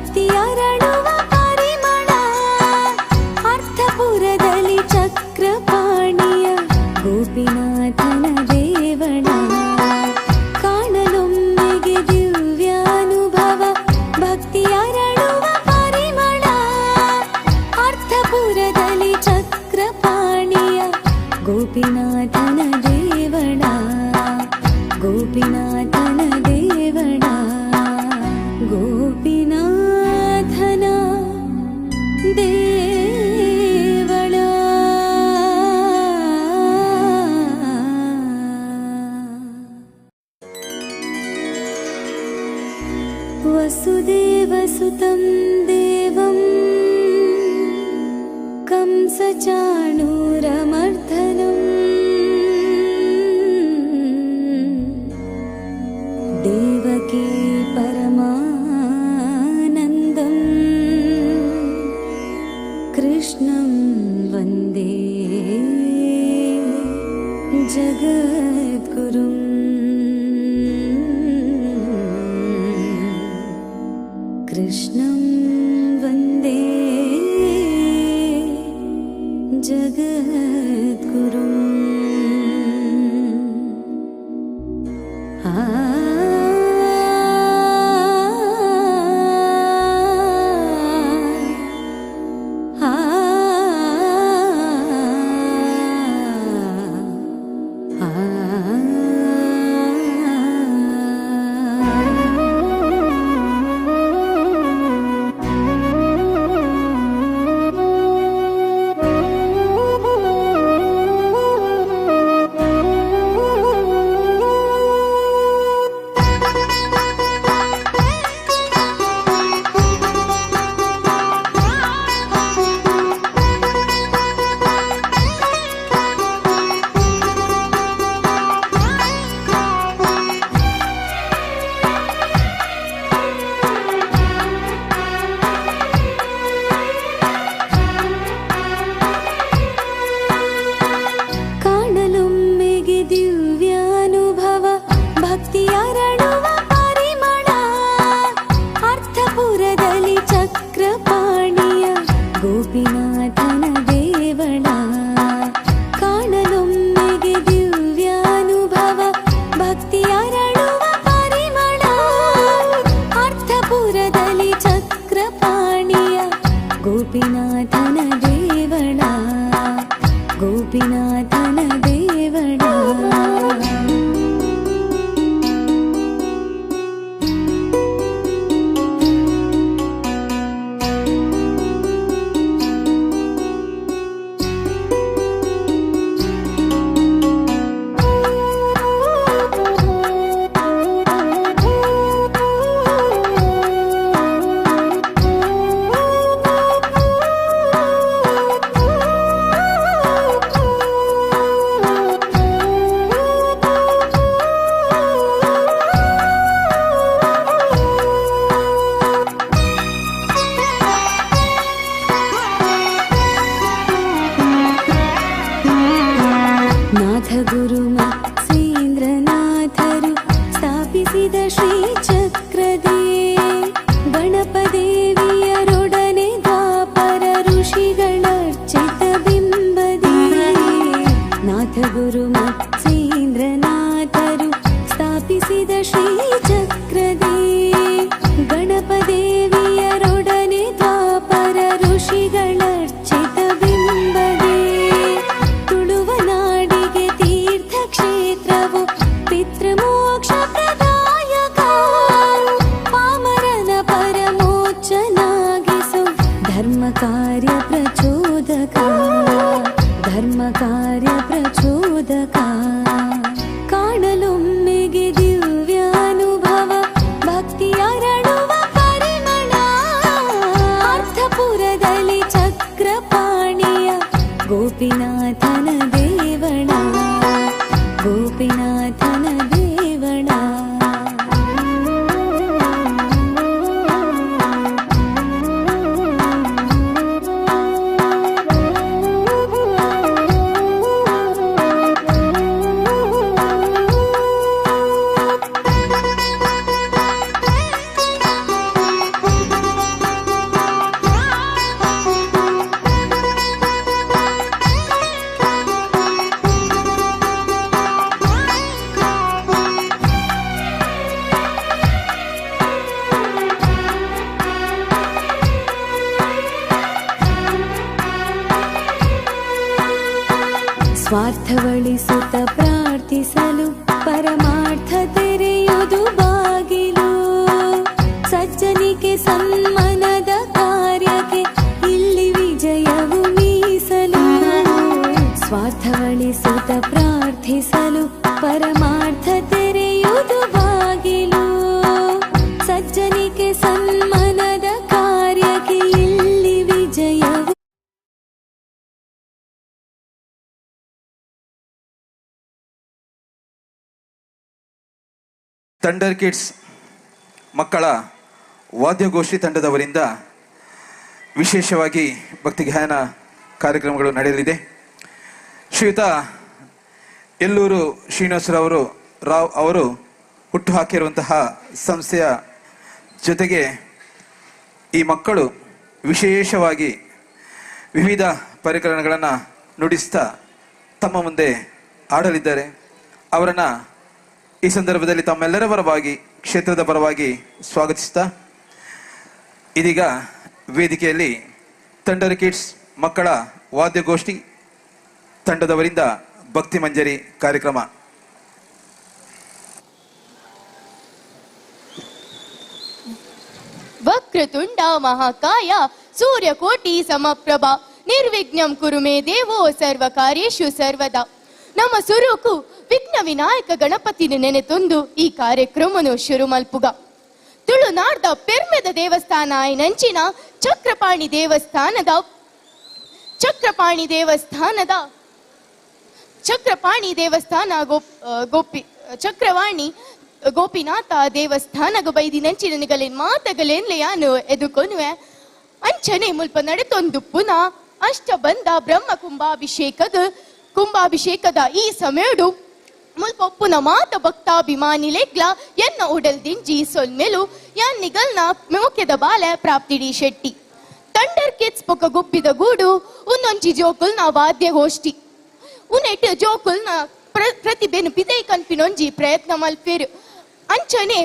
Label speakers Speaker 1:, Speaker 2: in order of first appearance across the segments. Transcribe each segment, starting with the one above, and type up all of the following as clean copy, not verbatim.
Speaker 1: ಭಕ್ತಿಯರಳುವ ಪರಿಮಳ ಅರ್ಥಪುರದಲ್ಲಿ ಚಕ್ರಪಾಣಿಯ ಗೋಪಿನಾಥನ ದೇವಳ ಕಾಣಲೊಮ್ಮೆಗೆ ದಿವ್ಯಾನುಭವ ಭಕ್ತಿಯರಳುವ ಪರಿಮಳ ಅರ್ಥಪುರದಲ್ಲಿ ಚಕ್ರಪಾಣಿಯ ಗೋಪಿನಾಥನ ದೇವಳ ಗೋಪಿನಾಥನ ದೇವಳ ಗೋಪಿನಾಥನ ದೇವಳ ವಸುದೇವಸುತಂ ದೇವಂ ಕಂಸಚಾಣೂರಮರ್ದನಂ ದೇವಕೀ ಪರಮಾನಂದಂ ಕೃಷ್ಣಂ ವಂದೇ ಜಗದ್ಗುರುಂ ಕೃಷ್ಣಂ ವಂದೇ ಜಗದ್ಗುರುಂ ಗೋಪಿನಾಥನ ದೇವಳ ಗೋಪಿನಾಥನ ದೇವಳ ಗುರುಮತ್ಸೇಂದ್ರನಾಥರು ಸ್ಥಾಪಿಸಿದ ಶ್ರೀಚಕ್ರದೇ ಗಣಪದೇವಿಯರೊಡನೆ ದ್ವಾಪರ ಋಷಿಗಳರ್ಚಿತ ಬಿಂಬದೇ ನಾಥ ಗುರುಮತ್ಸೇಂದ್ರನಾಥರು ಸ್ಥಾಪಿಸಿದ ಶ್ರೀಚಕ್ರದೇ ಗಣಪದೇವಿಯರೊಡನೆ ದ್ವಾಪರ ಋಷಿಗಳರ್ಚಿತ ಬಿಂಬದೇ ತುಳುವನಾಡಿಗೆ ಕ್ಷೇತ್ರವು ಪಿತೃಮೋಕ್ಷ ಪ್ರದಾಯಕ ಪಾಮರನ ಪರಮೋಚ್ಚನಾಗಿಸು ಧರ್ಮ ಕಾರ್ಯ ಪ್ರಚೋದಕ ಧರ್ಮ ಕಾರ್ಯ ಪ್ರಚೋದಕ ಕಾಣಲೊಮ್ಮೆಗೆ ದಿವ್ಯಾನುಭವ ಭಕ್ತಿಯರಳುವ ಪರಿಮಳ ಅರ್ಥಪುರದಲ್ಲಿ ಚಕ್ರಪಾಣಿಯ ಗೋಪಿನಾಥನ ದೇವಳ ಗೋಪಿನಾಥನ ದೇವಳ ಸ್ವಾರ್ಥವಳಿಸುತ್ತ ಪ್ರಾರ್ಥಿಸಲು ಪರಮಾರ್ಥ ತೆರೆಯುವುದು ಬಾಗಿಲು. ಸಜ್ಜನಿಕೆ ಸನ್ಮಾನದ ಕಾರ್ಯಕ್ಕೆ ಇಲ್ಲಿ ವಿಜಯವು ಮೀಸಲು. ಸ್ವಾರ್ಥವಳಿಸುತ್ತ ಪ್ರಾರ್ಥಿಸಲು ಪರಮಾರ್ಥ ತೆರೆಯುವುದು ಬಾಗಿಲು. ಸಜ್ಜನಿಕೆ ಸನ್ಮಾನದ ಕಾರ್ಯಕ್ಕೆ ಇಲ್ಲಿ ವಿಜಯವು.
Speaker 2: ಥಂಡರ್ ಕಿಡ್ಸ್ ಮಕ್ಕಳ ವಾದ್ಯಗೋಷ್ಠಿ ತಂಡದವರಿಂದ ವಿಶೇಷವಾಗಿ ಭಕ್ತಿಗಾಯನ ಕಾರ್ಯಕ್ರಮಗಳು ನಡೆಯಲಿದೆ. ಶ್ರೀಯುತ ಎಲ್ಲೂರು ಶ್ರೀನಿವಾಸರಾವ್ ಅವರು ಹುಟ್ಟು ಹಾಕಿರುವಂತಹ ಸಂಸ್ಥೆಯ ಜೊತೆಗೆ ಈ ಮಕ್ಕಳು ವಿಶೇಷವಾಗಿ ವಿವಿಧ ಪರಿಕರಣಗಳನ್ನು ನುಡಿಸ್ತಾ ತಮ್ಮ ಮುಂದೆ ಆಡಲಿದ್ದಾರೆ. ಅವರನ್ನು ಈ ಸಂದರ್ಭದಲ್ಲಿ ತಮ್ಮೆಲ್ಲರ ಪರವಾಗಿ, ಕ್ಷೇತ್ರದ ಪರವಾಗಿ ಸ್ವಾಗತಿಸ್ತಾ, ಇದೀಗ ವೇದಿಕೆಯಲ್ಲಿ ಥಂಡರ್ ಕಿಡ್ಸ್ ಮಕ್ಕಳ ವಾದ್ಯಗೋಷ್ಠಿ ತಂಡದವರಿಂದ ಭಕ್ತಿ ಮಂಜರಿ ಕಾರ್ಯಕ್ರಮ.
Speaker 3: ವಕ್ರತುಂಡ ಮಹಾಕಾಯ ಸೂರ್ಯಕೋಟಿ ಸಮಪ್ರಭ ನಿರ್ವಿಘ್ನಂ ಕುರು ಮೇ ದೇವೋ ಸರ್ವ ಕಾರ್ಯೇಷು ಸರ್ವದಾ. ನಮ್ಮ ಸುರುಕು ವಿಘ್ನ ವಿನಾಯಕ ಗಣಪತಿನ ನೆನೆತೊಂದು ಈ ಕಾರ್ಯಕ್ರಮನು ಶುರು ಮಲ್ಪುಗ. ತುಳುನಾಡ್ದ ಪೆರ್ಮೆದ ದೇವಸ್ಥಾನ ಆಯ್ನಂಚಿನ ಚಕ್ರಪಾಣಿ ದೇವಸ್ಥಾನ ಚಕ್ರವಾಣಿ ಗೋಪಿನಾಥ ದೇವಸ್ಥಾನಗ ಬೈದಿನಂಚಿನ ನಿಗಲಿನ ಮಾತಗಲೇನ್ಲೆ ಯಾನು ಎದುಕೊನುವೆ ಅಂಚನೆ ಮುಲ್ಪ ನಡೆತೊಂದು ಪುನಃ ಅಷ್ಟಬಂಧ ಬ್ರಹ್ಮ ಕುಂಭಾಭಿಷೇಕದ ಈ ಸಮಯಡು ಮುಲ್ಪ ಪುನಃ ಮಾತ ಭಕ್ತಾಭಿಮಾನಿಲೆಗ್ಲ ಎನ್ನ ಉಡಲ್ದಿಂಜಿ ಸೊಲ್ಮೆಲು ಯಾನ್ ನಿಗಲ್ನ ಮೋಕೆದ ಬಾಲೆ ಪ್ರಾಪ್ತಿಡಿ ಶೆಟ್ಟಿ. ಥಂಡರ್ ಕಿಡ್ಸ್ ಪೊಕ್ಕ ಗುಪ್ಪಿದ ಗೂಡು ಉನ್ನೊಂಜಿ ಜೋಕುಲ್ನ ವಾದ್ಯಗೋಷ್ಠಿ ಉನೆಟ್ ಜೋಕುಲ್ನ ಪ್ರತಿಭೆನು ಪಿದೈ ಕನ್ಪಿನೊಂಜಿ ಪ್ರಯತ್ನ ಮಲ್ಪೇರು. ಅಂಚನೆ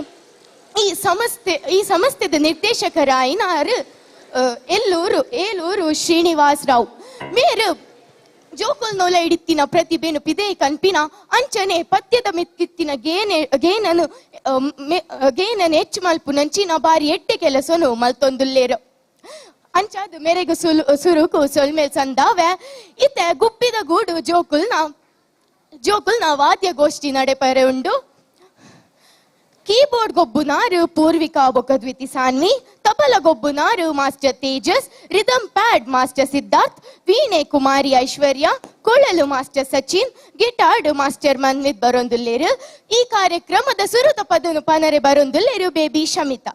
Speaker 3: ಈ ಸಂಸ್ಥೆದ ನಿರ್ದೇಶಕರಾಯಿನಾರು ಏಲೂರು ಶ್ರೀನಿವಾಸರಾವ್ ಮೇರು ಜೋಕುಲ್ ನೋಲ ಇಡಿತ್ತಿನ ಪ್ರತಿಭೆನು ಪಿದೈ ಕನ್ಪಿನ ಅಂಚನೆ ಪದ್ಯದ ಮಿತ್ತಿನ ಗೇನನು ಹೆಚ್ಚು ಮಲ್ಪು ನಂಚಿನ ಬಾರಿ ಎಟ್ಟೆ ಕೆಲಸನು ಮಲ್ತೊಂದುಲ್ಲೇರು. ಅಂಚಾದ ಮೇರೆಗು ಸುರುಕು ಸೊಲ್ಮೇಲ್ ಸಂದಾವೆ ಇತ್ತೆ ಗುಪ್ಪಿದ ಗೂಡು ಜೋಕುಲ್ನ ವಾದ್ಯಗೋಷ್ಠಿ ನಡೆಪರೆ ಉಂಡು. ಕೀಬೋರ್ಡ್ ಗೊಬ್ಬುನಾರು ಪೂರ್ವಿಕಾ ಬೊಕದ್ವಿತಿ ಸಾನ್ವಿ, ತಬಲ ಗೊಬ್ಬುನಾರು master Tejas, rhythm pad master Siddharth, ವೀಣೆ ಕುಮಾರಿ ಐಶ್ವರ್ಯ, ಕೊಳಲು master Sachin, guitar master Manvith ಬರೊಂದುಲ್ಲೇರು. ಈ ಕಾರ್ಯಕ್ರಮದ ಸುರುತ ಪದನು ಪನರೆ ಬರೊಂದುಲ್ಲೇರು baby Shamitha.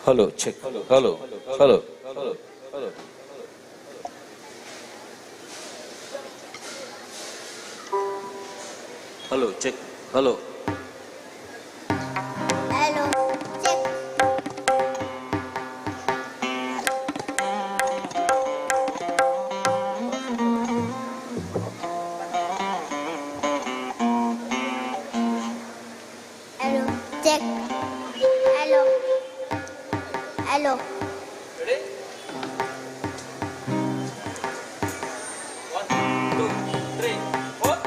Speaker 4: Hello, check. Hello. Hello, check. Hello.
Speaker 5: Hello.
Speaker 4: Ready? 1, 2, 3, 4.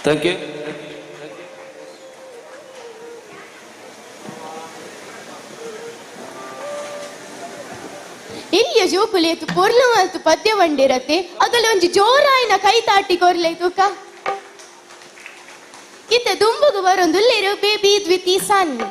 Speaker 4: Thank you.
Speaker 3: ಇಲ್ಲಿಯ ಜೋಕುಲೇತು ಪೊರ್ಲು ಮಲ್ತು ಪದ್ಯ ಬಂಡಿರತ್ತೆ ಅಗಲ ಒಂಜಿ ಜೋರಾಯಿನ ಕೈ ತಾಟಿ ಕೊರ್ಲೇತು ಕ ಇತ್ತ ದುಂಬುಗು ಬರೊಂದುಲ್ಲೆರು ಬೇಬಿ ದ್ವಿತಿ ಸಾನ್ವಿ.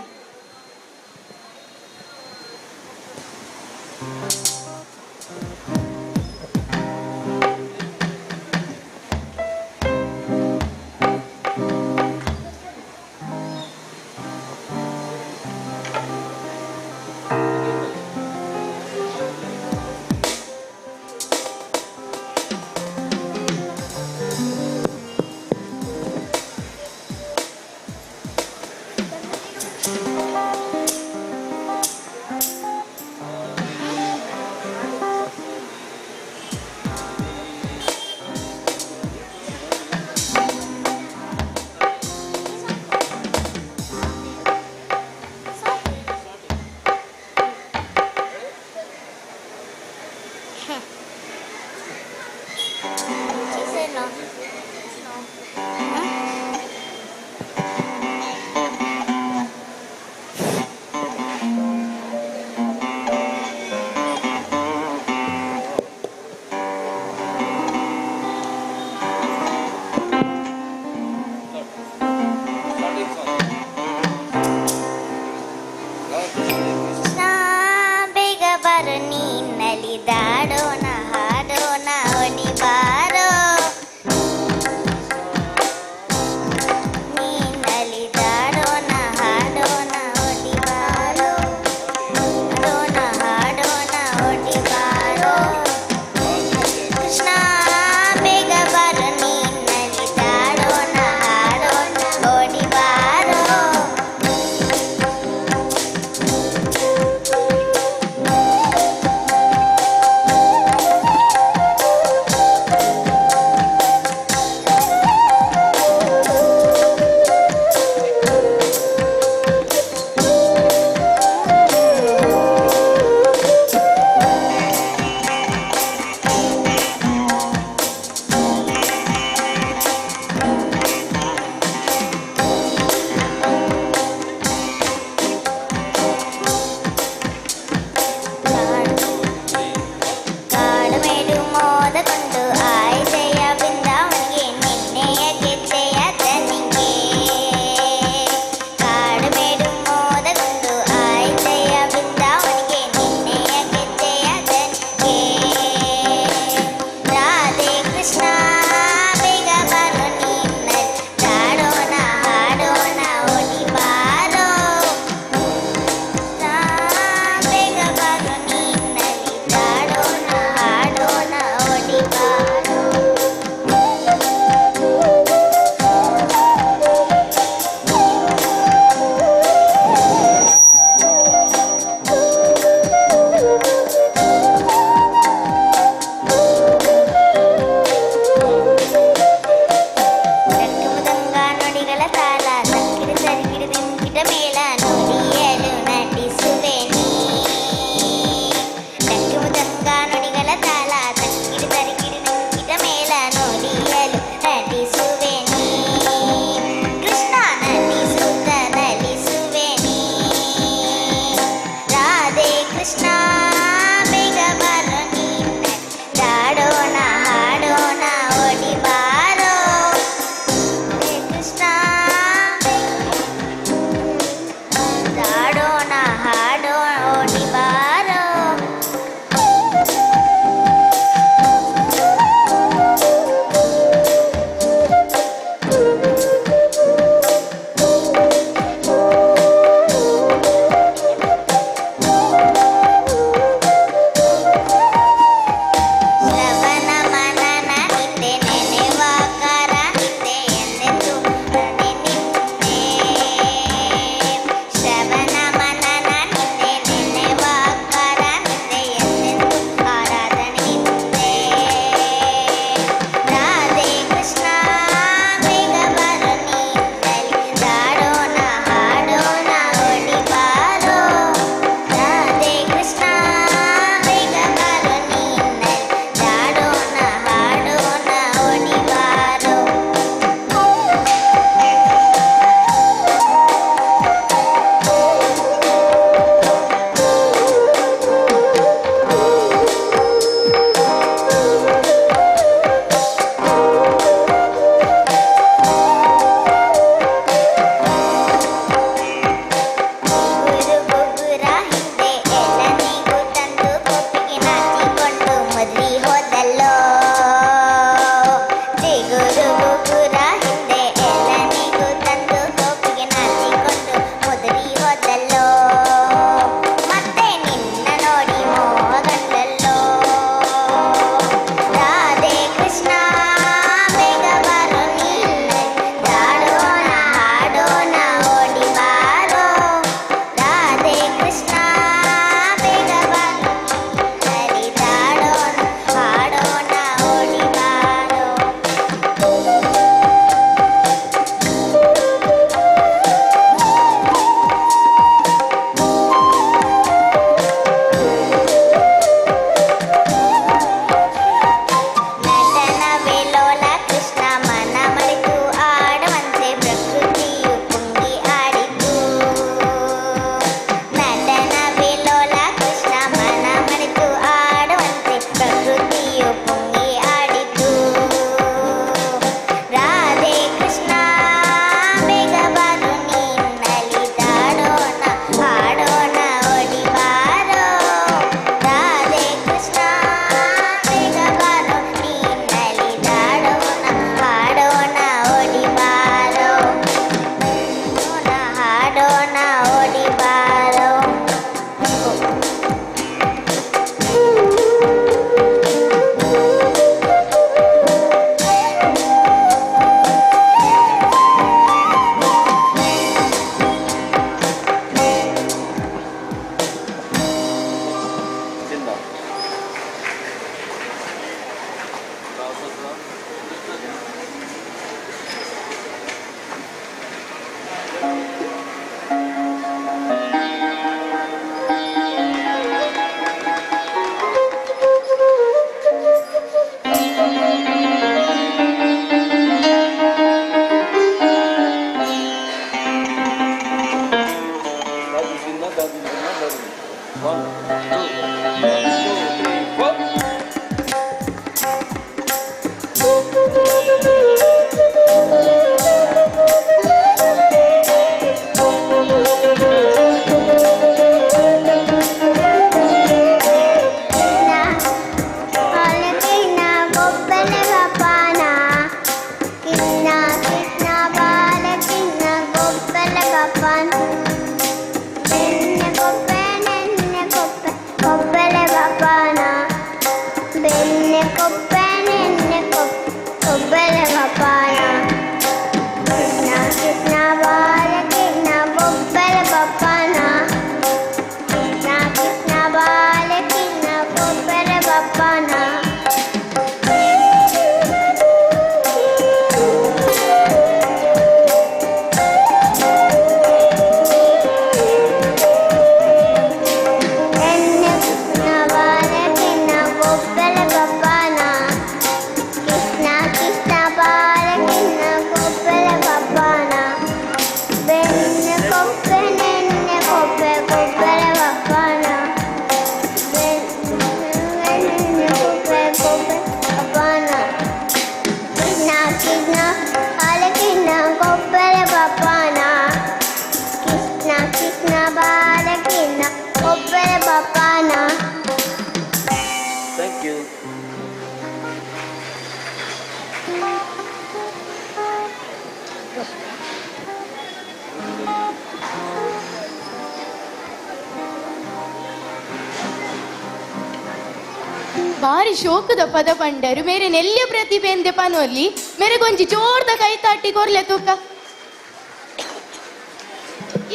Speaker 3: ಬಾರಿ ಶೋಕದ ಪದ ಪಂಡರು ಮೇರೆ ನೆಲ್ಯ ಪ್ರತಿಭೆ ಎಂದೆ ಪನೋಲಿ ಮೇರೆಗೊಂಜಿ ಜೋರ್ದ ಕೈ ತಾಟಿ ಕೊರ್ಲೆ ತೂಕ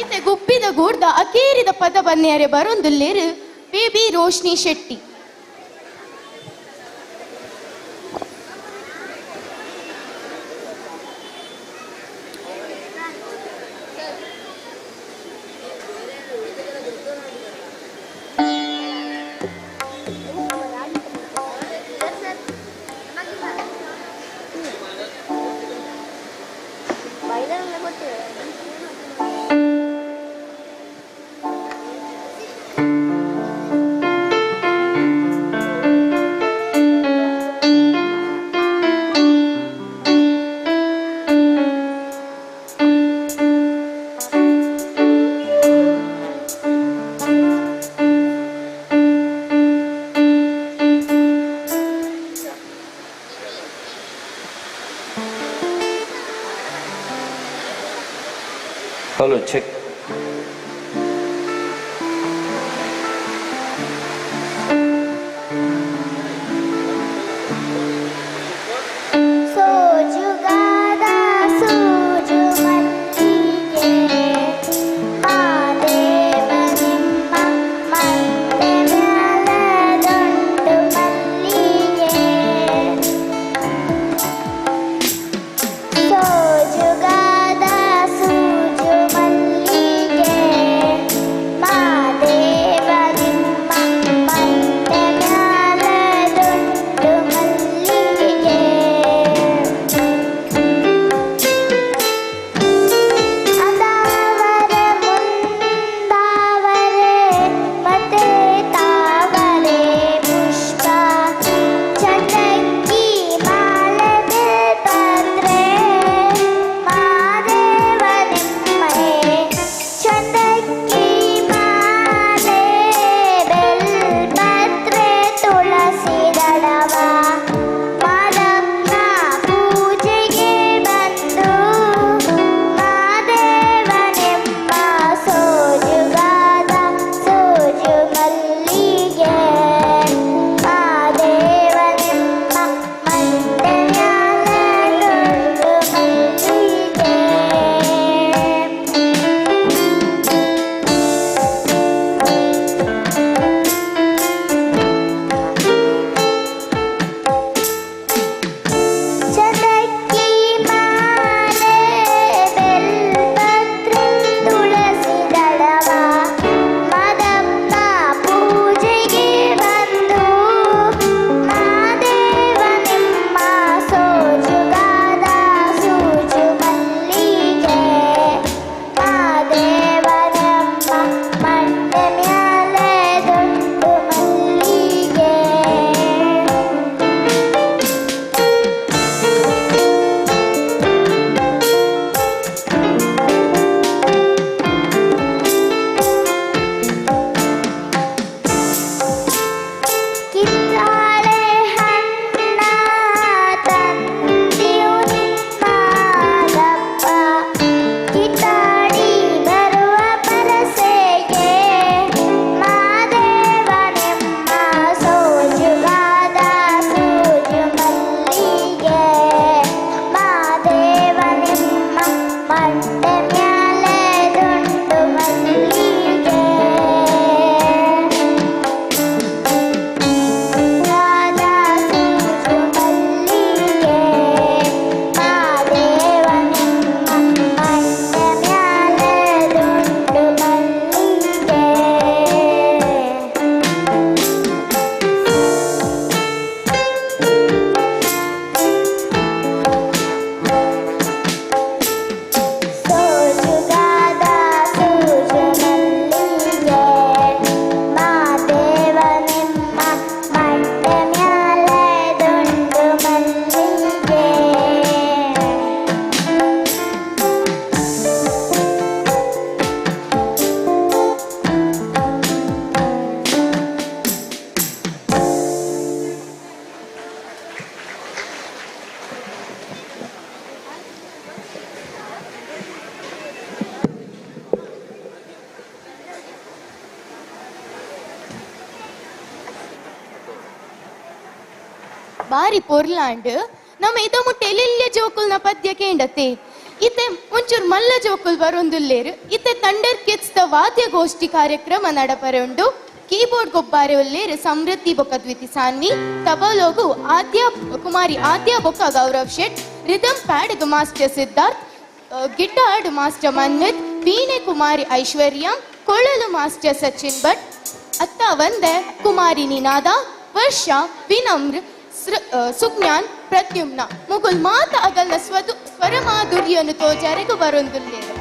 Speaker 3: ಇತ್ತೆ ಗುಪ್ಪಿದ ಗೂಡ್ದ ಅಕೇರಿದ ಪದ ಬನ್ನೆಯರೆ ಬರೊಂದುಲ್ಲೇರು baby Roshni Shetty.
Speaker 4: Hello, check.
Speaker 5: ಸೋಜುಗಾದ ಸೂಜು ಮಲ್ಲಿಗೆ ಮಾದೇವ ನಿಮ್ಮ ಮಂಡೆ ಮ್ಯಾಲದೊಂದು ಮಲ್ಲಿಗೆ ಸೋಜುಗಾದ ಸೂಜು ಮಲ್ಲಿಗೆ
Speaker 3: ಬಾರಿ ಪೊರ್ಲಾಂಡ್ ನಮ್ಮ ಇದ ಮುಟ್ಟೆ ಎಲ್ಲಿಯ ಜೋಕುಲ್ನ ಪದ್ಯ ಕೇಂಡತೆ ಇತ್ತೆ ಒಂಚೂರು ಮಲ್ಲ ಜೋಕುಲ್ ಬರೊಂದುಲ್ಲೇರು ಇತ್ತೆ ತಂಡರ್ ಕಿಡ್ಸ್ ದ ವಾದ್ಯಗೋಷ್ಠಿ ಕಾರ್ಯಕ್ರಮ ನಡಪರೆ ಉಂಡು. ಕೀಬೋರ್ಡ್ ಗೊಬ್ಬಾರೆ ಉಲ್ಲೇರು ಸಮೃದ್ಧಿ ಬೊಕ್ಕ ದ್ವಿತಿ ಸಾನ್ವಿ, ತಬಲೋಗು ಕುಮಾರಿ ಆದ್ಯ ಬೊಕ್ಕ Gaurav Shet, rhythm pad master Siddharth, guitar master Manvith, ವೀಣೆ ಕುಮಾರಿ ಐಶ್ವರ್ಯ, ಕೊಳಲು ಮಾಸ್ಟರ್ ಸಚಿನ್ ಭಟ್, ಅತ್ತ ವಂದೆ ಕುಮಾರಿ ನಿನಾದ, ವರ್ಷ, ವಿನಮ್ರ, ಸುಜ್ಞಾನ್, ಪ್ರದ್ಯುಮ್ನ ಮುಗುಲ್ ಮಾತ ಅಗಲ್ನ ಸ್ವರ ಮಾಧುರ್ಯನು ತೋಜಾರೆಗೂ ಬರೊಂದುಲ್ಲೇರು.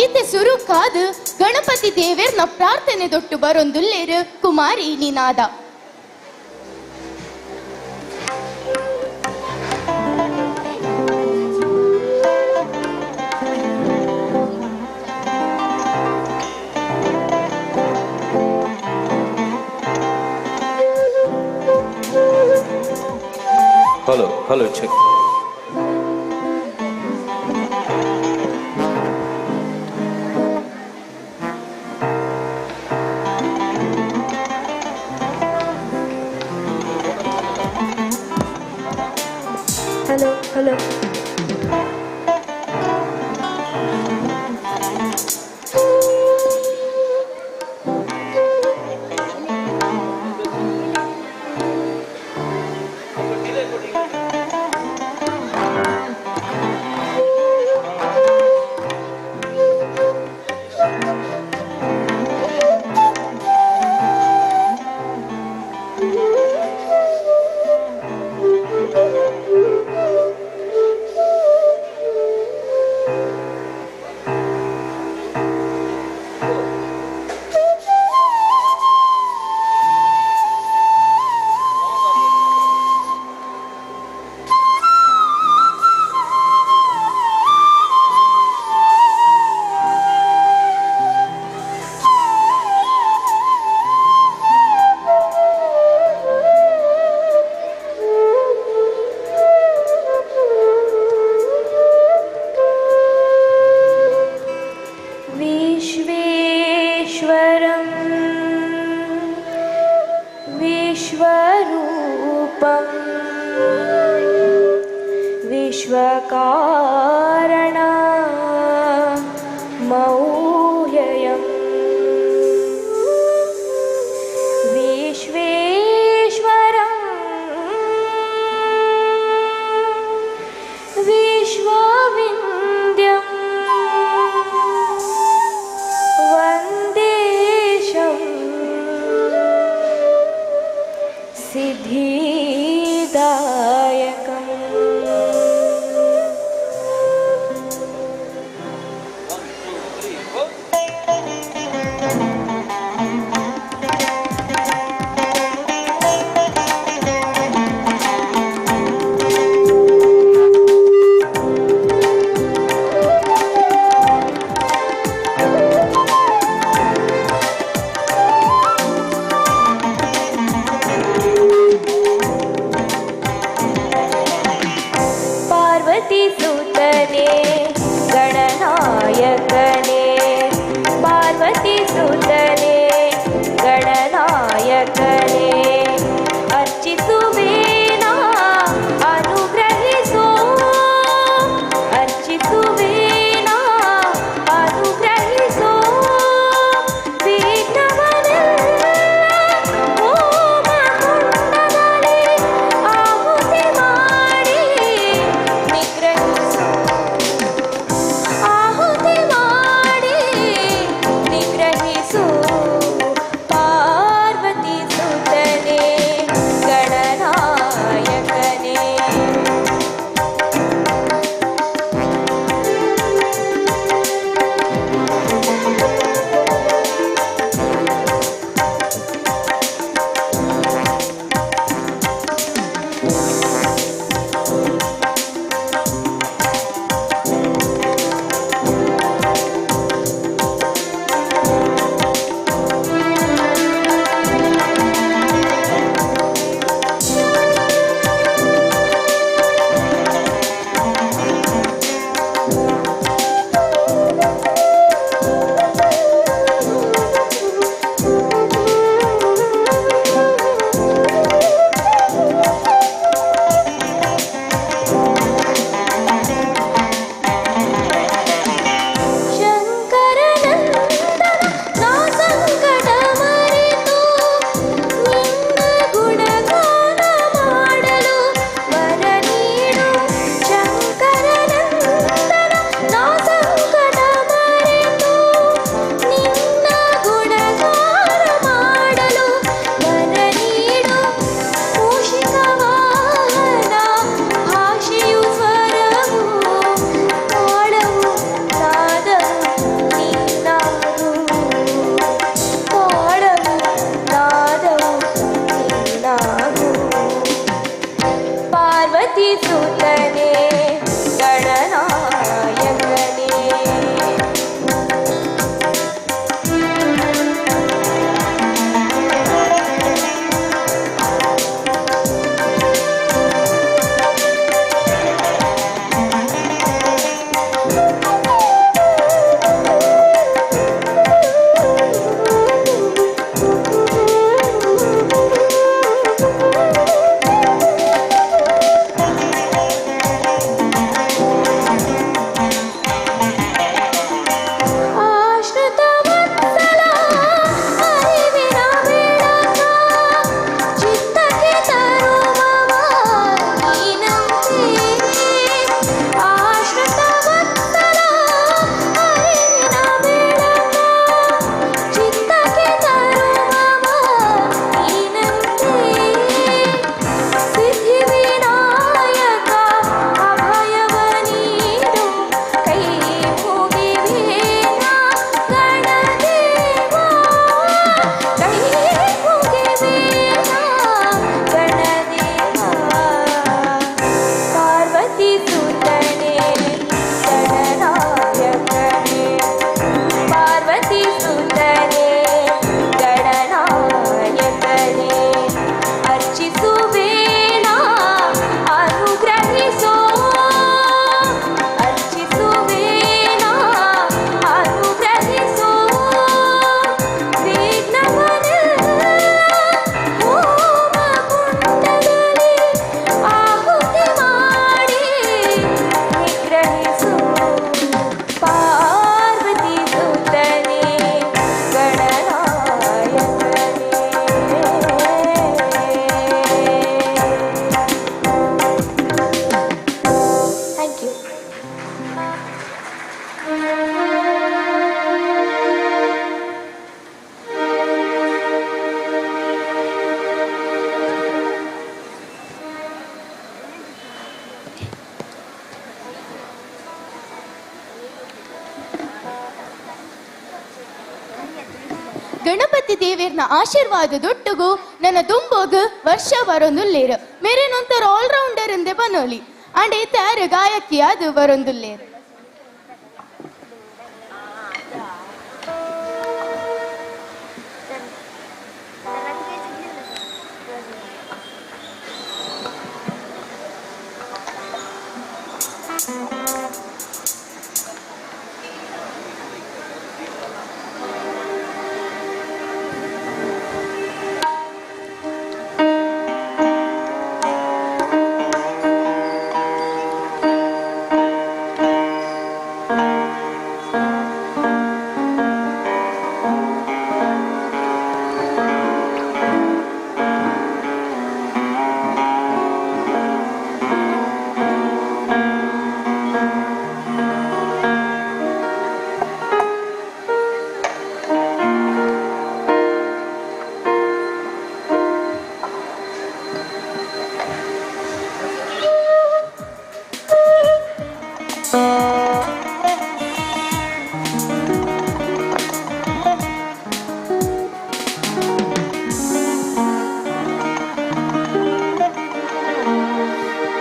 Speaker 3: ಇತ್ತೆ ಸುರುಕಾದ ಗಣಪತಿ ದೇವೇರ್ನ ಪ್ರಾರ್ಥನೆ ದೊಟ್ಟು ಬರೊಂದುಲ್ಲೇರು Kumari Ninada.
Speaker 4: Hello check.
Speaker 5: Hello
Speaker 6: विश्वकारण मौह्ययम् विश्वेश्वरं विश्वविन्द्यं वन्देशं सिद्धिदायकम् सुतने गणनायकने पार्वती सुतने गणनायकने अर्चिसुवेना अनुग्रहिसो अर्चिसुवेना अनुग्रहिसो विघ्नवನೆಲ್ಲ ಹೋಮಕುಂಡದಲ್ಲಿ ಆಹುತಿ ಮಾಡಿ ಆಹುತಿ ಮಾಡಿ
Speaker 3: ಗಣಪತಿ ದೇವೇರ್ನ ಆಶೀರ್ವಾದದೊಟ್ಟಿಗೂ ನನ್ನ ದುಂಬೋಗು ವರ್ಷ ಬರೊಂದುಲ್ಲೇರು ಮೇರೇನೊಂಥರ ಆಲ್ರೌಂಡರ್ ಎಂದೇ ಬನ್ನೋಲಿ ಅಂಡೆ ತ್ಯಾರು ಗಾಯಕಿ ಅದು ಬರೊಂದುಲ್ಲೇರು.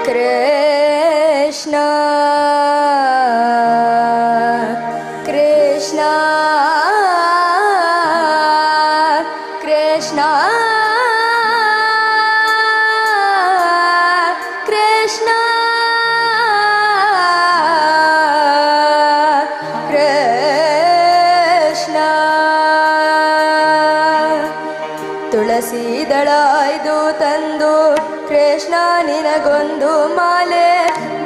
Speaker 5: Krishna Krishna Krishna Krishna Krishna ತುಳಸಿ ದಳ ಇದು ತಂದು ಕೃಷ್ಣ ನಿನಗೊಂದು ಮಾಲೆ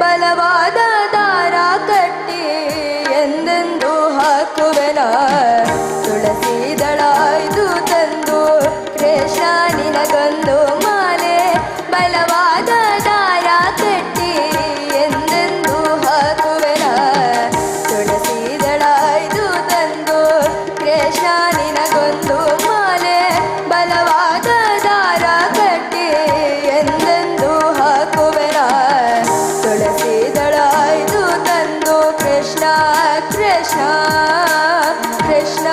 Speaker 5: ಬಲವಾದ ದಾರ ಕಟ್ಟಿ ಎಂದೆಂದು ಹಾಕುವೆನ. ತುಳಸಿ ದಳ ಇದು ತಂದು ಕೃಷ್ಣ ನಿನಗೊಂದು ಮಾಲೆ ಬಲವಾದ ದಾರ ಕಟ್ಟಿ ಎಂದೆಂದು ಹಾಕುವೆನ. ತುಳಸಿ ದಳ ಇದು ತಂದು ಕೃಷ್ಣ ನಿನಗೊಂದು ಮಾಲೆ ಬಲವಾದ ದಾರ ಕಟ್ಟಿ ಎಂದೆಂದು ಹಾಕುವೆನ. ತುಳಸಿ ದಳ ಇದು ತಂದು ಕೃಷ್ಣ ಕೃಷ್ಣ ಕೃಷ್ಣ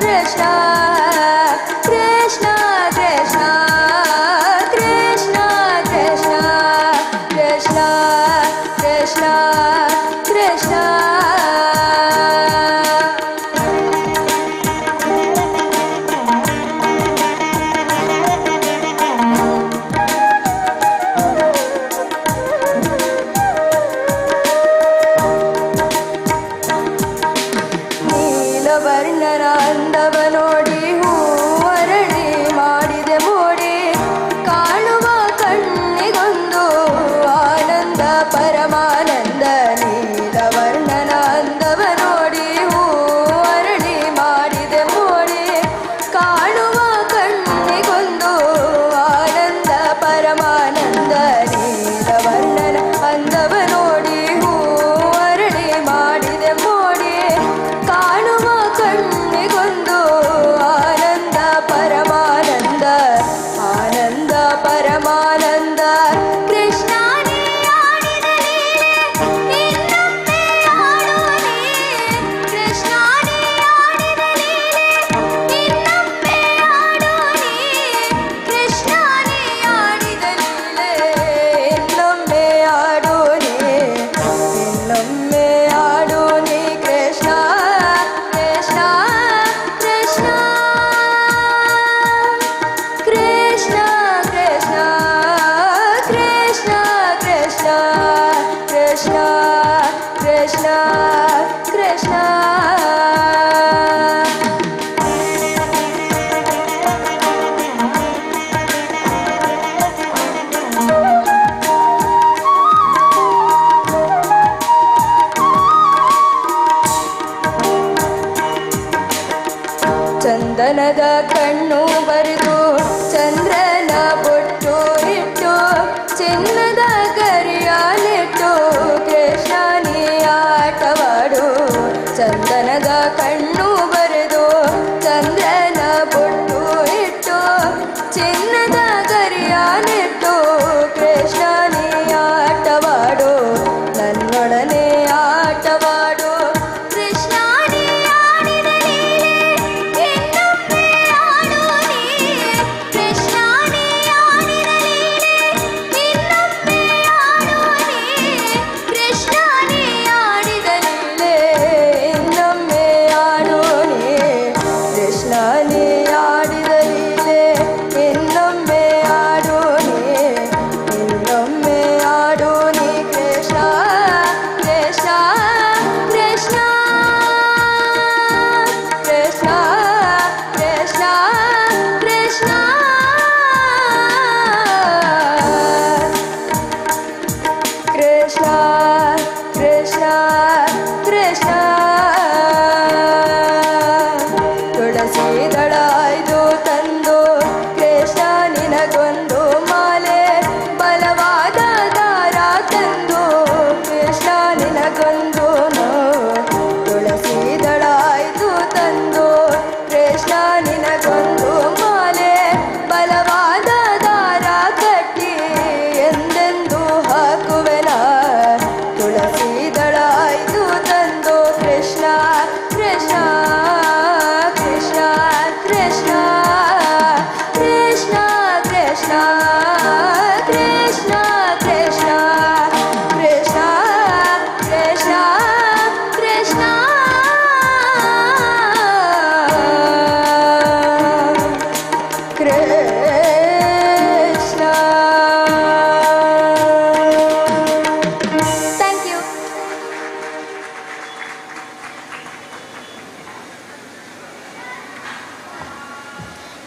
Speaker 5: ಕೃಷ್ಣ ಕೃಷ್ಣ ಕೃಷ್ಣ ಕೃಷ್ಣ ಕೃಷ್ಣ ಕೃಷ್ಣ ಕೃಷ್ಣ ಕೃಷ್ಣ ನೀಲವರ್ಣನ ಅಂದವ ನೋಡಿ ಹೂವರಳಿ ಮಾಡಿದೆ ಮೋಡಿ ಕಾಣುವ ಕಣ್ಣಿಗೊಂದು ಆನಂದ ಪರಮಾನಂದ. ನೀಲವರ್ಣನ ಅಂದವ ನೋಡಿ ಹೂವರಳಿ ಮಾಡಿದೆ ಮೋಡಿ ಕಾಣುವ ಕಣ್ಣಿಗೊಂದು ಆನಂದ ಪರಮಾನಂದ. ನೀಲವರ್ಣನ ಅಂದವ ನೋಡಿ ಹೂವರಳಿ ಮಾಡಿದೆ ಮೋಡಿ ಕಾಣುವ ಕಣ್ಣಿಗೊಂದು ಆನಂದ ಪರಮಾನಂದ ಆನಂದ ಪರಮಾನಂದ. ಕೃಷ್ಣ ನೀ ಆಡಿದ ಲೀಲೆ ಇನ್ನೊಮ್ಮೆ ಆಡು ನೀ. ಕೃಷ್ಣ ನೀ ಆಡಿದ ಲೀಲೆ ಇನ್ನೊಮ್ಮೆ ಆಡು ನೀ. ಕೃಷ್ಣ ನೀ ಆಡಿದ ಲೀಲೆ ಇನ್ನೊಮ್ಮೆ ಆಡು ನೀ. ಇನ್ನೊಮ್ಮೆ ಆಡು ನೀ ಕೃಷ್ಣ ಕೃಷ್ಣ ಕೃಷ್ಣ ಕೃಷ್ಣ ಕೃಷ್ಣ ಕೃಷ್ಣ ಕೃಷ್ಣ ಕೃಷ್ಣ ಕೃಷ್ಣ ಕೃಷ್ಣ. ಚಂದನದ ಕಣ್ಣು ಬರೆದು ಚಂದ್ರನ ಬೊಟ್ಟು ಇಟ್ಟು ಚಿನ್ನದ ಗರಿಯಾಲಿಟ್ಟು ಕೃಷ್ಣ ನೀ ಆಟವಾಡು. ಚಂದನದ ಕಣ್ಣು ಬರೆದು ಚಂದ್ರನ ಬೊಟ್ಟು ಇಟ್ಟು ಚಿನ್ನದ ಗರಿಯಾಲಿಟ್ಟು ಕೃಷ್ಣ ನೀ ಆಟವಾಡು. ನನ್ನೊಡನೆ ಆಟವಾಡು. ಕೃಷ್ಣ ನೀ ಆಡಿದ ಲೀಲೆ ಇನ್ನೊಮ್ಮೆ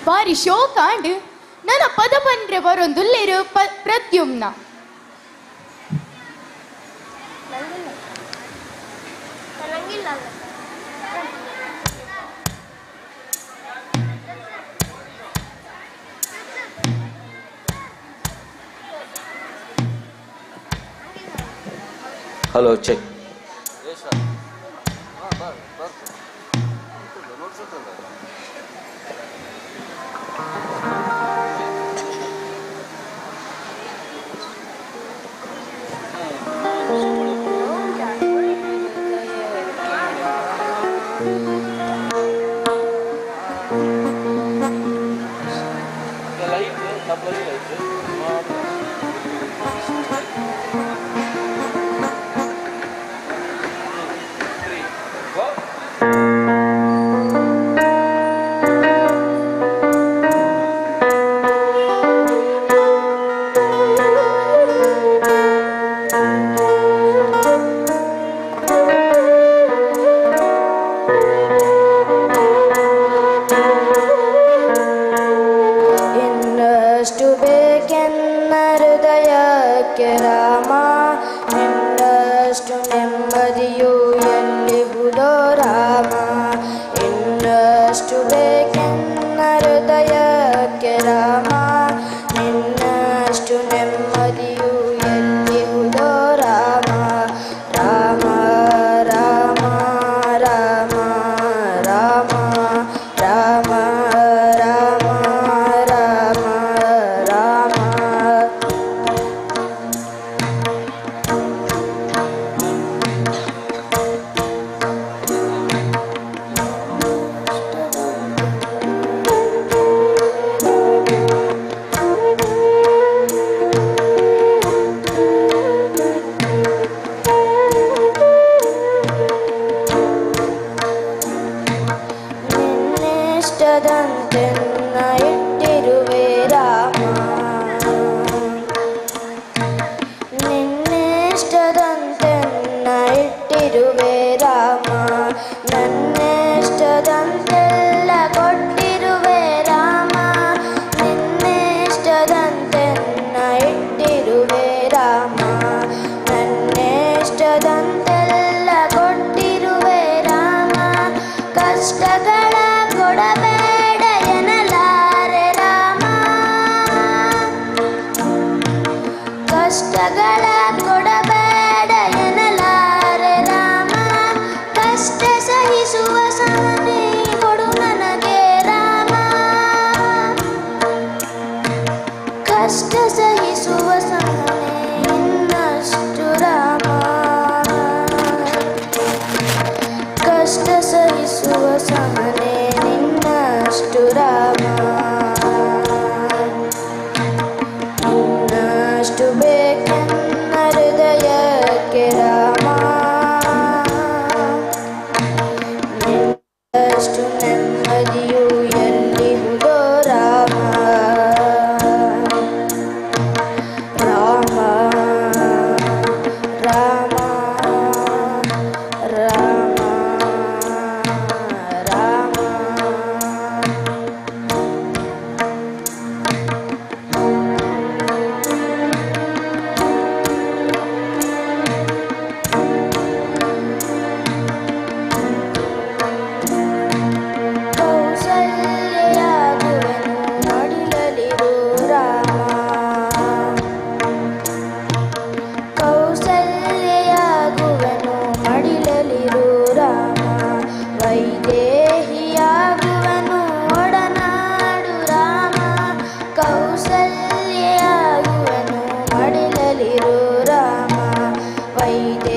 Speaker 3: ಬಾರಿ ಶೋಕಾಂಡ್ ನನ್ನ ಪದ ಪಂದ್ರೆ ಬರೊಂದುಲ್ಲೇರು ಪ್ರದ್ಯುಮ್ನ
Speaker 4: ಹಲೋ ಚೆಕ್.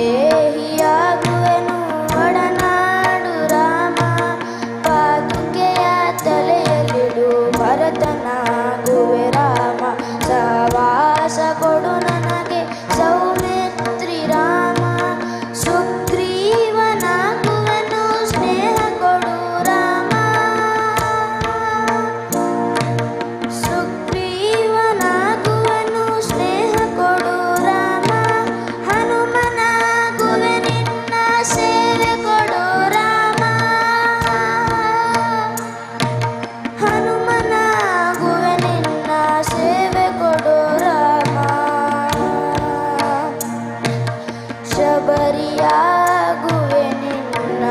Speaker 6: ದೇಹಿಯಾಗುವೆನು ಒಡನಾಡು ರಾಮ ಪಾದುಕೆಯ ತಲೆಯಲ್ಲಿಡು ಭರತನಾಗುವೆ ರಾಮ ಸಹವಾಸ ಕೊಡು ನನಗೆ ಸೌಮಿತ್ರಿ ರಾಮ ಸುಗ್ರೀವನಾಗುವೆನು ಸ್ನೇಹ ಕೊಡು ರಾಮ ಸುಗ್ರೀವನಾಗುವೆನು ಸ್ನೇಹ ಕೊಡು ರಾಮ ಹನುಮನಾಗುವೆ ನಿನ್ನ ಸೇವೆ ಕೊಡು ರಾಮ ಹನುಮನಾಗುವೆ ನಿನ್ನ ಸೇವೆ ಕೊಡು ರಾಮ ಶಬರಿಯಾಗುವೆ ನಿನ್ನ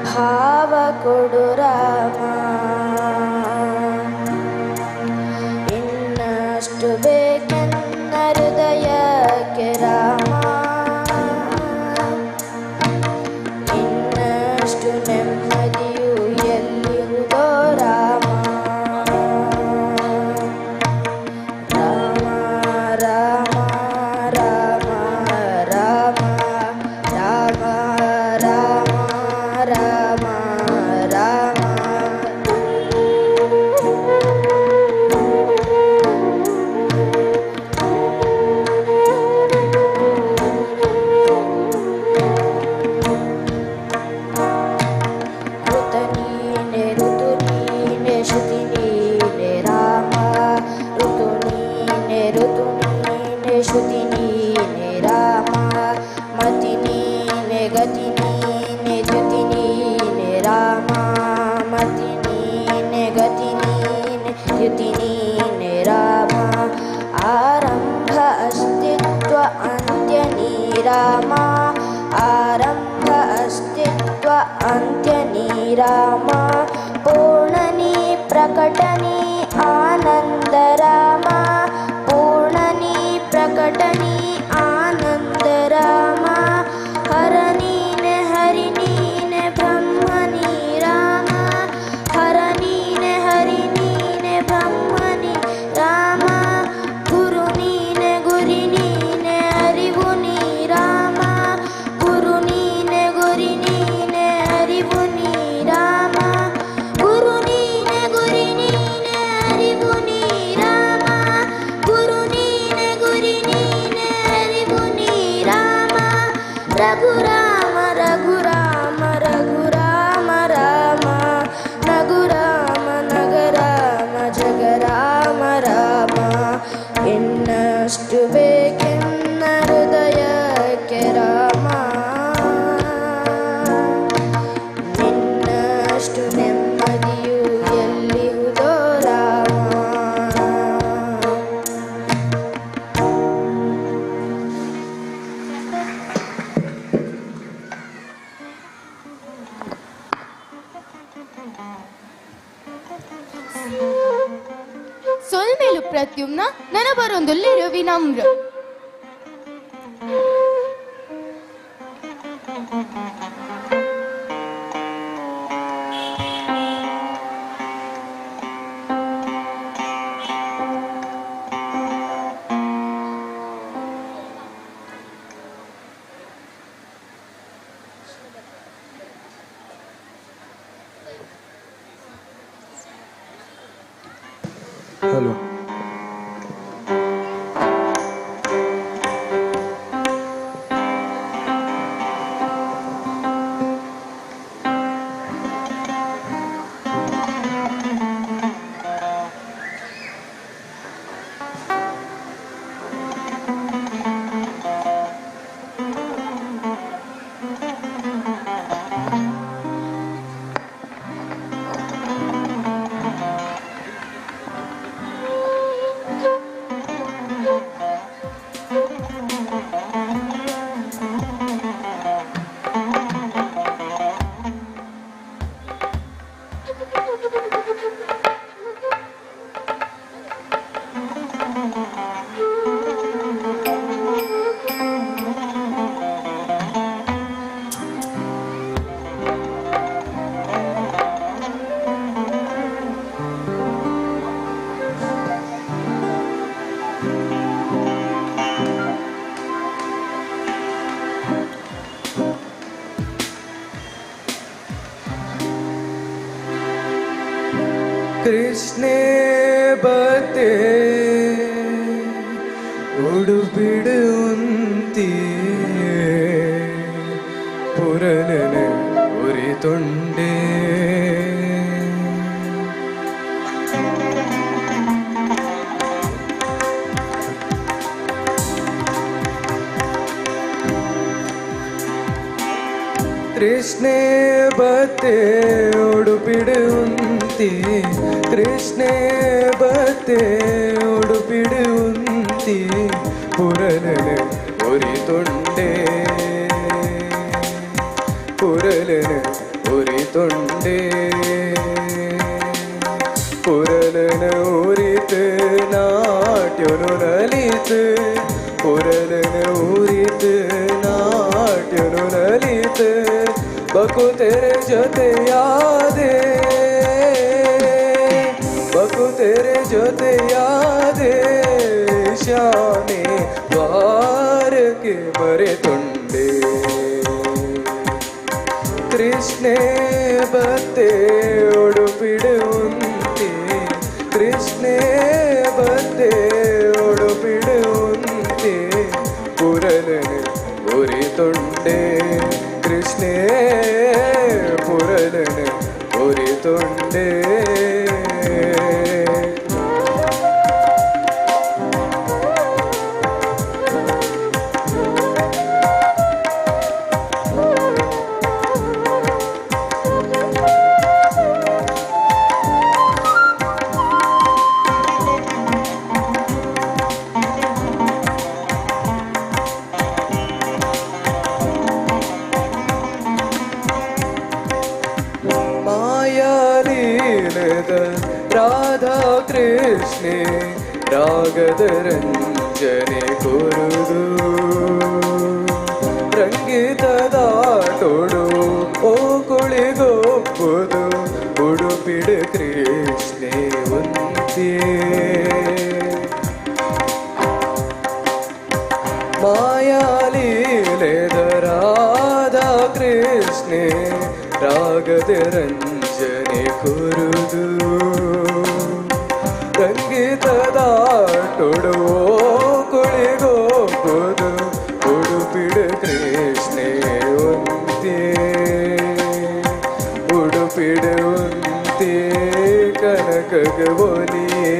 Speaker 6: ಭಾವ ಕೊಡು ರಾಮ ಇನ್ನಷ್ಟು ಬೇಕೆನ್ನ ಹೃದಯಕ್ಕೆ ರಾಮ ಇನ್ನಷ್ಟು ನೆಮ್ಮದಿಯು ಎಲ್ಲಿರುವುದೋ ರಾಮ ರಾಮ ರಾಮ ರಾಮ ರಾಮ ರಾಮ ರಾಮ ರಾಮ ರಾಮ ಋತು ನೀನೆ ಶ್ರುತಿ ನೀನೆ ರಾಮ ಋತು ನೀನೆ ಶ್ರುತಿ ನೀನೆ ರಾಮ ಮತಿ ನೀನೆ ಗತಿ ನೀನೆ ದ್ಯುತಿ ನೀನೆ ರಾಮ ಮತಿ ನೀನೆ ಗತಿ ನೀನೆ ದ್ಯುತಿ ನೀನೆ ರಾಮ ಆರಂಭ ಅಸ್ತಿತ್ವ ಅಂತ್ಯ ನೀ ರಾಮ ಆರಂಭ ಅಸ್ತಿತ್ವ ಅಂತ್ಯ ನೀ ರಾಮ ಪೂರ್ಣನಿ ಪ್ರಕಟನಿ ಆನಂದ ರಾಮ ಪೂರ್ಣನಿ ಪ್ರಕಟನಿ ಆನಂದ ರಾಮ ಹರ ನೀನೆ ಹರಿ ನೀನೆ ಬ್ರಹ್ಮ ನೀ ರಾಮ ಹರ ನೀನೆ ಹರಿ ನೀನೆ ಬ್ರಹ್ಮ ನೀ ರಾಮ ಗುರು ನೀನೆ ಗುರಿ ನೀನೆ ಅರಿವು ನೀ ರಾಮ ಗುರು ನೀನೆ ಗುರಿ ನೀನೆ ಅರಿವು ನೀ ರಾಮ ಗುರು ನೀನೆ ಗುರಿ ನೀನೆ ಅರಿವು ನೀ ರಾಮ ಗುರು ನೀನೆ ಗುರಿ ನೀನೆ ಅರಿವು ನೀ ರಾಮ ರಘು ರಾಮ ರಘು ರಾಮ ರಘು ರಾಮ ರಾಮ ನಗು ರಾಮ ನಗ ರಾಮ ಜಗ ರಾಮ ರಾಮ ಇನ್ನಷ್ಟು ಬೇಕೆನ್ನ ಹೃದಯಕ್ಕೆ ರಾಮ ನಿನ್ನಷ್ಟು ನೆಮ್ಮದಿಯು ಎಲ್ಲಿರುವುದೋ ರಾಮ
Speaker 3: ಸೊಲ್ಮೇಲು ಪ್ರತ್ಯುಮ್ನ ನನಬರೊಂದುಲ್ಲಿರು ವಿನಮ್ರ
Speaker 2: ಹಲೋ
Speaker 7: ಕೃಷ್ಣೇ ಬತೆ ಉಡುಪಿಡುಂತಿ ಪುರನನ ಉರಿತೊಂಡೆ ಕೃಷ್ಣೇ ಬತೆ ಉಡುಪಿಡುಂತಿ ಕೃಷ್ಣೇ ಬತೆ ಉಡುಪಿಡುಂತಿ ಪುರನನ ಉರಿತೊಂಡೆ ಪುರನನ ಉರಿತೊಂಡೆ ಪುರನನ ಉರಿತು ನಾಟ್ಯನು ನಲಿತು ಪುರನನ ಉರಿತು ನಾಟ್ಯನು ನಲಿತು ಬಕು ತೆರೆ ಜೊತೆ ಯಾದೆ ಬಕು ತೆರೆ ಜೊತೆ ಯಾದೆ ಶಾನೆ ದ್ವಾರಕ್ಕೆ ಮರೆತೊಂಡೆ ಕೃಷ್ಣೇ ಬತ್ತೆ ಉಡುಪಿಡುಂತಿ ಕೃಷ್ಣೇ ಬತ್ತೆ ಉಡುಪಿಡುಂತಿ ಪುರನನ ಉರಿತೊಂಡೆ ಕೃಷ್ಣೇ ಪುರನನ ಉರಿತೊಂಡೆ ರಾಧಾ ಕೃಷ್ಣೆ ರಾಗದ ರಂಜನೆ ಕುರುದು ರಂಗಿತದಾಟೋಡು ಓ ಕುಳಿಗೊಪ್ಪುದು ಉಡುಪಿಡ ಕೃಷ್ಣೆ ಒಂತಿಯೇ ಮಾಯಾಲೀಲೆದ ರಾಧಾ ಕೃಷ್ಣೆ ರಾಗದ ರಂಜನೆ ಕುರುದು ರಂಗಿತದಾಟೊಡು ಕುಳಿಗೊಪ್ಪುದು ಉಡುಪಿಡ ಕೃಷ್ಣೆ ಒಂತಿಯೇ ಉಡುಪಿಡ ಒಂತಿಯೇ ಕನಕಗ ಒಲಿಯೇ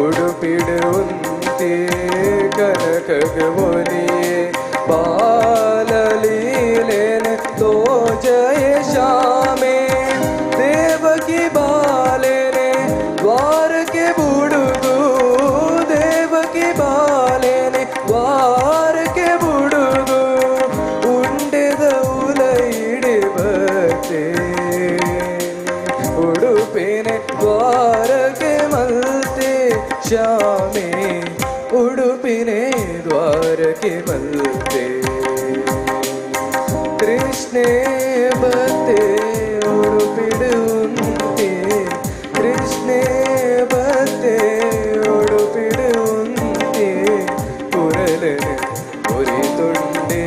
Speaker 7: ಉಡುಪಿಡ ಒಂತಿಯೇ ಕನಕಗ ಒಲಿಯೇ ಬಾಲಲೀಲೆನ ತೋ ಜಯ ಶ್ಯಾಮೆ ದೇವಕಿ ಬಾಲೆನೆ ದ್ವಾರ के बुड़ुगु देवकी बालेने द्वार के बुड़ुगु उंडेद उलैडे बते उडुपिने द्वार के मल्ते श्यामे उडुपिने द्वार के मल्ते कृष्णे बते उडुपिडुंते कृष्णे ಬತ್ತೆ ಉಡುಪಿಡುಂತಿ ಪುರನನ ಉರಿತೊಂಡೆ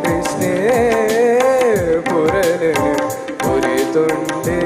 Speaker 7: ಕೃಷ್ಣೇ ಪುರನನ ಉರಿತೊಂಡೆ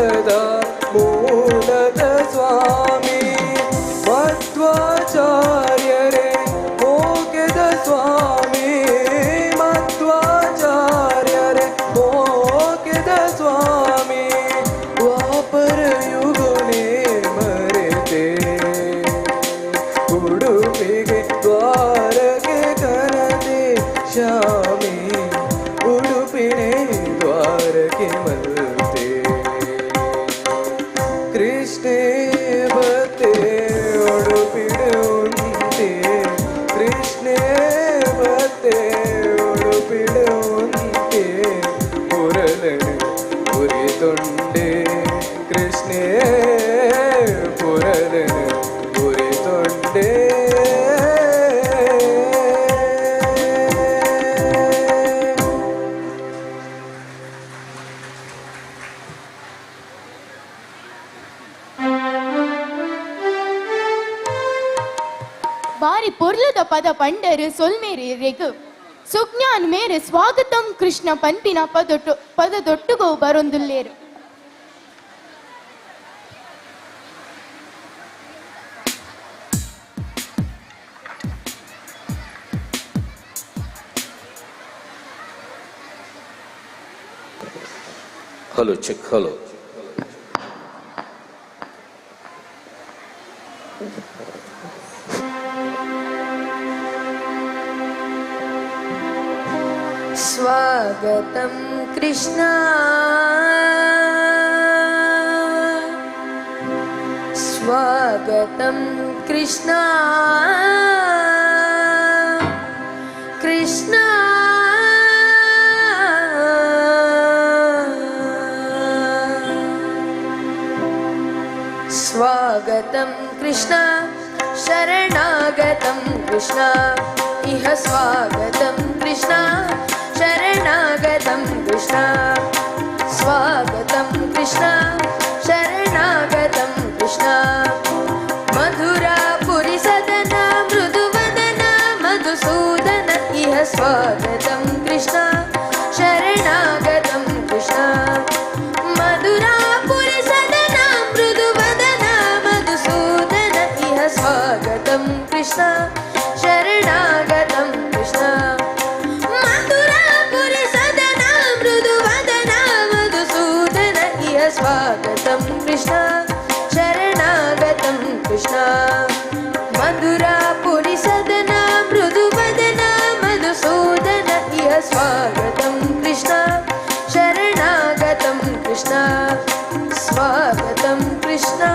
Speaker 7: ಮೂಲದ ಮೂಲದ ಸ್ವಾಮಿ ಮಧ್ವಾಚಾರ್ಯರೇ ಮೋಕ್ಷದ ಸ್ವಾಮಿ ಮಧ್ವಾಚಾರ್ಯರೇ ಮೋಕ್ಷದ ಸ್ವಾಮಿ ದ್ವಾಪರ ಯುಗನೇ ಮರೆತೆ ಉಡುಪಿಗೆ ದ್ವಾರಕೆ ಕನದೆ ಶಾಮಿ ಉಡುಪಿನೇ ದ್ವಾರಕೆ ಮಲ್ತೆ ಕೃಷ್ಣೇ ಬತ್ತೆ ಉಡುಪಿಡೆ ಉಂಟೆ ಕೃಷ್ಣೇ ಬತ್ತೆ ಉಡುಪಿಡೆ ಉಂಟೆ ಪುರಲನೆ ಉರಿತೊಂಡೆ ಕೃಷ್ಣೇ ಪುರಲನೆ ಉರಿತೊಂಡೆ
Speaker 3: ಬಾರಿ ಪೊರ್ಲುದ ಪದ ಪಂಡರು ಸೊಲ್ಮೇರಿ ರೆಗು ಸುಜ್ಞಾನ್ ಮೇರೆ ಸ್ವಾಗತಂ ಕೃಷ್ಣ ಪಂಪಿನ ಪದದೊಟ್ಟುಗೋ ಬರೊಂದುಲ್ಲೇರು
Speaker 4: ಹಲೋ ಚೆಕ್ ಹಲೋ
Speaker 5: स्वागतं कृष्ण स्वागतं कृष्ण कृष्ण स्वागतं कृष्ण शरणागतं कृष्ण इह स्वागतं कृष्ण शरणागतं कृष्ण स्वागतं कृष्ण शरणागतं कृष्ण मधुरापुरि सदन मृदुवदन मधुसूदन इह स्वागतं कृष्ण शरणागतं कृष्ण मधुरापुरि सदन मृदुवदन मधुसूदन इह स्वागतं कृष्ण शरणागतं कृष्ण स्वागतं कृष्ण शरणागतं कृष्ण मधुरापुरि सदन मृदुवदन मधुसूदन इह स्वागतं कृष्ण शरणागतं कृष्ण स्वागतं कृष्ण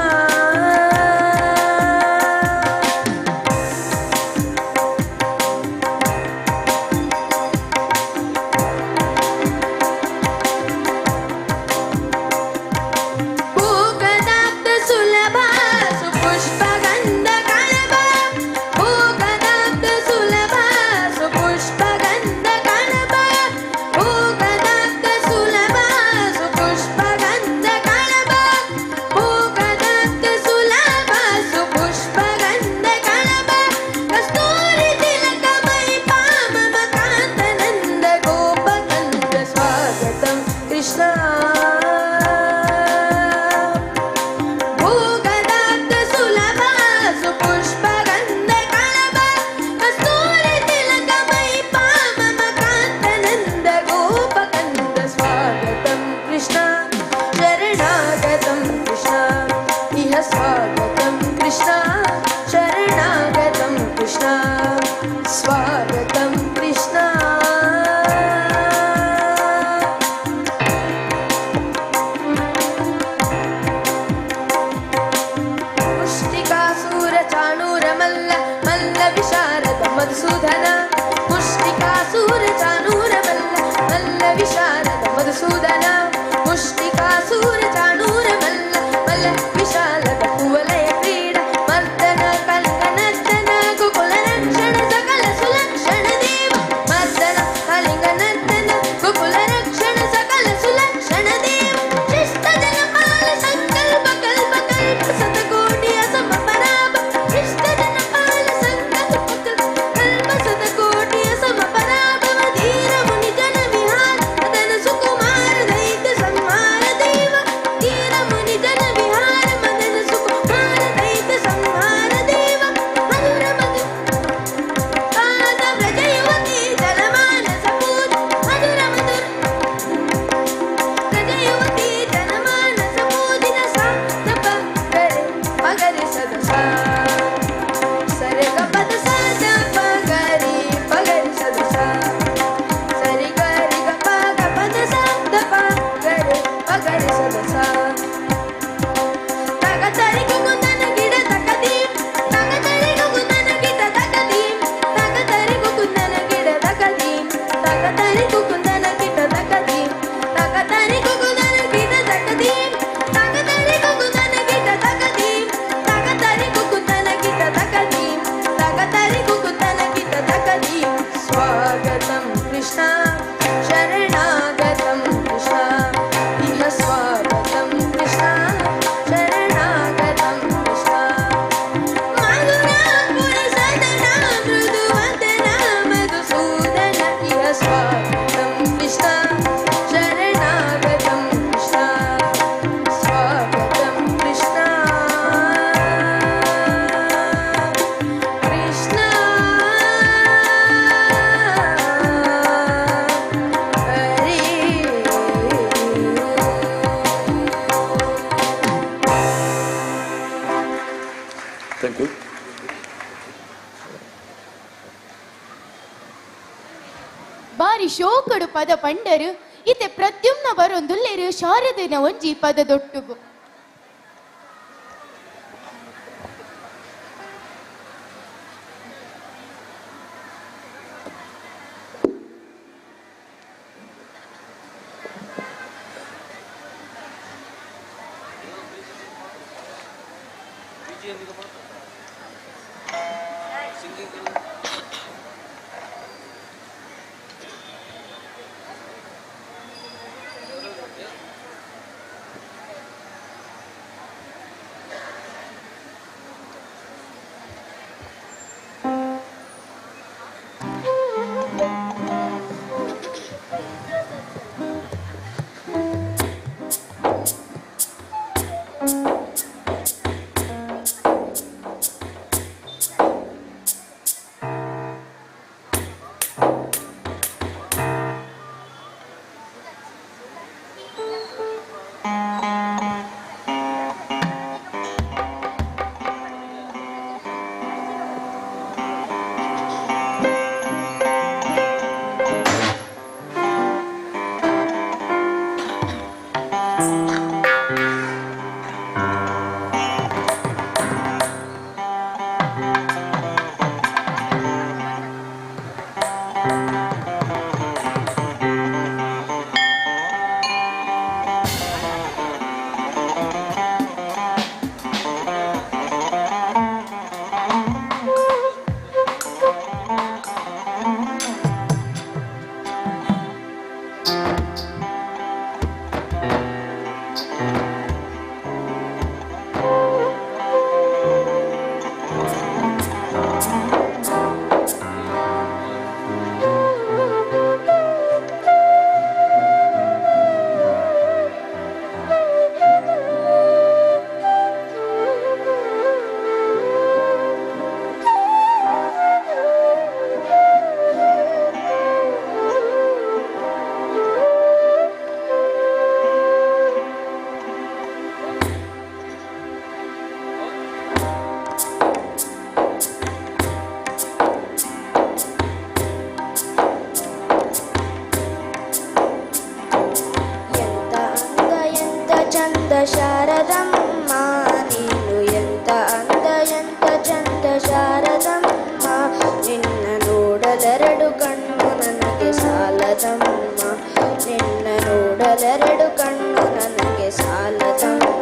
Speaker 5: Pugada
Speaker 4: ಥ್ಯಾಂಕ್ ಯು.
Speaker 3: ಬಾರಿ ಶೋಕಡು ಪದ ಪಂಡರು ಇತ್ತೆ ಪ್ರದ್ಯುಮ್ನ ಬರೊಂದುಲ್ಲೆರು ಶಾರದಿನ ಒಂಜಿ ಪದದೊಟ್ಟುಗು.
Speaker 6: ಶಾರದಮ್ಮ ನೀನು ಎಂತ ಅಂದ ಎಂತ ಚಂದ ಶಾರದಮ್ಮ ನಿನ್ನ ನೋಡಲೆರಡು ಕಣ್ಣು ನನಗೆ ಸಾಲದಮ್ಮ ನಿನ್ನ ನೋಡಲೆರಡು ಕಣ್ಣು ನನಗೆ ಸಾಲದಮ್ಮ.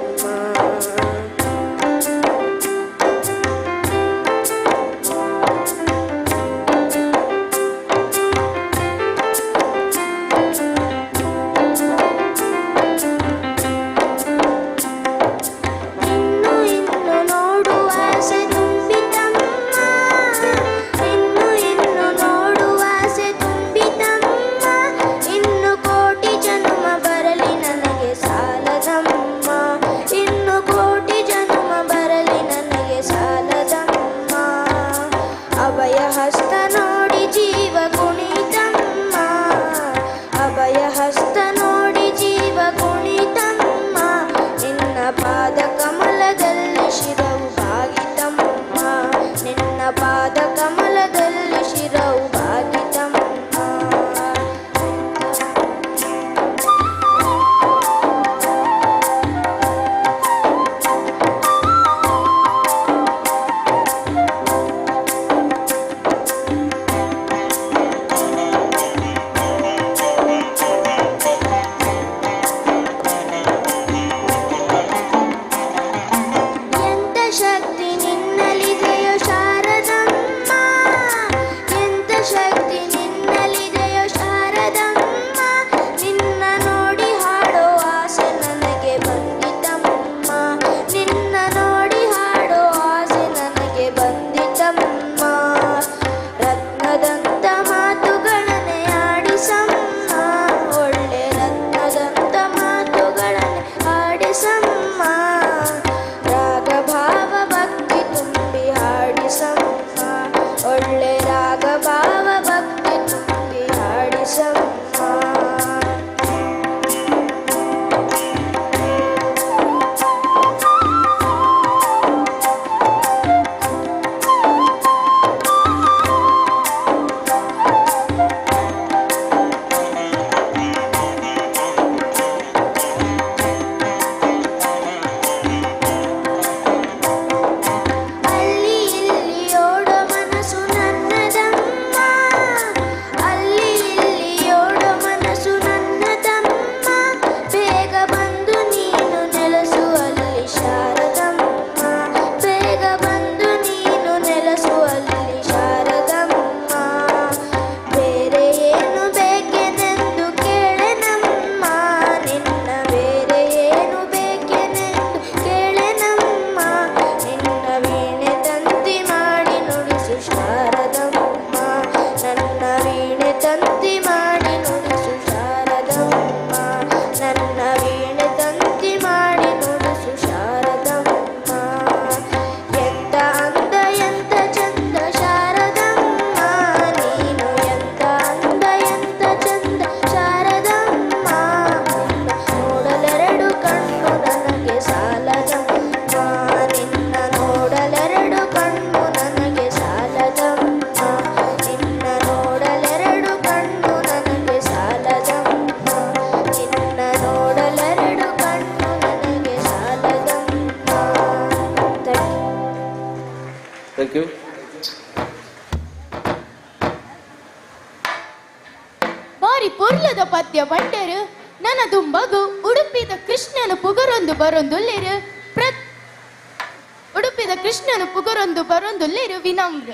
Speaker 4: Thank you.
Speaker 3: ಬಾರಿ ಪೊರ್ಲದ ಪದ್ಯ ಬಂಡರು ನನ್ನದು ಮಗು ಉಡುಪಿದ ಕೃಷ್ಣನು ಪುಗರೊಂದು ಬರೊಂದುಲ್ಲೇರು ಉಡುಪಿದ ಕೃಷ್ಣನು ಪುಗರೊಂದು ಬರೊಂದುಲ್ಲೇರು ವಿನಮ್ರ.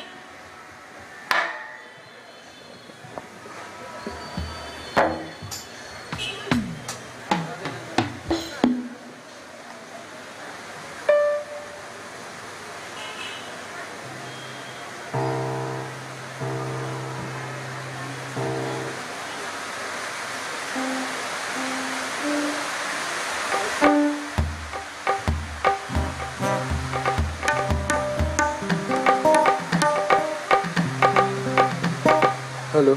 Speaker 7: ಹಲೋ.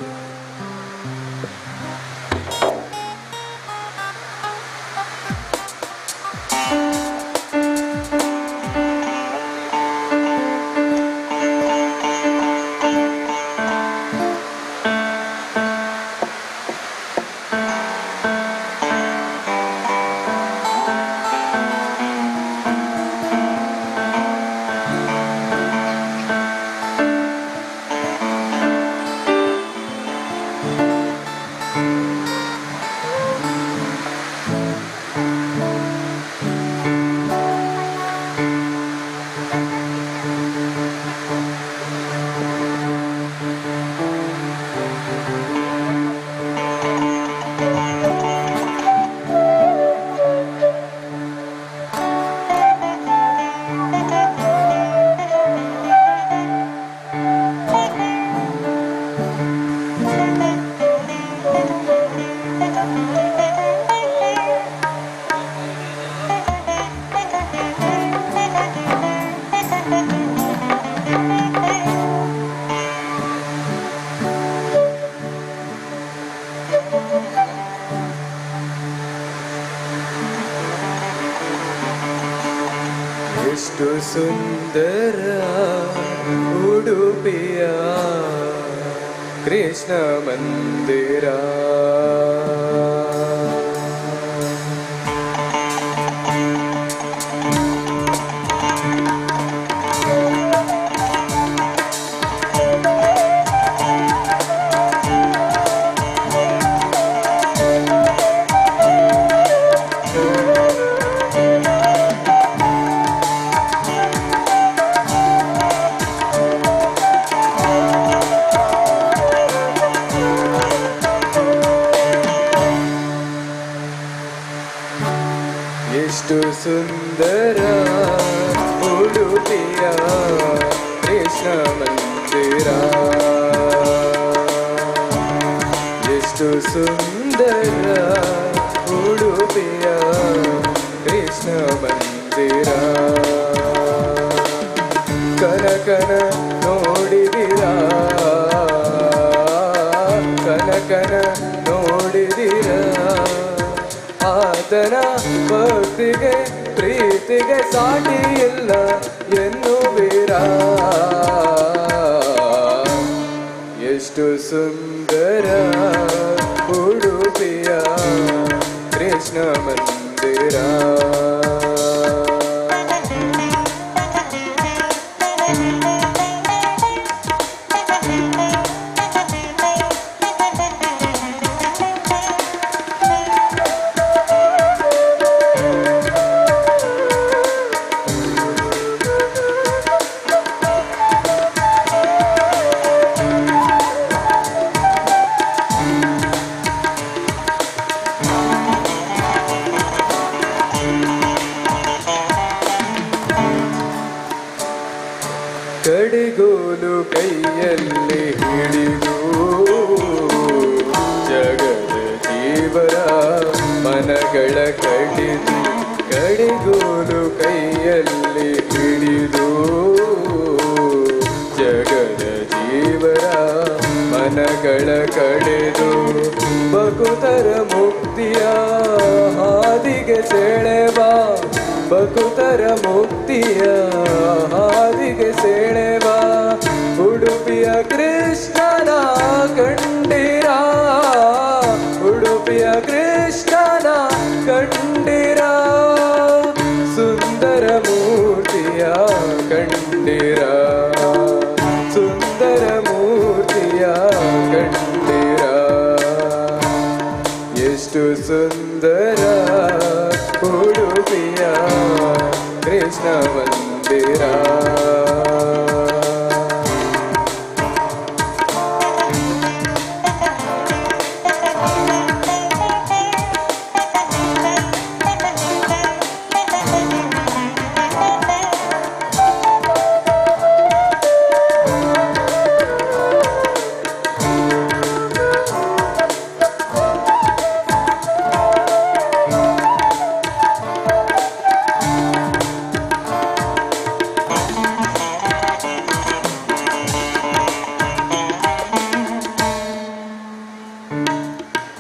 Speaker 7: ಎಷ್ಟು ಸುಂದರ ಉಡುಪಿಯ ಕೃಷ್ಣ ಮಂದಿರ. ಎಷ್ಟು ಸುಂದರ ಉಡುಪಿಯ ಕೃಷ್ಣ ಮಂದಿರ. ಎಷ್ಟು ಸುಂದರ ಉಡುಪಿಯ ಕೃಷ್ಣ ಮಂದಿರ. ಕನಕನ ನೋಡಿದಿರಾ, ಕನಕನ ನೋಡಿದಿರಾ, ಆತನ ಭಕ್ತಿಗೆ ಪ್ರೀತಿಗೆ ಸಾಟಿ ಇಲ್ಲ ಎನ್ನುವಿರ. ಎಷ್ಟು ಸುಂದರ ಉಡುಪಿಯ ಕೃಷ್ಣ ಮಂದಿರ. ಕಡಿಗೋಲು ಕೈಯಲ್ಲಿ ಹಿಡಿದು ಜಗದ ಜೀವರ ಮನಗಳ ಕಡಿದು, ಕಡಿಗೋಲು ಕೈಯಲ್ಲಿ ಹಿಡಿದು ಜಗದ ಜೀವರ ಮನಗಳ ಕಡೆದು ಬಕುತರ ಮುಕ್ತಿಯ ಹಾದಿಗೆ ಸೆಳೆವಾ, ಬಕುತರ ಮುಕ್ತಿಯ ಹಾದಿಗೆ ಸೆಳೆವಾ. ಉಡುಪಿಯ ಕೃಷ್ಣನ ಕಂಡಿರ, ಉಡುಪಿಯ ಕೃಷ್ಣನ ಕಂಡಿರ, ಸುಂದರ ಮೂರ್ತಿಯ ಕಂಡಿರ. ಕೃಷ್ಣ ಮಂದಿರ.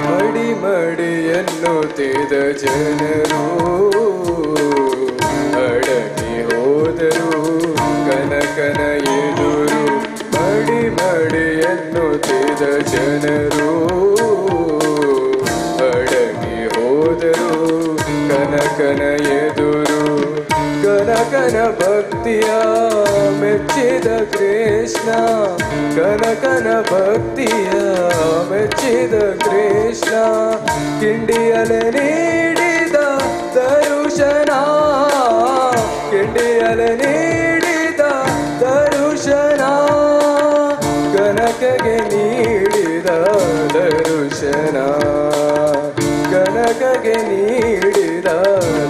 Speaker 7: ಮಡಿ ಮಡಿ ಎನ್ನುತ್ತಿದ ಜನರು ಅಡಗಿ ಹೋದರು ಕನಕನ ಎದುರು. ಮಡಿ ಮಡಿ ಎನ್ನುತ್ತಿದ ಜನರು ಅಡಗಿ ಹೋದರು ಕನಕನ ಎದುರು. ಕನಕನ ಭಕ್ತಿಯ ಮೆಚ್ಚಿದ ಕೃಷ್ಣ, ಕನಕನ ಭಕ್ತಿಯ ಮೆಚ್ಚಿದ ಕೃಷ್ಣ. ಕಿಂಡಿಯಲೆ ನೀಡಿದ ದರುಶನ, ಕಿಂಡಿಯಲೆ ನೀಡಿದ ದರುಶನ, ಕನಕಗೆ ನೀಡಿದ ದರುಶನ, ಕನಕಗೆ ನೀಡಿದ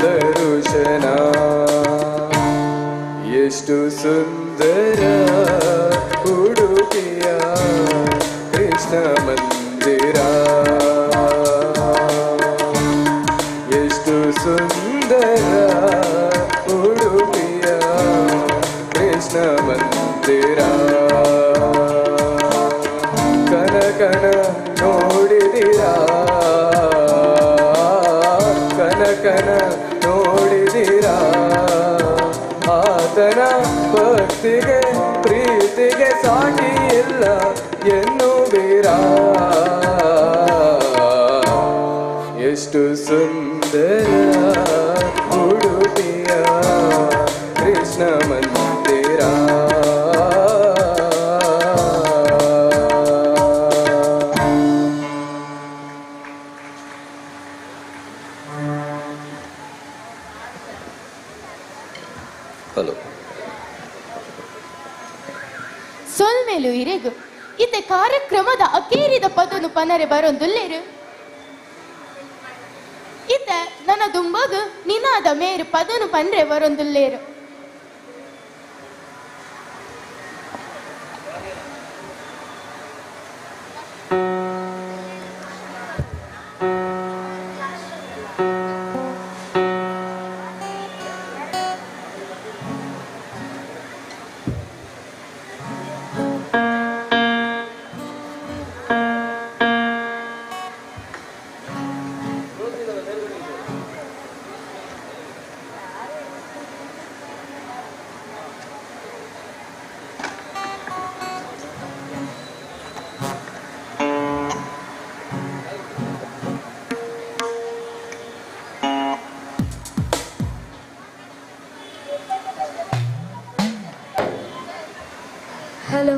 Speaker 7: ದರುಶನ. ಎಷ್ಟು ಸುಂದರ ಉಡುಪಿಯ ಕೃಷ್ಣ ಮಂದಿರ, ಎಷ್ಟು ಸುಂದರ ಉಡುಪಿಯ ಕೃಷ್ಣ ಮಂದಿರ. ಕನಕನ ನೋಡಿದಿರಾ, ಕನಕನ ನೋಡಿದಿರಾ, ಆತನ ಭಕ್ತಿಗೆ ಪ್ರೀತಿಗೆ ಸಾಟಿ ಇಲ್ಲ ಎನ್ನುವಿರಾ. ಎಷ್ಟು ಸುಂದರ ಉಡುಪಿಯ ಕೃಷ್ಣ ಮಂದಿರ.
Speaker 4: ಹಲೋ.
Speaker 3: ಸೊಲ್ಮೆಲು ಇರೆಗು ಇತ್ತೆ ಕಾರ್ಯಕ್ರಮದ ಅಕೇರಿದ ಪದನು ಪನರೆ ಬರೊಂದುಲ್ಲೆರು. ಇತ್ತೆ ನನ್ನ ದುಂಬಗು ನಿನಾದ ಮೇರು ಪದನು ಪನ್ರೆ ಬರೊಂದುಲ್ಲೇರು.
Speaker 5: ಹಲೋ.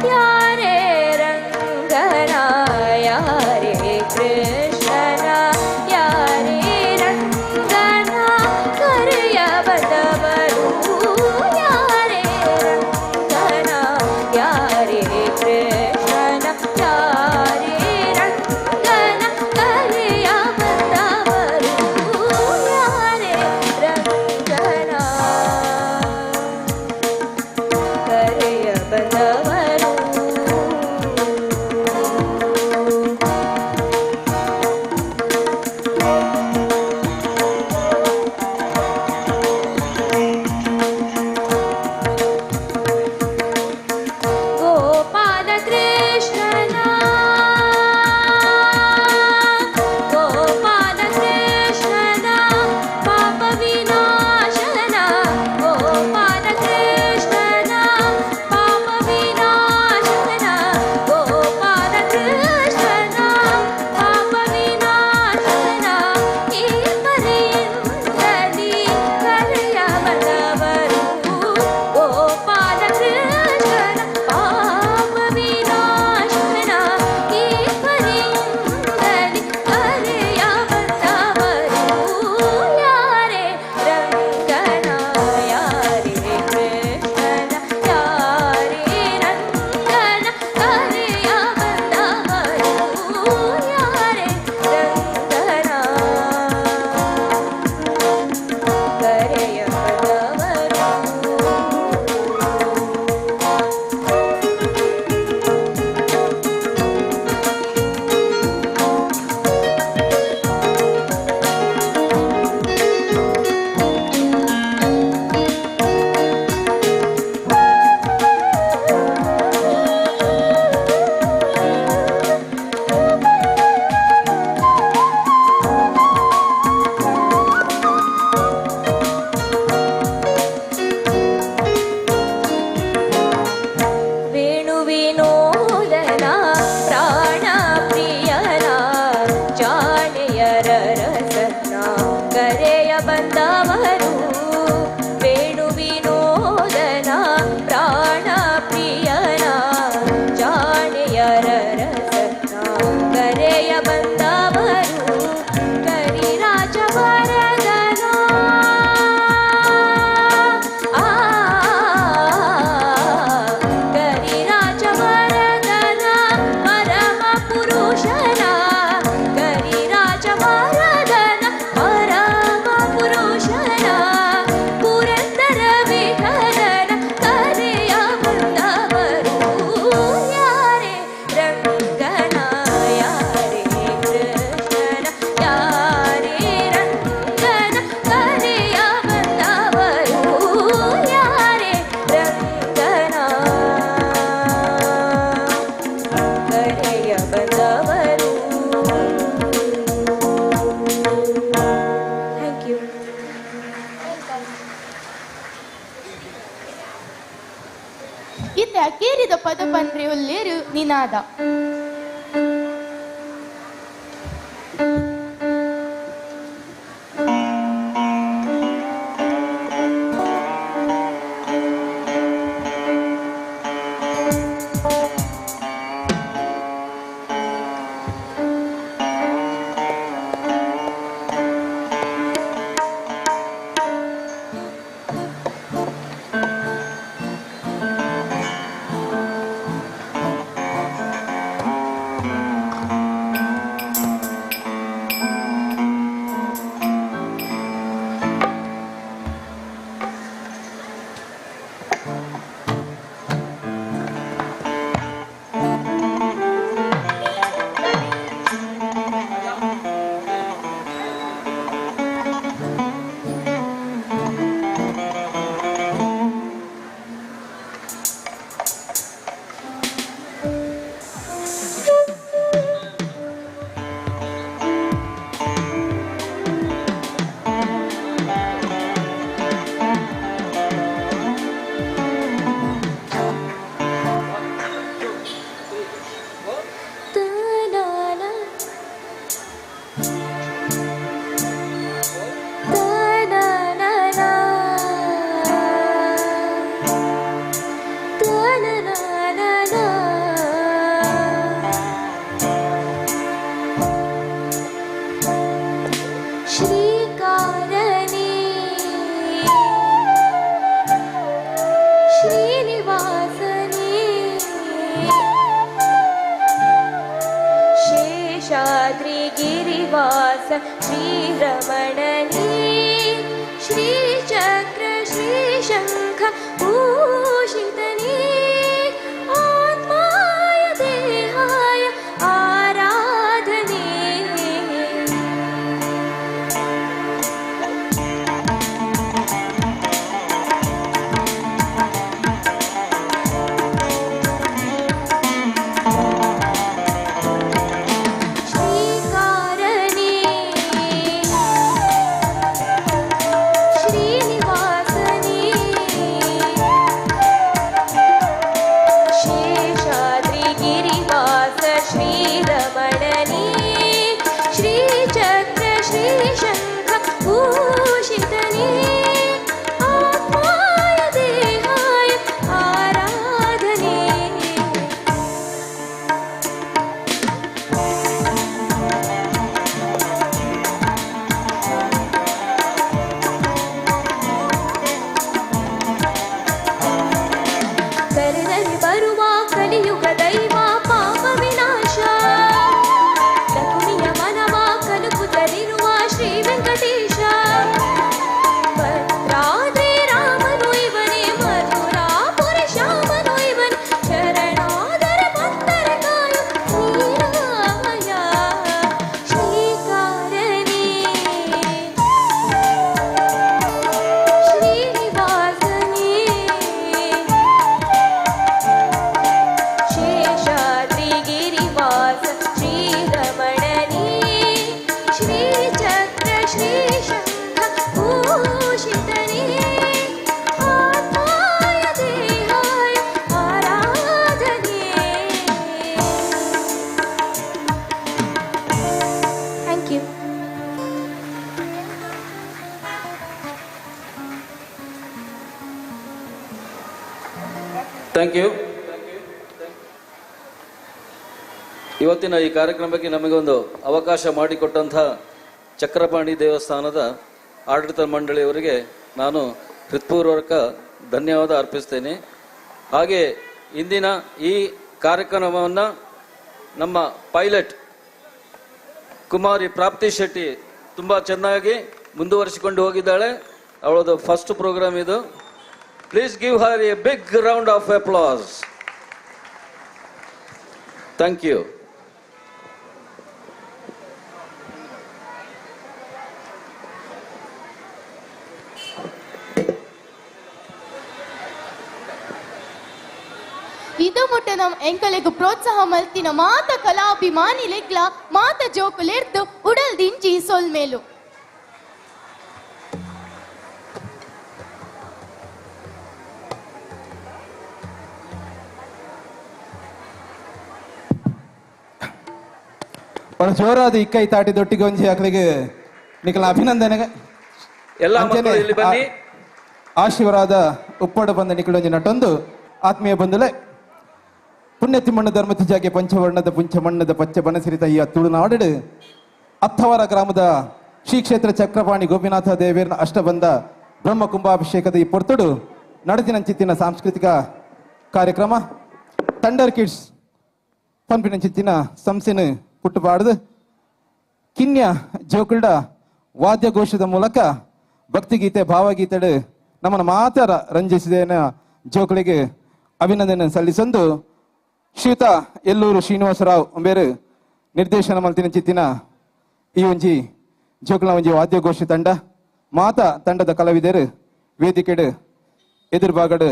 Speaker 5: ಯಾರೇ ರಂಗನ ಯಾರೇ ಕೃಷ್ಣನ ಯಾರೇ ರಂಗನ ಕರೆಯ ಬಂದವರು ಯಾರೇ ರಂಗನ ಯಾರೇ ಕೃಷ್ಣನ ಯಾರೇ ರಂಗನ ಕರೆಯ ಬಂದವರು ಯಾರೇ ರಂಗನ ಕರೆಯ ಬಂದವರು ಗೋಪಾಲ ಕೃಷ್ಣನ ಗೋಪಾಲ ಕೃಷ್ಣನ ಪಾಪ ವಿನಾಶನ ಗೋಪಾಲ ಕೃಷ್ಣನ ಪಾಪ ವಿನಾಶನ ಗೋಪಾಲ ಕೃಷ್ಣನ ಪಾಪ ವಿನಾಶನ ಈ ಪರಿಯಿಂದಲೇ ಕರೆಯ ಬಂದವರು ಗೋಪಾಲ ಕೃಷ್ಣನ ಪಾಪ ವಿನಾಶನ ಈ ಪರಿಯಿಂದಲೇ ಕರೆಯ ಬಂದವರು ಯಾರೇ ರಂಗನ ಯಾರೇ ಕೃಷ್ಣನ ಯಾರೇ ರಂಗನ ಕರೆಯ ಬಂದವರು ಯಾರೇ ರಂಗನ ಕರೆಯ ವೇಣು ವಿನೋದನ ಪ್ರಾಣ ಪ್ರಿಯನ ಜಾಣೆಯರ ರಸನ ಕರೆಯ ಬಂದವರು ವೇಣು ವಿನೋದನ ಪ್ರಾಣ ಪ್ರಿಯನ ಜಾಣೆಯರ ರಸನ ಕರೆಯ ಬಂದವರು ಕರಿರಾಜ ವರದನ ಕರಿರಾಜ ವರದನ ಪರಮ ಪುರುಷನ ಕರಿರಾಜ ವರದನ ಪರಮ ಪುರುಷನ ಪುರಂದರ ವಿಠಲನ ಕರೆಯ ಬಂದವರು ಯಾರೇ ರಂಗನ ಯಾರೇ ಕೃಷ್ಣನ ಯಾರೇ ರಂಗನ ಕರೆಯ ಬಂದವರು ಯಾರೇ ರಂಗನ ಕರೆಯ ಬಂದವರು ಥ್ಯಾಂಕ್ ಯು
Speaker 3: ಇತ್ತ ಕೇರಿದ ಪದ ಪಂದ್ರೆ ಒಲ್ಲೇರು ನಿನಾದ
Speaker 5: श्रीकारणे श्रीनिवासने शेषाद्रिगिरिवास श्रीरमणने श्रीचक्र श्रीशङ्ख भूषितने आत्माय देहाय आराधने श्रीकारणे श्रीनिवासने शेषाद्रिगिरिवास श्रीरमणने श्रीचक्र श्रीशङ्ख भूषितने आत्माय देहाय आराधने ಕರೆದರೆ ಬರುವ ಕಲಿಯುಗ ದೈವ ಪಾಪ ವಿನಾಶ ಲಕ್ಷ್ಮಿಯ ಮನವ ಕಲುಕುತ್ತಲಿರುವ ಶ್ರೀ ವೆಂಕಟೇಶ ಭದ್ರಾದ್ರಿ ರಾಮನು ಇವನೇ ಮಧುರಾಪುರ ಶ್ಯಾಮನು ಇವನೇ ಶರಣಾದರ ಭಕ್ತರ ಕಾಯು ನೀರಾಯ ಶ್ರೀಕಾರಣಿ ಶ್ರೀನಿವಾಸನೇ शेषाद्रिगिरिवास श्रीरमणने श्रीचक्र श्रीशङ्ख भूषितने आत्माय देहाय आराधने Thank you.
Speaker 4: Thank you. ಇವತ್ತಿನ ಈ ಕಾರ್ಯಕ್ರಮಕ್ಕೆ ನಮಗೊಂದು ಅವಕಾಶ ಮಾಡಿಕೊಟ್ಟಂಥ ಚಕ್ರಪಾಣಿ ದೇವಸ್ಥಾನದ ಆಡಳಿತ ಮಂಡಳಿಯವರಿಗೆ ನಾನು ಹೃತ್ಪೂರ್ವಕ ಧನ್ಯವಾದ ಅರ್ಪಿಸ್ತೇನೆ. ಹಾಗೆ ಇಂದಿನ ಈ ಕಾರ್ಯಕ್ರಮವನ್ನು ನಮ್ಮ ಪೈಲಟ್ ಕುಮಾರಿ ಪ್ರಾಪ್ತಿ ಶೆಟ್ಟಿ ತುಂಬ ಚೆನ್ನಾಗಿ ಮುಂದುವರಿಸಿಕೊಂಡು ಹೋಗಿದ್ದಾಳೆ. ಅವಳದು ಫಸ್ಟ್ ಪ್ರೋಗ್ರಾಮ್ ಇದು. Please give her a big round of applause. Thank you.
Speaker 3: ಇದು ಮುಟ್ಟ ನಮ್ ಎಂಕಲೆಗು ಪ್ರೋತ್ಸಾಹ ಮಲ್ತಿನ ಮಾತ ಕಲಾಭಿಮಾನಿ ಲೆಗ್ಲ ಮಾತ ಜೋಕುಲೆರ್ದು ಉಡಲ್ ದಿಂಜಿ ಸೊಲ್ಮೇಲು
Speaker 2: ಬಹಳ ಜೋರಾದ ಇಕ್ಕೈ ತಾಟಿ ದೊಟ್ಟಿಗೆ ಒಂಜಿ ಆಕಲಿಗೆ ನಿಖಲ ಅಭಿನಂದನೆಗೆ
Speaker 4: ಎಲ್ಲ ಮಕ್ಕಳು ಇಲ್ಲಿ ಬನ್ನಿ.
Speaker 2: ಆಶೀರ್ವಾದ ಉಪ್ಪಡ ಬಂದ ನಿಖಲೊಂಜಿ ನಟೊಂದು ಆತ್ಮೀಯ ಬಂಧುಲೆ ಪುಣ್ಯತಿಮ್ಮಣ್ಣ ಧರ್ಮತಿಜಾಗೆ ಪಂಚವರ್ಣದ ಪುಂಚಮಣ್ಣದ ಪಚ್ಚ ಬನಸಿರಿತ ಈ ತುಳುನಾಡು ಅತ್ತವರ ಗ್ರಾಮದ ಶ್ರೀ ಕ್ಷೇತ್ರ ಚಕ್ರಪಾಣಿ ಗೋಪಿನಾಥ ದೇವೇರ್ನ ಅಷ್ಟಬಂಧ ಬ್ರಹ್ಮ ಕುಂಭಾಭಿಷೇಕದ ಈ ಪೊರ್ತುಡು ನಡೆದಿನಂಚಿತ್ತಿನ ಸಾಂಸ್ಕೃತಿಕ ಕಾರ್ಯಕ್ರಮ ಥಂಡರ್ ಕಿಡ್ಸ್ ಪಂಪಿನಂಚಿತ್ತಿನ ಸಂಸ್ಥೆನ ಪುಟ್ಟುಪಾಡ್ದು ಕಿನ್ಯ ಜೋಕುಲ್ಡ ವಾದ್ಯಘೋಷದ ಮೂಲಕ ಭಕ್ತಿಗೀತೆ ಭಾವಗೀತೆಡು ನಮ್ಮನ್ನು ಮಾತ್ರ ರಂಜಿಸಿದೇನ ಜೋಕುಳಿಗೆ ಅಭಿನಂದನೆ ಸಲ್ಲಿಸೊಂದು ಶ್ರೀಯುತ ಎಲ್ಲೂರು ಶ್ರೀನಿವಾಸರಾವ್ ಅಂಬೇರು ನಿರ್ದೇಶನ ಮಲ್ತಿನ ಚಿತ್ತಿನ ಈ ಒಂಜಿ ಜೋಕುಳ ಒಂಜಿ ವಾದ್ಯಘೋಷ ತಂಡ ಮಾತ ತಂಡದ ಕಲಾವಿದರು ವೇದಿಕೆಡು ಎದುರುಭಾಗಡು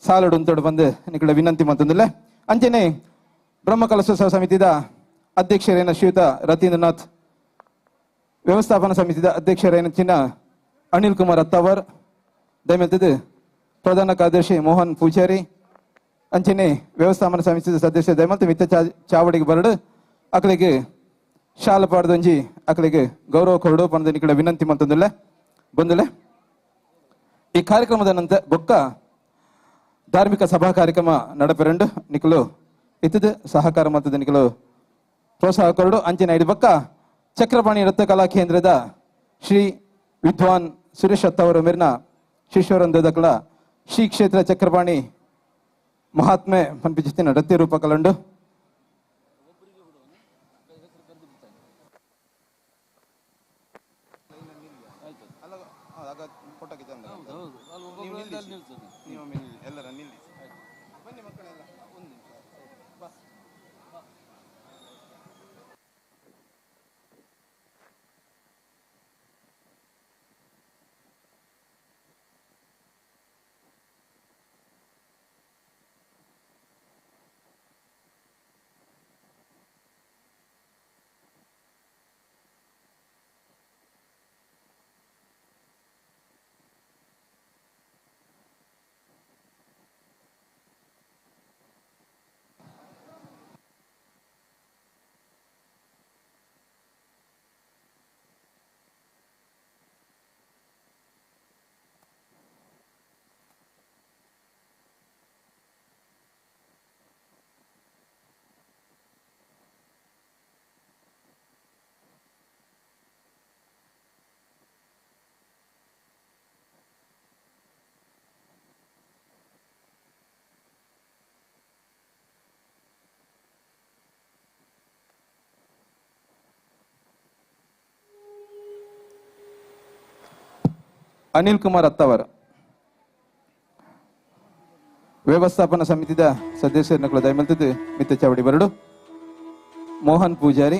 Speaker 2: ಸಾಲಡು ಉಂತೋಡು ಬಂದು ನಿಕಳ ವಿನಂತಿ ಮತ್ತೊಂದಿಲ್ಲ ಅಂಚನೆ ಬ್ರಹ್ಮಕಲಶೋತ್ಸವ ಸಮಿತಿದ ಅಧ್ಯಕ್ಷರೇನ ಶ್ರೀಯುತ ರತೀಂದ್ರನಾಥ್, ವ್ಯವಸ್ಥಾಪನಾ ಸಮಿತಿದ ಅಧ್ಯಕ್ಷರೇನ ಚಿನ್ನ ಅನಿಲ್ ಕುಮಾರ್ ಅತ್ತಾವರ್, ದಯಮೆತ್ತದು ಪ್ರಧಾನ ಕಾರ್ಯದರ್ಶಿ ಮೋಹನ್ ಪೂಜಾರಿ, ಅಂಚನೆ ವ್ಯವಸ್ಥಾಪನಾ ಸಮಿತಿದ ಸದಸ್ಯ ದಯಮಲ್ತ ಮಿತ್ತ ಚಾವಡಿಗೆ ಬರಡು ಅಕಲಿಗೆ ಶಾಲ ಪಾಡ್ದೊಂಜಿ ಅಕಲಿಗೆ ಗೌರವ ಕೊರಡು ಪಂದ ನಿಕಳ ವಿನಂತಿ ಮತ್ತೊಂದಿಲ್ಲ ಬಂದುಲೆ. ಈ ಕಾರ್ಯಕ್ರಮದ ನಂತರ ಬೊಕ್ಕ ಧಾರ್ಮಿಕ ಸಭಾ ಕಾರ್ಯಕ್ರಮ ನಡಪೆರಂಡು ನಿಖಲು ಇತ್ತದ ಸಹಕಾರ ಮತದ ನಿಖಲು ಪ್ರೋತ್ಸಾಹ ಕೊರಡು ಅಂಚಿನ ಐದು ಬಕ್ಕ ಚಕ್ರಪಾಣಿ ನೃತ್ಯ ಕಲಾ ಕೇಂದ್ರದ ಶ್ರೀ ವಿದ್ವಾನ್ ಸುರೇಶ್ ಅತ್ತವರು ಮೇರಿನ ಶಿಷ್ಯವರಂದಕಲ ಶ್ರೀ ಕ್ಷೇತ್ರ ಚಕ್ರಪಾಣಿ ಮಹಾತ್ಮೆ ಪಂಪಿಚಿತ್ತಿನ ನೃತ್ಯ ರೂಪ ಕಲಂಡು ಅನಿಲ್ ಕುಮಾರ್ ಅತ್ತವರ್ ವ್ಯವಸ್ಥಾಪನಾ ಸಮಿತಿದ ಸದಸ್ಯರನ್ನ ದಯಮಲ್ತದ್ದು ಮಿತ್ತ ಚಾವಡಿ ಬರಡು ಮೋಹನ್ ಪೂಜಾರಿ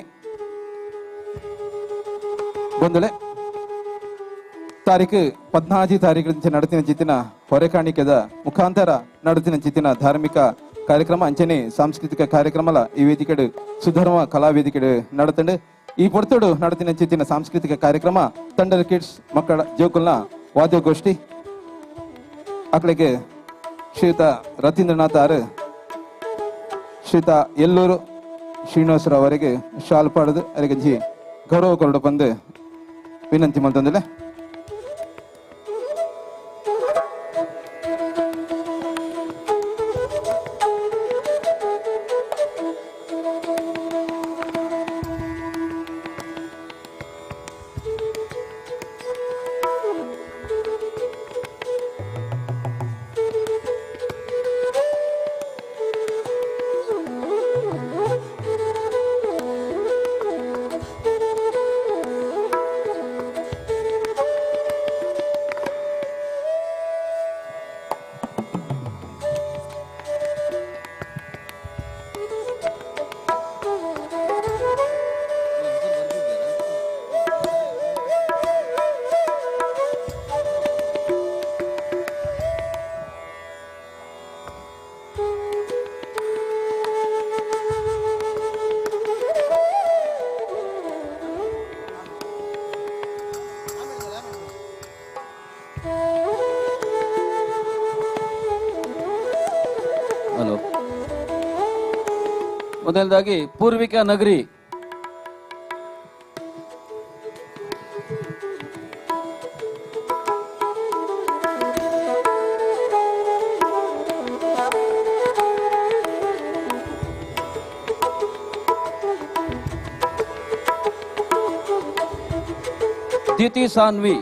Speaker 2: ಬಂದುಳೆ ತಾರೀಕು 14 ತಾರೀಕು నుంచి ನಡೆತಿನ ಚಿತ್ತಿನ ಹೊರೆಕಾಣಿಕೆದ ಮುಖಾಂತರ ನಡೆತಿನ ಚಿತ್ತಿನ ಧಾರ್ಮಿಕ ಕಾರ್ಯಕ್ರಮ ಅಂಚನೆ ಸಾಂಸ್ಕೃತಿಕ ಕಾರ್ಯಕ್ರಮಲ ಈ ವೇದಿಕೆಡು ಸುಧರ್ಮ ಕಲಾ ವೇದಿಕೆಡು ನಡತಂಡು ಈ ಪೊರ್ತೋಡು ನಡೆತಿನ ಚಿತ್ತಿನ ಸಾಂಸ್ಕೃತಿಕ ಕಾರ್ಯಕ್ರಮ ತಂಡರ್ ಕಿಡ್ಸ್ ಮಕ್ಕಳ ಜೋಕುಲ್ನ ವಾದ್ಯಗೋಷ್ಠಿ ಅಕ್ಕಳಿಗೆ ಶ್ರೀಯುತ ರತೀಂದ್ರನಾಥ್ ಆರ್ ಶ್ರೀಯುತ ಎಲ್ಲೂರು ಶ್ರೀನಿವಾಸರಾವ್ ಅವರಿಗೆ ಶಾಲ್ ಪಾಡದು ಅವರಿಗೆ ಗೌರವ ಕೊರಡು ಬಂದು ವಿನಂತಿ ಮಾಡ್ತಂದಿಲ್ಲ.
Speaker 4: ಹಲೋ, ಮೊದಲದಾಗಿ ಪೂರ್ವಿಕಾ ನಗರಿ ದ್ಯುತಿ ಸಾನ್ವಿ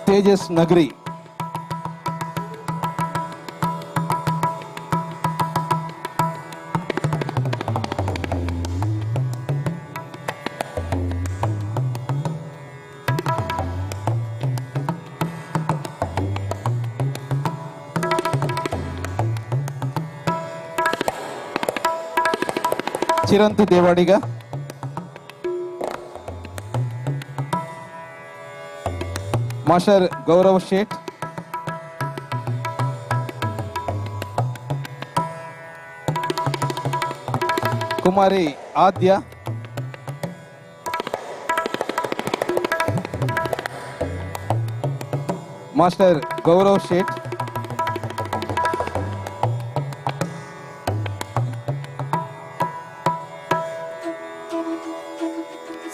Speaker 2: ತೇಜಸ್ ನಗರಿ ಚಿರಂತು ದೇವಾಡಿಗ ಮಾಸ್ಟರ್ ಗೌರವ್ ಶೇಟ್ ಕುಮಾರಿ ಆದ್ಯ, ಮಾಸ್ಟರ್ ಗೌರವ್ ಶೇಟ್,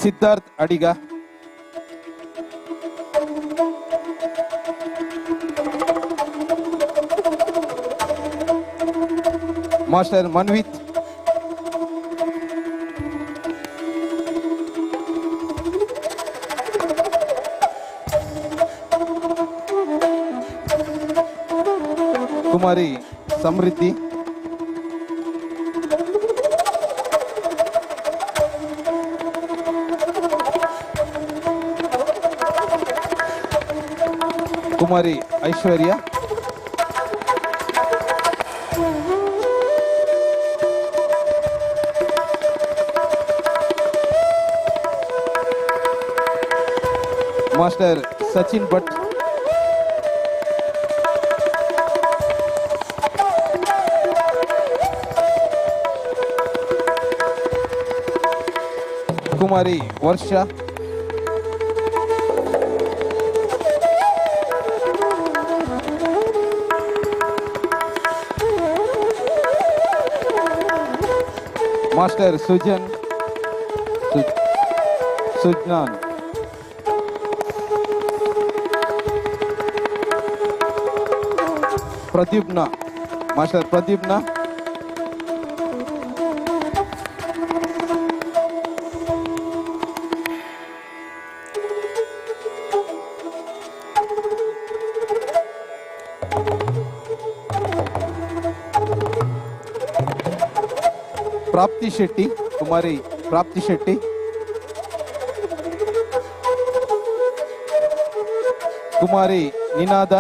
Speaker 2: ಸಿದ್ಧಾರ್ಥ್ ಅಡಿಗ, ಮಾಸ್ಟರ್ ಮನ್ವಿತ್, ಕುಮಾರಿ ಸಮೃದ್ಧಿ, ಕುಮಾರಿ ಐಶ್ವರ್ಯ, ಮಾಸ್ಟರ್ ಸಚಿನ್ ಭಟ್, ಕುಮಾರಿ ವರ್ಷ, ಮಾಸ್ಟರ್ ಸುಜ್ನಾನ್, ಪ್ರದೀಪ್ನ, ಮಾಸ್ಟರ್ ಪ್ರದೀಪ್ನ, ಪ್ರಾಪ್ತಿ ಶೆಟ್ಟಿ, ಕುಮಾರಿ ಪ್ರಾಪ್ತಿ ಶೆಟ್ಟಿ, ಕುಮಾರಿ ನಿನಾದ,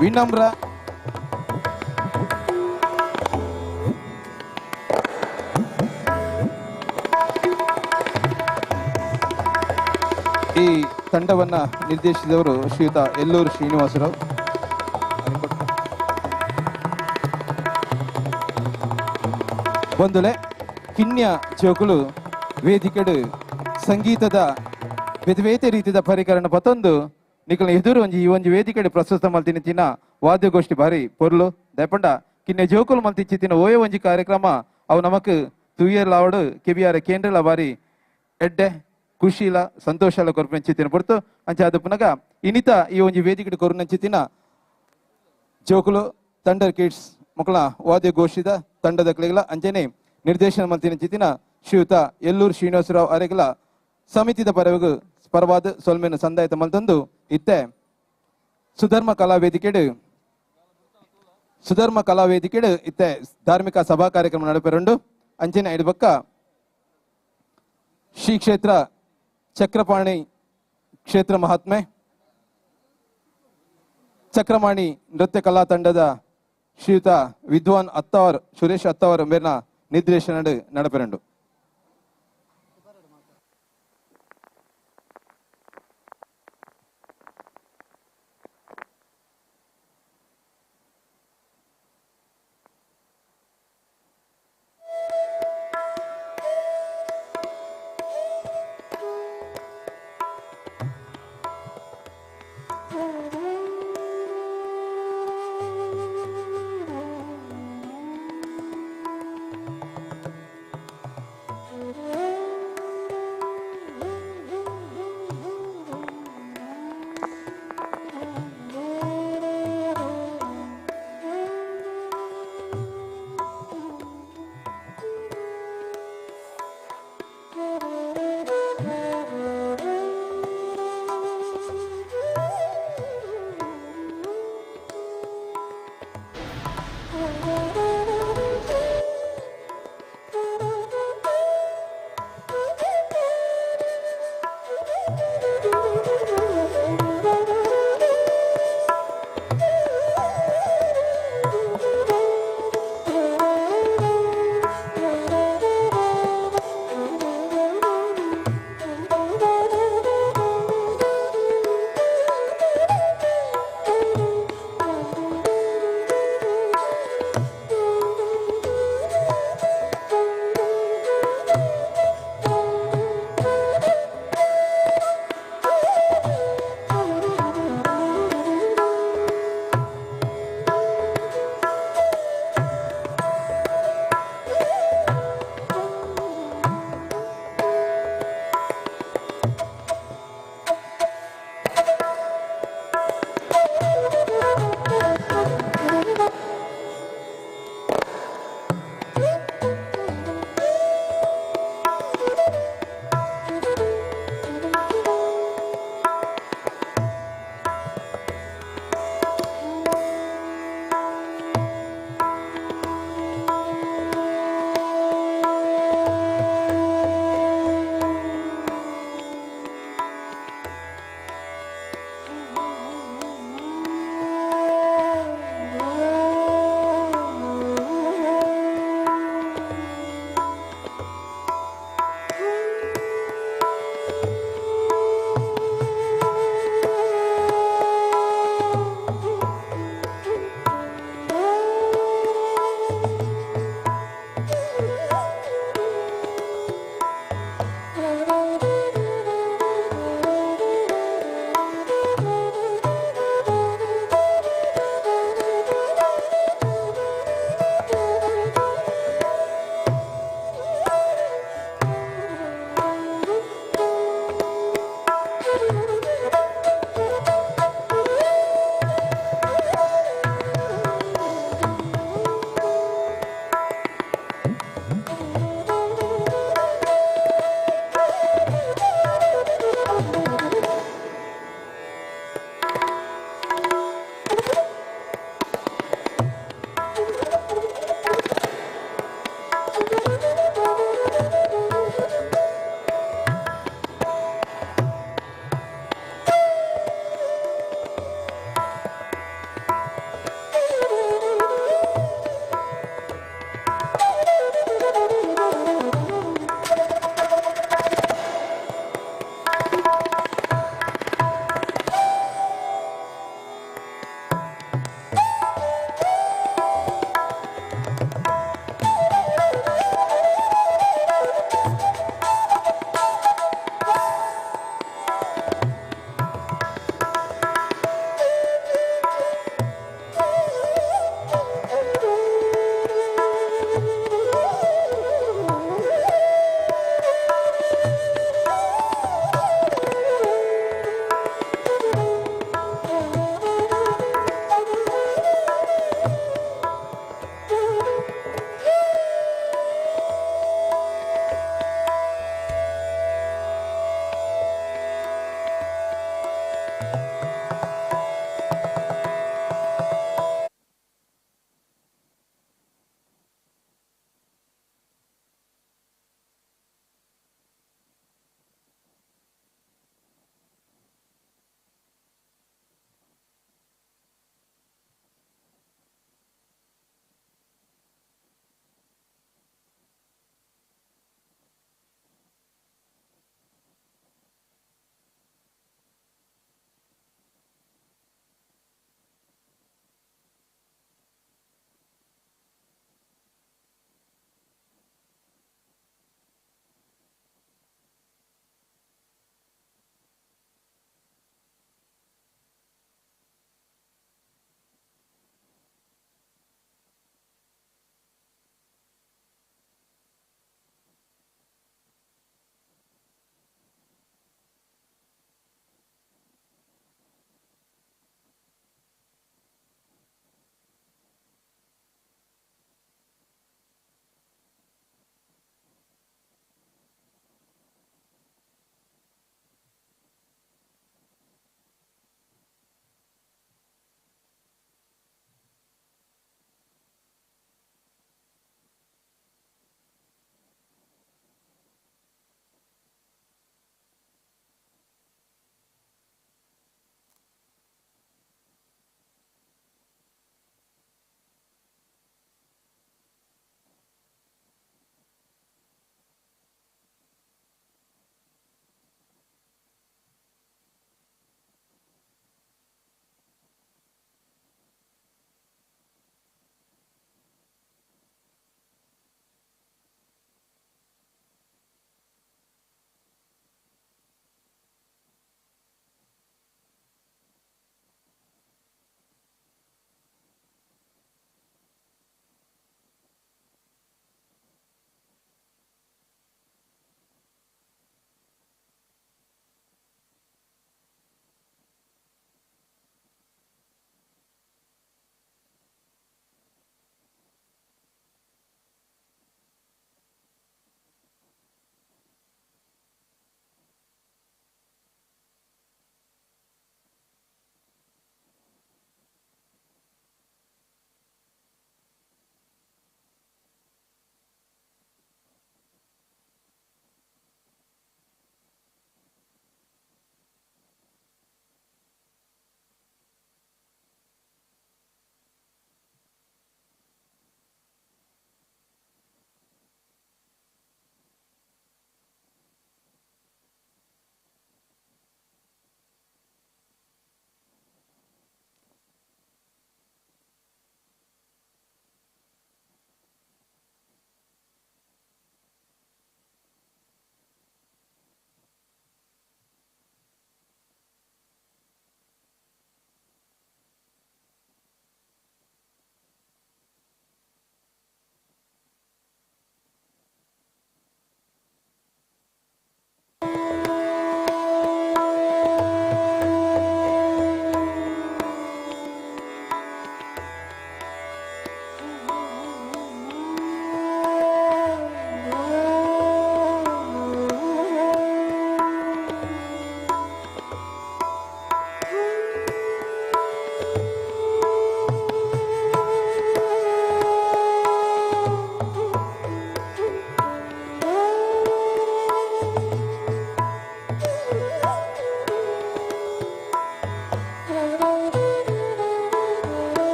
Speaker 2: ವಿನಮ್ರ, ಈ ತಂಡವನ್ನ ನಿರ್ದೇಶಿಸಿದವರು ಶ್ರೀಯುತ ಎಲ್ಲೂರು ಶ್ರೀನಿವಾಸರಾವ್. ಬಂದುಲೆ ಕಿನ್ಯ ಜೋಕುಲು ವೇದಿಕೆಡು ಸಂಗೀತದ ಬೇತೆ ರೀತಿಯ ಪರಿಕರಣ ಪತ್ತೊಂದು ನಿಕಲ್ನ ಎದುರು ಒಂಜಿ ಈ ಒಂಜಿ ವೇದಿಕೆಡು ಪ್ರಸ್ತುತ ಮಲ್ತಿನ ವಾದ್ಯಗೋಷ್ಠಿ ಬಾರಿ ಪೊರ್ಲು ದಯಪಂಡ ಕಿನ್ನೆ ಜೋಕುಲು ಮಲ್ತಿಚ್ಚಿತ್ತಿನ ಓಯೆ ಒಂಜಿ ಕಾರ್ಯಕ್ರಮ ಅವು ನಮಕ್ ತೂಯರ್ಲಾವಡು ಕೆಬಿಆರ್ ಕೇಂದ್ರಲ ಬಾರಿ ಎಡ್ಡೆ ಖುಷಿಲ ಸಂತೋಷಲ ಕೊರ್ಪೆಂಚಿತ್ತಿನ ಪೊರ್ತು ಅಂಚೆ ಅದು ಪುನಗ ಇನಿತ ಈ ಒಂಜಿ ವೇದಿಕೆಡು ಕೊರುನಂಚಿತ್ತಿನ ಜೋಕುಲು ತಂಡರ್ ಕಿಡ್ಸ್ ಮಕ್ಕಳ ವಾದ್ಯಗೋಷ್ಠಿದ ತಂಡದ ಕಲೆಗಳ ಅಂಚನೆ ನಿರ್ದೇಶನ ಮಲ್ತಿನ ಶ್ರೀಯುತ ಎಲ್ಲೂರು ಶ್ರೀನಿವಾಸರಾವ್ ಅರೆಗಲ ಸಮಿತಿದ ಪರವಾದ ಸೊಲ್ಮೆನ ಸಂದಾಯತ ಮಲ್ತಂದು ಇತ್ತೆ ಸುಧರ್ಮ ಕಲಾವೇದಿಕೆಡು ಇತ್ತೆ ಧಾರ್ಮಿಕ ಸಭಾ ಕಾರ್ಯಕ್ರಮ ನಡಪೆರಂಡು ಅಂಚನೆ ಐದು ಪಕ್ಕ ಶ್ರೀ ಕ್ಷೇತ್ರ ಚಕ್ರಪಾಣಿ ಕ್ಷೇತ್ರ ಮಹಾತ್ಮೆ ಚಕ್ರಮಾಣಿ ನೃತ್ಯ ಕಲಾ ತಂಡದ ಶ್ರೀಯುತ ವಿದ್ವಾನ್ ಅತ್ತವರ್ ಸುರೇಶ್ ಅತ್ತವರ್ ಮೇರ್ನ ನಿರ್ದೇಶನ ನಡಪೆರಂಡು.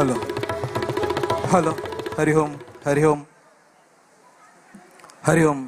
Speaker 8: ಹಲೋ ಹಲೋ ಹರಿ ಓಂ ಹರಿ ಓಂ ಹರಿ ಓಂ.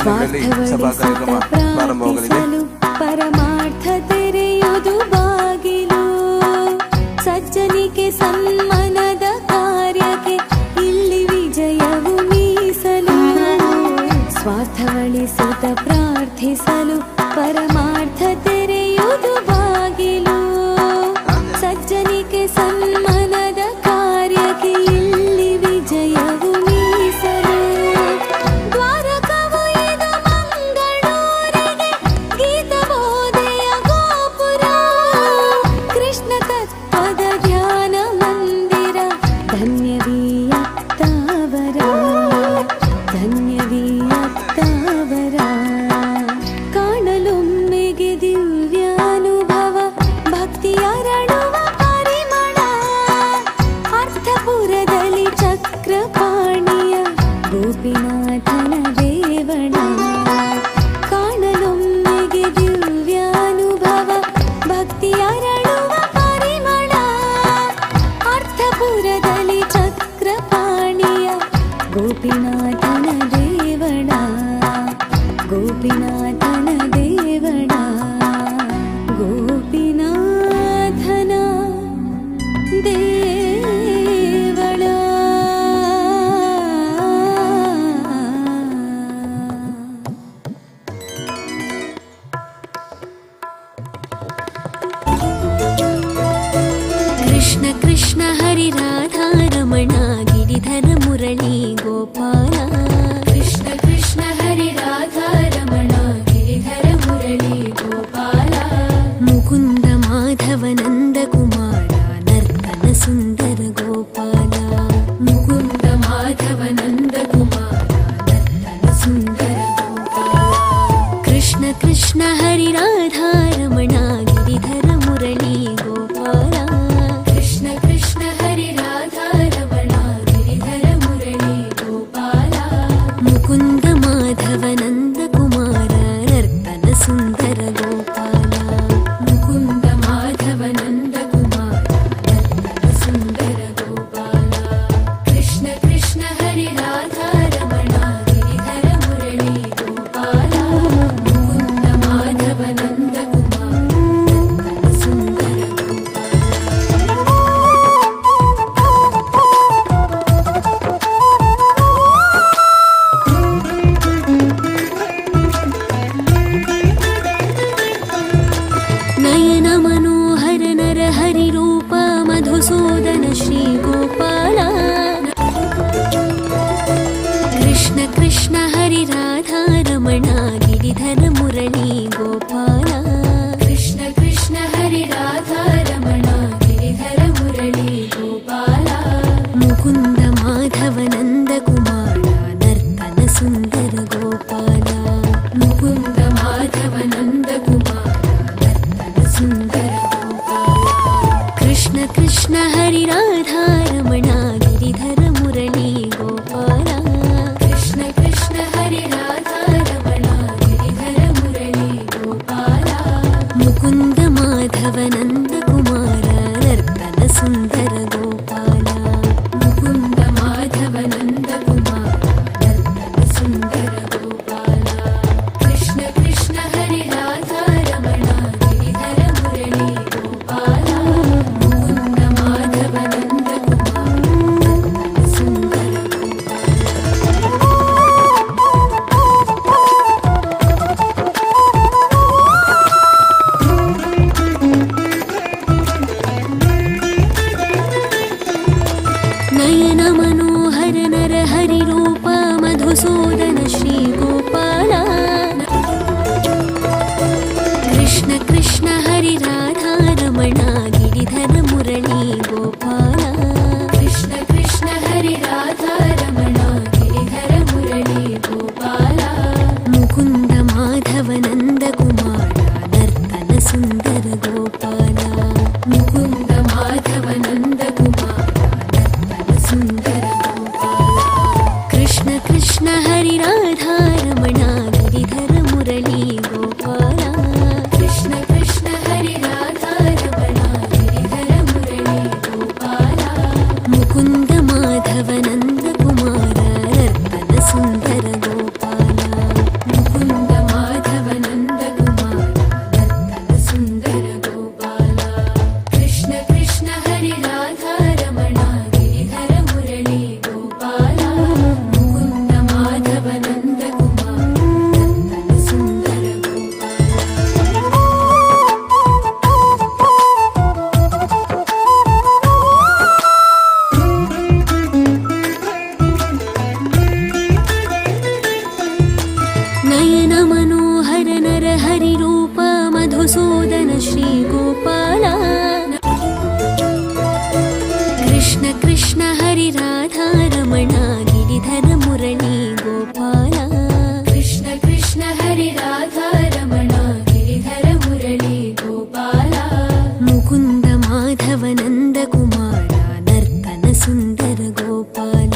Speaker 8: ಕ್ಷಣಗಳಲ್ಲಿ ಸಭಾ ಕಾರ್ಯಕ್ರಮ ಪ್ರಾರಂಭವಾಗಲಿದೆ.
Speaker 1: ಪರಮಾರ್ಥ ತೆರೆಯುವುದು ಬಾಗಿಲು, ಸಜ್ಜನಿಕೆ ಸನ್ಮಾನದ ಕಾರ್ಯಕ್ಕೆ ಇಲ್ಲಿ ವಿಜಯವು ಮೀಸಲು. ಸ್ವಾರ್ಥವಳಿಸುತ್ತ ಪ್ರಾರ್ಥಿಸಲು ಪರಮಾರ್ಥ ತೆರೆಯುವುದು ಬಾಗಿಲು, ಸಜ್ಜನಿಕೆ ಸನ್ಮಾನದ ಕಾರ್ಯಕ್ಕೆ ಇಲ್ಲಿ ವಿಜಯವು ಮೀಸಲು. ದ್ವಾರಕವು ಇದು ಮಂಗಳೂರಿಗೆ ಗೀತಬೋಧೆಯ ಗೋಪುರ, ಕೃಷ್ಣ ತತ್ವದ ಧ್ಯಾನ ಮಂದಿರ, ಧನ್ಯವೀಯತ್ತವರ ಧನ್ಯವೀಯತ್ತವರ. ಕಾಣಲೊಮ್ಮೆಗೆ ದಿವ್ಯಾನುಭವ, ಭಕ್ತಿಯರಳುವ ಪರಿಮಳ, ಅರ್ಥಪುರದಲ್ಲಿ ಚಕ್ರಪಾಣಿಯ ಗೋಪಿನಾಥನ ದೇವಣ. ಕಾಣಲೊಮ್ಮೆಗೆ ದಿವ್ಯಾನುಭವ, ಭಕ್ತಿಯರಳುವ ಪರಿಮಳ, ಅರ್ಥಪುರದಲ್ಲಿ ಚಕ್ರಪಾಣಿಯ ಗೋಪಿನಾಥನ ದೇವಣ, ಗೋಪಿನಾಥನ ದೇವಣ, ಗೋಪಿನಾಥನ ದೇವಳ.
Speaker 5: ಕೃಷ್ಣ ಕೃಷ್ಣ ಹರಿ ರಾಧಾ ರಮಣ ಗಿರಿಧರ ಮುರಳಿ ಗೋಪಾಲ. ಕೃಷ್ಣ ಕೃಷ್ಣ ಹರಿ ರಾಧಾ ರಮಣ ಗಿರಿಧರ ಮುರಳಿ ಗೋಪಾಲ. ಮುಕುಂದ ಮಾಧವ ನಂದ ಕುಮಾರ ನರ್ತನ ಸುಂದರ ಗೋಪಾಲ. ಮುಕುಂದ ಮಾಧವ ನಂದ ಕುಮಾರ ನರ್ತನ ಸುಂದರ ಗೋಪಾಲ. ಕೃಷ್ಣ ಕೃಷ್ಣ ಹರಿ ರಾಧಾ ರಮಣ ಗಿರಿಧರ ಮುರಳಿ ಗೋಪಾಲ. ಕೃಷ್ಣ ಕೃಷ್ಣ ಹರಿ ರಾಧಾ ರಮಣ ಗಿರಿಧರ ಮುರಳಿ ಗೋಪಾಲ. ಮುಕುಂದ ಮಾಧವ ನಂದ ಕುಮಾರ ನರ್ತನ ಸುಂದರ ಗೋಪಾಲ. ಮುಕುಂದ ಮಾಧವ ನಂದ ಕುಮಾರ ನರ್ತನ ಸುಂದರ ಗೋಪಾಲ. ಕೃಷ್ಣ ಕೃಷ್ಣ ಹರಿ ರಾಧಾ ರಮಣ ಗಿರಿಧರ ಮುರಳಿ ಗೋಪಾಲ. ಮುಕುಂದ ಮಾಧವ ನಂದ ಕುಮಾರ ನರ್ತನ ಸುಂದರ ನಯನ ಮನೋಹರ ನರ ಹರಿ ರೂಪ ಮಧುಸೂದನ ಶ್ರೀ ಗೋಪಾಲ. ಕೃಷ್ಣ ಕೃಷ್ಣ ಹರಿ ರಾಧಾ ರಮಣ ಗಿರಿಧರ ಮುರಳಿ ಗೋಪಾಲ. ಕೃಷ್ಣ ಕೃಷ್ಣ ಹರಿ ರಾಧಾ ರಮಣ ಗಿರಿಧರ ಮುರಳಿ ಗೋಪಾಲ. ಮುಕುಂದ ಮಾಧವ ನಂದ ಕುಮಾರ ನರ್ತನ ಸುಂದರ ಗೋಪಾಲ. ಮುಕುಂದ ಮಾಧವ ನಂದ ಕುಮಾರ ನರ್ತನ ಸುಂದರ ಗೋಪಾಲ. ಕೃಷ್ಣ ಕೃಷ್ಣ ಹರಿ ರಾಧಾ ರಮಣ ಗಿರಿಧರ ಮುರಳಿ ಗೋಪಾಲ. ಕೃಷ್ಣ ಕೃಷ್ಣ ಹರಿ ರಾಧಾ ರಮಣ ಗಿರಿಧರ ಮುರಳಿ ಗೋಪಾಲ. ಮುಕುಂದ ಮಾಧವ ನಂದ ಕುಮಾರ ನರ್ತನ ಸುಂದರ ಗೋಪಾಲ. ಮುಕುಂದ ಮಾಧವ ನಂದ ಕುಮಾರ ನರ್ತನ ಸುಂದರ ಗೋಪಾಲ. ಕೃಷ್ಣ ಕೃಷ್ಣ ಹರಿ ರಾಧಾ ರಮಣ ಗಿರಿಧರ ಮುರಳಿ ಗೋಪಾಲ. ಮುಕುಂದ ಮಾಧವ ನಂದ ಕುಮಾರ ನರ್ತನ ಸುಂದರ ನಯನ ಮನೋಹರ ನರ ಹರಿ ರೂಪ ಮಧುಸೂದನ ಶ್ರೀ ಗೋಪಾಲ. ಕೃಷ್ಣ ಕೃಷ್ಣ ಹರಿ ರಾಧಾ ರಮಣ ಗಿರಿಧರ ಮುರಳಿ ಗೋಪಾಲ. ಕೃಷ್ಣ ಕೃಷ್ಣ ಹರಿ ರಾಧಾ ರಮಣ ಗಿರಿಧರ ಮುರಳಿ ಗೋಪಾಲ. ಮುಕುಂದ ಮಾಧವ ನಂದ ಕುಮಾರ ನರ್ತನ ಸುಂದರ ಗೋಪಾಲ. ಮುಕುಂದ ಮಾಧವ ನಂದ ಕುಮಾರ ನರ್ತನ ಸುಂದರ ಗೋಪಾಲ. ಕೃಷ್ಣ ಕೃಷ್ಣ ಹರಿ ರಾಧಾ ರಮಣ ಗಿರಿಧರ ಮುರಳಿ ಗೋಪಾಲ. ಕೃಷ್ಣ ಕೃಷ್ಣ ಹರಿ ರಾಧಾ ರಮಣ ಗಿರಿಧರ ಮುರಳಿ ಗೋಪಾಲ. ಮುಕುಂದ ಮಾಧವ ನಂದ ಕುಮಾರ ನರ್ತನ ಸುಂದರ ಗೋಪಾಲ. ನಯನ ಮನೋಹರ ನರ ಹರಿರೂಪ ಮಧುಸೂದನ ಶ್ರೀಗೋಪಾಲ ಕೃಷ್ಣ ಕೃಷ್ಣ ಹರಿ ರಾಧಾ ರಮಣ ಗಿರಿಧರ ಮುರಳಿ ಗೋಪಾಲ ಕೃಷ್ಣ ಕೃಷ್ಣ ಹರಿ ರಾಧಾ ರಮಣ ಗಿರಿಧರ ಮುರಳಿ ಗೋಪಾಲ ಮುಕುಂದ ಮಾಧವ ನಂದ ಕುಮಾರ ನರ್ತನ ಸುಂದರ ಗೋಪಾಲ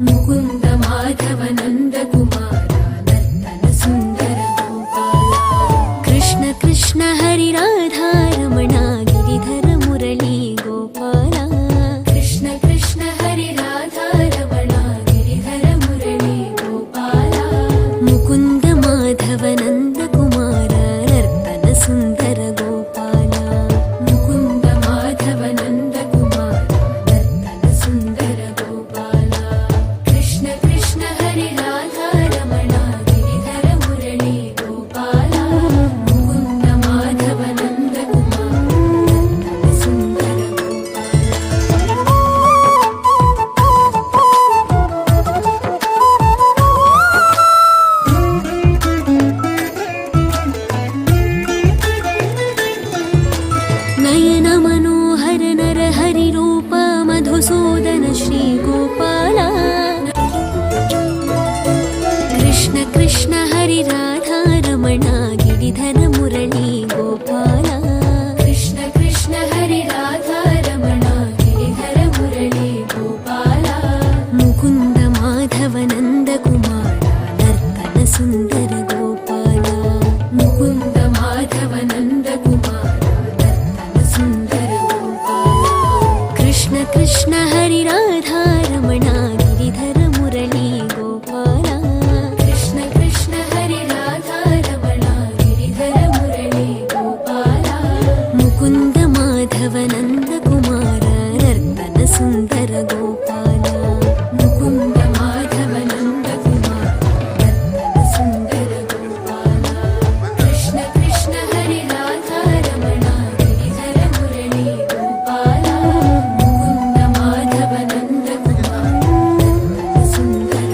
Speaker 5: ಮುಕುಂದ ಮಾಧವ ನಂದ ಕುಮಾರ ನರ್ತನ ಸುಂದರ ಗೋಪಾಲ ಕೃಷ್ಣ ಕೃಷ್ಣ ಹರಿ ರಾಧಾ ರಮಣ ಗಿರಿಧರ ಮುರಳಿ ಗೋಪಾಲ ಕೃಷ್ಣ ಕೃಷ್ಣ ಹರಿ ರಾಧಾ ರಮಣ ಗಿರಿಧರ ಮುರಳಿ ಗೋಪಾಲ ಮುಕುಂದ ಮಾಧವ ನಂದ ಕುಮಾರ ನರ್ತನ ಸುಂದರ ಗೋಪಾಲ ಮುಕುಂದ ಮಾಧವ ನಂದ ಕುಮಾರ ನರ್ತನ ಸುಂದರ ಗೋಪಾಲ ಕೃಷ್ಣ ಕೃಷ್ಣ ಹರಿ ರಾಧಾ ರಮಣ ಗಿರಿಧರ ಮುರಳಿ ಗೋಪಾಲ ಮುಕುಂದ ಮಾಧವ ನಂದ ಕುಮಾರ ನರ್ತನ ಸುಂದರ ನಯನ ಮನೋಹರ ನರ ಹರಿರೂಪ ಮಧುಸೂದನ ಶ್ರೀಗೋಪಾಲ ಕೃಷ್ಣ ಕೃಷ್ಣ ಹರಿ ರಾಧಾ ರಮಣ ಗಿರಿಧರ ಮುರಳಿ ಗೋಪಾಲ ಕೃಷ್ಣ ಕೃಷ್ಣ ಹರಿ ರಾಧಾ ರಮಣ ಗಿರಿಧರ ಮುರಳಿ ಗೋಪಾಲ ಮುಕುಂದ ಮಾಧವ ನಂದ ಕುಮಾರ ನರ್ತನ ಸುಂದರ ಗೋಪಾಲ ಮುಕುಂದ ಮಾಧವ ನಂದ ಕುಮಾರ ನರ್ತನ ಸುಂದರ ಗೋಪಾಲ ಕೃಷ್ಣ ಕೃಷ್ಣ ಹರಿ ರಾಧಾ ರಮಣ ಗಿರಿಧರ ಮುರಳಿ ಗೋಪಾಲ ಕೃಷ್ಣ ಕೃಷ್ಣ ಹರಿ ರಾಧಾ ರಮಣ ಗಿರಿಧರ ಮುರಳಿ ಗೋಪಾಲ ಮುಕುಂದ ಮಾಧವ ನಂದ ಕುಮಾರ ನರ್ತನ ಸುಂದರ ಗೋಪಾಲ ಮುಕುಂದ ಮಾಧವ ನಂದ ಕುಮಾರ ನರ್ತನ ಸುಂದರ ಗೋಪಾಲ ಕೃಷ್ಣ ಕೃಷ್ಣ ಹರಿ ರಾಧಾ ರಮಣ ಗಿರಿಧರ ಮುರಳಿ ಗೋಪಾಲ ಮುಕುಂದ ಮಾಧವ ನಂದ ಕುಮಾರ ನರ್ತನ ಸುಂದರ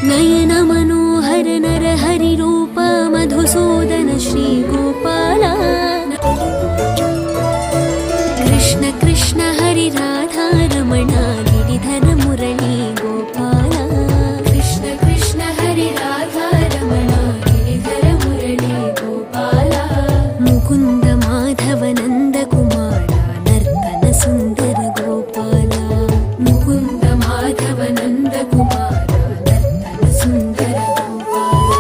Speaker 5: ನಯನ ಮನೋಹರ ನರ ಹರಿರೂಪ ಮಧುಸೂದನ ಶ್ರೀಗೋಪಾಲ ಕೃಷ್ಣ ಕೃಷ್ಣ ಹರಿ ರಾಧಾ ರಮಣ ಗಿರಿಧರ ಮುರಳಿ ಗೋಪಾಲ ಕೃಷ್ಣ ಕೃಷ್ಣ ಹರಿ ರಾಧಾ ರಮಣ ಗಿರಿಧರ ಮುರಳಿ ಗೋಪಾಲ ಮುಕುಂದ ಮಾಧವ ನಂದ ಕುಮಾರ ನರ್ತನ ಸುಂದರ ಗೋಪಾಲ ಮುಕುಂದ ಮಾಧವ ನಂದ ಕುಮಾರ ನರ್ತನ ಸುಂದರ ಗೋಪಾಲ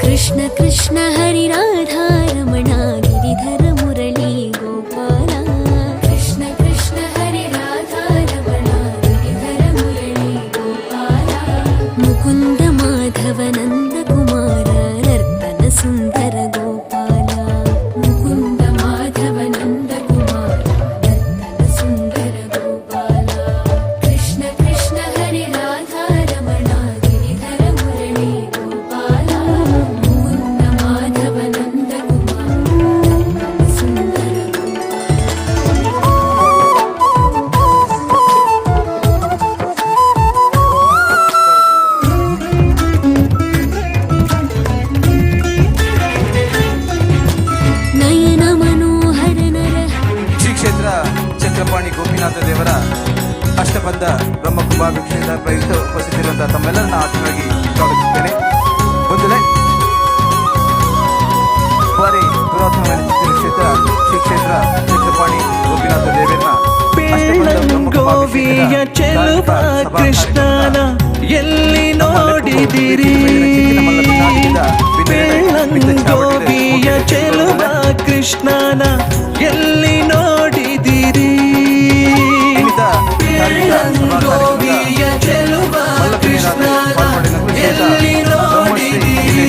Speaker 5: ಕೃಷ್ಣ ಕೃಷ್ಣ ಹರಿ ರಾಧಾ ರಮಣ ಗಿರಿಧರ ಮುರಳಿ ಗೋಪಾಲ ಕೃಷ್ಣ ಕೃಷ್ಣ ಹರಿ ರಾಧಾ ರಮಣ ಗಿರಿಧರ ಮುರಳಿ ಗೋಪಾಲ ಮುಕುಂದ ಮಾಧವ ನಂದ ಕುಮಾರ ನರ್ತನ ಸುಂದರ ಗೋಪಾಲ ಮುಕುಂದ ಮಾಧವ ನಂದ ಕುಮಾರ ನರ್ತನ ಸುಂದರ ಗೋಪಾಲ ಕೃಷ್ಣ ಕೃಷ್ಣ ಹರಿ ರಾಧಾ ರಮಣ ಗಿರಿಧರ ಮುರಳಿ ಗೋಪಾಲ ಮುಕುಂದ ಮಾಧವ ನಂದ ಕುಮಾರ ನರ್ತನ ಸುಂದರ ನಯನ ಮನೋಹರ ನರ
Speaker 8: ಶ್ರೀ ಕ್ಷೇತ್ರ ಚಕ್ರಪಾಣಿ ಗೋಪಿನಾಥ ದೇವರ ಅಷ್ಟಬಂಧ ಬ್ರಹ್ಮಕುಂಭಾಭಿಷೇಕದ ಪ್ರಯುಕ್ತ ಉಪಸ್ಥಿತಿರುವಂತಹ ತಮ್ಮೆಲ್ಲರನ್ನ ಆತ್ಮವಾಗಿ ಸ್ವಾಗತಿಸುತ್ತೇನೆ. ಬಂಧುಗಳೇ, ಬಾರಿ ಪುರಾತನವಾದ ಕ್ಷೇತ್ರ ಶ್ರೀ ಕ್ಷೇತ್ರ ಚಕ್ರಪಾಣಿ ಗೋಪಿನಾಥ ದೇವರನ್ನ
Speaker 9: ಗೋವಿಯ ಚೆಲುವ ಕೃಷ್ಣನ ಎಲ್ಲಿ ನೋಡಿದಿರಿ ಬೆಳ್ಳಂಗೋವಿಯ ಚೆಲುವ ಕೃಷ್ಣನ ಎಲ್ಲಿ ನೋಡಿದಿರಿ ಬೆಳ್ಳಂಗೋವಿಯ ಚೆಲುವ ಕೃಷ್ಣನ ಎಲ್ಲಿ ನೋಡಿದಿರಿ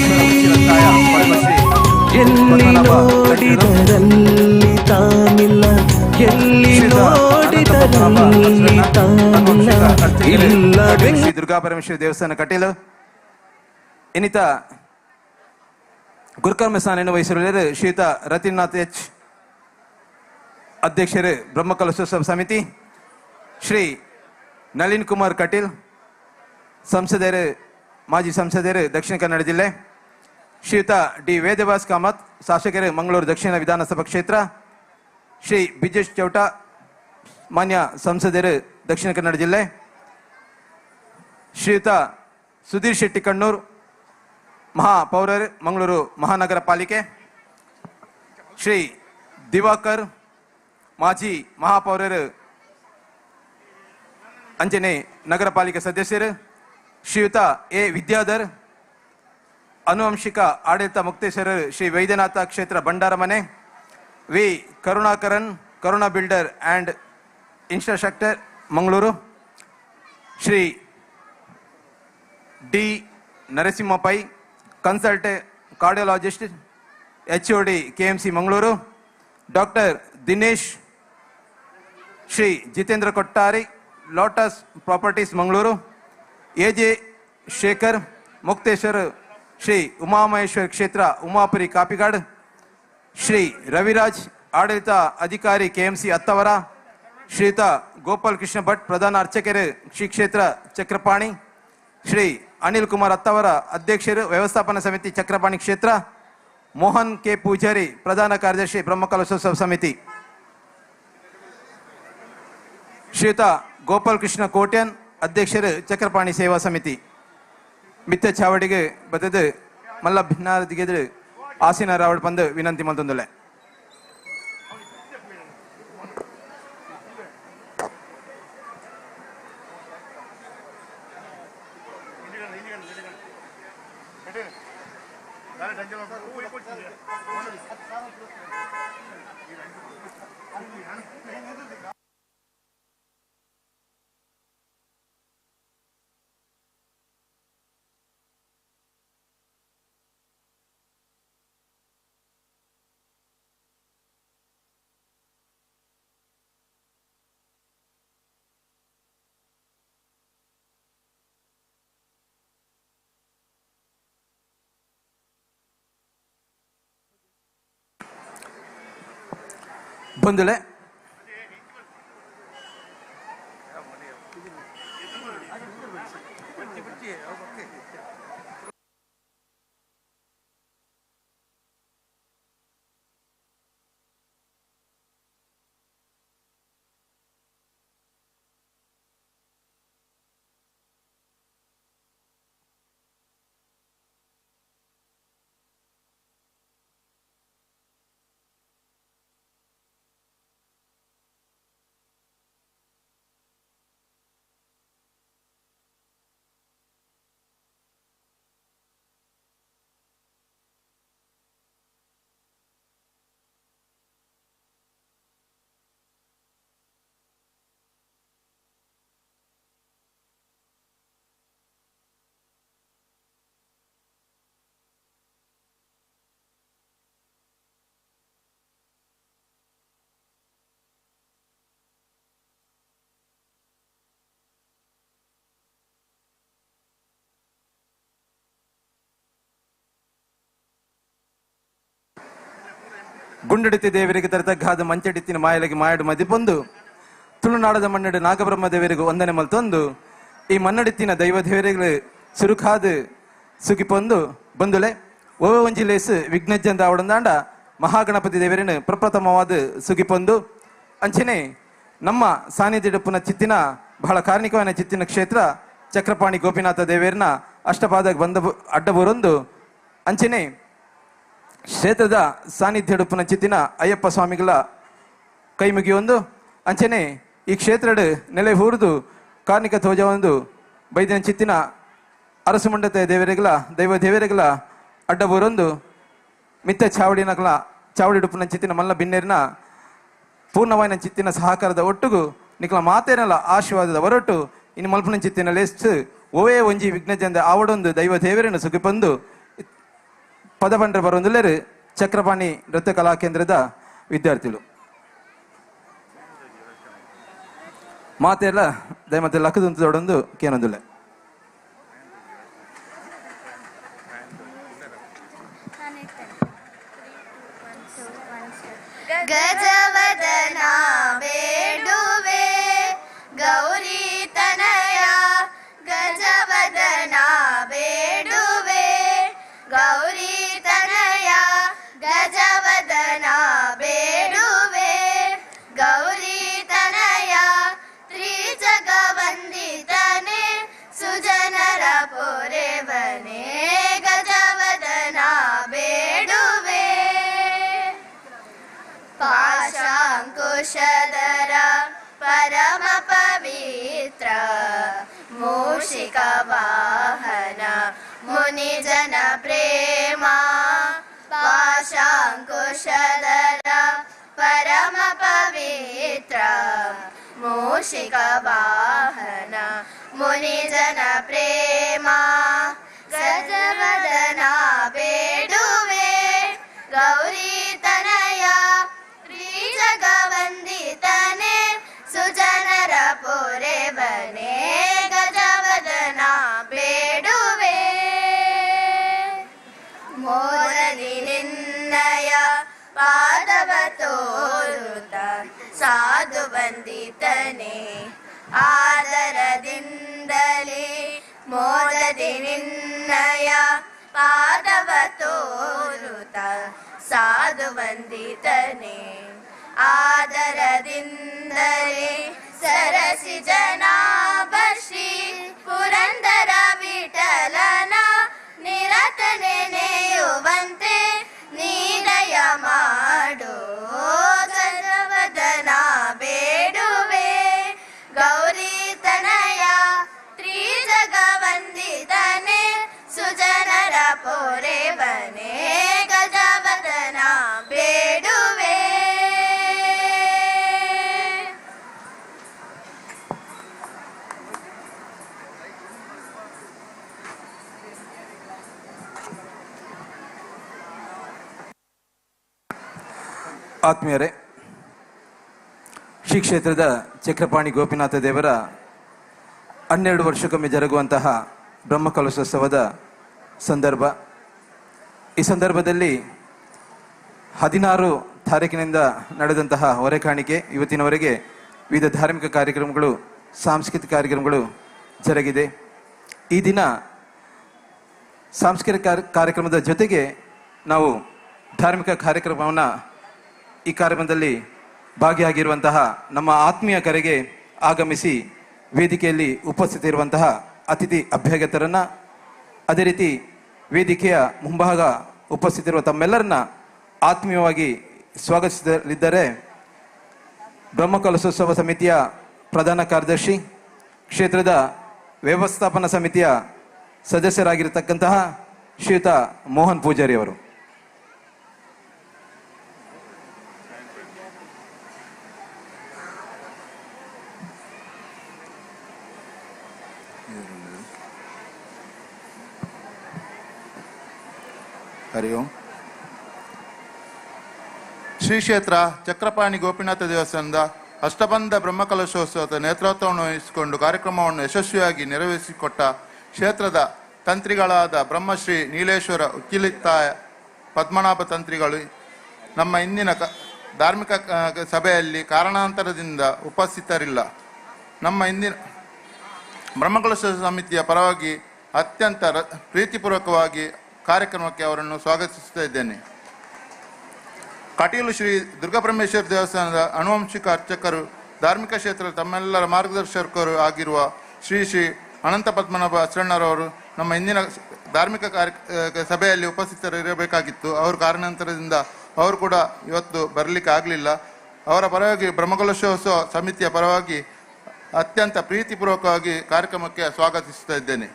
Speaker 9: ಎಲ್ಲಿ ನೋಡಿದರಲ್ಲಿ ತಾನಿಲ್ಲ ಎಲ್ಲಿ ನೋಡಿದರಲ್ಲಿ ತಾನಿಲ್ಲ ಇಲ್ಲವೇ
Speaker 8: ಶ್ರೀ ದುರ್ಗಾ ಪರಮೇಶ್ವರಿ ದೇವಸ್ಥಾನ ಕಟೀಲು ಇನ್ನಿತ
Speaker 2: ಗುರುಕರ್ಮ ಸ್ಥಾನ ವಹಿಸಿರುವ ಶ್ರೀಯುತ ರತಿನಾಥ್ ಎಚ್ ಅಧ್ಯಕ್ಷರು ಬ್ರಹ್ಮಕಲಶೋತ್ಸವ ಸಮಿತಿ, ಶ್ರೀ ನಳಿನ್ ಕುಮಾರ್ ಕಟೀಲ್ ಸಂಸದರು, ಮಾಜಿ ಸಂಸದರು ದಕ್ಷಿಣ ಕನ್ನಡ ಜಿಲ್ಲೆ, ಶ್ರೀಯುತ ಡಿ ವೇದವಾಸ್ ಕಾಮತ್ ಶಾಸಕರು ಮಂಗಳೂರು ದಕ್ಷಿಣ ವಿಧಾನಸಭಾ ಕ್ಷೇತ್ರ, ಶ್ರೀ ಬಿಜೇಶ್ ಚೌಟಾ ಮಾನ್ಯ ಸಂಸದರು ದಕ್ಷಿಣ ಕನ್ನಡ ಜಿಲ್ಲೆ, ಶ್ರೀಯುತ ಸುಧೀರ್ ಶೆಟ್ಟಿ ಕಣ್ಣೂರ್ ಮಹಾಪೌರರು ಮಂಗಳೂರು ಮಹಾನಗರ ಪಾಲಿಕೆ, ಶ್ರೀ ದಿವಾಕರ್ ಮಾಜಿ ಮಹಾಪೌರರು ಅಂಜನೆ ನಗರ ಪಾಲಿಕೆ ಸದಸ್ಯರು, ಶ್ರೀಯುತ ಎ ವಿದ್ಯಾಧರ್ ಆನುವಂಶಿಕ ಆಡಳಿತ ಮುಕ್ತೇಶ್ವರರು ಶ್ರೀ ವೈದ್ಯನಾಥ ಕ್ಷೇತ್ರ ಬಂಡಾರಮನೆ, V Karunakaran Karuna builder and infrastructure Mangaluru, Shri D Narasimha Pai consultant cardiologist HOD KMC Mangaluru, doctor Dinesh, Shri Jitendra Kottari lotus properties Mangaluru, AJ Shekhar ಮುಕ್ತೇಶ್ವರ ಶ್ರೀ ಉಮಾಮಹೇಶ್ವರ ಕ್ಷೇತ್ರ ಉಮಾಪುರಿ ಕಾಪಿಗಾಡ್, ಶ್ರೀ ರವಿರಾಜ್ ಆಡಳಿತ ಅಧಿಕಾರಿ KMC ಹತ್ತವರ, ಶ್ರೀಯುತ ಗೋಪಾಲ್ ಕೃಷ್ಣ ಭಟ್ ಪ್ರಧಾನ ಅರ್ಚಕರು ಶ್ರೀ ಕ್ಷೇತ್ರ ಚಕ್ರಪಾಣಿ, ಶ್ರೀ ಅನಿಲ್ ಕುಮಾರ್ ಹತ್ತವರ ಅಧ್ಯಕ್ಷರು ವ್ಯವಸ್ಥಾಪನಾ ಸಮಿತಿ ಚಕ್ರಪಾಣಿ ಕ್ಷೇತ್ರ, ಮೋಹನ್ ಕೆ ಪೂಜಾರಿ ಪ್ರಧಾನ ಕಾರ್ಯದರ್ಶಿ ಬ್ರಹ್ಮಕಲಶೋತ್ಸವ ಸಮಿತಿ, ಶ್ರೀಯುತ ಗೋಪಾಲ್ ಕೃಷ್ಣ ಕೋಟ್ಯನ್ ಅಧ್ಯಕ್ಷರು ಚಕ್ರಪಾಣಿ ಸೇವಾ ಸಮಿತಿ. ಮಿತ್ತ ಚಾವಡಿಗೆ ಬದದು ಮಲ್ಲ ಭಿನ್ನಾದಿಗೆ ಆಸೀನ ರಾವಡ್ ಬಂದು ವಿನಂತಿ ಮಲ್ತೊಂದುಲ್ಲೆ. ಬಂಧುಗಳೇ, ಗುಂಡಡಿತಿ ದೇವರಿಗೆ ತರತಗ್ಗಾದ ಮಂಚಡಿತ್ತಿನ ಮಾಯಲಗಿ ಮಾಯಡು ಮದಿ ಬಂದು ತುಳುನಾಡದ ಮನ್ನಡು ನಾಗಬ್ರಹ್ಮ ದೇವರಿಗೂ ವಂದನೆ ಮಲ್ತೊಂದು ಈ ಮನ್ನಡಿತ್ತಿನ ದೈವ ದೇವರಿಗೆ ಸುರುಕಾದ ಸುಗಿಪೊಂದು ಬಂದುಲೆ ಓವ ಒಂಜಿ ಲೇಸು ವಿಘ್ನಜ್ಜಂದ ಅವಡಂದಾಂಡ ಮಹಾಗಣಪತಿ ದೇವರಿನ ಪ್ರಪ್ರಥಮವಾದ ಸುಗಿಪೊಂದು ಅಂಚನೆ ನಮ್ಮ ಸಾನ್ನಿಧ್ಯಡುಪ್ಪುನ ಚಿತ್ತಿನ ಬಹಳ ಕಾರ್ಣಿಕವಾದ ಚಿತ್ತಿನ ಕ್ಷೇತ್ರ ಚಕ್ರಪಾಣಿ ಗೋಪಿನಾಥ ದೇವರಿನ ಅಷ್ಟಪಾದ ಬಂದ ಅಡ್ಡಬೂರೊಂದು ಅಂಚನೆ ಕ್ಷೇತ್ರದ ಸಾನ್ನಿಧ್ಯಡುಪ್ಪುನ ಚಿತ್ತಿನ ಅಯ್ಯಪ್ಪ ಸ್ವಾಮಿಗಳ ಕೈ ಮುಗಿಯೊಂದು ಅಂಚನೆ ಈ ಕ್ಷೇತ್ರಡು ನೆಲೆ ಹೂರ್ದು ಕಾರ್ಣಿಕ ಧ್ವಜ ಒಂದು ಬೈದಿನ ಚಿತ್ತಿನ ಅರಸು ಮಂಡತ ದೇವರಿಗಳ ದೈವ ದೇವರಿಗಳ ಅಡ್ಡಬೂರೊಂದು ಮಿತ್ತ ಚಾವಡಿಡುಪ್ಪುನ ಚಿತ್ತಿನ ಮಲ್ಲ ಬಿನ್ನೇರಿನ ಪೂರ್ಣವಾಯಿನ ಚಿತ್ತಿನ ಸಹಕಾರದ ಒಟ್ಟುಗು ನಿಖಲ ಮಾತೇನಲ್ಲ ಆಶೀರ್ವಾದದ ಹೊರಟು ಇನ್ನು ಮಲ್ಪನ ಚಿತ್ತಿನ ಲೆಸ್ತು ಓವೇ ಒಂಜಿ ವಿಘ್ನಜಂದ ಆವಡೊಂದು ದೈವ ದೇವರನ್ನು ಸುಗಿಪಂದು ಪದಬಂಡ್ರ ಬರೊಂದುಲ್ಲೇರು ಚಕ್ರಪಾಣಿ ನೃತ್ಯ ಕಲಾ ಕೇಂದ್ರದ ವಿದ್ಯಾರ್ಥಿಗಳು ಮಾತೆಲ್ಲ ದಯಮತ್ತೆ ಲಕ್ಕದಂತದೊಡೊಂದು ಕೇನೊಂದುಲ್ಲೆ
Speaker 6: ನಾನೇ ಶಶಾಂಕುಶಧರ ಪರಮ ಪವಿತ್ರ ಮೂಷಿಕ ವಾಹನ ಮುನಿ ಜನ ಪ್ರೇಮ ಪಾಶಾಂಕುಶಧರ ಪರಮ ಪವಿತ್ರ ಮೂಷಿಕ ವಾಹನ ಮುನಿ ಜನ ಪ್ರೇಮ ಗಜವದನ ಬೇಡುವೆ ಗೌರಿ ತನಯ ಜಗವಂದಿತನೆ ಸುಜನರ ಪೊರೆ ಬನೆ ಗಜವದನ ಬೇಡುವೆ ಮೋದಲಿ ನಿನ್ನಯ ಪಾದವ ತೋರುತ್ತ ಸಾಧು ಬಂದಿತನೆ ಆದರದಿಂದಲೇ ಮೋದಲಿ ನಿನ್ನಯ ಪಾದವ ತೋರುತ್ತ ಸಾಧು ಬಂದಿತನೆ ಆದರದಿಂದಲೇ ಸರಸಿ ಜನಾಭ ಶ್ರೀ ಪುರಂದರ ವಿಠಲನ ನಿರತ ನೆನೆಯುವಂತೆ ನೀದಯ ಮಾಡು ಗಜವದನ ಬೇಡುವೆ ಗೌರಿ ತನಯ ತ್ರಿಜಗವಂದಿತನೆ ಸುಜನರ ಪೊರೆ ಬನೆ ಗಜವದನ ಬೇಡುವೆ.
Speaker 2: ಆತ್ಮೀಯರೇ, ಶ್ರೀ ಕ್ಷೇತ್ರದ ಚಕ್ರಪಾಣಿ ಗೋಪಿನಾಥ ದೇವರ 12 ವರ್ಷಕ್ಕೊಮ್ಮೆ ಜರುಗುವಂತಹ ಬ್ರಹ್ಮಕಲಶೋತ್ಸವದ ಸಂದರ್ಭ. ಈ ಸಂದರ್ಭದಲ್ಲಿ 16 ತಾರೀಕಿನಿಂದ ನಡೆದಂತಹ ಹೊರೆಕಾಣಿಕೆ ಇವತ್ತಿನವರೆಗೆ ವಿವಿಧ ಧಾರ್ಮಿಕ ಕಾರ್ಯಕ್ರಮಗಳು, ಸಾಂಸ್ಕೃತಿಕ ಕಾರ್ಯಕ್ರಮಗಳು ಜರುಗಿದೆ. ಈ ದಿನ ಸಾಂಸ್ಕೃತಿಕ ಕಾರ್ಯಕ್ರಮದ ಜೊತೆಗೆ ನಾವು ಧಾರ್ಮಿಕ ಕಾರ್ಯಕ್ರಮವನ್ನು ಈ ಕಾರ್ಯಕ್ರಮದಲ್ಲಿ ಭಾಗಿಯಾಗಿರುವಂತಹ ನಮ್ಮ ಆತ್ಮೀಯ ಕರೆಗೆ ಆಗಮಿಸಿ ವೇದಿಕೆಯಲ್ಲಿ ಉಪಸ್ಥಿತಿರುವಂತಹ ಅತಿಥಿ ಅಭ್ಯಾಗತರನ್ನ, ಅದೇ ರೀತಿ ವೇದಿಕೆಯ ಮುಂಭಾಗ ಉಪಸ್ಥಿತಿರುವ ತಮ್ಮೆಲ್ಲರನ್ನ ಆತ್ಮೀಯವಾಗಿ ಸ್ವಾಗತಿಸಲಿದ್ದಾರೆ ಬ್ರಹ್ಮಕಲಶೋತ್ಸವ ಸಮಿತಿಯ ಪ್ರಧಾನ ಕಾರ್ಯದರ್ಶಿ, ಕ್ಷೇತ್ರದ ವ್ಯವಸ್ಥಾಪನಾ ಸಮಿತಿಯ ಸದಸ್ಯರಾಗಿರತಕ್ಕಂತಹ ಶ್ರೀಯುತ ಮೋಹನ್ ಪೂಜಾರಿ ಅವರು.
Speaker 10: ಹರಿ ಓಂ. ಶ್ರೀ ಕ್ಷೇತ್ರ ಚಕ್ರಪಾಣಿ ಗೋಪಿನಾಥ ದೇವಸ್ಥಾನದ ಅಷ್ಟಬಂಧ ಬ್ರಹ್ಮಕಲಶೋತ್ಸವದ ನೇತೃತ್ವವನ್ನು ವಹಿಸಿಕೊಂಡು ಕಾರ್ಯಕ್ರಮವನ್ನು ಯಶಸ್ವಿಯಾಗಿ ನೆರವೇರಿಸಿಕೊಟ್ಟ ಕ್ಷೇತ್ರದ ತಂತ್ರಿಗಳಾದ ಬ್ರಹ್ಮಶ್ರೀ ನೀಲೇಶ್ವರ ಉಚ್ಚಿಲಿತ್ತಾಯ ಪದ್ಮನಾಭ ತಂತ್ರಿಗಳು ನಮ್ಮ ಇಂದಿನ ಧಾರ್ಮಿಕ ಸಭೆಯಲ್ಲಿ ಕಾರಣಾಂತರದಿಂದ ಉಪಸ್ಥಿತರಿಲ್ಲ. ನಮ್ಮ ಇಂದಿನ ಬ್ರಹ್ಮಕಲಶೋತ್ಸವ ಸಮಿತಿಯ ಪರವಾಗಿ ಅತ್ಯಂತ ಪ್ರೀತಿಪೂರ್ವಕವಾಗಿ ಕಾರ್ಯಕ್ರಮಕ್ಕೆ ಅವರನ್ನು ಸ್ವಾಗತಿಸುತ್ತಾ ಇದ್ದೇನೆ. ಕಟೀಲು ಶ್ರೀ ದುರ್ಗಾಪರಮೇಶ್ವರ ದೇವಸ್ಥಾನದ ಆನುವಂಶಿಕ ಅರ್ಚಕರು, ಧಾರ್ಮಿಕ ಕ್ಷೇತ್ರದ ತಮ್ಮೆಲ್ಲರ ಮಾರ್ಗದರ್ಶಕರು ಆಗಿರುವ ಶ್ರೀ ಶ್ರೀ ಅನಂತ ಪದ್ಮನಾಭ ಶರಣರವರು ನಮ್ಮ ಇಂದಿನ ಧಾರ್ಮಿಕ ಸಭೆಯಲ್ಲಿ ಉಪಸ್ಥಿತರಿರಬೇಕಾಗಿತ್ತು. ಅವರು ಕಾರಣಾಂತರದಿಂದ ಅವರು ಕೂಡ ಇವತ್ತು ಬರಲಿಕ್ಕೆ ಆಗಲಿಲ್ಲ. ಅವರ ಪರವಾಗಿ ಬ್ರಹ್ಮಕಲಶೋತ್ಸವ ಸಮಿತಿಯ ಪರವಾಗಿ ಅತ್ಯಂತ ಪ್ರೀತಿಪೂರ್ವಕವಾಗಿ ಕಾರ್ಯಕ್ರಮಕ್ಕೆ ಸ್ವಾಗತಿಸುತ್ತಾ ಇದ್ದೇನೆ.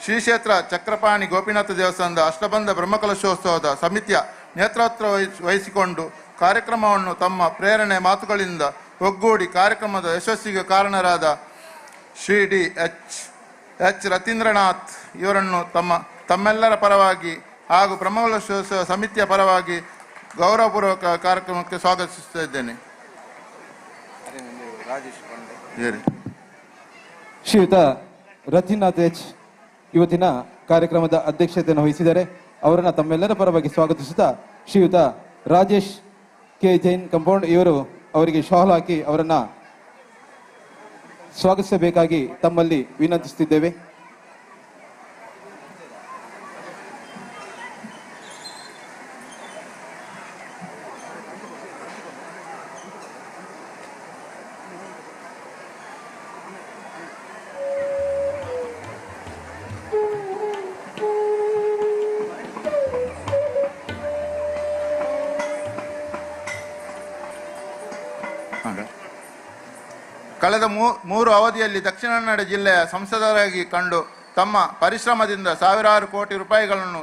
Speaker 10: ಶ್ರೀ ಕ್ಷೇತ್ರ ಚಕ್ರಪಾಣಿ ಗೋಪಿನಾಥ ದೇವಸ್ಥಾನದ ಅಷ್ಟಬಂಧ ಬ್ರಹ್ಮಕಲಶೋತ್ಸವದ ಸಮಿತಿಯ ನೇತೃತ್ವ ವಹಿಸಿಕೊಂಡು ಕಾರ್ಯಕ್ರಮವನ್ನು ತಮ್ಮ ಪ್ರೇರಣೆ ಮಾತುಗಳಿಂದ ಒಗ್ಗೂಡಿ ಕಾರ್ಯಕ್ರಮದ ಯಶಸ್ಸಿಗೆ ಕಾರಣರಾದ ಶ್ರೀ ಡಿ ಎಚ್ ರತೀಂದ್ರನಾಥ್ ಇವರನ್ನು ತಮ್ಮೆಲ್ಲರ ಪರವಾಗಿ ಹಾಗೂ ಬ್ರಹ್ಮಕಲಶೋತ್ಸವ ಸಮಿತಿಯ ಪರವಾಗಿ ಗೌರವಪೂರ್ವಕ ಕಾರ್ಯಕ್ರಮಕ್ಕೆ ಸ್ವಾಗತಿಸುತ್ತಾ ಇದ್ದೇನೆ.
Speaker 2: ಶ್ರೀಯುತ ರತೀನಾಥ್ ಎಚ್ ಇವತ್ತಿನ ಕಾರ್ಯಕ್ರಮದ ಅಧ್ಯಕ್ಷತೆಯನ್ನು ವಹಿಸಿದ್ದಾರೆ. ಅವರನ್ನ ತಮ್ಮೆಲ್ಲರ ಪರವಾಗಿ ಸ್ವಾಗತಿಸುತ್ತಾ ಶ್ರೀಯುತ ರಾಜೇಶ್ ಕೆ ಜೈನ್ ಕಂಪೌಂಡ್ ಇವರು ಅವರಿಗೆ ಶಾಲ್ ಹಾಕಿ ಅವರನ್ನ ಸ್ವಾಗತಿಸಬೇಕಾಗಿ ತಮ್ಮಲ್ಲಿ ವಿನಂತಿಸುತ್ತಿದ್ದೇವೆ.
Speaker 10: ಕಳೆದ ಮೂರು ಅವಧಿಯಲ್ಲಿ ದಕ್ಷಿಣ ಕನ್ನಡ ಜಿಲ್ಲೆಯ ಸಂಸದರಾಗಿ ಕಂಡು ತಮ್ಮ ಪರಿಶ್ರಮದಿಂದ ಸಾವಿರಾರು ಕೋಟಿ ರೂಪಾಯಿಗಳನ್ನು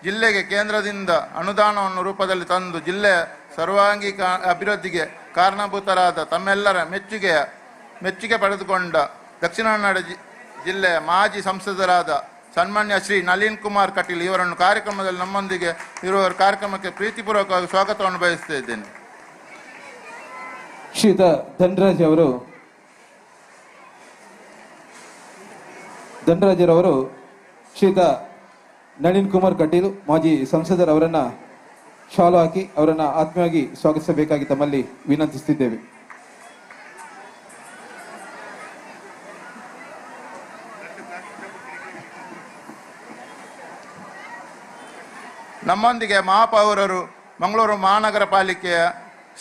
Speaker 10: ಜಿಲ್ಲೆಗೆ ಕೇಂದ್ರದಿಂದ ಅನುದಾನವನ್ನು ರೂಪದಲ್ಲಿ ತಂದು ಜಿಲ್ಲೆಯ ಸರ್ವಾಂಗೀಕ ಅಭಿವೃದ್ಧಿಗೆ ಕಾರಣಭೂತರಾದ ತಮ್ಮೆಲ್ಲರ ಮೆಚ್ಚುಗೆ ಪಡೆದುಕೊಂಡ ದಕ್ಷಿಣ ಕನ್ನಡ ಜಿಲ್ಲೆಯ ಮಾಜಿ ಸಂಸದರಾದ ಸನ್ಮಾನ್ಯ ಶ್ರೀ ನಳಿನ್ ಕುಮಾರ್ ಕಟೀಲ್ ಇವರನ್ನು ಕಾರ್ಯಕ್ರಮದಲ್ಲಿ ನಮ್ಮೊಂದಿಗೆ ಇರುವ ಕಾರ್ಯಕ್ರಮಕ್ಕೆ ಪ್ರೀತಿಪೂರ್ವಕವಾಗಿ ಸ್ವಾಗತವನ್ನು ಬಯಸ್ತಾ ಇದ್ದೇನೆ.
Speaker 2: ಶ್ರೀಯುತ ಧನರಾಜರವರು ಶ್ರೀಯುತ ನಳಿನ್ ಕುಮಾರ್ ಕಟೀಲ್ ಮಾಜಿ ಸಂಸದರವರನ್ನ ಶಾಲು ಹಾಕಿ ಅವರನ್ನ ಆತ್ಮೀಯವಾಗಿ ಸ್ವಾಗತಿಸಬೇಕಾಗಿ ತಮ್ಮಲ್ಲಿ ವಿನಂತಿಸುತ್ತಿದ್ದೇವೆ.
Speaker 10: ನಮ್ಮೊಂದಿಗೆ ಮಹಾಪೌರರು ಮಂಗಳೂರು ಮಹಾನಗರ ಪಾಲಿಕೆಯ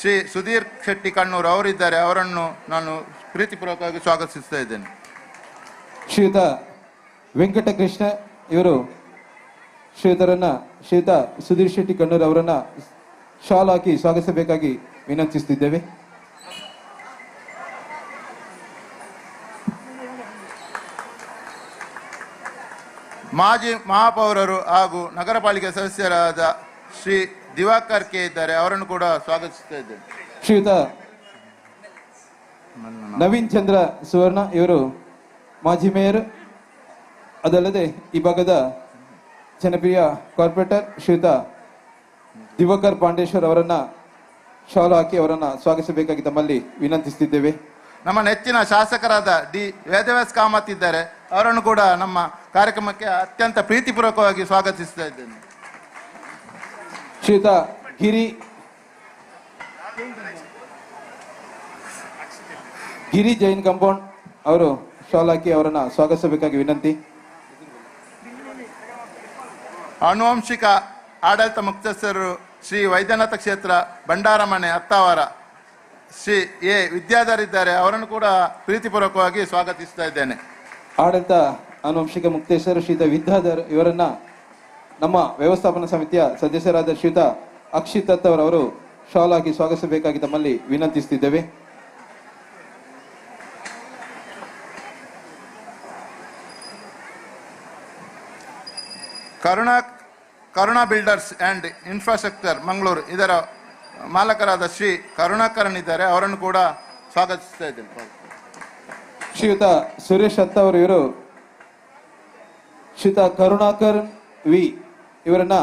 Speaker 10: ಶ್ರೀ ಸುಧೀರ್ ಶೆಟ್ಟಿ ಕಣ್ಣೂರು ಅವರಿದ್ದಾರೆ. ಅವರನ್ನು ನಾನು ಪ್ರೀತಿಪೂರ್ವಕವಾಗಿ ಸ್ವಾಗತಿಸ್ತಾ ಇದ್ದೇನೆ.
Speaker 2: ಶ್ರೀಯುತ ವೆಂಕಟಕೃಷ್ಣ ಇವರು ಶ್ರೀಯುತ ಸುಧೀರ್ ಶೆಟ್ಟಿ ಕಣ್ಣೂರು ಅವರನ್ನ ಶಾಲು ಹಾಕಿ ಸ್ವಾಗತಿಸಬೇಕಾಗಿ ವಿನಂತಿಸುತ್ತಿದ್ದೇವೆ.
Speaker 10: ಮಾಜಿ ಮಹಾಪೌರರು ಹಾಗೂ ನಗರ ಪಾಲಿಕೆ ಸದಸ್ಯರಾದ ಶ್ರೀ ದಿವಾಕರ್ ಕೆ ಇದ್ದಾರೆ. ಅವರನ್ನು ಕೂಡ ಸ್ವಾಗತಿಸ್ತಾ ಇದ್ದೇನೆ.
Speaker 2: ಶ್ರೀಯುತ ನವೀನ್ ಚಂದ್ರ ಸುವರ್ಣ ಇವರು ಮಾಜಿ ಮೇಯರ್, ಅದಲ್ಲದೆ ಈ ಭಾಗದ ಜನಪ್ರಿಯ ಕಾರ್ಪೊರೇಟರ್ ಶ್ರೀಯುತ ದಿವಾಕರ್ ಪಾಂಡೇಶ್ವರ್ ಅವರನ್ನ ಶಾಲು ಹಾಕಿ ಅವರನ್ನ ಸ್ವಾಗತಿಸಬೇಕಾಗಿ ತಮ್ಮಲ್ಲಿ ವಿನಂತಿಸುತ್ತಿದ್ದೇವೆ.
Speaker 10: ನಮ್ಮ ನೆಚ್ಚಿನ ಶಾಸಕರಾದ ಡಿ ವೇದವ್ಯಾಸ್ ಕಾಮತ್ ಇದ್ದಾರೆ. ಅವರನ್ನು ಕೂಡ ನಮ್ಮ ಕಾರ್ಯಕ್ರಮಕ್ಕೆ ಅತ್ಯಂತ ಪ್ರೀತಿಪೂರ್ವಕವಾಗಿ ಸ್ವಾಗತಿಸ್ತಾ ಇದ್ದೇನೆ.
Speaker 2: ಶ್ರೀಯುತ ಗಿರಿ ಜೈನ್ ಕಾಂಪೌಂಡ್ ಅವರು ಶಾಲು ಹಾಕಿ ಅವರನ್ನ ಸ್ವಾಗತಿಸಬೇಕಾಗಿ ವಿನಂತಿ.
Speaker 10: ಆನುವಂಶಿಕ ಆಡಳಿತ ಮುಖ್ಯಸ್ಥರು ಶ್ರೀ ವೈದ್ಯನಾಥ ಕ್ಷೇತ್ರ ಭಂಡಾರಮನೆ ಅತ್ತಾವರ ಶ್ರೀ ಎ ವಿದ್ಯಾಧರ್ ಇದ್ದಾರೆ. ಅವರನ್ನು ಕೂಡ ಪ್ರೀತಿಪೂರ್ವಕವಾಗಿ ಸ್ವಾಗತಿಸ್ತಾ ಇದ್ದೇನೆ.
Speaker 2: ಆಡಳಿತ ಆನುವಂಶಿಕ ಮುಕ್ತೇಶ್ವರ ಶ್ರೀಯುತ ವಿದ್ಯಾಧರ್ ಇವರನ್ನ ನಮ್ಮ ವ್ಯವಸ್ಥಾಪನಾ ಸಮಿತಿಯ ಸದಸ್ಯರಾದ ಶ್ರೀಯುತ ಅಕ್ಷಿತ್ ಅವರು ಶಾಲು ಹಾಕಿ ಸ್ವಾಗತಿಸಬೇಕಾಗಿ ತಮ್ಮಲ್ಲಿ ವಿನಂತಿಸುತ್ತಿದ್ದೇವೆ.
Speaker 10: ಕರುಣಾ ಬಿಲ್ಡರ್ಸ್ ಅಂಡ್ ಇನ್ಫ್ರಾಸ್ಟ್ರಕ್ಚರ್ ಮಂಗಳೂರು ಇದರ ಮಾಲಕರಾದ ಶ್ರೀ ಕರುಣಾಕರನ್ ಇದ್ದಾರೆ. ಅವರನ್ನು ಕೂಡ ಸ್ವಾಗತಿಸ್ತಾ ಇದ್ದೇನೆ.
Speaker 2: ಶ್ರೀಯುತ ಸುರೇಶ್ ಅವರು ಇವರು ಶ್ರೀಯುತ ಕರುಣಾಕರನ್ ವಿ ಇವರನ್ನ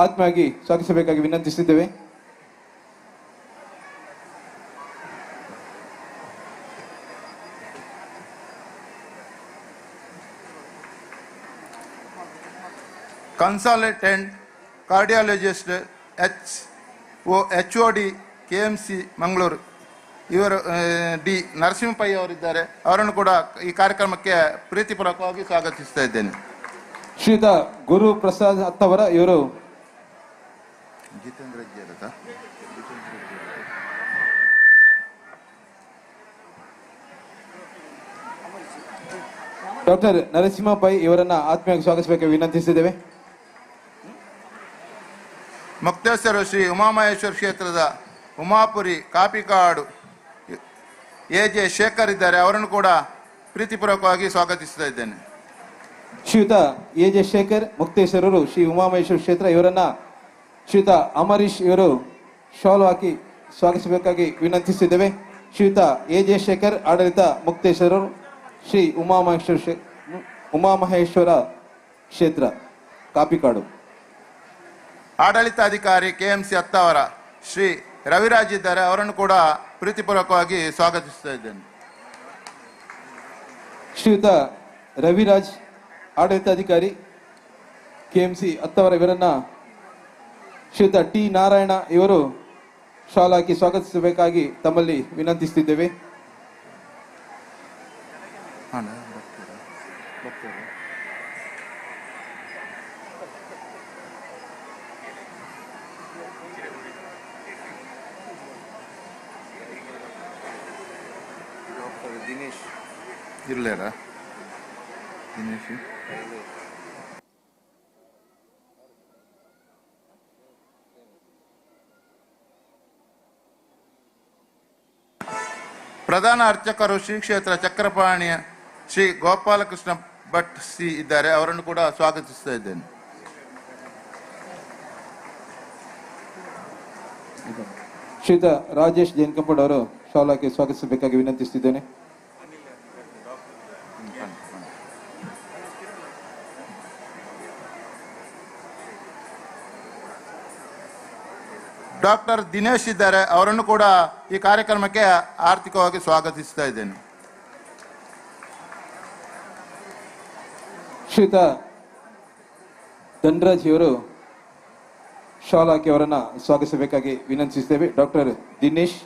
Speaker 2: ಆತ್ಮವಾಗಿ ಸ್ವಾಗತಿಸಬೇಕಾಗಿ ವಿನಂತಿಸಿದ್ದೇವೆ.
Speaker 10: Consultant cardiologist HOD KMC Mangaluru ಇವರು ಡಿ ನರಸಿಂಹಪೈ ಅವರಿದ್ದಾರೆ. ಅವರನ್ನು ಕೂಡ ಈ ಕಾರ್ಯಕ್ರಮಕ್ಕೆ ಪ್ರೀತಿಪೂರ್ವಕವಾಗಿ ಸ್ವಾಗತಿಸ್ತಾ ಇದ್ದೇನೆ.
Speaker 2: ಶ್ರೀಯುತ ಗುರು ಪ್ರಸಾದ್ ಅತ್ತವರ ಇವರು
Speaker 10: ಜಿತೇಂದ್ರ
Speaker 2: ಡಾಕ್ಟರ್ ನರಸಿಂಹ ಪೈ ಇವರನ್ನ ಆತ್ಮೀಯವಾಗಿ ಸ್ವಾಗತಿಸಬೇಕು ವಿನಂತಿಸಿದ್ದೇವೆ.
Speaker 10: ಮುಕ್ತೇಶ್ವರ ಶ್ರೀ ಉಮಾಮಹೇಶ್ವರ ಕ್ಷೇತ್ರದ ಉಮಾಪುರಿ ಕಾಪಿಕಾಡು AJ ಶೇಖರ್ ಇದ್ದಾರೆ. ಅವರನ್ನು ಕೂಡ ಪ್ರೀತಿಪೂರ್ವಕವಾಗಿ ಸ್ವಾಗತಿಸ್ತಾ ಇದ್ದೇನೆ.
Speaker 2: ಶ್ರೀಯುತ AJ ಶೇಖರ್ ಮುಕ್ತೇಶ್ವರರು ಶ್ರೀ ಉಮಾಮಹೇಶ್ವರ ಕ್ಷೇತ್ರ ಇವರನ್ನ ಶ್ರೀಯುತ ಅಮರೀಶ್ ಇವರು ಶಾಲು ಹಾಕಿ ಸ್ವಾಗತಿಸಬೇಕಾಗಿ ವಿನಂತಿಸಿದ್ದೇವೆ. ಶ್ರೀಯುತ AJ ಶೇಖರ್ ಆಡಳಿತ ಮುಕ್ತೇಶ್ವರರು ಶ್ರೀ ಉಮಾಮಹೇಶ್ವರ ಕ್ಷೇತ್ರ ಕಾಪಿಕಾಡು.
Speaker 10: ಆಡಳಿತಾಧಿಕಾರಿ KMC ಅತ್ತಾವರ ಶ್ರೀ ರವಿರಾಜ್ ಇದ್ದಾರೆ. ಅವರನ್ನು ಕೂಡ ಪ್ರೀತಿಪೂರ್ವಕವಾಗಿ ಸ್ವಾಗತಿಸ್ತಾ ಇದ್ದೇನೆ.
Speaker 2: ಶ್ರೀಯುತ ರವಿರಾಜ್ ಆಡಳಿತಾಧಿಕಾರಿ KMC ಅತ್ತವರ ಇವರನ್ನ ಶ್ರೀಯುತ T ನಾರಾಯಣ ಇವರು ಶಾಲು ಹಾಕಿ ಸ್ವಾಗತಿಸಬೇಕಾಗಿ ತಮ್ಮಲ್ಲಿ ವಿನಂತಿಸುತ್ತಿದ್ದೇವೆ.
Speaker 10: ದಿನೇಶ್ ಇರ್ಲೇರ ದಿನೇಶ್ ಪ್ರಧಾನ ಅರ್ಚಕರು ಶ್ರೀ ಕ್ಷೇತ್ರ ಚಕ್ರಪಾಣಿಯ ಶ್ರೀ ಗೋಪಾಲಕೃಷ್ಣ ಭಟ್ ಸಿ ಇದ್ದಾರೆ, ಅವರನ್ನು ಕೂಡ ಸ್ವಾಗತಿಸ್ತಾ ಇದ್ದೇನೆ.
Speaker 2: ಶ್ರೀಯುತ ರಾಜೇಶ್ ಜೇನ್ಕಂಪಡ್ ಅವರು ಶಾಲಾಕ್ಕೆ ಸ್ವಾಗತಿಸಬೇಕಾಗಿ ವಿನಂತಿಸುತ್ತಿದ್ದೇನೆ.
Speaker 10: ಡಾಕ್ಟರ್ ದಿನೇಶ್ ಇದ್ದಾರೆ, ಅವರನ್ನು ಕೂಡ ಈ ಕಾರ್ಯಕ್ರಮಕ್ಕೆ ಆರ್ಥಿಕವಾಗಿ ಸ್ವಾಗತಿಸ್ತಾ ಇದ್ದೇನೆ.
Speaker 2: ಶ್ರೀಯುತ ಧನ್ರಾಜ್ ಇವರು ಶಾಲಾಕ್ಕೆ ಅವರನ್ನ ಸ್ವಾಗತಿಸಬೇಕಾಗಿ ವಿನಂತಿಸುತ್ತೇವೆ. ಡಾಕ್ಟರ್ ದಿನೇಶ್.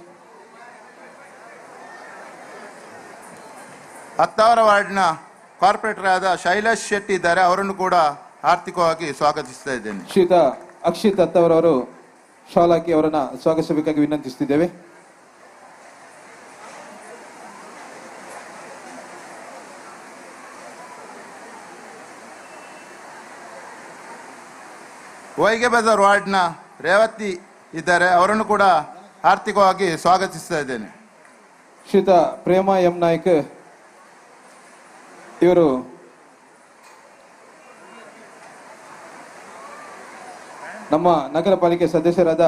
Speaker 10: ಹತ್ತಾವರ ವಾರ್ಡ್ನ ಕಾರ್ಪೊರೇಟರ್ ಆದ ಶೈಲೇಶ್ ಶೆಟ್ಟಿ ಇದ್ದಾರೆ, ಅವರನ್ನು ಕೂಡ ಆರ್ಥಿಕವಾಗಿ ಸ್ವಾಗತಿಸ್ತಾ ಇದ್ದೇನೆ.
Speaker 2: ಶ್ರೀಯುತ ಅಕ್ಷಿತ್ ಹತ್ತಾವರ ಅವರು ಶಾಲಾಕ್ಕೆ ಅವರನ್ನ ಸ್ವಾಗತಿಸಬೇಕಾಗಿ ವಿನಂತಿಸುತ್ತಿದ್ದೇವೆ.
Speaker 10: ವೈಗೆ ಬಜಾರ್ ವಾರ್ಡ್ನ ರೇವತಿ ಇದ್ದಾರೆ, ಅವರನ್ನು ಕೂಡ ಆರ್ಥಿಕವಾಗಿ ಸ್ವಾಗತಿಸ್ತಾ ಇದ್ದೇನೆ.
Speaker 2: ಶ್ರೀಯುತ ಪ್ರೇಮ ಎಂ ನಾಯ್ಕ್ ಇವರು ನಮ್ಮ ನಗರ ಪಾಲಿಕೆ ಸದಸ್ಯರಾದ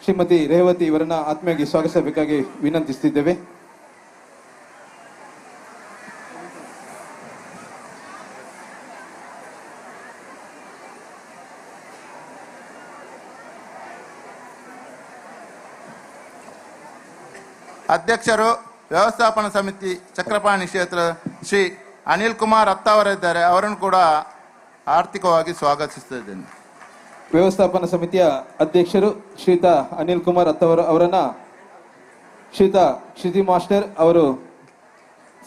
Speaker 2: ಶ್ರೀಮತಿ ರೇವತಿ ಇವರನ್ನ ಆತ್ಮೀಯವಾಗಿ ಸ್ವಾಗತಿಸಬೇಕಾಗಿ ವಿನಂತಿಸುತ್ತಿದ್ದೇವೆ.
Speaker 10: ಅಧ್ಯಕ್ಷರು ವ್ಯವಸ್ಥಾಪನಾ ಸಮಿತಿ ಚಕ್ರಪಾಣಿ ಕ್ಷೇತ್ರ ಶ್ರೀ ಅನಿಲ್ ಕುಮಾರ್ ಹತ್ತಾವರ ಇದ್ದಾರೆ, ಅವರನ್ನು ಕೂಡ ಆರ್ಥಿಕವಾಗಿ ಸ್ವಾಗತಿಸ್ತಾ ಇದ್ದೇನೆ.
Speaker 2: ವ್ಯವಸ್ಥಾಪನಾ ಸಮಿತಿಯ ಅಧ್ಯಕ್ಷರು ಶ್ರೀಯುತ ಅನಿಲ್ ಕುಮಾರ್ ಹತ್ತವರ ಅವರನ್ನ ಶ್ರೀಯುತ ಕ್ಷಿತಿ ಮಾಸ್ಟರ್ ಅವರು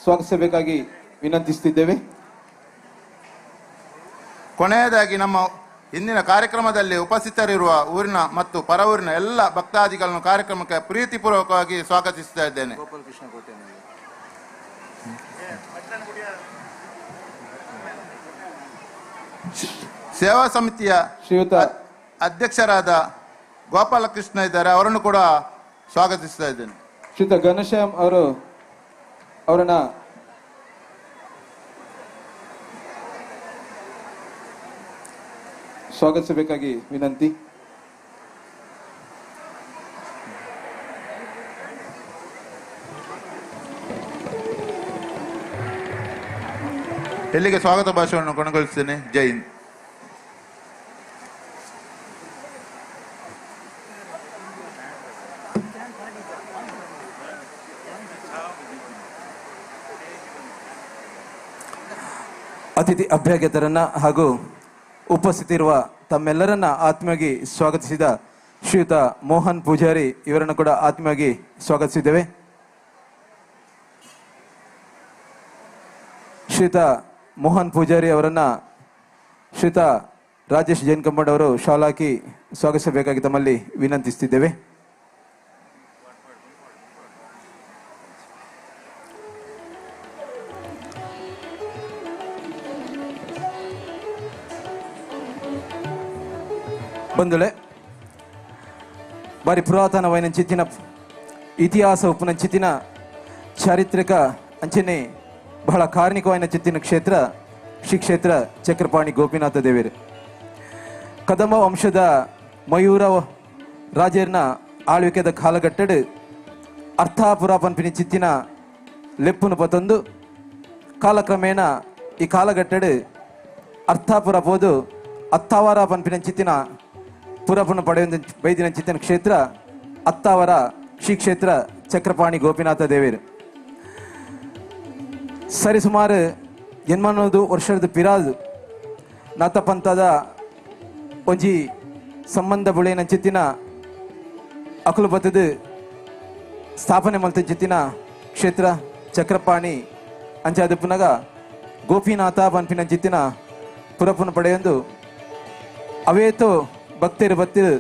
Speaker 2: ಸ್ವಾಗತಿಸಬೇಕಾಗಿ ವಿನಂತಿಸುತ್ತಿದ್ದೇವೆ.
Speaker 10: ಕೊನೆಯದಾಗಿ ನಮ್ಮ ಇಂದಿನ ಕಾರ್ಯಕ್ರಮದಲ್ಲಿ ಉಪಸ್ಥಿತರಿರುವ ಊರಿನ ಮತ್ತು ಪರ ಊರಿನ ಎಲ್ಲ ಭಕ್ತಾದಿಗಳನ್ನು ಕಾರ್ಯಕ್ರಮಕ್ಕೆ ಪ್ರೀತಿಪೂರ್ವಕವಾಗಿ ಸ್ವಾಗತಿಸ್ತಾ ಇದ್ದೇನೆ. ಸೇವಾ ಸಮಿತಿಯ
Speaker 2: ಶ್ರೀಯುತ
Speaker 10: ಅಧ್ಯಕ್ಷರಾದ ಗೋಪಾಲಕೃಷ್ಣ ಇದ್ದಾರೆ, ಅವರನ್ನು ಕೂಡ ಸ್ವಾಗತಿಸ್ತಾ ಇದ್ದೇನೆ.
Speaker 2: ಶ್ರೀಯುತ ಘನಶ್ಯಾಮ್ ಅವರು ಅವರನ್ನ ಸ್ವಾಗತಿಸಬೇಕಾಗಿ ವಿನಂತಿ.
Speaker 10: ಇಲ್ಲಿಗೆ ಸ್ವಾಗತ ಭಾಷಣವನ್ನು ಕೊನೆಗೊಳಿಸ್ತೇನೆ. ಜೈ ಹಿಂದ್.
Speaker 2: ಅತಿಥಿ ಅಭ್ಯಾಗತರನ್ನ ಹಾಗೂ ಉಪಸ್ಥಿತಿರುವ ತಮ್ಮೆಲ್ಲರನ್ನ ಆತ್ಮೀಯವಾಗಿ ಸ್ವಾಗತಿಸಿದ ಶ್ರೀಯುತ ಮೋಹನ್ ಪೂಜಾರಿ ಇವರನ್ನು ಕೂಡ ಆತ್ಮೀಯವಾಗಿ ಸ್ವಾಗತಿಸಿದ್ದೇವೆ. ಶ್ರೀಯುತ ಮೋಹನ್ ಪೂಜಾರಿ ಅವರನ್ನ ಶ್ರೀಯುತ ರಾಜೇಶ್ ಜೇನ್ಕಂಬಡ್ ಅವರು ಶಾಲಾಕಿ ಸ್ವಾಗತಿಸಬೇಕಾಗಿ ತಮ್ಮಲ್ಲಿ ವಿನಂತಿಸುತ್ತಿದ್ದೇವೆ. ಬಂಧುಳೆ, ಬಾರಿ ಪುರಾತನವೈನ ಚಿತ್ತಿನ ಇತಿಹಾಸ ಉಪ್ಪುನ ಚಿತ್ತಿನ ಚಾರಿತ್ರಿಕ ಅಂಚನೆ ಬಹಳ ಕಾರ್ಣಿಕವೈನ ಚಿತ್ತಿನ ಕ್ಷೇತ್ರ ಶ್ರೀ ಕ್ಷೇತ್ರ ಚಕ್ರಪಾಣಿ ಗೋಪಿನಾಥ ದೇವೇರು. ಕದಂಬ ವಂಶದ ಮಯೂರ ರಾಜೇರ್ನ ಆಳ್ವಿಕೆದ ಕಾಲಘಟ್ಟಡ್ ಅರ್ಥಾಪುರ ಪನ್ಪಿನ ಚಿತ್ತಿನ ಲೆಪ್ಪುನು ಪತೊಂದು ಕಾಲಕ್ರಮೇಣ ಈ ಕಾಲಘಟ್ಟಡ್ ಅರ್ಥಾಪುರ ಪೋದು ಅತ್ತಾವರ ಪನ್ಪಿನ ಚಿತ್ತಿನ ಪುರಪನ್ನು ಪಡೆಯೊಂದು ಬೈದಿನ ಚಿತ್ತಿನ ಕ್ಷೇತ್ರ ಅತ್ತಾವರ ಶ್ರೀ ಕ್ಷೇತ್ರ ಚಕ್ರಪಾಣಿ ಗೋಪಿನಾಥ ದೇವೇರು. ಸರಿಸುಮಾರು 80 ವರ್ಷದ ಪಿರಾದು ನಾತ ಪಂಥದ ಒಂಜಿ ಸಂಬಂಧ ಬುಳೆನ ಚಿತ್ತಿನ ಅಕಲು ಬತ್ತದ ಸ್ಥಾಪನೆ ಮಲ್ತ ಚಿತ್ತಿನ ಕ್ಷೇತ್ರ ಚಕ್ರಪಾಣಿ ಅಂಚಾದ ಪುನಗ ಗೋಪಿನಾಥ ಪನ್ಪಿನ ಚಿತ್ತಿನ ಪುರಪನ್ನು ಪಡೆಯೊಂದು ಅವೇತೋ ಭಕ್ತರು ಬತ್ತಿರು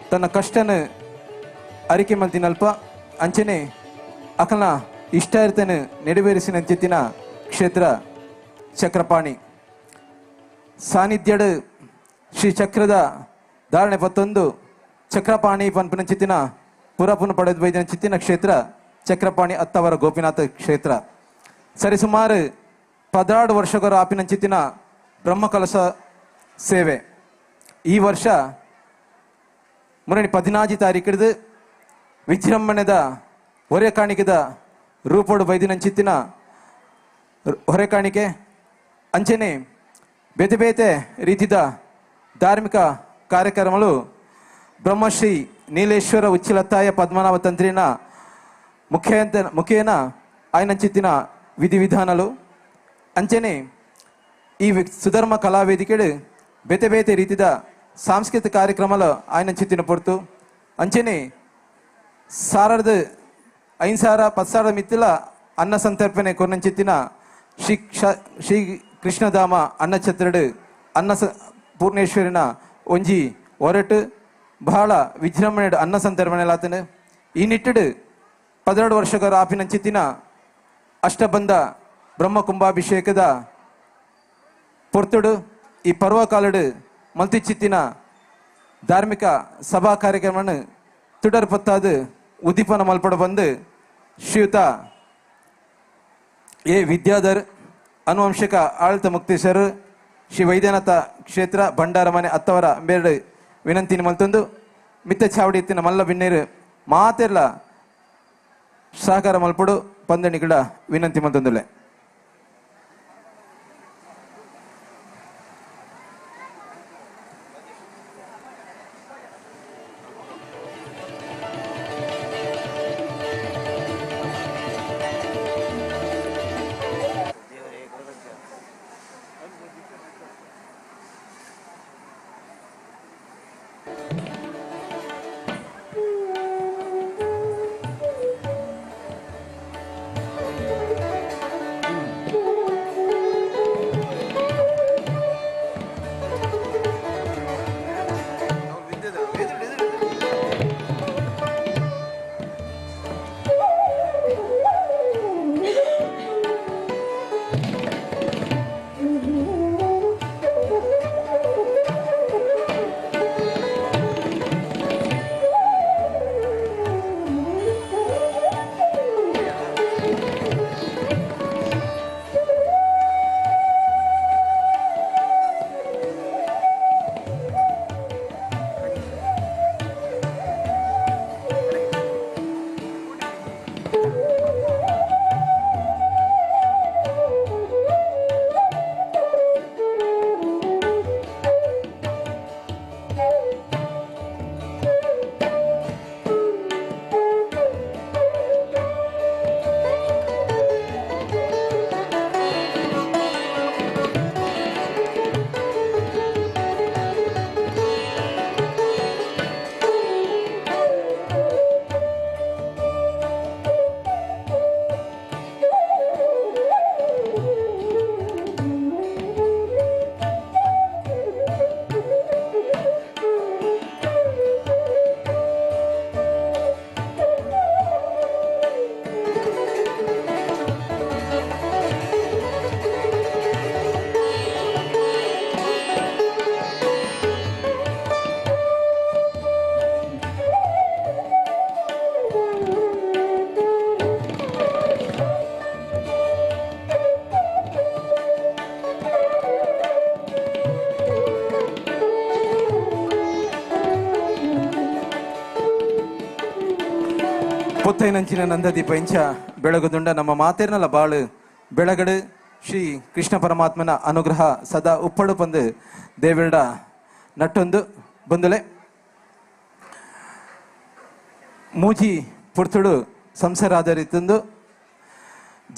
Speaker 2: ತನ್ನ ಕಷ್ಟನ ಅರಿಕೆ ಮಲ್ತಿನಲ್ಪ ಅಂಚನೆ ಅಕಲ್ನ ಇಷ್ಟ ಇರ್ತೇನೆ ನೆರವೇರಿಸಿನ ಚಿತ್ತಿನ ಕ್ಷೇತ್ರ ಚಕ್ರಪಾಣಿ. ಸಾನ್ನಿಧ್ಯಡ್ ಶ್ರೀ ಚಕ್ರದ ಧಾರಣೆ ಪತ್ತೊಂದು ಚಕ್ರಪಾಣಿ ಪನ್ಪನ ಚಿತ್ತಿನ ಪುರಪುನ ಪಡೆದು ಬೈದಿನ ಚಿತ್ತಿನ ಕ್ಷೇತ್ರ ಚಕ್ರಪಾಣಿ ಅತ್ತವರ ಗೋಪಿನಾಥ ಕ್ಷೇತ್ರ ಸರಿಸುಮಾರು 16 ವರ್ಷಗಳ ಆಪಿನಂಚಿತ್ತಿನ ಬ್ರಹ್ಮಕಲಶ ಸೇವೆ ಈ ವರ್ಷ ಮುರಣಿ 14 ತಾರೀಕಿಡ್ದು ವಿಜೃಂಭಣೆದ ಹೊರೆ ಕಾಣಿಕೆದ ರೂಪೋಡು ಬೈದಿನಂಚಿತ್ತಿನ ಹೊರೆ ಕಾಣಿಕೆ ಅಂಚನೆ ಬೇತೆ ಬೇತೆ ರೀತಿದ ಧಾರ್ಮಿಕ ಕಾರ್ಯಕ್ರಮಗಳು ಬ್ರಹ್ಮಶ್ರೀ ನೀಲೇಶ್ವರ ಉಚ್ಚಿಲತ್ತಾಯ ಪದ್ಮನಾಭ ತಂತ್ರಿನ ಮುಖೇನ ಆಯ್ನಂಚಿತ್ತಿನ ವಿಧಿವಿಧಾನಗಳು ಅಂಚನೆ ಈ ಸುಧರ್ಮ ಕಲಾವೇದಿಕೆಡು ಬೇತೆ ಬೇತೆ ರೀತಿದ ಸಾಂಸ್ಕೃತಿಕ ಕಾರ್ಯಕ್ರಮಗಳು ಆಯ್ನಂಚಿತ್ತಿನ ಪೊರ್ತು ಅಂಚನೆ 5,000-10,000 ಮಿತ್ತಿಲ ಅನ್ನ ಸಂತರ್ಪಣೆ ಕೊರ್ನಂಚಿತ್ತಿನ ಶ್ರೀ ಕೃಷ್ಣಧಾಮ ಅನ್ನಛತ್ರಡು ಪೂರ್ಣೇಶ್ವರಿನ ಒಂಜಿ ಹೊರಟು ಬಹಳ ವಿಜೃಂಭಣೆಡು ಅನ್ನ ಸಂತರ್ಪಣೆಲಾತನು ಈ ನಿಟ್ಟಿಡು 12 ವರ್ಷಗಳ ಆಪಿನಂಚಿತ್ತಿನ ಅಷ್ಟಬಂಧ ಬ್ರಹ್ಮ ಕುಂಭಾಭಿಷೇಕದ ಪೊರ್ತುಡು ಈ ಪರ್ವಕಾಲಡು ಮಲ್ತಿಚಿತ್ತಿನ ಧಾರ್ಮಿಕ ಸಭಾ ಕಾರ್ಯಕ್ರಮವನ್ನು ತುಡರ್ಪತ್ತಾದು ಉದ್ದೀಪನ ಮಲ್ಪಡ ಬಂದು ಶ್ರೀಯುತ ಎ ವಿದ್ಯಾಧರ್ ಅನುವಂಶಿಕ ಆಳ್ತ ಮುಕ್ತೇಶ್ವರ ಶ್ರೀ ವೈದ್ಯನಾಥ ಕ್ಷೇತ್ರ ಭಂಡಾರ ಮನೆ ಅತ್ತವರ ಬೇರೆ ವಿನಂತಿನ ಮಲ್ತೊಂದು ಮಿತ್ತ ಚಾವಡಿ ಎತ್ತಿನ ಮಲ್ಲ ಬಿನ್ನೇರು ಮಾತೆಲ್ಲ ಸಹಕಾರ ಮಲ್ಪಡು ಪಂದಣಿ ಕೂಡ ವಿನಂತಿ ಮಲ್ತೊಂದುಲೆ ಪುತ್ತೈನಂಚಿನ ನಂದದೀಪ ಇಂಚ ಬೆಳಗುದುಂಡ ನಮ್ಮ ಮಾತೇರ್ನಲ ಬಾಳು ಬೆಳಗಡು ಶ್ರೀ ಕೃಷ್ಣ ಪರಮಾತ್ಮನ ಅನುಗ್ರಹ ಸದಾ ಉಪ್ಪಡು ಪಂದು ದೇವರಡ ನಟ್ಟೊಂದು ಬಂದುಲೆ ಮೂಜಿ ಪುರ್ತುಡು ಸಂಸಾರ ಆಧಾರಿತಂದು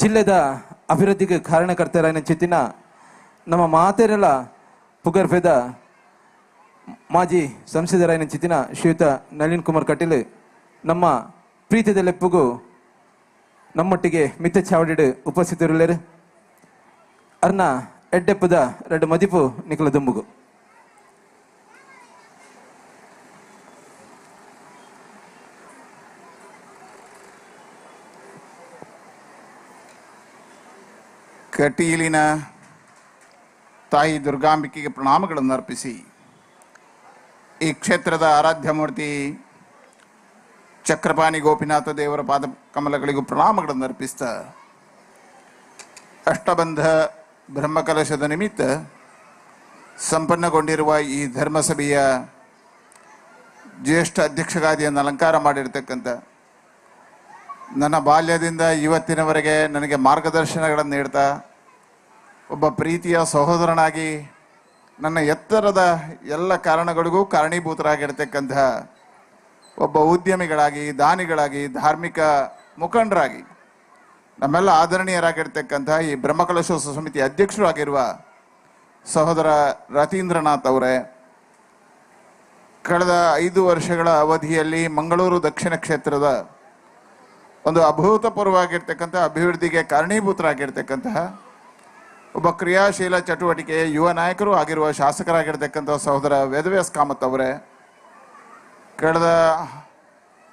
Speaker 2: ಜಿಲ್ಲೆದ ಅಭಿವೃದ್ಧಿಗೆ ಕಾರಣಕರ್ತರಾಯನ ಚಿತ್ತಿನ ನಮ್ಮ ಮಾತೇರಲ ಪುಗರ್ಭೆದ ಮಾಜಿ ಸಂಸದರಾಯನ ಚಿತ್ತಿನ ಶ್ರೀಯುತ ನಳಿನ್ ಕುಮಾರ್ ಕಟೀಲ್ ನಮ್ಮ ಪ್ರೀತಿದ ಲೆಪ್ಪುಗು ನಮ್ಮೊಟ್ಟಿಗೆ ಮಿತ್ತ ಚಾವಡಿಡು ಉಪಸ್ಥಿತರಿಲ್ಲರು ಅರ್ನ ಎಡ್ಡೆಪ್ಪದ ಎರಡು ಮದಿಪು ನಿಖಲ ದುಂಬುಗು
Speaker 11: ಕಟೀಲಿನ ತಾಯಿ ದುರ್ಗಾಂಬಿಕೆಗೆ ಪ್ರಣಾಮಗಳನ್ನು ಅರ್ಪಿಸಿ ಈ ಕ್ಷೇತ್ರದ ಆರಾಧ್ಯ ಮೂರ್ತಿ ಚಕ್ರಪಾಣಿ ಗೋಪಿನಾಥ ದೇವರ ಪಾದ ಕಮಲಗಳಿಗೂ ಪ್ರಣಾಮಗಳನ್ನು ಅರ್ಪಿಸ್ತಾ ಅಷ್ಟಬಂಧ ಬ್ರಹ್ಮಕಲಶದ ನಿಮಿತ್ತ ಸಂಪನ್ನಗೊಂಡಿರುವ ಈ ಧರ್ಮಸಭೆಯ ಜ್ಯೇಷ್ಠ ಅಧ್ಯಕ್ಷಗಾದಿಯನ್ನು ಅಲಂಕಾರ ಮಾಡಿರ್ತಕ್ಕಂಥ ನನ್ನ ಬಾಲ್ಯದಿಂದ ಇವತ್ತಿನವರೆಗೆ ನನಗೆ ಮಾರ್ಗದರ್ಶನಗಳನ್ನು ನೀಡ್ತಾ ಒಬ್ಬ ಪ್ರೀತಿಯ ಸಹೋದರನಾಗಿ ನನ್ನ ಎತ್ತರದ ಎಲ್ಲ ಕಾರಣಗಳಿಗೂ ಕಾರಣೀಭೂತರಾಗಿರ್ತಕ್ಕಂಥ ಒಬ್ಬ ಉದ್ಯಮಿಗಳಾಗಿ, ದಾನಿಗಳಾಗಿ, ಧಾರ್ಮಿಕ ಮುಖಂಡರಾಗಿ ನಮ್ಮೆಲ್ಲ ಆದರಣೀಯರಾಗಿರ್ತಕ್ಕಂಥ ಈ ಬ್ರಹ್ಮಕಲಶೋತ್ಸವ ಸಮಿತಿ ಅಧ್ಯಕ್ಷರು ಆಗಿರುವ ಸಹೋದರ ರತೀಂದ್ರನಾಥ್ ಅವರೇ, ಕಳೆದ 5 ವರ್ಷಗಳ ಅವಧಿಯಲ್ಲಿ ಮಂಗಳೂರು ದಕ್ಷಿಣ ಕ್ಷೇತ್ರದ ಒಂದು ಅಭೂತಪೂರ್ವವಾಗಿರ್ತಕ್ಕಂಥ ಅಭಿವೃದ್ಧಿಗೆ ಕಾರಣೀಭೂತರಾಗಿರ್ತಕ್ಕಂತಹ ಒಬ್ಬ ಕ್ರಿಯಾಶೀಲ ಚಟುವಟಿಕೆಯ ಯುವ ನಾಯಕರು ಆಗಿರುವ ಶಾಸಕರಾಗಿರ್ತಕ್ಕಂಥ ಸಹೋದರ ವೇದವ್ಯಾಸ್ ಕಾಮತ್ ಅವರೇ, ಕಳೆದ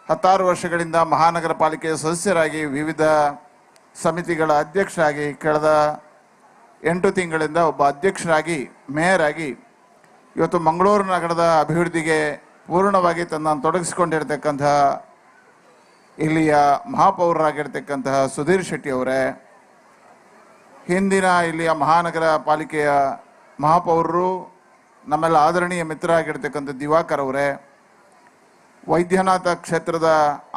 Speaker 11: 16 ವರ್ಷಗಳಿಂದ ಮಹಾನಗರ ಪಾಲಿಕೆಯ ಸದಸ್ಯರಾಗಿ ವಿವಿಧ ಸಮಿತಿಗಳ ಅಧ್ಯಕ್ಷರಾಗಿ, ಕಳೆದ 8 ತಿಂಗಳಿಂದ ಒಬ್ಬ ಅಧ್ಯಕ್ಷರಾಗಿ, ಮೇಯರ್ ಆಗಿ ಇವತ್ತು ಮಂಗಳೂರು ನಗರದ ಅಭಿವೃದ್ಧಿಗೆ ಪೂರ್ಣವಾಗಿ ತನ್ನನ್ನು ತೊಡಗಿಸಿಕೊಂಡಿರ್ತಕ್ಕಂತಹ ಇಲ್ಲಿಯ ಮಹಾಪೌರರಾಗಿರ್ತಕ್ಕಂತಹ ಸುಧೀರ್ ಶೆಟ್ಟಿ ಅವರೇ, ಹಿಂದಿನ ಇಲ್ಲಿಯ ಮಹಾನಗರ ಪಾಲಿಕೆಯ ಮಹಾಪೌರರು, ನಮ್ಮೆಲ್ಲ ಆದರಣೀಯ ಮಿತ್ರರಾಗಿರ್ತಕ್ಕಂಥ ದಿವಾಕರ್ ಅವರೇ, ವೈದ್ಯನಾಥ ಕ್ಷೇತ್ರದ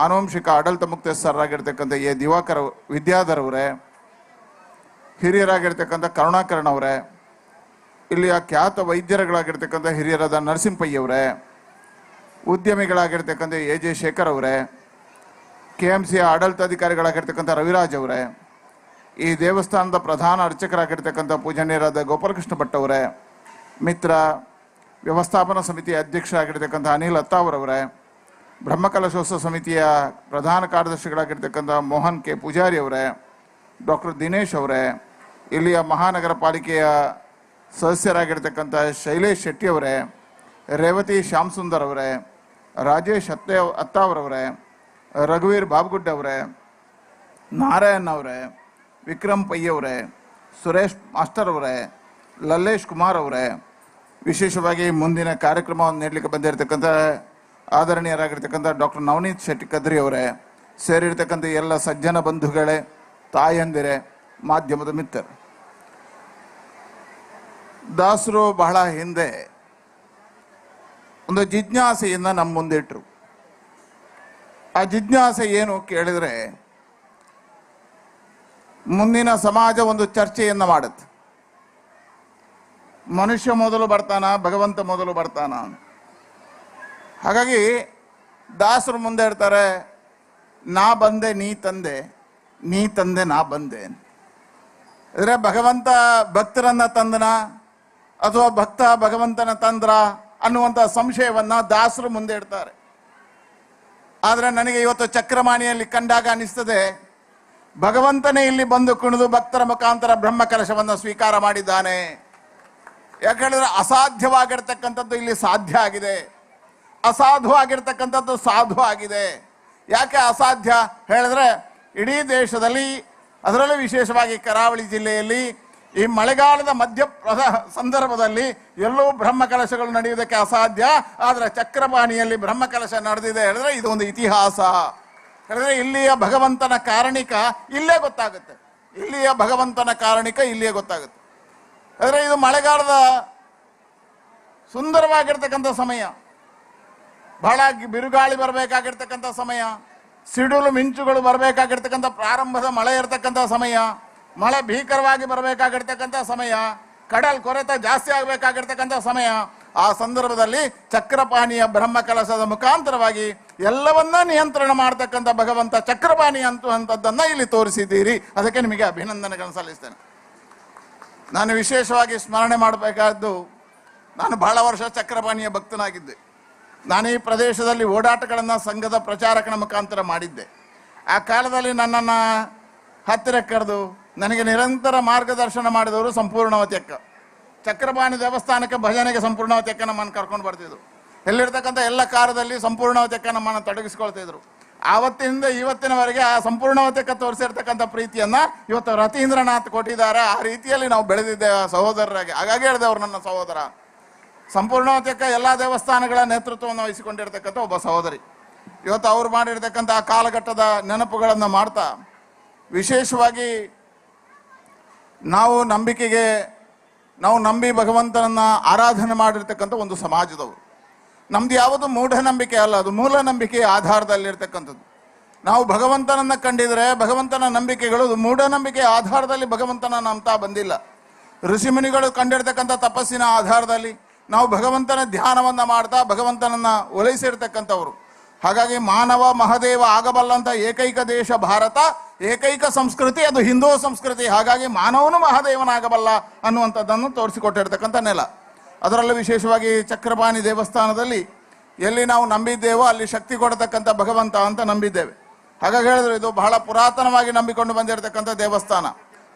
Speaker 11: ಆನುವಂಶಿಕ ಆಡಳಿತ ಮುಖ್ಯಸ್ಥರಾಗಿರ್ತಕ್ಕಂಥ ಎ ದಿವಾಕರ್ ವಿದ್ಯಾಧರ್ ಅವರೇ, ಹಿರಿಯರಾಗಿರ್ತಕ್ಕಂಥ ಕರುಣಾಕರಣ್ ಅವರೇ, ಇಲ್ಲಿಯ ಖ್ಯಾತ ವೈದ್ಯರುಗಳಾಗಿರ್ತಕ್ಕಂಥ ಹಿರಿಯರಾದ ನರಸಿಂಹಯ್ಯ ಅವರೇ, ಉದ್ಯಮಿಗಳಾಗಿರ್ತಕ್ಕಂಥ ಎ ಜೆ ಶೇಖರ್ ಅವರೇ, KMCಯ ಆಡಳಿತಾಧಿಕಾರಿಗಳಾಗಿರ್ತಕ್ಕಂಥ ರವಿರಾಜ್ ಅವರೇ, ಈ ದೇವಸ್ಥಾನದ ಪ್ರಧಾನ ಅರ್ಚಕರಾಗಿರ್ತಕ್ಕಂಥ ಪೂಜನೀಯರಾದ ಗೋಪಾಲಕೃಷ್ಣ ಭಟ್ ಅವರೇ, ಮಿತ್ರ ವ್ಯವಸ್ಥಾಪನಾ ಸಮಿತಿಯ ಅಧ್ಯಕ್ಷರಾಗಿರ್ತಕ್ಕಂಥ ಅನಿಲ್ ಅತ್ತಾವರವರೇ, ಬ್ರಹ್ಮಕಲಶೋತ್ಸವ ಸಮಿತಿಯ ಪ್ರಧಾನ ಕಾರ್ಯದರ್ಶಿಗಳಾಗಿರ್ತಕ್ಕಂಥ ಮೋಹನ್ ಕೆ ಪೂಜಾರಿ ಅವರೇ, ಡಾಕ್ಟರ್ ದಿನೇಶ್ ಅವರೇ, ಇಲ್ಲಿಯ ಮಹಾನಗರ ಪಾಲಿಕೆಯ ಸದಸ್ಯರಾಗಿರ್ತಕ್ಕಂಥ ಶೈಲೇಶ್ ಶೆಟ್ಟಿ ಅವರೇ, ರೇವತಿ ಶ್ಯಾಮ್ ಸುಂದರ್ ಅವರೇ, ರಾಜೇಶ್ ಅತ್ತಾವರವರೇ, ರಘುವೀರ್ ಬಾಬುಗುಡ್ಡ ಅವರೇ, ನಾರಾಯಣ್ ಅವರೇ, ವಿಕ್ರಮ್ ಪೈ ಅವರೇ, ಸುರೇಶ್ ಮಾಸ್ಟರ್ ಅವರೇ, ಲಲ್ಲೇಶ್ ಕುಮಾರ್ ಅವರೇ, ವಿಶೇಷವಾಗಿ ಮುಂದಿನ ಕಾರ್ಯಕ್ರಮವನ್ನು ನೀಡಲಿಕ್ಕೆ ಬಂದಿರತಕ್ಕಂಥ ಆದರಣೀಯರಾಗಿರ್ತಕ್ಕಂಥ ಡಾಕ್ಟರ್ ನವನೀತ್ ಶೆಟ್ಟಿ ಕದ್ರಿ ಅವರೇ, ಸೇರಿರ್ತಕ್ಕಂಥ ಎಲ್ಲ ಸಜ್ಜನ ಬಂಧುಗಳೇ, ತಾಯಂದಿರೇ, ಮಾಧ್ಯಮದ ಮಿತ್ರರು, ದಾಸರು ಬಹಳ ಹಿಂದೆ ಒಂದು ಜಿಜ್ಞಾಸೆಯನ್ನು ನಮ್ಮ ಮುಂದಿಟ್ಟರು. ಆ ಜಿಜ್ಞಾಸೆ ಏನು ಕೇಳಿದರೆ, ಮುಂದಿನ ಸಮಾಜ ಒಂದು ಚರ್ಚೆಯನ್ನು ಮಾಡುತ್ತೆ. ಮನುಷ್ಯ ಮೊದಲು ಬರ್ತಾನ, ಭಗವಂತ ಮೊದಲು ಬರ್ತಾನ. ಹಾಗಾಗಿ ದಾಸರು ಮುಂದೆ ಇರ್ತಾರೆ, ನಾ ಬಂದೆ ನೀ ತಂದೆ, ನೀ ತಂದೆ ನಾ ಬಂದೆ. ಅಂದರೆ ಭಗವಂತ ಭಕ್ತರನ್ನ ತಂದನ ಅಥವಾ ಭಕ್ತ ಭಗವಂತನ ತಂದ್ರ ಅನ್ನುವಂಥ ಸಂಶಯವನ್ನು ದಾಸರು ಮುಂದೆ ಇಡ್ತಾರೆ. ಆದರೆ ನನಗೆ ಇವತ್ತು ಚಕ್ರಮಾಣಿಯಲ್ಲಿ ಕಂಡಾಗ ಅನಿಸ್ತದೆ, ಭಗವಂತನೇ ಇಲ್ಲಿ ಬಂದು ಕುಣಿದು ಭಕ್ತರ ಮುಖಾಂತರ ಬ್ರಹ್ಮ ಕಲಶವನ್ನು ಸ್ವೀಕಾರ ಮಾಡಿದ್ದಾನೆ. ಯಾಕಂದ್ರೆ ಅಸಾಧ್ಯವಾಗಿರ್ತಕ್ಕಂಥದ್ದು ಇಲ್ಲಿ ಸಾಧ್ಯ ಆಗಿದೆ, ಅಸಾಧುವಾಗಿರ್ತಕ್ಕಂಥದ್ದು ಸಾಧು ಆಗಿದೆ. ಯಾಕೆ ಅಸಾಧ್ಯ ಹೇಳಿದ್ರೆ, ಇಡೀ ದೇಶದಲ್ಲಿ, ಅದರಲ್ಲೂ ವಿಶೇಷವಾಗಿ ಕರಾವಳಿ ಜಿಲ್ಲೆಯಲ್ಲಿ ಈ ಮಳೆಗಾಲದ ಮಧ್ಯ ಸಂದರ್ಭದಲ್ಲಿ ಎಲ್ಲೂ ಬ್ರಹ್ಮ ಕಲಶಗಳು ನಡೆಯುವುದಕ್ಕೆ ಅಸಾಧ್ಯ. ಆದರೆ ಚಕ್ರಪಾಣಿಯಲ್ಲಿ ಬ್ರಹ್ಮ ಕಲಶ ನಡೆದಿದೆ ಹೇಳಿದ್ರೆ ಇದು ಒಂದು ಇತಿಹಾಸ. ಹೇಳಿದ್ರೆ ಇಲ್ಲಿಯ ಭಗವಂತನ ಕಾರಣಿಕ ಇಲ್ಲೇ ಗೊತ್ತಾಗುತ್ತೆ, ಇಲ್ಲಿಯ ಭಗವಂತನ ಕಾರಣಿಕ ಇಲ್ಲಿಯೇ ಗೊತ್ತಾಗುತ್ತೆ. ಆದರೆ ಇದು ಮಳೆಗಾಲದ ಸುಂದರವಾಗಿರ್ತಕ್ಕಂಥ ಸಮಯ, ಬಹಳ ಬಿರುಗಾಳಿ ಬರಬೇಕಾಗಿರ್ತಕ್ಕಂಥ ಸಮಯ, ಸಿಡಿಲು ಮಿಂಚುಗಳು ಬರಬೇಕಾಗಿರ್ತಕ್ಕಂಥ ಪ್ರಾರಂಭದ ಮಳೆ ಇರತಕ್ಕಂಥ ಸಮಯ, ಮಳೆ ಭೀಕರವಾಗಿ ಬರಬೇಕಾಗಿರ್ತಕ್ಕಂಥ ಸಮಯ, ಕಡಲ್ ಕೊರೆತ ಜಾಸ್ತಿ ಆಗಬೇಕಾಗಿರ್ತಕ್ಕಂಥ ಸಮಯ. ಆ ಸಂದರ್ಭದಲ್ಲಿ ಚಕ್ರಪಾಣಿಯ ಬ್ರಹ್ಮ ಕಲಶದ ಮುಖಾಂತರವಾಗಿ ಎಲ್ಲವನ್ನ ನಿಯಂತ್ರಣ ಮಾಡ್ತಕ್ಕಂಥ ಭಗವಂತ ಚಕ್ರಪಾಣಿ ಅಂತದ್ದನ್ನು ಇಲ್ಲಿ ತೋರಿಸಿದ್ದೀರಿ. ಅದಕ್ಕೆ ನಿಮಗೆ ಅಭಿನಂದನೆಗಳನ್ನು ಸಲ್ಲಿಸ್ತೇನೆ. ನಾನು ವಿಶೇಷವಾಗಿ ಸ್ಮರಣೆ ಮಾಡಬೇಕಾದ್ದು, ನಾನು ಬಹಳ ವರ್ಷ ಚಕ್ರಪಾಣಿಯ ಭಕ್ತನಾಗಿದ್ದೆ. ನಾನು ಈ ಪ್ರದೇಶದಲ್ಲಿ ಓಡಾಟಗಳನ್ನು ಸಂಘದ ಪ್ರಚಾರಕನ ಮುಖಾಂತರ ಮಾಡಿದ್ದೆ. ಆ ಕಾಲದಲ್ಲಿ ನನ್ನನ್ನು ಹತ್ತಿರ ಕರೆದು ನನಗೆ ನಿರಂತರ ಮಾರ್ಗದರ್ಶನ ಮಾಡಿದವರು ಸಂಪೂರ್ಣವತಿ ಅಕ್ಕ. ಚಕ್ರಪಾಣಿ ದೇವಸ್ಥಾನಕ್ಕೆ ಭಜನೆಗೆ ಸಂಪೂರ್ಣವತಿ ಅಕ್ಕ ನಮ್ಮನ್ನು ಕರ್ಕೊಂಡು ಬರ್ತಿದ್ರು. ಎಲ್ಲಿರ್ತಕ್ಕಂಥ ಎಲ್ಲ ಕಾರ್ಯದಲ್ಲಿ ಸಂಪೂರ್ಣವತಿ ಅಕ್ಕ ನಮ್ಮನ್ನು ತೊಡಗಿಸ್ಕೊಳ್ತಿದ್ರು. ಆವತ್ತಿನಿಂದ ಇವತ್ತಿನವರೆಗೆ ಆ ಸಂಪೂರ್ಣವತಿ ಅಕ್ಕ ತೋರಿಸಿರ್ತಕ್ಕಂಥ ಪ್ರೀತಿಯನ್ನು ಇವತ್ತು ರತೀಂದ್ರನಾಥ್ ಕೊಟ್ಟಿದ್ದಾರೆ. ಆ ರೀತಿಯಲ್ಲಿ ನಾವು ಬೆಳೆದಿದ್ದೇವೆ ಸಹೋದರರಾಗಿ. ಹಾಗಾಗಿ ಹೇಳಿದೆ ಅವರು ನನ್ನ ಸಹೋದರ. ಸಂಪೂರ್ಣವತಿ ಅಕ್ಕ ಎಲ್ಲ ದೇವಸ್ಥಾನಗಳ ನೇತೃತ್ವವನ್ನು ವಹಿಸಿಕೊಂಡಿರ್ತಕ್ಕಂಥ ಒಬ್ಬ ಸಹೋದರಿ. ಇವತ್ತು ಅವ್ರು ಮಾಡಿರ್ತಕ್ಕಂಥ ಆ ಕಾಲಘಟ್ಟದ ನೆನಪುಗಳನ್ನು ಮಾಡ್ತಾ, ವಿಶೇಷವಾಗಿ ನಾವು ನಂಬಿ ಭಗವಂತನನ್ನ ಆರಾಧನೆ ಮಾಡಿರ್ತಕ್ಕಂಥ ಒಂದು ಸಮಾಜದವರು. ನಮ್ದು ಯಾವುದು ಮೂಢನಂಬಿಕೆ ಅಲ್ಲ, ಅದು ಮೂಲ ನಂಬಿಕೆಯ ಆಧಾರದಲ್ಲಿರ್ತಕ್ಕಂಥದ್ದು. ನಾವು ಭಗವಂತನನ್ನ ಕಂಡಿದ್ರೆ ಭಗವಂತನ ನಂಬಿಕೆಗಳು ಮೂಢನಂಬಿಕೆಯ ಆಧಾರದಲ್ಲಿ ಭಗವಂತನ ನಂಬ್ತಾ ಬಂದಿಲ್ಲ. ಋಷಿಮುನಿಗಳು ಕಂಡಿರ್ತಕ್ಕಂಥ ತಪಸ್ಸಿನ ಆಧಾರದಲ್ಲಿ ನಾವು ಭಗವಂತನ ಧ್ಯಾನವನ್ನ ಮಾಡ್ತಾ ಭಗವಂತನನ್ನ ಒಲೈಸಿರ್ತಕ್ಕಂಥವ್ರು. ಹಾಗಾಗಿ ಮಾನವ ಮಹದೇವ ಆಗಬಲ್ಲಂತ ಏಕೈಕ ದೇಶ ಭಾರತ, ಏಕೈಕ ಸಂಸ್ಕೃತಿ ಅದು ಹಿಂದೂ ಸಂಸ್ಕೃತಿ. ಹಾಗಾಗಿ ಮಾನವನು ಮಹಾದೇವನಾಗಬಲ್ಲ ಅನ್ನುವಂಥದ್ದನ್ನು ತೋರಿಸಿಕೊಟ್ಟಿರ್ತಕ್ಕಂಥ ನೆಲ. ಅದರಲ್ಲೂ ವಿಶೇಷವಾಗಿ ಚಕ್ರಪಾಣಿ ದೇವಸ್ಥಾನದಲ್ಲಿ ಎಲ್ಲಿ ನಾವು ನಂಬಿದ್ದೇವೋ ಅಲ್ಲಿ ಶಕ್ತಿ ಕೊಡತಕ್ಕಂಥ ಭಗವಂತ ಅಂತ ನಂಬಿದ್ದೇವೆ. ಹಾಗಾಗಿ ಹೇಳಿದ್ರು ಇದು ಬಹಳ ಪುರಾತನವಾಗಿ ನಂಬಿಕೊಂಡು ಬಂದಿರತಕ್ಕಂಥ ದೇವಸ್ಥಾನ.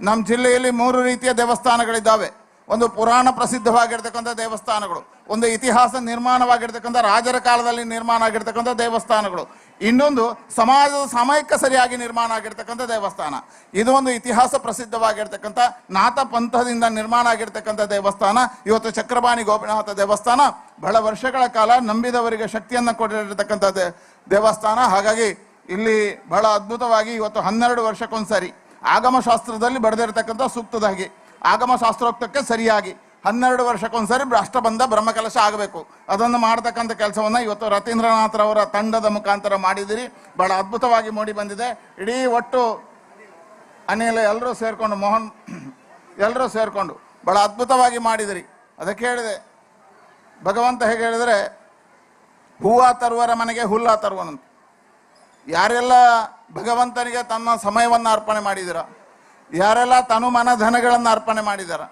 Speaker 11: ನಮ್ಮ ಜಿಲ್ಲೆಯಲ್ಲಿ 3 ರೀತಿಯ ದೇವಸ್ಥಾನಗಳಿದ್ದಾವೆ. ಒಂದು ಪುರಾಣ ಪ್ರಸಿದ್ಧವಾಗಿರ್ತಕ್ಕಂಥ ದೇವಸ್ಥಾನಗಳು, ಒಂದು ಇತಿಹಾಸ ನಿರ್ಮಾಣವಾಗಿರ್ತಕ್ಕಂಥ ರಾಜರ ಕಾಲದಲ್ಲಿ ನಿರ್ಮಾಣ ಆಗಿರ್ತಕ್ಕಂಥ ದೇವಸ್ಥಾನಗಳು, ಇನ್ನೊಂದು ಸಮಾಜದ ಸಾಮಯಿಕ ಸರಿಯಾಗಿ ನಿರ್ಮಾಣ ಆಗಿರ್ತಕ್ಕಂಥ ದೇವಸ್ಥಾನ. ಇದು ಒಂದು ಇತಿಹಾಸ ಪ್ರಸಿದ್ಧವಾಗಿರ್ತಕ್ಕಂಥ ನಾಥ ಪಂಥದಿಂದ ನಿರ್ಮಾಣ ಆಗಿರ್ತಕ್ಕಂಥ ದೇವಸ್ಥಾನ. ಇವತ್ತು ಚಕ್ರಪಾಣಿ ಗೋಪಿನಾಥ ದೇವಸ್ಥಾನ ಬಹಳ ವರ್ಷಗಳ ಕಾಲ ನಂಬಿದವರಿಗೆ ಶಕ್ತಿಯನ್ನು ಕೊಟ್ಟಿರತಕ್ಕಂಥ ದೇವಸ್ಥಾನ. ಹಾಗಾಗಿ ಇಲ್ಲಿ ಬಹಳ ಅದ್ಭುತವಾಗಿ ಇವತ್ತು 12 ವರ್ಷಕ್ಕೊಂದ್ಸರಿ ಆಗಮಶಾಸ್ತ್ರದಲ್ಲಿ ಬರೆದಿರತಕ್ಕಂಥ ಸೂಕ್ತದಾಗಿ ಆಗಮಶಾಸ್ತ್ರೋಕ್ತಕ್ಕೆ ಸರಿಯಾಗಿ 12 ವರ್ಷಕ್ಕೊಂದ್ಸರಿ ರಾಷ್ಟ್ರಬಂಧ ಬ್ರಹ್ಮಕಲಶ ಆಗಬೇಕು. ಅದನ್ನು ಮಾಡತಕ್ಕಂಥ ಕೆಲಸವನ್ನು ಇವತ್ತು ರತೀಂದ್ರನಾಥರವರ ತಂಡದ ಮುಖಾಂತರ ಮಾಡಿದಿರಿ. ಬಹಳ ಅದ್ಭುತವಾಗಿ ಮೂಡಿ ಬಂದಿದೆ. ಇಡೀ ಒಟ್ಟು ಅನಿಲ ಎಲ್ಲರೂ ಸೇರಿಕೊಂಡು, ಮೋಹನ್ ಎಲ್ಲರೂ ಸೇರಿಕೊಂಡು ಬಹಳ ಅದ್ಭುತವಾಗಿ ಮಾಡಿದಿರಿ. ಅದಕ್ಕೆ ಹೇಳಿದೆ, ಭಗವಂತ ಹೇಗೆ ಹೇಳಿದರೆ, ಹೂವ ತರುವರ ಮನೆಗೆ ಹುಲ್ಲ ತರುವನಂತ. ಯಾರೆಲ್ಲ ಭಗವಂತನಿಗೆ ತನ್ನ ಸಮಯವನ್ನು ಅರ್ಪಣೆ ಮಾಡಿದಿರ, ಯಾರೆಲ್ಲ ತನು ಮನ ಧನಗಳನ್ನು ಅರ್ಪಣೆ ಮಾಡಿದಾರ,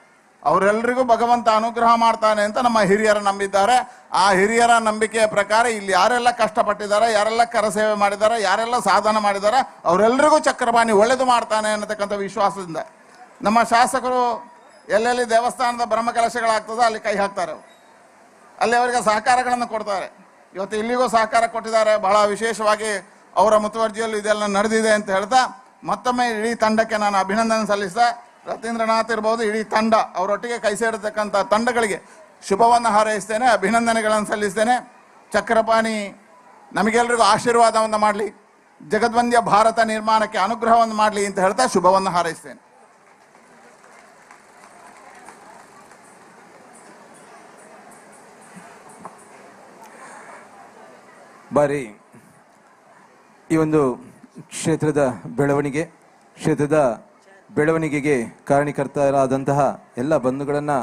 Speaker 11: ಅವರೆಲ್ಲರಿಗೂ ಭಗವಂತ ಅನುಗ್ರಹ ಮಾಡ್ತಾನೆ ಅಂತ ನಮ್ಮ ಹಿರಿಯರ ನಂಬಿದ್ದಾರೆ. ಆ ಹಿರಿಯರ ನಂಬಿಕೆಯ ಪ್ರಕಾರ ಇಲ್ಲಿ ಯಾರೆಲ್ಲ ಕಷ್ಟಪಟ್ಟಿದ್ದಾರೆ, ಯಾರೆಲ್ಲ ಕರಸೇವೆ ಮಾಡಿದ್ದಾರೆ, ಯಾರೆಲ್ಲ ಸಾಧನ ಮಾಡಿದ್ದಾರೆ, ಅವರೆಲ್ಲರಿಗೂ ಚಕ್ರಪಾಣಿ ಒಳ್ಳೆದು ಮಾಡ್ತಾನೆ ಅನ್ನತಕ್ಕಂಥ ವಿಶ್ವಾಸದಿಂದ ನಮ್ಮ ಶಾಸಕರು ಎಲ್ಲೆಲ್ಲಿ ದೇವಸ್ಥಾನದ ಬ್ರಹ್ಮಕಲಶಗಳಾಗ್ತದೋ ಅಲ್ಲಿ ಕೈ ಹಾಕ್ತಾರೆ. ಅಲ್ಲಿ ಅವರಿಗೆ ಸಹಕಾರಗಳನ್ನು ಕೊಡ್ತಾರೆ. ಇವತ್ತು ಇಲ್ಲಿಗೂ ಸಹಕಾರ ಕೊಟ್ಟಿದ್ದಾರೆ. ಬಹಳ ವಿಶೇಷವಾಗಿ ಅವರ ಮುತುವರ್ಜಿಯಲ್ಲಿ ಇದೆಲ್ಲ ನಡೆದಿದೆ ಅಂತ ಹೇಳ್ತಾ ಮತ್ತೊಮ್ಮೆ ಇಡೀ ತಂಡಕ್ಕೆ ನಾನು ಅಭಿನಂದನೆ ಸಲ್ಲಿಸ್ತಾ, ರತೀಂದ್ರನಾಥ್ ಇರ್ಬೋದು, ಇಡೀ ತಂಡ ಅವರೊಟ್ಟಿಗೆ ಕೈ ಸೇರತಕ್ಕಂಥ ತಂಡಗಳಿಗೆ ಶುಭವನ್ನು ಹಾರೈಸ್ತೇನೆ, ಅಭಿನಂದನೆಗಳನ್ನು ಸಲ್ಲಿಸ್ತೇನೆ. ಚಕ್ರಪಾಣಿ ನಮಗೆಲ್ಲರಿಗೂ ಆಶೀರ್ವಾದವನ್ನು ಮಾಡಲಿ, ಜಗದ್ವಂದ್ಯ ಭಾರತ ನಿರ್ಮಾಣಕ್ಕೆ ಅನುಗ್ರಹವನ್ನು ಮಾಡಲಿ ಅಂತ ಹೇಳ್ತಾ ಶುಭವನ್ನು ಹಾರೈಸ್ತೇನೆ.
Speaker 2: ಬಾರಿ ಈ ಒಂದು ಕ್ಷೇತ್ರದ ಬೆಳವಣಿಗೆಗೆ ಕಾರಣಕರ್ತರಾದಂತಹ ಎಲ್ಲ ಬಂಧುಗಳನ್ನು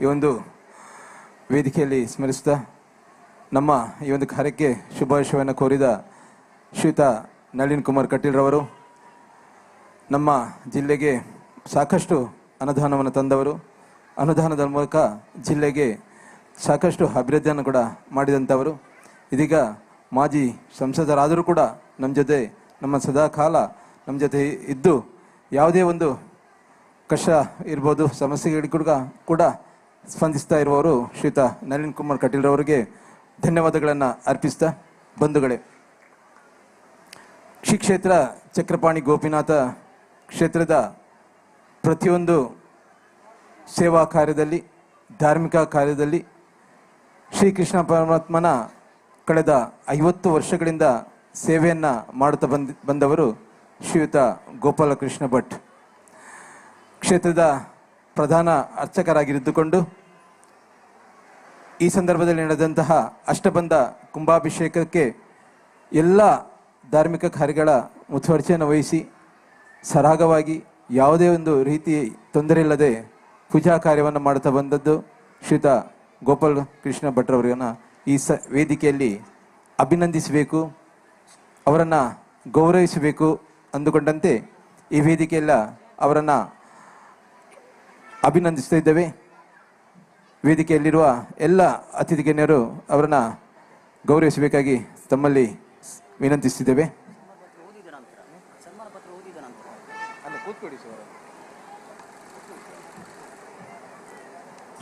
Speaker 2: ಈ ಒಂದು ವೇದಿಕೆಯಲ್ಲಿ ಸ್ಮರಿಸ್ತಾ, ನಮ್ಮ ಈ ಒಂದು ಕಾರ್ಯಕ್ಕೆ ಶುಭಾಶಯವನ್ನು ಕೋರಿದ ಶ್ರೀಯುತ ನಳಿನ್ ಕುಮಾರ್ ಕಟೀಲ್ರವರು, ನಮ್ಮ ಜಿಲ್ಲೆಗೆ ಸಾಕಷ್ಟು ಅನುದಾನವನ್ನು ತಂದವರು, ಅನುದಾನದ ಮೂಲಕ ಜಿಲ್ಲೆಗೆ ಸಾಕಷ್ಟು ಅಭಿವೃದ್ಧಿಯನ್ನು ಕೂಡ ಮಾಡಿದಂಥವರು, ಇದೀಗ ಮಾಜಿ ಸಂಸದರಾದರೂ ಕೂಡ ನಮ್ಮ ಸದಾ ಕಾಲ ನಮ್ಮ ಜೊತೆ ಇದ್ದು ಯಾವುದೇ ಒಂದು ಕಷ್ಟ ಇರ್ಬೋದು, ಸಮಸ್ಯೆಗಳಿಗೂ ಕೂಡ ಸ್ಪಂದಿಸ್ತಾ ಇರುವವರು ಶ್ರೀಯುತ ನಳಿನ್ ಕುಮಾರ್ ಕಟೀಲ್ರವರಿಗೆ ಧನ್ಯವಾದಗಳನ್ನು ಅರ್ಪಿಸ್ತಾ, ಬಂಧುಗಳೇ, ಶ್ರೀ ಕ್ಷೇತ್ರ ಚಕ್ರಪಾಣಿ ಗೋಪಿನಾಥ ಕ್ಷೇತ್ರದ ಪ್ರತಿಯೊಂದು ಸೇವಾ ಕಾರ್ಯದಲ್ಲಿ, ಧಾರ್ಮಿಕ ಕಾರ್ಯದಲ್ಲಿ ಶ್ರೀಕೃಷ್ಣ ಪರಮಾತ್ಮನ ಕಳೆದ 50 ವರ್ಷಗಳಿಂದ ಸೇವೆಯನ್ನು ಮಾಡುತ್ತಾ ಬಂದವರು ಶ್ರೀಯುತ ಗೋಪಾಲಕೃಷ್ಣ ಭಟ್. ಕ್ಷೇತ್ರದ ಪ್ರಧಾನ ಅರ್ಚಕರಾಗಿದ್ದುಕೊಂಡು ಈ ಸಂದರ್ಭದಲ್ಲಿ ನಡೆದಂತಹ ಅಷ್ಟಬಂಧ ಕುಂಭಾಭಿಷೇಕಕ್ಕೆ ಎಲ್ಲ ಧಾರ್ಮಿಕ ಕಾರ್ಯಗಳ ಮುತುವರ್ಜಿಯನ್ನು ವಹಿಸಿ ಸರಾಗವಾಗಿ ಯಾವುದೇ ಒಂದು ರೀತಿ ತೊಂದರೆ ಇಲ್ಲದೆ ಪೂಜಾ ಕಾರ್ಯವನ್ನು ಮಾಡುತ್ತಾ ಬಂದದ್ದು ಶ್ರೀಯುತ ಗೋಪಾಲ ಕೃಷ್ಣ ಭಟ್ರವರನ್ನು ಈ ವೇದಿಕೆಯಲ್ಲಿ ಅಭಿನಂದಿಸಬೇಕು, ಅವರನ್ನು ಗೌರವಿಸಬೇಕು ಅಂದುಕೊಂಡಂತೆ ಈ ವೇದಿಕೆಯಲ್ಲ ಅವರನ್ನು ಅಭಿನಂದಿಸ್ತಾ ಇದ್ದೇವೆ. ವೇದಿಕೆಯಲ್ಲಿರುವ ಎಲ್ಲ ಅತಿಥಿ ಗಣ್ಯರು ಅವರನ್ನು ಗೌರವಿಸಬೇಕಾಗಿ ತಮ್ಮಲ್ಲಿ ವಿನಂತಿಸುತ್ತಿದ್ದೇವೆ.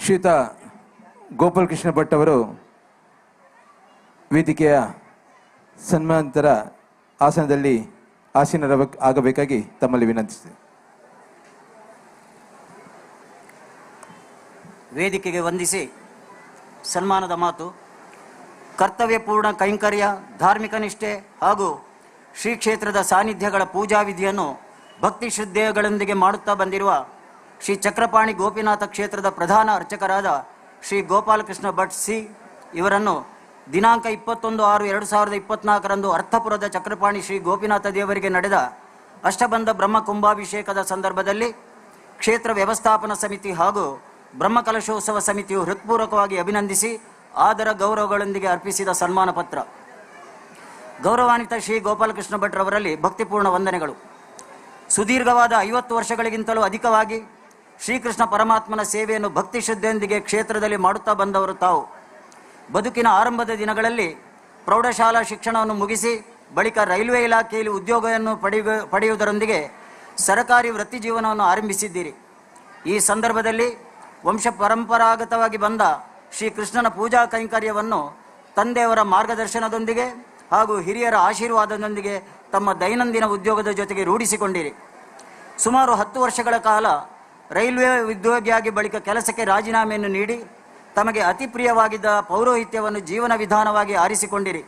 Speaker 2: ಶ್ರೀಯುತ ಗೋಪಾಲ್ ಕೃಷ್ಣ ಭಟ್ ಅವರು ವೇದಿಕೆಯ ಸನ್ಮಾನಿತರ ಆಸನದಲ್ಲಿ ಆಗಬೇಕಾಗಿ ತಮ್ಮಲ್ಲಿ ವಿನಂತಿಸಿದೆ.
Speaker 12: ವೇದಿಕೆಗೆ ವಂದಿಸಿ ಸನ್ಮಾನದ ಮಾತು. ಕರ್ತವ್ಯಪೂರ್ಣ ಕೈಂಕರ್ಯ, ಧಾರ್ಮಿಕ ನಿಷ್ಠೆ ಹಾಗೂ ಶ್ರೀ ಕ್ಷೇತ್ರದ ಸಾನ್ನಿಧ್ಯಗಳ ಪೂಜಾ ವಿಧಿಯನ್ನು ಭಕ್ತಿ ಶ್ರದ್ಧೆಗಳೊಂದಿಗೆ ಮಾಡುತ್ತಾ ಬಂದಿರುವ ಶ್ರೀ ಚಕ್ರಪಾಣಿ ಗೋಪಿನಾಥ ಕ್ಷೇತ್ರದ ಪ್ರಧಾನ ಅರ್ಚಕರಾದ ಶ್ರೀ ಗೋಪಾಲಕೃಷ್ಣ ಭಟ್ ಸಿ ಇವರನ್ನು ದಿನಾಂಕ 21/6/2024 ಅರ್ಥಪುರದ ಚಕ್ರಪಾಣಿ ಶ್ರೀ ಗೋಪಿನಾಥ ದೇವರಿಗೆ ನಡೆದ ಅಷ್ಟಬಂಧ ಬ್ರಹ್ಮ ಕುಂಭಾಭಿಷೇಕದ ಸಂದರ್ಭದಲ್ಲಿ ಕ್ಷೇತ್ರ ವ್ಯವಸ್ಥಾಪನಾ ಸಮಿತಿ ಹಾಗೂ ಬ್ರಹ್ಮಕಲಶೋತ್ಸವ ಸಮಿತಿಯು ಹೃತ್ಪೂರ್ವಕವಾಗಿ ಅಭಿನಂದಿಸಿ ಆದರ ಗೌರವಗಳೊಂದಿಗೆ ಅರ್ಪಿಸಿದ ಸನ್ಮಾನ ಪತ್ರ. ಗೌರವಾನ್ವಿತ ಶ್ರೀ ಗೋಪಾಲಕೃಷ್ಣ ಭಟ್ ರವರಲ್ಲಿ ಭಕ್ತಿಪೂರ್ಣ ವಂದನೆಗಳು. ಸುದೀರ್ಘವಾದ 50 ವರ್ಷಗಳಿಗಿಂತಲೂ ಅಧಿಕವಾಗಿ ಶ್ರೀಕೃಷ್ಣ ಪರಮಾತ್ಮನ ಸೇವೆಯನ್ನು ಭಕ್ತಿ ಶ್ರದ್ಧೆಯೊಂದಿಗೆ ಕ್ಷೇತ್ರದಲ್ಲಿ ಮಾಡುತ್ತಾ ಬಂದವರು ತಾವು. ಬದುಕಿನ ಆರಂಭದ ದಿನಗಳಲ್ಲಿ ಪ್ರೌಢಶಾಲಾ ಶಿಕ್ಷಣವನ್ನು ಮುಗಿಸಿ ಬಳಿಕ ರೈಲ್ವೆ ಇಲಾಖೆಯಲ್ಲಿ ಉದ್ಯೋಗವನ್ನು ಪಡೆಯುವುದರೊಂದಿಗೆ ಸರಕಾರಿ ವೃತ್ತಿ ಜೀವನವನ್ನು ಆರಂಭಿಸಿದ್ದೀರಿ. ಈ ಸಂದರ್ಭದಲ್ಲಿ ವಂಶ ಪರಂಪರಾಗತವಾಗಿ ಬಂದ ಶ್ರೀ ಕೃಷ್ಣನ ಪೂಜಾ ಕೈಂಕರ್ಯವನ್ನು ತಂದೆಯವರ ಮಾರ್ಗದರ್ಶನದೊಂದಿಗೆ ಹಾಗೂ ಹಿರಿಯರ ಆಶೀರ್ವಾದದೊಂದಿಗೆ ತಮ್ಮ ದೈನಂದಿನ ಉದ್ಯೋಗದ ಜೊತೆಗೆ ರೂಢಿಸಿಕೊಂಡಿರಿ. ಸುಮಾರು 10 ವರ್ಷಗಳ ಕಾಲ ರೈಲ್ವೆ ಉದ್ಯೋಗಿಯಾಗಿ ಬಳಿಕ ಕೆಲಸಕ್ಕೆ ರಾಜೀನಾಮೆಯನ್ನು ನೀಡಿ ತಮಗೆ ಅತಿ ಪ್ರಿಯವಾಗಿದ್ದ ಪೌರೋಹಿತ್ಯವನ್ನು ಜೀವನ ವಿಧಾನವಾಗಿ ಆರಿಸಿಕೊಂಡಿರಿ.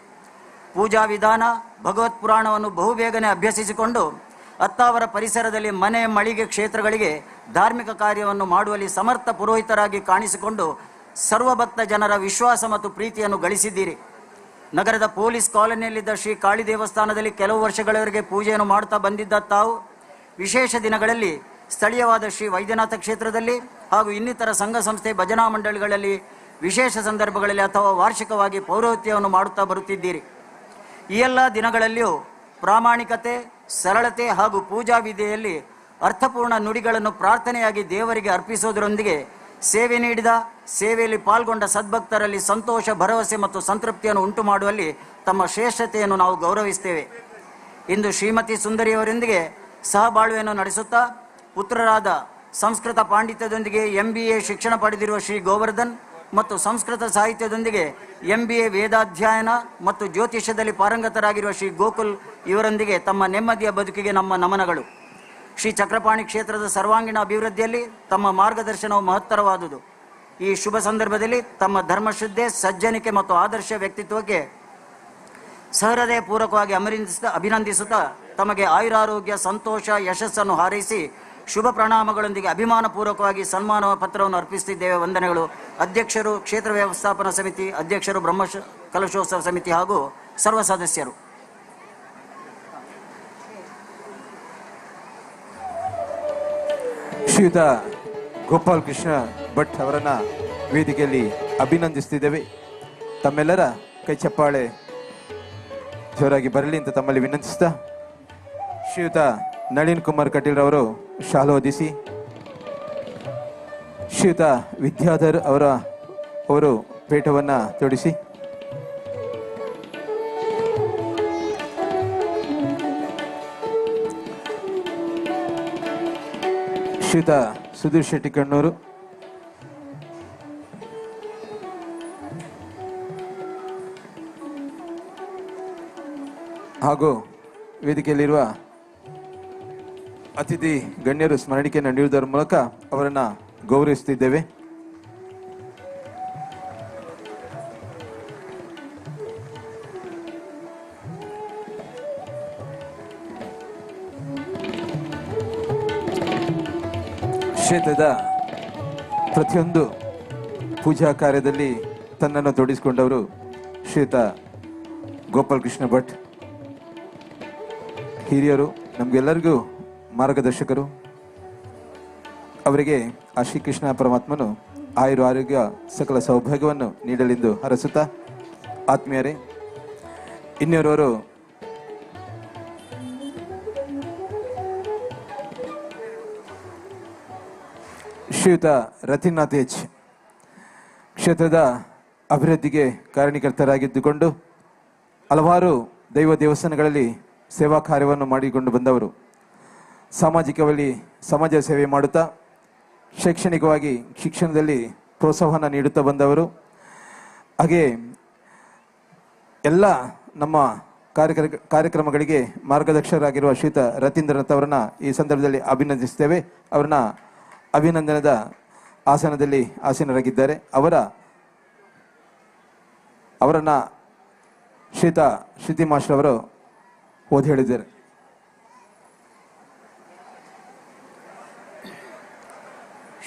Speaker 12: ಪೂಜಾ ವಿಧಾನ, ಭಗವತ್ ಪುರಾಣವನ್ನು ಬಹುಬೇಗನೆ ಅಭ್ಯಸಿಸಿಕೊಂಡು ಅತ್ತಾವರ ಪರಿಸರದಲ್ಲಿ ಮನೆ ಮಳಿಗೆ ಕ್ಷೇತ್ರಗಳಿಗೆ ಧಾರ್ಮಿಕ ಕಾರ್ಯವನ್ನು ಮಾಡುವಲ್ಲಿ ಸಮರ್ಥ ಪುರೋಹಿತರಾಗಿ ಕಾಣಿಸಿಕೊಂಡು ಸರ್ವಭಕ್ತ ಜನರ ವಿಶ್ವಾಸ ಮತ್ತು ಪ್ರೀತಿಯನ್ನು ಗಳಿಸಿದ್ದೀರಿ. ನಗರದ ಪೊಲೀಸ್ ಕಾಲೋನಿಯಲ್ಲಿದ್ದ ಶ್ರೀ ಕಾಳಿ ದೇವಸ್ಥಾನದಲ್ಲಿ ಕೆಲವು ವರ್ಷಗಳವರೆಗೆ ಪೂಜೆಯನ್ನು ಮಾಡುತ್ತಾ ಬಂದಿದ್ದ ತಾವು ವಿಶೇಷ ದಿನಗಳಲ್ಲಿ ಸ್ಥಳೀಯವಾದ ಶ್ರೀ ವೈದ್ಯನಾಥ ಕ್ಷೇತ್ರದಲ್ಲಿ ಹಾಗೂ ಇನ್ನಿತರ ಸಂಘ ಸಂಸ್ಥೆ ಭಜನಾ ಮಂಡಳಿಗಳಲ್ಲಿ ವಿಶೇಷ ಸಂದರ್ಭಗಳಲ್ಲಿ ಅಥವಾ ವಾರ್ಷಿಕವಾಗಿ ಪೌರೋಹಿತ್ಯವನ್ನು ಮಾಡುತ್ತಾ ಬರುತ್ತಿದ್ದೀರಿ. ಈ ಎಲ್ಲ ದಿನಗಳಲ್ಲಿಯೂ ಪ್ರಾಮಾಣಿಕತೆ, ಸರಳತೆ ಹಾಗೂ ಪೂಜಾ ವಿಧಿಯಲ್ಲಿ ಅರ್ಥಪೂರ್ಣ ನುಡಿಗಳನ್ನು ಪ್ರಾರ್ಥನೆಯಾಗಿ ದೇವರಿಗೆ ಅರ್ಪಿಸುವುದರೊಂದಿಗೆ ಸೇವೆ ನೀಡಿದ, ಸೇವೆಯಲ್ಲಿ ಪಾಲ್ಗೊಂಡ ಸದ್ಭಕ್ತರಲ್ಲಿ ಸಂತೋಷ, ಭರವಸೆ ಮತ್ತು ಸಂತೃಪ್ತಿಯನ್ನು ಉಂಟು ಮಾಡುವಲ್ಲಿ ತಮ್ಮ ಶ್ರೇಷ್ಠತೆಯನ್ನು ನಾವು ಗೌರವಿಸ್ತೇವೆ. ಇಂದು ಶ್ರೀಮತಿ ಸುಂದರಿಯವರೊಂದಿಗೆ ಸಹಬಾಳ್ವೆಯನ್ನು ನಡೆಸುತ್ತಾ ಪುತ್ರರಾದ ಸಂಸ್ಕೃತ ಪಾಂಡಿತ್ಯದೊಂದಿಗೆ MBA ಶಿಕ್ಷಣ ಪಡೆದಿರುವ ಶ್ರೀ ಗೋವರ್ಧನ್ ಮತ್ತು ಸಂಸ್ಕೃತ ಸಾಹಿತ್ಯದೊಂದಿಗೆ MBA ವೇದಾಧ್ಯಯನ ಮತ್ತು ಜ್ಯೋತಿಷ್ಯದಲ್ಲಿ ಪಾರಂಗತರಾಗಿರುವ ಶ್ರೀ ಗೋಕುಲ್ ಇವರೊಂದಿಗೆ ತಮ್ಮ ನೆಮ್ಮದಿಯ ಬದುಕಿಗೆ ನಮ್ಮ ನಮನಗಳು. ಶ್ರೀ ಚಕ್ರಪಾಣಿ ಕ್ಷೇತ್ರದ ಸರ್ವಾಂಗೀಣ ಅಭಿವೃದ್ಧಿಯಲ್ಲಿ ತಮ್ಮ ಮಾರ್ಗದರ್ಶನವು ಮಹತ್ತರವಾದುದು. ಈ ಶುಭ ಸಂದರ್ಭದಲ್ಲಿ ತಮ್ಮ ಧರ್ಮಶ್ರದ್ಧೆ, ಸಜ್ಜನಿಕೆ ಮತ್ತು ಆದರ್ಶ ವ್ಯಕ್ತಿತ್ವಕ್ಕೆ ಸಹೃದಯ ಪೂರ್ವಕವಾಗಿ ಅಭಿನಂದಿಸುತ್ತಾ ತಮಗೆ ಆಯುರಾರೋಗ್ಯ, ಸಂತೋಷ, ಯಶಸ್ಸನ್ನು ಹಾರೈಸಿ ಶುಭ ಪ್ರಣಾಮಗಳೊಂದಿಗೆ ಅಭಿಮಾನ ಪೂರ್ವಕವಾಗಿ ಸನ್ಮಾನ ಪತ್ರವನ್ನು ಅರ್ಪಿಸುತ್ತಿದ್ದೇವೆ. ವಂದನೆಗಳು. ಅಧ್ಯಕ್ಷರು, ಕ್ಷೇತ್ರ ವ್ಯವಸ್ಥಾಪನಾ ಸಮಿತಿ ಅಧ್ಯಕ್ಷರು, ಬ್ರಹ್ಮ ಕಲಶೋತ್ಸವ ಸಮಿತಿ ಹಾಗೂ ಸರ್ವ ಸದಸ್ಯರು.
Speaker 2: ಶ್ರೀಯುತ ಗೋಪಾಲ್ ಕೃಷ್ಣ ಭಟ್ ಅವರನ್ನ ವೇದಿಕೆಯಲ್ಲಿ ಅಭಿನಂದಿಸುತ್ತಿದ್ದೇವೆ. ತಮ್ಮೆಲ್ಲರ ಕೈ ಚಪ್ಪಾಳೆ ಜೋರಾಗಿ ಬರಲಿ ಅಂತ ತಮ್ಮಲ್ಲಿ ವಿನಂತಿಸ್ತಾ ಶ್ರೀಯುತ ನಳಿನ್ ಕುಮಾರ್ ಕಟೀಲ್ ಅವರು ಶಾಲು ಹೊದಿಸಿ, ಶ್ರೀಯುತ ವಿದ್ಯಾಧರ್ ಅವರು ಪೇಟವನ್ನ ತೊಡಿಸಿ, ಶ್ರೀಯುತ ಸುಧೀರ್ ಶೆಟ್ಟಿ ಕಣ್ಣೂರು, ಹಾಗೂ ವೇದಿಕೆಯಲ್ಲಿರುವ ಅತಿಥಿ ಗಣ್ಯರು ಸ್ಮರಣಿಕೆಯನ್ನು ನೀಡುವುದರ ಮೂಲಕ ಅವರನ್ನು ಗೌರವಿಸುತ್ತಿದ್ದೇವೆ. ಕ್ಷೇತ್ರದ ಪ್ರತಿಯೊಂದು ಪೂಜಾ ಕಾರ್ಯದಲ್ಲಿ ತನ್ನನ್ನು ತೊಡಗಿಸಿಕೊಂಡವರು ಶ್ರೀಯುತ ಗೋಪಾಲ್ ಕೃಷ್ಣ ಭಟ್. ಹಿರಿಯರು, ನಮಗೆಲ್ಲರಿಗೂ ಮಾರ್ಗದರ್ಶಕರು. ಅವರಿಗೆ ಆ ಶ್ರೀಕೃಷ್ಣ ಪರಮಾತ್ಮನು ಆಯುರ ಆರೋಗ್ಯ ಸಕಲ ಸೌಭಾಗ್ಯವನ್ನು ನೀಡಲೆಂದು ಹರಸುತ್ತಾ, ಆತ್ಮೀಯರೇ, ಇನ್ನೋರ್ವರು ಶ್ರೀಯುತ ರತಿನಾಥ್ ಎಚ್ ಕ್ಷೇತ್ರದ ಅಭಿವೃದ್ಧಿಗೆ ಕಾರಣೀಕರ್ತರಾಗಿದ್ದುಕೊಂಡು ಹಲವಾರು ದೈವ ದೇವಸ್ಥಾನಗಳಲ್ಲಿ ಸೇವಾ ಕಾರ್ಯವನ್ನು ಮಾಡಿಕೊಂಡು ಬಂದವರು. ಸಾಮಾಜಿಕವಾಗಿ ಸಮಾಜ ಸೇವೆ ಮಾಡುತ್ತಾ ಶೈಕ್ಷಣಿಕವಾಗಿ ಶಿಕ್ಷಣದಲ್ಲಿ ಪ್ರೋತ್ಸಾಹವನ್ನು ನೀಡುತ್ತಾ ಬಂದವರು. ಹಾಗೆ ಎಲ್ಲ ನಮ್ಮ ಕಾರ್ಯಕ್ರಮಗಳಿಗೆ ಮಾರ್ಗದರ್ಶಕರಾಗಿರುವ ಶ್ರೀಯುತ ರತೀಂದ್ರನಾಥ್ ಅವರನ್ನ ಈ ಸಂದರ್ಭದಲ್ಲಿ ಅಭಿನಂದಿಸುತ್ತೇವೆ. ಅವರನ್ನ ಅಭಿನಂದನದ ಆಸನದಲ್ಲಿ ಆಸೀನರಾಗಿದ್ದಾರೆ. ಅವರನ್ನ ಶ್ರುತಿ ಮಾಸ್ಟರ್ ಅವರು ಓದಿ ಹೇಳಿದ್ದಾರೆ.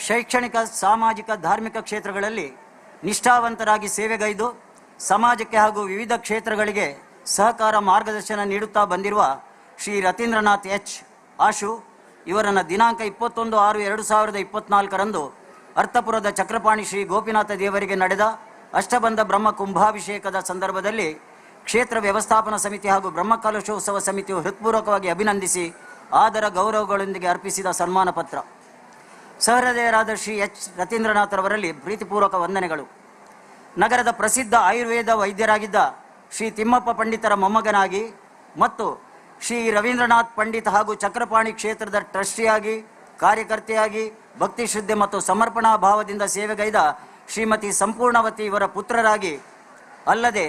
Speaker 12: ಶೈಕ್ಷಣಿಕ, ಸಾಮಾಜಿಕ, ಧಾರ್ಮಿಕ ಕ್ಷೇತ್ರಗಳಲ್ಲಿ ನಿಷ್ಠಾವಂತರಾಗಿ ಸೇವೆಗೈದು ಸಮಾಜಕ್ಕೆ ಹಾಗೂ ವಿವಿಧ ಕ್ಷೇತ್ರಗಳಿಗೆ ಸಹಕಾರ ಮಾರ್ಗದರ್ಶನ ನೀಡುತ್ತಾ ಬಂದಿರುವ ಶ್ರೀ ರತೀಂದ್ರನಾಥ್ ಎಚ್ ಆಶು ಇವರನ್ನು ದಿನಾಂಕ 21/6/2024 ಅರ್ಥಪುರದ ಚಕ್ರಪಾಣಿ ಶ್ರೀ ಗೋಪಿನಾಥ ದೇವರಿಗೆ ನಡೆದ ಅಷ್ಟಬಂಧ ಬ್ರಹ್ಮ ಕುಂಭಾಭಿಷೇಕದ ಸಂದರ್ಭದಲ್ಲಿ ಕ್ಷೇತ್ರ ವ್ಯವಸ್ಥಾಪನಾ ಸಮಿತಿ ಹಾಗೂ ಬ್ರಹ್ಮಕಲಶೋತ್ಸವ ಸಮಿತಿಯು ಹೃತ್ಪೂರ್ವಕವಾಗಿ ಅಭಿನಂದಿಸಿ ಆದರ ಗೌರವಗಳೊಂದಿಗೆ ಅರ್ಪಿಸಿದ ಸನ್ಮಾನ ಪತ್ರ. ಸಹೃದಯರಾದ ಶ್ರೀ ಎಚ್ ರತೀಂದ್ರನಾಥರವರಲ್ಲಿ ಪ್ರೀತಿಪೂರ್ವಕ ವಂದನೆಗಳು. ನಗರದ ಪ್ರಸಿದ್ಧ ಆಯುರ್ವೇದ ವೈದ್ಯರಾಗಿದ್ದ ಶ್ರೀ ತಿಮ್ಮಪ್ಪ ಪಂಡಿತರ ಮೊಮ್ಮಗನಾಗಿ ಮತ್ತು ಶ್ರೀ ರವೀಂದ್ರನಾಥ್ ಪಂಡಿತ್ ಹಾಗೂ ಚಕ್ರಪಾಣಿ ಕ್ಷೇತ್ರದ ಟ್ರಸ್ಟಿಯಾಗಿ, ಕಾರ್ಯಕರ್ತೆಯಾಗಿ, ಭಕ್ತಿ ಶ್ರದ್ಧೆ ಮತ್ತು ಸಮರ್ಪಣಾ ಭಾವದಿಂದ ಸೇವೆಗೈದ ಶ್ರೀಮತಿ ಸಂಪೂರ್ಣವತಿ ಇವರ ಪುತ್ರರಾಗಿ ಅಲ್ಲದೆ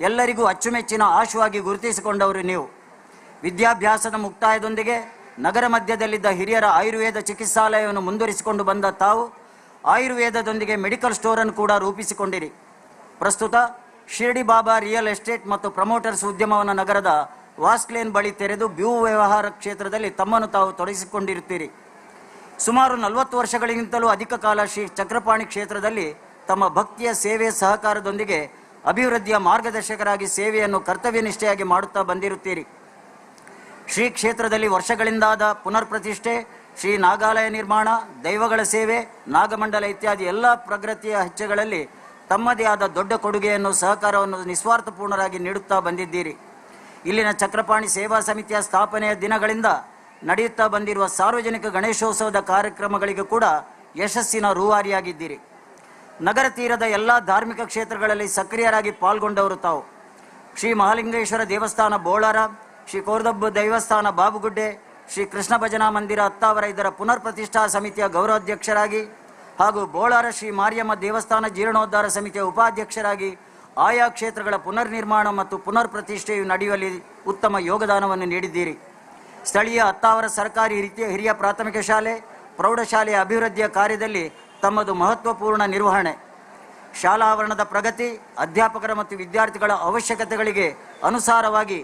Speaker 12: ಎಲ್ಲರಿಗೂ ಅಚ್ಚುಮೆಚ್ಚಿನ ಆಶುವಾಗಿ ಗುರುತಿಸಿಕೊಂಡವರು ನೀವು. ವಿದ್ಯಾಭ್ಯಾಸದ ಮುಕ್ತಾಯದೊಂದಿಗೆ ನಗರ ಮಧ್ಯದಲ್ಲಿದ್ದ ಹಿರಿಯರ ಆಯುರ್ವೇದ ಚಿಕಿತ್ಸಾಲಯವನ್ನು ಮುಂದುವರಿಸಿಕೊಂಡು ಬಂದ ತಾವು ಆಯುರ್ವೇದದೊಂದಿಗೆ ಮೆಡಿಕಲ್ ಸ್ಟೋರನ್ನು ಕೂಡ ರೂಪಿಸಿಕೊಂಡಿರಿ. ಪ್ರಸ್ತುತ ಶಿರ್ಡಿ ಬಾಬಾ ರಿಯಲ್ ಎಸ್ಟೇಟ್ ಮತ್ತು ಪ್ರಮೋಟರ್ಸ್ ಉದ್ಯಮವನ್ನು ನಗರದ ವಾಸ್ಕ್ಲೇನ್ ಬಳಿ ತೆರೆದು ಭೂ ವ್ಯವಹಾರ ಕ್ಷೇತ್ರದಲ್ಲಿ ತಮ್ಮನ್ನು ತಾವು ತೊಡಗಿಸಿಕೊಂಡಿರುತ್ತೀರಿ. ಸುಮಾರು 40 ವರ್ಷಗಳಿಗಿಂತಲೂ ಅಧಿಕ ಕಾಲ ಶ್ರೀ ಚಕ್ರಪಾಣಿ ಕ್ಷೇತ್ರದಲ್ಲಿ ತಮ್ಮ ಭಕ್ತಿಯ ಸೇವೆ ಸಹಕಾರದೊಂದಿಗೆ ಅಭಿವೃದ್ಧಿಯ ಮಾರ್ಗದರ್ಶಕರಾಗಿ ಸೇವೆಯನ್ನು ಕರ್ತವ್ಯ ನಿಷ್ಠೆಯಾಗಿ ಮಾಡುತ್ತಾ ಬಂದಿರುತ್ತೀರಿ. ಶ್ರೀ ಕ್ಷೇತ್ರದಲ್ಲಿ ವರ್ಷಗಳಿಂದಾದ ಪುನರ್ ಪ್ರತಿಷ್ಠೆ, ಶ್ರೀ ನಾಗಾಲಯ ನಿರ್ಮಾಣ, ದೈವಗಳ ಸೇವೆ, ನಾಗಮಂಡಲ ಇತ್ಯಾದಿ ಎಲ್ಲ ಪ್ರಗತಿಯ ಹೆಜ್ಜೆಗಳಲ್ಲಿ ತಮ್ಮದೇ ಆದ ದೊಡ್ಡ ಕೊಡುಗೆಯನ್ನು, ಸಹಕಾರವನ್ನು ನಿಸ್ವಾರ್ಥಪೂರ್ಣರಾಗಿ ನೀಡುತ್ತಾ ಬಂದಿದ್ದೀರಿ. ಇಲ್ಲಿನ ಚಕ್ರಪಾಣಿ ಸೇವಾ ಸಮಿತಿಯ ಸ್ಥಾಪನೆಯ ದಿನಗಳಿಂದ ನಡೆಯುತ್ತಾ ಬಂದಿರುವ ಸಾರ್ವಜನಿಕ ಗಣೇಶೋತ್ಸವದ ಕಾರ್ಯಕ್ರಮಗಳಿಗೆ ಕೂಡ ಯಶಸ್ಸಿನ ರೂವಾರಿಯಾಗಿದ್ದೀರಿ. ನಗರ ತೀರದ ಎಲ್ಲ ಧಾರ್ಮಿಕ ಕ್ಷೇತ್ರಗಳಲ್ಲಿ ಸಕ್ರಿಯರಾಗಿ ಪಾಲ್ಗೊಂಡವರು ತಾವು. ಶ್ರೀ ಮಹಾಲಿಂಗೇಶ್ವರ ದೇವಸ್ಥಾನ ಬೋಳಾರ, ಶ್ರೀ ಕೋರ್ದಬ್ಬ ದೇವಸ್ಥಾನ ಬಾಬುಗುಡ್ಡೆ, ಶ್ರೀ ಕೃಷ್ಣ ಭಜನಾ ಮಂದಿರ ಅತ್ತಾವರ ಇದರ ಪುನರ್ ಪ್ರತಿಷ್ಠಾ ಸಮಿತಿಯ ಗೌರವಾಧ್ಯಕ್ಷರಾಗಿ ಹಾಗೂ ಬೋಳಾರ ಶ್ರೀ ಮಾರಿಯಮ್ಮ ದೇವಸ್ಥಾನ ಜೀರ್ಣೋದ್ಧಾರ ಸಮಿತಿಯ ಉಪಾಧ್ಯಕ್ಷರಾಗಿ ಆಯಾ ಕ್ಷೇತ್ರಗಳ ಪುನರ್ ನಿರ್ಮಾಣ ಮತ್ತು ಪುನರ್ ಪ್ರತಿಷ್ಠೆಯು ನಡೆಯುವಲ್ಲಿ ಉತ್ತಮ ಯೋಗದಾನವನ್ನು ನೀಡಿದ್ದೀರಿ. ಸ್ಥಳೀಯ ಅತ್ತಾವರ ಸರ್ಕಾರಿ ಹಿರಿಯ ಪ್ರಾಥಮಿಕ ಶಾಲೆ, ಪ್ರೌಢಶಾಲೆಯ ಅಭಿವೃದ್ಧಿಯ ಕಾರ್ಯದಲ್ಲಿ ತಮ್ಮದು ಮಹತ್ವಪೂರ್ಣ ನಿರ್ವಹಣೆ, ಶಾಲಾ ಆವರಣದ ಪ್ರಗತಿ, ಅಧ್ಯಾಪಕರ ಮತ್ತು ವಿದ್ಯಾರ್ಥಿಗಳ ಅವಶ್ಯಕತೆಗಳಿಗೆ ಅನುಸಾರವಾಗಿ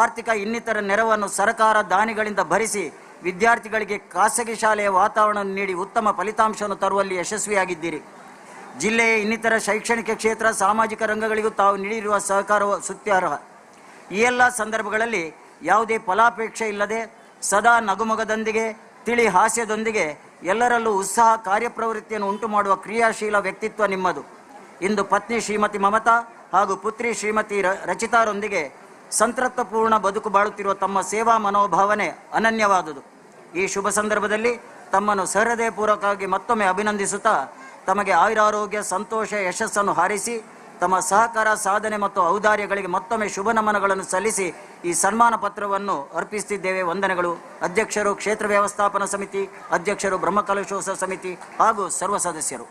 Speaker 12: ಆರ್ಥಿಕ ಇನ್ನಿತರ ನೆರವನ್ನು ಸರ್ಕಾರ ದಾನಿಗಳಿಂದ ಭರಿಸಿ ವಿದ್ಯಾರ್ಥಿಗಳಿಗೆ ಖಾಸಗಿ ಶಾಲೆಯ ವಾತಾವರಣವನ್ನು ನೀಡಿ ಉತ್ತಮ ಫಲಿತಾಂಶವನ್ನು ತರುವಲ್ಲಿ ಯಶಸ್ವಿಯಾಗಿದ್ದೀರಿ. ಜಿಲ್ಲೆಯ ಇನ್ನಿತರ ಶೈಕ್ಷಣಿಕ ಕ್ಷೇತ್ರ, ಸಾಮಾಜಿಕ ರಂಗಗಳಿಗೂ ತಾವು ನೀಡಿರುವ ಸಹಕಾರವು ಸ್ತುತ್ಯಾರ್ಹ. ಈ ಎಲ್ಲ ಸಂದರ್ಭಗಳಲ್ಲಿ ಯಾವುದೇ ಫಲಾಪೇಕ್ಷೆ ಇಲ್ಲದೆ ಸದಾ ನಗುಮೊಗದೊಂದಿಗೆ, ತಿಳಿ ಹಾಸ್ಯದೊಂದಿಗೆ ಎಲ್ಲರಲ್ಲೂ ಉತ್ಸಾಹ ಕಾರ್ಯಪ್ರವೃತ್ತಿಯನ್ನು ಉಂಟು ಮಾಡುವ ಕ್ರಿಯಾಶೀಲ ವ್ಯಕ್ತಿತ್ವ ನಿಮ್ಮದು. ಇಂದು ಪತ್ನಿ ಶ್ರೀಮತಿ ಮಮತಾ ಹಾಗೂ ಪುತ್ರಿ ಶ್ರೀಮತಿ ರಚಿತಾರೊಂದಿಗೆ ಸಂತೃಪ್ತಪೂರ್ಣ ಬದುಕು ಬಾಳುತ್ತಿರುವ ತಮ್ಮ ಸೇವಾ ಮನೋಭಾವನೆ ಅನನ್ಯವಾದುದು. ಈ ಶುಭ ಸಂದರ್ಭದಲ್ಲಿ ತಮ್ಮನ್ನು ಸಹೃದಯಪೂರ್ವಕವಾಗಿ ಮತ್ತೊಮ್ಮೆ ಅಭಿನಂದಿಸುತ್ತಾ ತಮಗೆ ಆಯುರಾರೋಗ್ಯ, ಸಂತೋಷ, ಯಶಸ್ಸನ್ನು ಹಾರೈಸಿ ತಮ್ಮ ಸಹಕಾರ, ಸಾಧನೆ ಮತ್ತು ಔದಾರ್ಯಗಳಿಗೆ ಮತ್ತೊಮ್ಮೆ ಶುಭ ನಮನಗಳನ್ನು ಸಲ್ಲಿಸಿ ಈ ಸನ್ಮಾನ ಪತ್ರವನ್ನು ಅರ್ಪಿಸುತ್ತಿದ್ದೇವೆ. ವಂದನೆಗಳು. ಅಧ್ಯಕ್ಷರು, ಕ್ಷೇತ್ರ ವ್ಯವಸ್ಥಾಪನಾ ಸಮಿತಿ ಅಧ್ಯಕ್ಷರು, ಬ್ರಹ್ಮಕಲಶೋತ್ಸವ ಸಮಿತಿ ಹಾಗೂ ಸರ್ವ ಸದಸ್ಯರು.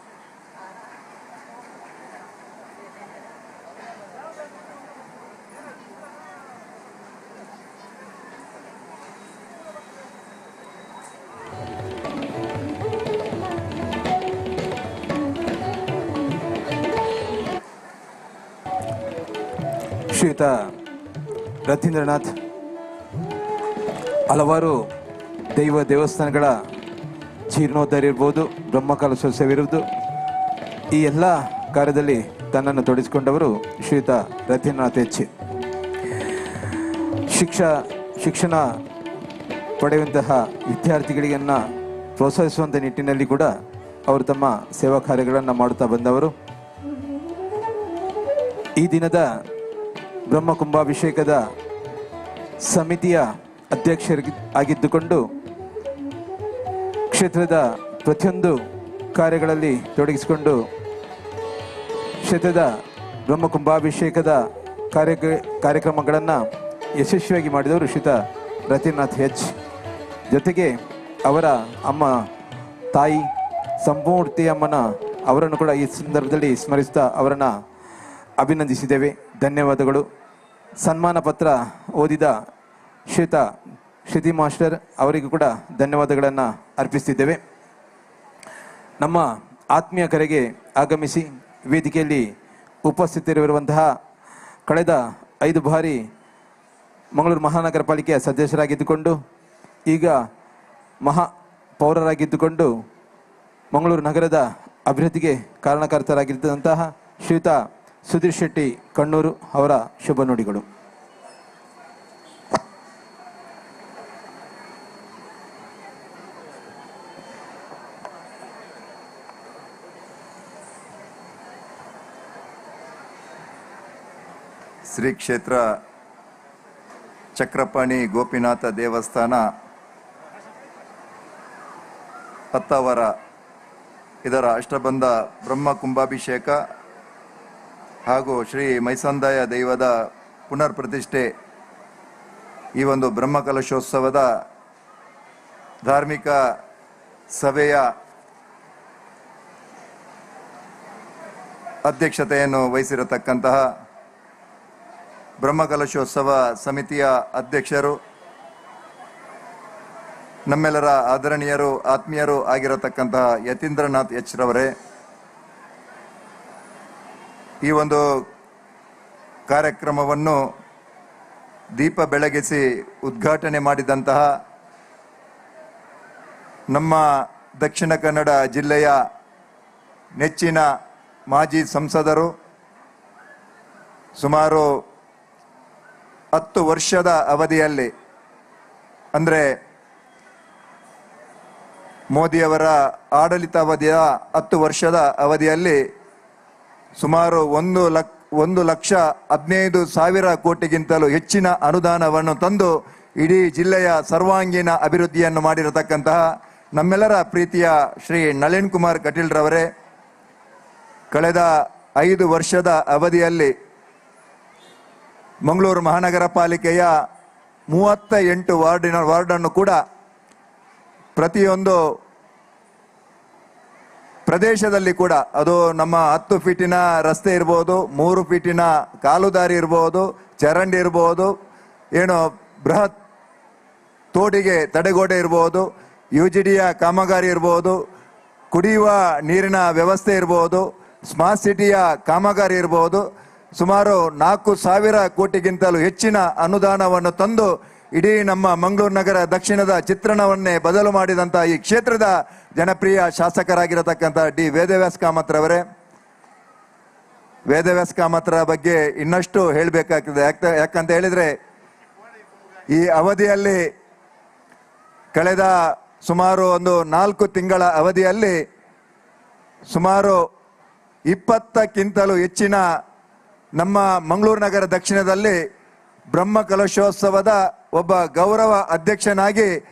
Speaker 2: ಶ್ರೀಯುತ ರತೀಂದ್ರನಾಥ್ ಹಲವಾರು ದೇವಸ್ಥಾನಗಳ ಜೀರ್ಣೋದ್ಧಾರ ಇರ್ಬೋದು, ಬ್ರಹ್ಮಕಲಶೋತ್ಸವ ಇರುವುದು, ಈ ಎಲ್ಲ ಕಾರ್ಯದಲ್ಲಿ ತನ್ನನ್ನು ತೊಡಗಿಸಿಕೊಂಡವರು ಶ್ರೀಯುತ ರತೀಂದ್ರನಾಥ್ ಎಚ್. ಶಿಕ್ಷಣ ಪಡೆಯುವಂತಹ ವಿದ್ಯಾರ್ಥಿಗಳಿಗನ್ನು ಪ್ರೋತ್ಸಾಹಿಸುವಂಥ ನಿಟ್ಟಿನಲ್ಲಿ ಕೂಡ ಅವರು ತಮ್ಮ ಸೇವಾ ಕಾರ್ಯಗಳನ್ನು ಮಾಡುತ್ತಾ ಬಂದವರು. ಈ ದಿನದ ಬ್ರಹ್ಮ ಕುಂಭಾಭಿಷೇಕದ ಸಮಿತಿಯ ಅಧ್ಯಕ್ಷರಾಗಿದ್ದುಕೊಂಡು ಕ್ಷೇತ್ರದ ಪ್ರತಿಯೊಂದು ಕಾರ್ಯಗಳಲ್ಲಿ ತೊಡಗಿಸಿಕೊಂಡು ಕ್ಷೇತ್ರದ ಬ್ರಹ್ಮ ಕುಂಭಾಭಿಷೇಕದ ಕಾರ್ಯಕ್ರಮಗಳನ್ನು ಯಶಸ್ವಿಯಾಗಿ ಮಾಡಿದವರು ಶ್ರೀಯುತ ರತೀಂದ್ರನಾಥ್ ಎಚ್. ಜೊತೆಗೆ ಅವರ ಅಮ್ಮ ತಾಯಿ ಸಂಪೂರ್ತಿ ಅಮ್ಮನ ಅವರನ್ನು ಕೂಡ ಈ ಸಂದರ್ಭದಲ್ಲಿ ಸ್ಮರಿಸ್ತಾ ಅವರನ್ನು ಅಭಿನಂದಿಸಿದ್ದೇವೆ. ಧನ್ಯವಾದಗಳು. ಸನ್ಮಾನ ಪತ್ರ ಓದಿದ ಶ್ರೀಯುತ ಶ್ರುತಿ ಮಾಸ್ಟರ್ ಅವರಿಗೂ ಕೂಡ ಧನ್ಯವಾದಗಳನ್ನು ಅರ್ಪಿಸ್ತಿದ್ದೇವೆ. ನಮ್ಮ ಆತ್ಮೀಯ ಕರೆಗೆ ಆಗಮಿಸಿ ವೇದಿಕೆಯಲ್ಲಿ ಉಪಸ್ಥಿತರಿರುವಂತಹ ಕಳೆದ 5 ಬಾರಿ ಮಂಗಳೂರು ಮಹಾನಗರ ಪಾಲಿಕೆಯ ಸದಸ್ಯರಾಗಿದ್ದುಕೊಂಡು ಈಗ ಪೌರರಾಗಿದ್ದುಕೊಂಡು ಮಂಗಳೂರು ನಗರದ ಅಭಿವೃದ್ಧಿಗೆ ಕಾರಣಕರ್ತರಾಗಿದ್ದಂತಹ ಶ್ರೀಯುತ ಸುಧೀರ್ ಶೆಟ್ಟಿ ಕಣ್ಣೂರು ಅವರ ಶುಭ ನುಡಿಗಳು.
Speaker 13: ಶ್ರೀ ಕ್ಷೇತ್ರ ಚಕ್ರಪಾಣಿ ಗೋಪಿನಾಥ ದೇವಸ್ಥಾನ ಹತ್ತಾವರ ಇದರ ಅಷ್ಟಬಂಧ ಬ್ರಹ್ಮ ಕುಂಭಾಭಿಷೇಕ ಹಾಗೂ ಶ್ರೀ ಮೈಸಂದಾಯ ದೈವದ ಪುನರ್ ಪ್ರತಿಷ್ಠೆ ಈ ಒಂದು ಬ್ರಹ್ಮಕಲಶೋತ್ಸವದ ಧಾರ್ಮಿಕ ಸಭೆಯ ಅಧ್ಯಕ್ಷತೆಯನ್ನು ವಹಿಸಿರತಕ್ಕಂತಹ ಬ್ರಹ್ಮಕಲಶೋತ್ಸವ ಸಮಿತಿಯ ಅಧ್ಯಕ್ಷರು, ನಮ್ಮೆಲ್ಲರ ಆದರಣೀಯರು, ಆತ್ಮೀಯರು ಆಗಿರತಕ್ಕಂತಹ ಯತೀಂದ್ರನಾಥ್ ಎಚ್ ರವರೇ, ಈ ಒಂದು ಕಾರ್ಯಕ್ರಮವನ್ನು ದೀಪ ಬೆಳಗಿಸಿ ಉದ್ಘಾಟನೆ ಮಾಡಿದಂತಹ ನಮ್ಮ ದಕ್ಷಿಣ ಕನ್ನಡ ಜಿಲ್ಲೆಯ ನೆಚ್ಚಿನ ಮಾಜಿ ಸಂಸದರು, ಸುಮಾರು 10 ವರ್ಷದ ಅವಧಿಯಲ್ಲಿ, ಅಂದರೆ ಮೋದಿಯವರ ಆಡಳಿತಾವಧಿಯ 10 ವರ್ಷದ ಅವಧಿಯಲ್ಲಿ ಸುಮಾರು 1,15,000 ಕೋಟಿಗಿಂತಲೂ ಹೆಚ್ಚಿನ ಅನುದಾನವನ್ನು ತಂದು ಇಡೀ ಜಿಲ್ಲೆಯ ಸರ್ವಾಂಗೀಣ ಅಭಿವೃದ್ಧಿಯನ್ನು ಮಾಡಿರತಕ್ಕಂತಹ ನಮ್ಮೆಲ್ಲರ ಪ್ರೀತಿಯ ಶ್ರೀ ನಳಿನ್ ಕುಮಾರ್ ಕಟೀಲ್ ರವರೇ, ಕಳೆದ 5 ವರ್ಷದ ಅವಧಿಯಲ್ಲಿ ಮಂಗಳೂರು ಮಹಾನಗರ ಪಾಲಿಕೆಯ 38 ವಾರ್ಡನ್ನು ಕೂಡ ಪ್ರತಿಯೊಂದು ಪ್ರದೇಶದಲ್ಲಿ ಕೂಡ, ಅದು ನಮ್ಮ 10 ಫೀಟಿನ ರಸ್ತೆ ಇರ್ಬೋದು, 3 ಫೀಟಿನ ಕಾಲುದಾರಿ ಇರ್ಬೋದು, ಚರಂಡಿ ಇರ್ಬೋದು, ಏನು ಬೃಹತ್ ತೋಡಿಗೆ ತಡೆಗೋಡೆ ಇರ್ಬೋದು, UGDಯ ಕಾಮಗಾರಿ ಇರ್ಬೋದು, ಕುಡಿಯುವ ನೀರಿನ ವ್ಯವಸ್ಥೆ ಇರ್ಬೋದು, ಸ್ಮಾರ್ಟ್ ಸಿಟಿಯ ಕಾಮಗಾರಿ ಇರ್ಬೋದು, ಸುಮಾರು 4,000 ಕೋಟಿಗಿಂತಲೂ ಹೆಚ್ಚಿನ ಅನುದಾನವನ್ನು ತಂದು ಇಡೀ ನಮ್ಮ ಮಂಗಳೂರು ನಗರ ದಕ್ಷಿಣದ ಚಿತ್ರಣವನ್ನೇ ಬದಲು ಮಾಡಿದಂಥ ಈ ಕ್ಷೇತ್ರದ ಜನಪ್ರಿಯ ಶಾಸಕರಾಗಿರತಕ್ಕಂಥ ಡಿ ವೇದವ್ಯಾಸ ಕಾಮತ್ರವರೇ, ವೇದವ್ಯಾಸ ಕಾಮತ್ರ ಬಗ್ಗೆ ಇನ್ನಷ್ಟು ಹೇಳಬೇಕಾಗ್ತದೆ. ಯಾಕಂತ ಹೇಳಿದ್ರೆ ಈ ಅವಧಿಯಲ್ಲಿ ಕಳೆದ ಸುಮಾರು ಒಂದು 4 ತಿಂಗಳ ಅವಧಿಯಲ್ಲಿ ಸುಮಾರು 20ಕ್ಕಿಂತಲೂ ಹೆಚ್ಚಿನ ನಮ್ಮ ಮಂಗಳೂರು ನಗರ ದಕ್ಷಿಣದಲ್ಲಿ ಬ್ರಹ್ಮಕಲಶೋತ್ಸವದ ಒಬ್ಬ ಗೌರವ ಅಧ್ಯಕ್ಷನಾಗಿ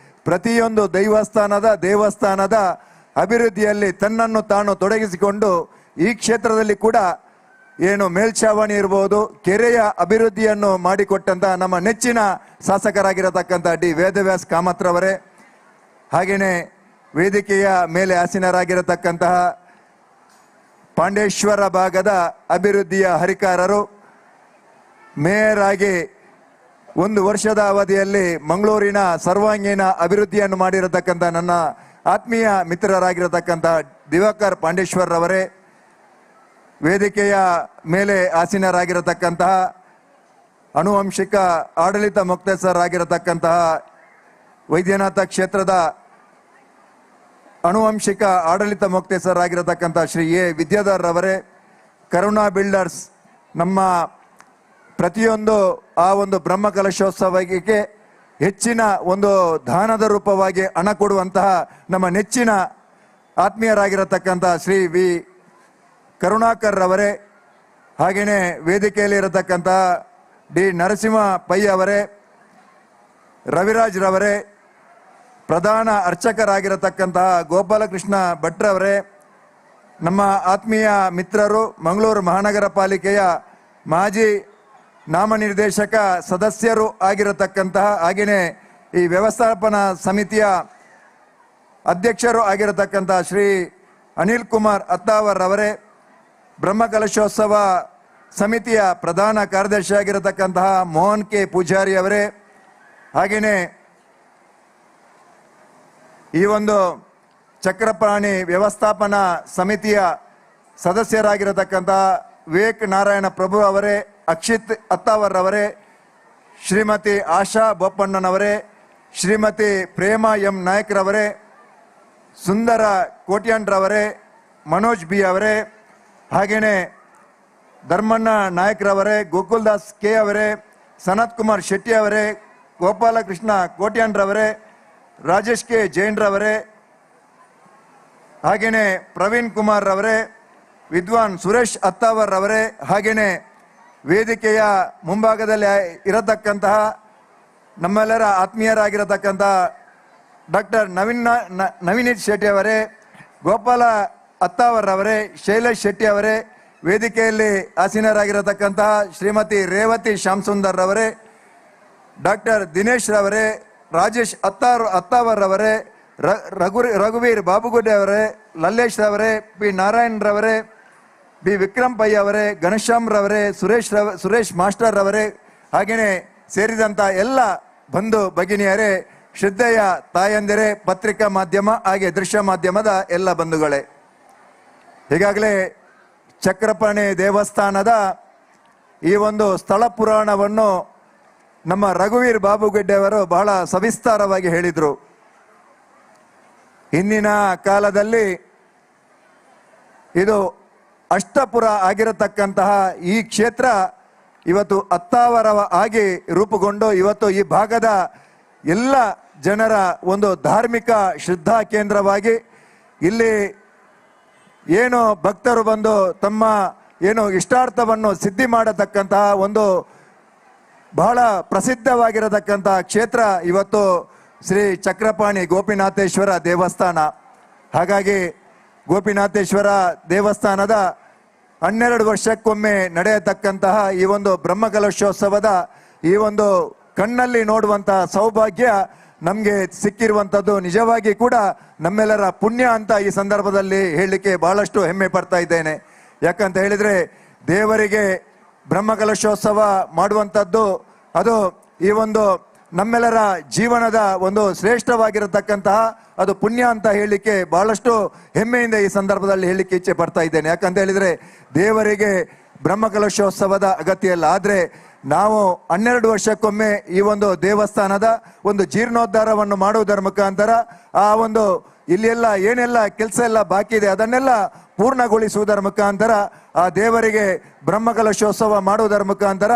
Speaker 13: ಪ್ರತಿಯೊಂದು ದೇವಸ್ಥಾನದ ಅಭಿವೃದ್ಧಿಯಲ್ಲಿ ತನ್ನನ್ನು ತಾನು ತೊಡಗಿಸಿಕೊಂಡು ಈ ಕ್ಷೇತ್ರದಲ್ಲಿ ಕೂಡ ಏನು ಮೇಲ್ಛಾವಣಿ ಇರ್ಬೋದು, ಕೆರೆಯ ಅಭಿವೃದ್ಧಿಯನ್ನು ಮಾಡಿಕೊಟ್ಟಂತ ನಮ್ಮ ನೆಚ್ಚಿನ ಶಾಸಕರಾಗಿರತಕ್ಕಂಥ ಡಿ ವೇದವ್ಯಾಸ ಕಾಮತ್ರವರೇ, ಹಾಗೆಯೇ ವೇದಿಕೆಯ ಮೇಲೆ ಆಸೀನರಾಗಿರತಕ್ಕಂತಹ ಪಾಂಡೇಶ್ವರ ಭಾಗದ ಅಭಿವೃದ್ಧಿಯ ಹರಿಕಾರರು, ಮೇಯರ್ ಆಗಿ 1 ವರ್ಷದ ಅವಧಿಯಲ್ಲಿ ಮಂಗಳೂರಿನ ಸರ್ವಾಂಗೀಣ ಅಭಿವೃದ್ಧಿಯನ್ನು ಮಾಡಿರತಕ್ಕಂಥ ನನ್ನ ಆತ್ಮೀಯ ಮಿತ್ರರಾಗಿರತಕ್ಕಂಥ ದಿವಾಕರ್ ಪಾಂಡೇಶ್ವರ್ ರವರೇ, ವೇದಿಕೆಯ ಮೇಲೆ ಆಸೀನರಾಗಿರತಕ್ಕಂತಹ ಆನುವಂಶಿಕ ಆಡಳಿತ ಮುಕ್ತೇಸರಾಗಿರತಕ್ಕಂತಹ ವೈದ್ಯನಾಥ ಕ್ಷೇತ್ರದ ಆನುವಂಶಿಕ ಆಡಳಿತ ಮುಕ್ತೇಸರಾಗಿರತಕ್ಕಂಥ ಶ್ರೀ ಎ ವಿದ್ಯಾಧರ್ ರವರೇ, ಕರುಣಾ ಬಿಲ್ಡರ್ಸ್ ನಮ್ಮ ಪ್ರತಿಯೊಂದು ಆ ಒಂದು ಬ್ರಹ್ಮಕಲಶೋತ್ಸವಕ್ಕೆ ಹೆಚ್ಚಿನ ಒಂದು ದಾನದ ರೂಪವಾಗಿ ಹಣ ಕೊಡುವಂತಹ ನಮ್ಮ ನೆಚ್ಚಿನ ಆತ್ಮೀಯರಾಗಿರತಕ್ಕಂಥ ಶ್ರೀ ವಿ ಕರುಣಾಕರ್ ರವರೇ, ಹಾಗೆಯೇ ವೇದಿಕೆಯಲ್ಲಿ ಇರತಕ್ಕಂತಹ ಡಿ ನರಸಿಂಹ ಪೈ ಅವರೇ, ರವಿರಾಜ್ ರವರೇ, ಪ್ರಧಾನ ಅರ್ಚಕರಾಗಿರತಕ್ಕಂತಹ ಗೋಪಾಲಕೃಷ್ಣ ಭಟ್ರವರೇ, ನಮ್ಮ ಆತ್ಮೀಯ ಮಿತ್ರರು, ಮಂಗಳೂರು ಮಹಾನಗರ ಪಾಲಿಕೆಯ ಮಾಜಿ ನಾಮನಿರ್ದೇಶಕ ಸದಸ್ಯರು ಆಗಿರತಕ್ಕಂತಹ, ಹಾಗೆಯೇ ಈ ವ್ಯವಸ್ಥಾಪನಾ ಸಮಿತಿಯ ಅಧ್ಯಕ್ಷರು ಆಗಿರತಕ್ಕಂತಹ ಶ್ರೀ ಅನಿಲ್ ಕುಮಾರ್ ಅತ್ತಾವರ್ ಅವರೇ, ಬ್ರಹ್ಮಕಲಶೋತ್ಸವ ಸಮಿತಿಯ ಪ್ರಧಾನ ಕಾರ್ಯದರ್ಶಿ ಆಗಿರತಕ್ಕಂತಹ ಮೋಹನ್ ಕೆ ಪೂಜಾರಿ ಅವರೇ, ಹಾಗೆಯೇ ಈ ಒಂದು ಚಕ್ರಪಾಣಿ ವ್ಯವಸ್ಥಾಪನಾ ಸಮಿತಿಯ ಸದಸ್ಯರಾಗಿರತಕ್ಕಂತಹ ವಿವೇಕ್ ನಾರಾಯಣ ಪ್ರಭು ಅವರೇ, ಅಕ್ಷಿತ್ ಅತ್ತಾವರ್ ಅವರೇ, ಶ್ರೀಮತಿ ಆಶಾ ಬೋಪಣ್ಣನವರೇ, ಶ್ರೀಮತಿ ಪ್ರೇಮಾ ಎಂ ನಾಯಕ್ರವರೇ, ಸುಂದರ ಕೋಟ್ಯಾನ್ರವರೇ, ಮನೋಜ್ ಬಿ ಅವರೇ, ಹಾಗೆಯೇ ಧರ್ಮಣ್ಣ ನಾಯಕ್ರವರೇ, ಗೋಕುಲ್ದಾಸ್ ಕೆ ಅವರೇ, ಸನತ್ ಕುಮಾರ್ ಶೆಟ್ಟಿ ಅವರೇ, ಗೋಪಾಲಕೃಷ್ಣ ಕೋಟ್ಯಾನ್ರವರೇ, ರಾಜೇಶ್ ಕೆ ಜೈನ್ರವರೇ, ಹಾಗೆಯೇ ಪ್ರವೀಣ್ ಕುಮಾರ್ ರವರೇ, ವಿದ್ವಾನ್ ಸುರೇಶ್ ಅತ್ತಾವರ್ ಅವರೇ, ಹಾಗೆಯೇ ವೇದಿಕೆಯ ಮುಂಭಾಗದಲ್ಲಿ ಇರತಕ್ಕಂತಹ ನಮ್ಮೆಲ್ಲರ ಆತ್ಮೀಯರಾಗಿರತಕ್ಕಂತಹ ಡಾಕ್ಟರ್ ನವೀನ್ ಶೆಟ್ಟಿ ಅವರೇ, ಗೋಪಾಲ ಅತ್ತಾವರ್ ಅವರೇ, ಶೈಲೇಶ್ ಶೆಟ್ಟಿ ಅವರೇ, ವೇದಿಕೆಯಲ್ಲಿ ಆಸೀನರಾಗಿರತಕ್ಕಂತಹ ಶ್ರೀಮತಿ ರೇವತಿ ಶ್ಯಾಮ್ ಸುಂದರ್ ಅವರೇ, ಡಾಕ್ಟರ್ ದಿನೇಶ್ ರವರೇ, ರಾಜೇಶ್ ಅತ್ತಾವರ್ ಅವರೇ, ರಘುವೀರ್ ಬಾಬುಗುಡ್ಡೆ ಅವರೇ, ಲಲ್ಲೇಶ್ ರವರೇ, ಪಿ ನಾರಾಯಣ್ ರವರೇ, ಬಿ ವಿಕ್ರಮ್ ಪೈ ಅವರೇ, ಘನಶ್ಯಾಮ್ ರವರೇ, ಸುರೇಶ್ ಮಾಸ್ಟರ್ ರವರೇ, ಹಾಗೆಯೇ ಸೇರಿದಂಥ ಎಲ್ಲ ಬಂಧು ಭಗಿನಿಯರೇ, ಶ್ರದ್ಧೆಯ ತಾಯಂದಿರೇ, ಪತ್ರಿಕಾ ಮಾಧ್ಯಮ ಹಾಗೆ ದೃಶ್ಯ ಮಾಧ್ಯಮದ ಎಲ್ಲ ಬಂಧುಗಳೇ, ಈಗಾಗಲೇ ಚಕ್ರಪಾಣಿ ದೇವಸ್ಥಾನದ ಈ ಒಂದು ಸ್ಥಳ ಪುರಾಣವನ್ನು ನಮ್ಮ ರಘುವೀರ್ ಬಾಬುಗುಡ್ಡೆ ಅವರು ಬಹಳ ಸವಿಸ್ತಾರವಾಗಿ ಹೇಳಿದರು. ಹಿಂದಿನ ಕಾಲದಲ್ಲಿ ಇದು ಅಷ್ಟಪುರ ಆಗಿರತಕ್ಕಂತಹ ಈ ಕ್ಷೇತ್ರ ಇವತ್ತು ಅತ್ತಾವರವ ಆಗಿ ರೂಪುಗೊಂಡು ಇವತ್ತು ಈ ಭಾಗದ ಎಲ್ಲ ಜನರ ಒಂದು ಧಾರ್ಮಿಕ ಶ್ರದ್ಧಾ ಕೇಂದ್ರವಾಗಿ ಇಲ್ಲಿ ಏನು ಭಕ್ತರು ಬಂದು ತಮ್ಮ ಏನು ಇಷ್ಟಾರ್ಥವನ್ನು ಸಿದ್ಧಿ ಮಾಡತಕ್ಕಂತಹ ಒಂದು ಬಹಳ ಪ್ರಸಿದ್ಧವಾಗಿರತಕ್ಕಂತಹ ಕ್ಷೇತ್ರ ಇವತ್ತು ಶ್ರೀ ಚಕ್ರಪಾಣಿ ಗೋಪಿನಾಥೇಶ್ವರ ದೇವಸ್ಥಾನ. ಹಾಗಾಗಿ ಗೋಪಿನಾಥೇಶ್ವರ ದೇವಸ್ಥಾನದ 12 ವರ್ಷಕ್ಕೊಮ್ಮೆ ನಡೆಯತಕ್ಕಂತಹ ಈ ಒಂದು ಬ್ರಹ್ಮಕಲಶೋತ್ಸವದ ಈ ಒಂದು ಕಣ್ಣಲ್ಲಿ ನೋಡುವಂತಹ ಸೌಭಾಗ್ಯ ನಮಗೆ ಸಿಕ್ಕಿರುವಂಥದ್ದು ನಿಜವಾಗಿ ಕೂಡ ನಮ್ಮೆಲ್ಲರ ಪುಣ್ಯ ಅಂತ ಈ ಸಂದರ್ಭದಲ್ಲಿ ಹೇಳಲಿಕ್ಕೆ ಬಹಳಷ್ಟು ಹೆಮ್ಮೆ ಪಡ್ತಾ ಇದ್ದೇನೆ. ಯಾಕಂತ ಹೇಳಿದರೆ ದೇವರಿಗೆ ಬ್ರಹ್ಮಕಲಶೋತ್ಸವ ಮಾಡುವಂಥದ್ದು ಅದು ಈ ಒಂದು ನಮ್ಮೆಲ್ಲರ ಜೀವನದ ಒಂದು ಶ್ರೇಷ್ಠವಾಗಿರತಕ್ಕಂತಹ ಅದು ಪುಣ್ಯ ಅಂತ ಹೇಳಲಿಕ್ಕೆ ಬಹಳಷ್ಟು ಹೆಮ್ಮೆಯಿಂದ ಈ ಸಂದರ್ಭದಲ್ಲಿ ಹೇಳಲಿಕ್ಕೆ ಇಚ್ಛೆ ಪಡ್ತಾ ಇದ್ದೇನೆ. ಯಾಕಂತ ಹೇಳಿದರೆ ದೇವರಿಗೆ ಬ್ರಹ್ಮಕಲಶೋತ್ಸವದ ಅಗತ್ಯ ಇಲ್ಲ, ಆದರೆ ನಾವು 12 ವರ್ಷಕ್ಕೊಮ್ಮೆ ಈ ಒಂದು ದೇವಸ್ಥಾನದ ಒಂದು ಜೀರ್ಣೋದ್ಧಾರವನ್ನು ಮಾಡುವುದರ ಮುಖಾಂತರ ಆ ಒಂದು ಇಲ್ಲೆಲ್ಲ ಏನೆಲ್ಲ ಕೆಲಸ ಎಲ್ಲ ಬಾಕಿ ಇದೆ ಅದನ್ನೆಲ್ಲ ಪೂರ್ಣಗೊಳಿಸುವುದರ ಮುಖಾಂತರ ಆ ದೇವರಿಗೆ ಬ್ರಹ್ಮಕಲಶೋತ್ಸವ ಮಾಡುವುದರ ಮುಖಾಂತರ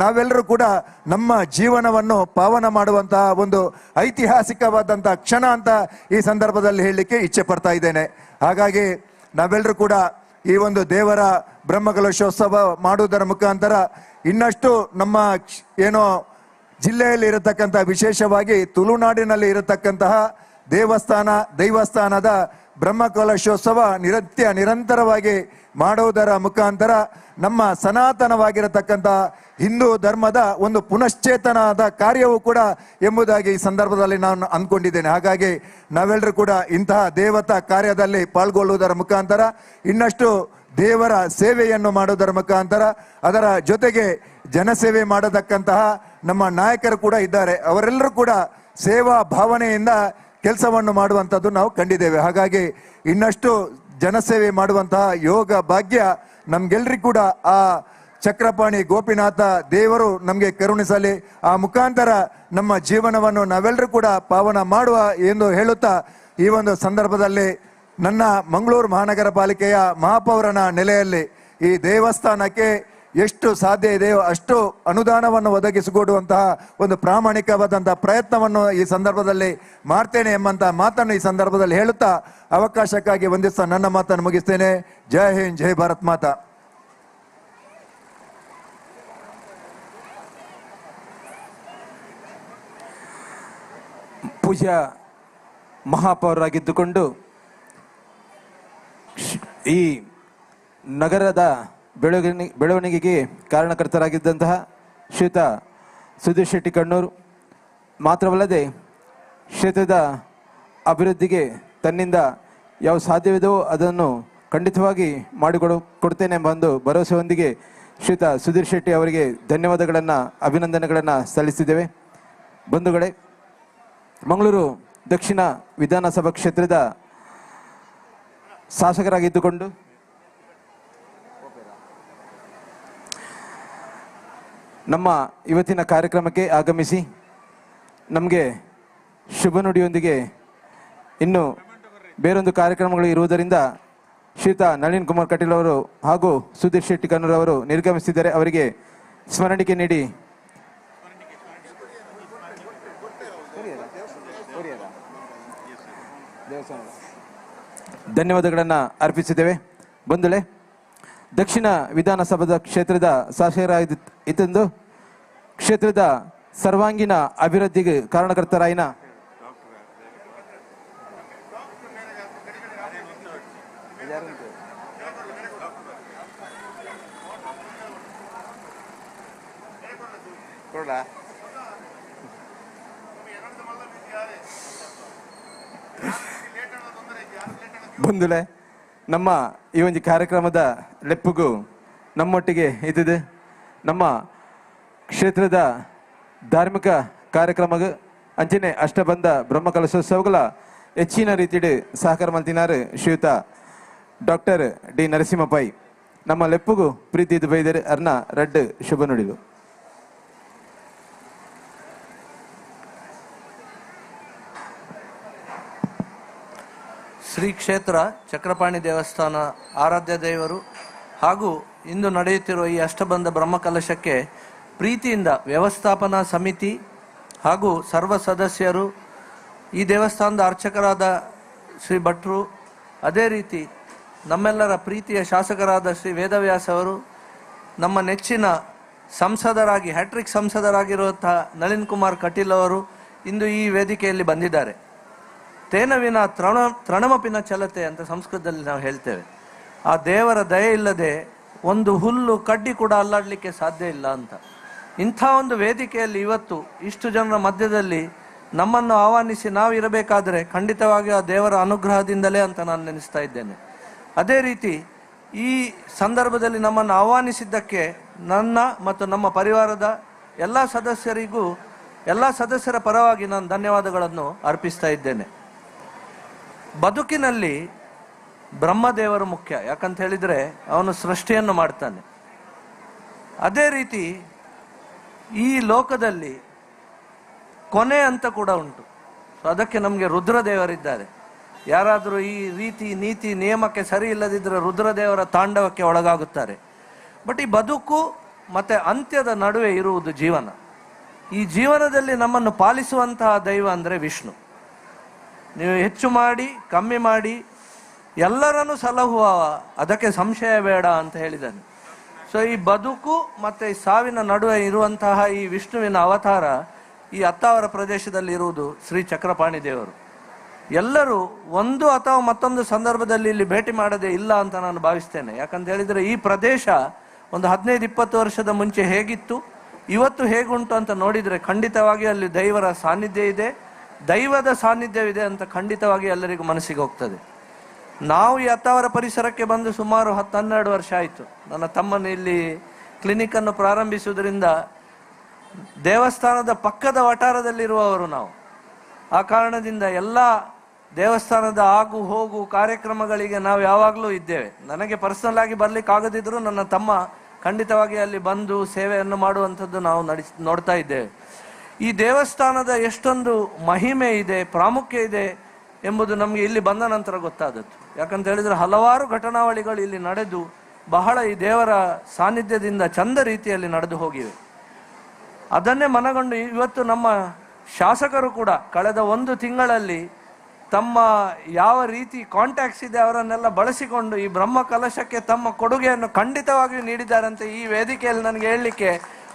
Speaker 13: ನಾವೆಲ್ಲರೂ ಕೂಡ ನಮ್ಮ ಜೀವನವನ್ನು ಪಾವನ ಮಾಡುವಂತಹ ಒಂದು ಐತಿಹಾಸಿಕವಾದಂತಹ ಕ್ಷಣ ಅಂತ ಈ ಸಂದರ್ಭದಲ್ಲಿ ಹೇಳಲಿಕ್ಕೆ ಇಚ್ಛೆ ಪಡ್ತಾ ಇದ್ದೇನೆ. ಹಾಗಾಗಿ ನಾವೆಲ್ಲರೂ ಕೂಡ ಈ ಒಂದು ದೇವರ ಬ್ರಹ್ಮಕಲಶೋತ್ಸವ ಮಾಡುವುದರ ಮುಖಾಂತರ ಇನ್ನಷ್ಟು ನಮ್ಮ ಏನೋ ಜಿಲ್ಲೆಯಲ್ಲಿ ಇರತಕ್ಕಂಥ ವಿಶೇಷವಾಗಿ ತುಳುನಾಡಿನಲ್ಲಿ ಇರತಕ್ಕಂತಹ ದೈವಸ್ಥಾನದ ಬ್ರಹ್ಮಕಲಶೋತ್ಸವ ನಿರಂತರವಾಗಿ ಮಾಡುವುದರ ಮುಖಾಂತರ ನಮ್ಮ ಸನಾತನವಾಗಿರತಕ್ಕಂಥ ಹಿಂದೂ ಧರ್ಮದ ಒಂದು ಪುನಶ್ಚೇತನದ ಕಾರ್ಯವೂ ಕೂಡ ಎಂಬುದಾಗಿ ಈ ಸಂದರ್ಭದಲ್ಲಿ ನಾನು ಅಂದ್ಕೊಂಡಿದ್ದೇನೆ. ಹಾಗಾಗಿ ನಾವೆಲ್ಲರೂ ಕೂಡ ಇಂತಹ ದೇವತಾ ಕಾರ್ಯದಲ್ಲಿ ಪಾಲ್ಗೊಳ್ಳುವುದರ ಮುಖಾಂತರ ಇನ್ನಷ್ಟು ದೇವರ ಸೇವೆಯನ್ನು ಮಾಡುವುದರ ಮುಖಾಂತರ ಅದರ ಜೊತೆಗೆ ಜನಸೇವೆ ಮಾಡತಕ್ಕಂತಹ ನಮ್ಮ ನಾಯಕರು ಕೂಡ ಇದ್ದಾರೆ. ಅವರೆಲ್ಲರೂ ಕೂಡ ಸೇವಾ ಭಾವನೆಯಿಂದ ಕೆಲಸವನ್ನು ಮಾಡುವಂಥದ್ದು ನಾವು ಕಂಡಿದ್ದೇವೆ. ಹಾಗಾಗಿ ಇನ್ನಷ್ಟು ಜನಸೇವೆ ಮಾಡುವಂತಹ ಯೋಗ ಭಾಗ್ಯ ನಮ್ಗೆಲ್ರಿಗೂ ಕೂಡ ಆ ಚಕ್ರಪಾಣಿ ಗೋಪಿನಾಥ ದೇವರು ನಮಗೆ ಕರುಣಿಸಲಿ. ಆ ಮುಖಾಂತರ ನಮ್ಮ ಜೀವನವನ್ನು ನಾವೆಲ್ಲರೂ ಕೂಡ ಪಾವನ ಮಾಡುವ ಎಂದು ಹೇಳುತ್ತಾ ಈ ಒಂದು ಸಂದರ್ಭದಲ್ಲಿ ನನ್ನ ಮಂಗಳೂರು ಮಹಾನಗರ ಪಾಲಿಕೆಯ ಮಹಾಪೌರನ ನೆಲೆಯಲ್ಲಿ ಈ ದೇವಸ್ಥಾನಕ್ಕೆ ಎಷ್ಟು ಸಾಧ್ಯ ಇದೆಯೋ ಅಷ್ಟು ಅನುದಾನವನ್ನು ಒದಗಿಸಿಕೊಡುವಂತಹ ಒಂದು ಪ್ರಾಮಾಣಿಕವಾದಂತಹ ಪ್ರಯತ್ನವನ್ನು ಈ ಸಂದರ್ಭದಲ್ಲಿ ಮಾಡ್ತೇನೆ ಎಂಬಂತಹ ಮಾತನ್ನು ಈ ಸಂದರ್ಭದಲ್ಲಿ ಹೇಳುತ್ತಾ ಅವಕಾಶಕ್ಕಾಗಿ ವಂದಿಸ್ತಾ ನನ್ನ ಮಾತನ್ನು ಮುಗಿಸ್ತೇನೆ. ಜೈ ಹಿಂದ್, ಜೈ ಭಾರತ್ ಮಾತಾ.
Speaker 2: ಪೂಜ್ಯ ಮಹಾಪೌರರಾಗಿದ್ದುಕೊಂಡು ಈ ನಗರದ ಬೆಳವಣಿಗೆಗೆ ಕಾರಣಕರ್ತರಾಗಿದ್ದಂತಹ ಶ್ರೀಯುತ ಸುಧೀರ್ ಶೆಟ್ಟಿ ಕಣ್ಣೂರು ಮಾತ್ರವಲ್ಲದೆ ಕ್ಷೇತ್ರದ ಅಭಿವೃದ್ಧಿಗೆ ತನ್ನಿಂದ ಯಾವ ಸಾಧ್ಯವಿದೆಯೋ ಅದನ್ನು ಖಂಡಿತವಾಗಿ ಕೊಡ್ತೇನೆ ಎಂಬ ಒಂದು ಭರವಸೆಯೊಂದಿಗೆ ಶ್ರೀಯುತ ಸುಧೀರ್ ಶೆಟ್ಟಿ ಅವರಿಗೆ ಧನ್ಯವಾದಗಳನ್ನು ಅಭಿನಂದನೆಗಳನ್ನು ಸಲ್ಲಿಸಿದ್ದೇವೆ. ಬಂಧುಗಳೇ, ಮಂಗಳೂರು ದಕ್ಷಿಣ ವಿಧಾನಸಭಾ ಕ್ಷೇತ್ರದ ಶಾಸಕರಾಗಿದ್ದುಕೊಂಡು ನಮ್ಮ ಇವತ್ತಿನ ಕಾರ್ಯಕ್ರಮಕ್ಕೆ ಆಗಮಿಸಿ ನಮಗೆ ಶುಭ ನುಡಿಯೊಂದಿಗೆ ಇನ್ನು ಬೇರೊಂದು ಕಾರ್ಯಕ್ರಮಗಳು ಇರುವುದರಿಂದ ಶ್ರೀಯುತ ನಳಿನ್ ಕುಮಾರ್ ಕಟೀಲ್ ಅವರು ಹಾಗೂ ಸುಧೀರ್ ಶೆಟ್ಟಿ ಕನ್ನೂರ್ ಅವರು ನಿರ್ಗಮಿಸಿದ್ದಾರೆ. ಅವರಿಗೆ ಸ್ಮರಣಿಕೆ ನೀಡಿ ಧನ್ಯವಾದಗಳನ್ನು ಅರ್ಪಿಸಿದ್ದೇವೆ. ಬಂಧುಗಳೇ, ದಕ್ಷಿಣ ವಿಧಾನಸಭಾ ಕ್ಷೇತ್ರದ ಶಾಸಕರಾದ ಇತಂದು ಕ್ಷೇತ್ರದ ಸರ್ವಾಂಗೀಣ ಅಭಿವೃದ್ಧಿಗೆ ಕಾರಣಕರ್ತರಾಯಿನ ಬಂಧುಗಳೇ, ನಮ್ಮ ಈ ಒಂದು ಕಾರ್ಯಕ್ರಮದ ಲೆಪ್ಪುಗೂ ನಮ್ಮೊಟ್ಟಿಗೆ ಇದ್ದಿದ್ದು ನಮ್ಮ ಕ್ಷೇತ್ರದ ಧಾರ್ಮಿಕ ಕಾರ್ಯಕ್ರಮ ಅಂಚನೆ ಅಷ್ಟಬಂಧ ಬ್ರಹ್ಮಕಲಶೋತ್ಸವಗಳ ಹೆಚ್ಚಿನ ರೀತಿಯಲ್ಲಿ ಸಹಕಾರ ಮಲ್ತಿನಾರು ಶ್ರೀಯುತ ಡಾಕ್ಟರ್ ಡಿ ನರಸಿಂಹಪೈ ನಮ್ಮ ಲೆಪ್ಪುಗೂ ಪ್ರೀತಿ ಇದು ಬೈದರೆ ಅರ್ನ ರಡ್ಡು ಶುಭ ನುಡಿದು.
Speaker 14: ಶ್ರೀ ಕ್ಷೇತ್ರ ಚಕ್ರಪಾಣಿ ದೇವಸ್ಥಾನ ಆರಾಧ್ಯ ದೇವರು ಹಾಗೂ ಇಂದು ನಡೆಯುತ್ತಿರುವ ಈ ಅಷ್ಟಬಂಧ ಬ್ರಹ್ಮಕಲಶಕ್ಕೆ ಪ್ರೀತಿಯಿಂದ ವ್ಯವಸ್ಥಾಪನಾ ಸಮಿತಿ ಹಾಗೂ ಸರ್ವ ಸದಸ್ಯರು, ಈ ದೇವಸ್ಥಾನದ ಅರ್ಚಕರಾದ ಶ್ರೀ ಭಟ್ರು, ಅದೇ ರೀತಿ ನಮ್ಮೆಲ್ಲರ ಪ್ರೀತಿಯ ಶಾಸಕರಾದ ಶ್ರೀ ವೇದವ್ಯಾಸ್ ಅವರು, ನಮ್ಮ ನೆಚ್ಚಿನ ಸಂಸದರಾಗಿ ಹ್ಯಾಟ್ರಿಕ್ ಸಂಸದರಾಗಿರುವಂತಹ ನಳಿನ್ ಕುಮಾರ್ ಕಟೀಲ್ ಅವರು ಇಂದು ಈ ವೇದಿಕೆಯಲ್ಲಿ ಬಂದಿದ್ದಾರೆ. ತೇನವಿನ ತೃಣಮಪಿನ ಚಲತೆ ಅಂತ ಸಂಸ್ಕೃತದಲ್ಲಿ ನಾವು ಹೇಳ್ತೇವೆ. ಆ ದೇವರ ದಯೆ ಇಲ್ಲದೆ ಒಂದು ಹುಲ್ಲು ಕಡ್ಡಿ ಕೂಡ ಅಲ್ಲಾಡಲಿಕ್ಕೆ ಸಾಧ್ಯ ಇಲ್ಲ ಅಂತ. ಇಂಥ ಒಂದು ವೇದಿಕೆಯಲ್ಲಿ ಇವತ್ತು ಇಷ್ಟು ಜನರ ಮಧ್ಯದಲ್ಲಿ ನಮ್ಮನ್ನು ಆಹ್ವಾನಿಸಿ ನಾವು ಇರಬೇಕಾದರೆ ಖಂಡಿತವಾಗಿ ಆ ದೇವರ ಅನುಗ್ರಹದಿಂದಲೇ ಅಂತ ನಾನು ನೆನೆಸ್ತಾ ಇದ್ದೇನೆ. ಅದೇ ರೀತಿ ಈ ಸಂದರ್ಭದಲ್ಲಿ ನಮ್ಮನ್ನು ಆಹ್ವಾನಿಸಿದ್ದಕ್ಕೆ ನನ್ನ ಮತ್ತು ನಮ್ಮ ಪರಿವಾರದ ಎಲ್ಲ ಸದಸ್ಯರಿಗೂ, ಎಲ್ಲ ಸದಸ್ಯರ ಪರವಾಗಿ ನಾನು ಧನ್ಯವಾದಗಳನ್ನು ಅರ್ಪಿಸ್ತಾ ಇದ್ದೇನೆ. ಬದುಕಿನಲ್ಲಿ ಬ್ರಹ್ಮದೇವರು ಮುಖ್ಯ, ಯಾಕಂತ ಹೇಳಿದರೆ ಅವನು ಸೃಷ್ಟಿಯನ್ನು ಮಾಡ್ತಾನೆ. ಅದೇ ರೀತಿ ಈ ಲೋಕದಲ್ಲಿ ಕೊನೆ ಅಂತ ಕೂಡ ಉಂಟು. ಅದಕ್ಕೆ ನಮಗೆ ರುದ್ರದೇವರಿದ್ದಾರೆ. ಯಾರಾದರೂ ಈ ರೀತಿ ನೀತಿ ನಿಯಮಕ್ಕೆ ಸರಿ ಇಲ್ಲದಿದ್ದರೆ ರುದ್ರದೇವರ ತಾಂಡವಕ್ಕೆ ಒಳಗಾಗುತ್ತಾರೆ. ಬಟ್ ಈ ಬದುಕು ಮತ್ತು ಅಂತ್ಯದ ನಡುವೆ ಇರುವುದು ಜೀವನ. ಈ ಜೀವನದಲ್ಲಿ ನಮ್ಮನ್ನು ಪಾಲಿಸುವಂತಹ ದೈವ ಅಂದರೆ ವಿಷ್ಣು. ನೀವು ಹೆಚ್ಚು ಮಾಡಿ ಕಮ್ಮಿ ಮಾಡಿ ಎಲ್ಲರನ್ನು ಸಲಹುವ, ಅದಕ್ಕೆ ಸಂಶಯ ಬೇಡ ಅಂತ ಹೇಳಿದ್ದಾನೆ. ಸೊ ಈ ಬದುಕು ಮತ್ತು ಈ ಸಾವಿನ ನಡುವೆ ಇರುವಂತಹ ಈ ವಿಷ್ಣುವಿನ ಅವತಾರ ಈ ಅತ್ತಾವರ ಪ್ರದೇಶದಲ್ಲಿ ಇರುವುದು ಶ್ರೀ ಚಕ್ರಪಾಣಿ ದೇವರು. ಎಲ್ಲರೂ ಒಂದು ಅಥವಾ ಮತ್ತೊಂದು ಸಂದರ್ಭದಲ್ಲಿ ಇಲ್ಲಿ ಭೇಟಿ ಮಾಡದೇ ಇಲ್ಲ ಅಂತ ನಾನು ಭಾವಿಸ್ತೇನೆ. ಯಾಕಂತ ಹೇಳಿದರೆ ಈ ಪ್ರದೇಶ ಒಂದು 15-20 ವರ್ಷದ ಮುಂಚೆ ಹೇಗಿತ್ತು, ಇವತ್ತು ಹೇಗುಂಟು ಅಂತ ನೋಡಿದರೆ ಖಂಡಿತವಾಗಿ ಅಲ್ಲಿ ದೈವರ ಸಾನ್ನಿಧ್ಯ ಇದೆ, ದೈವದ ಸಾನ್ನಿಧ್ಯವಿದೆ ಅಂತ ಖಂಡಿತವಾಗಿ ಎಲ್ಲರಿಗೂ ಮನಸ್ಸಿಗೆ ಹೋಗ್ತದೆ. ನಾವು ಈ ಅತ್ತಾವರ ಪರಿಸರಕ್ಕೆ ಬಂದು ಸುಮಾರು 10-12 ವರ್ಷ ಆಯಿತು. ನನ್ನ ತಮ್ಮನ ಇಲ್ಲಿ ಕ್ಲಿನಿಕನ್ನು ಪ್ರಾರಂಭಿಸುವುದರಿಂದ ದೇವಸ್ಥಾನದ ಪಕ್ಕದ ವಠಾರದಲ್ಲಿರುವವರು ನಾವು. ಆ ಕಾರಣದಿಂದ ಎಲ್ಲ ದೇವಸ್ಥಾನದ ಆಗು ಹೋಗು ಕಾರ್ಯಕ್ರಮಗಳಿಗೆ ನಾವು ಯಾವಾಗಲೂ ಇದ್ದೇವೆ. ನನಗೆ ಪರ್ಸನಲ್ ಆಗಿ ಬರ್ಲಿಕ್ಕೆ ಆಗದಿದ್ರೂ ನನ್ನ ತಮ್ಮ ಖಂಡಿತವಾಗಿ ಅಲ್ಲಿ ಬಂದು ಸೇವೆಯನ್ನು ಮಾಡುವಂಥದ್ದು ನಾವು ನೋಡ್ತಾ ಇದ್ದೇವೆ. ಈ ದೇವಸ್ಥಾನದ ಎಷ್ಟೊಂದು ಮಹಿಮೆ ಇದೆ, ಪ್ರಾಮುಖ್ಯ ಇದೆ ಎಂಬುದು ನಮಗೆ ಇಲ್ಲಿ ಬಂದ ನಂತರ ಗೊತ್ತಾದದ್ದು. ಯಾಕಂತ ಹೇಳಿದರೆ ಹಲವಾರು ಘಟನಾವಳಿಗಳು ಇಲ್ಲಿ ನಡೆದು ಬಹಳ ಈ ದೇವರ ಸಾನ್ನಿಧ್ಯದಿಂದ ಚಂದ ರೀತಿಯಲ್ಲಿ ನಡೆದು ಹೋಗಿವೆ. ಅದನ್ನೇ ಮನಗೊಂಡು ಇವತ್ತು ನಮ್ಮ ಶಾಸಕರು ಕೂಡ ಕಳೆದ 1 ತಿಂಗಳಲ್ಲಿ ತಮ್ಮ ಯಾವ ರೀತಿ ಕಾಂಟ್ಯಾಕ್ಟ್ಸ್ ಇದೆ ಅವರನ್ನೆಲ್ಲ ಬಳಸಿಕೊಂಡು ಈ ಬ್ರಹ್ಮ ಕಲಶಕ್ಕೆ ತಮ್ಮ ಕೊಡುಗೆಯನ್ನು ಖಂಡಿತವಾಗಿಯೂ ನೀಡಿದ್ದಾರೆ ಅಂತ ಈ ವೇದಿಕೆಯಲ್ಲಿ ನನಗೆ ಹೇಳಲಿಕ್ಕೆ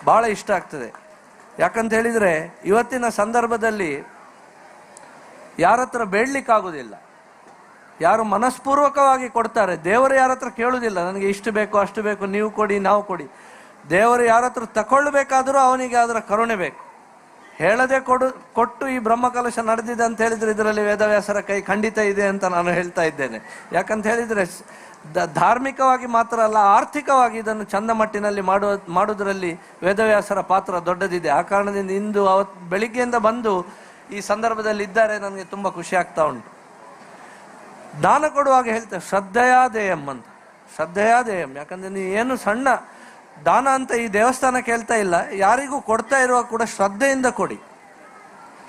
Speaker 14: ಬಹಳ ಇಷ್ಟ ಆಗ್ತದೆ. ಯಾಕಂತ ಹೇಳಿದರೆ ಇವತ್ತಿನ ಸಂದರ್ಭದಲ್ಲಿ ಯಾರ ಹತ್ರ ಬೇಡಲಿಕ್ಕಾಗೋದಿಲ್ಲ, ಯಾರು ಮನಸ್ಪೂರ್ವಕವಾಗಿ ಕೊಡ್ತಾರೆ. ದೇವರು ಯಾರ ಹತ್ರ ಕೇಳುವುದಿಲ್ಲ ನನಗೆ ಇಷ್ಟು ಬೇಕು ಅಷ್ಟು ಬೇಕು ನೀವು ಕೊಡಿ ನಾವು ಕೊಡಿ. ದೇವರು ಯಾರ ಹತ್ರ ತಗೊಳ್ಬೇಕಾದ್ರೂ ಅವನಿಗೆ ಅದರ ಕರುಣೆ ಬೇಕು. ಹೇಳದೆ ಕೊಟ್ಟು ಈ ಬ್ರಹ್ಮಕಲಶ ನಡೆದಿದೆ ಅಂತ ಹೇಳಿದ್ರೆ ಇದರಲ್ಲಿ ವೇದವ್ಯಾಸರ ಕೈ ಖಂಡಿತ ಇದೆ ಅಂತ ನಾನು ಹೇಳ್ತಾ ಇದ್ದೇನೆ. ಯಾಕಂತ ಹೇಳಿದರೆ ಧಾರ್ಮಿಕವಾಗಿ ಮಾತ್ರ ಅಲ್ಲ, ಆರ್ಥಿಕವಾಗಿ ಇದನ್ನು ಚಂದ ಮಟ್ಟಿನಲ್ಲಿ ಮಾಡುವುದರಲ್ಲಿ ವೇದವ್ಯಾಸರ ಪಾತ್ರ ದೊಡ್ಡದಿದೆ. ಆ ಕಾರಣದಿಂದ ಇಂದು ಬೆಳಿಗ್ಗೆಯಿಂದ ಬಂದು ಈ ಸಂದರ್ಭದಲ್ಲಿ ಇದ್ದಾರೆ, ನನಗೆ ತುಂಬ ಖುಷಿ ಆಗ್ತಾ ಉಂಟು. ದಾನ ಕೊಡುವಾಗ ಹೇಳ್ತೇವೆ ಶ್ರದ್ಧೆಯಾದೇಯಂ ಅಂತ, ಶ್ರದ್ಧೆಯಾದೇಯಂ. ಯಾಕಂದರೆ ನೀವು ಏನು ಸಣ್ಣ ದಾನ ಅಂತ ಈ ದೇವಸ್ಥಾನ ಕೇಳ್ತಾ ಇಲ್ಲ, ಯಾರಿಗೂ ಕೊಡ್ತಾ ಇರುವ ಕೂಡ ಶ್ರದ್ಧೆಯಿಂದ ಕೊಡಿ.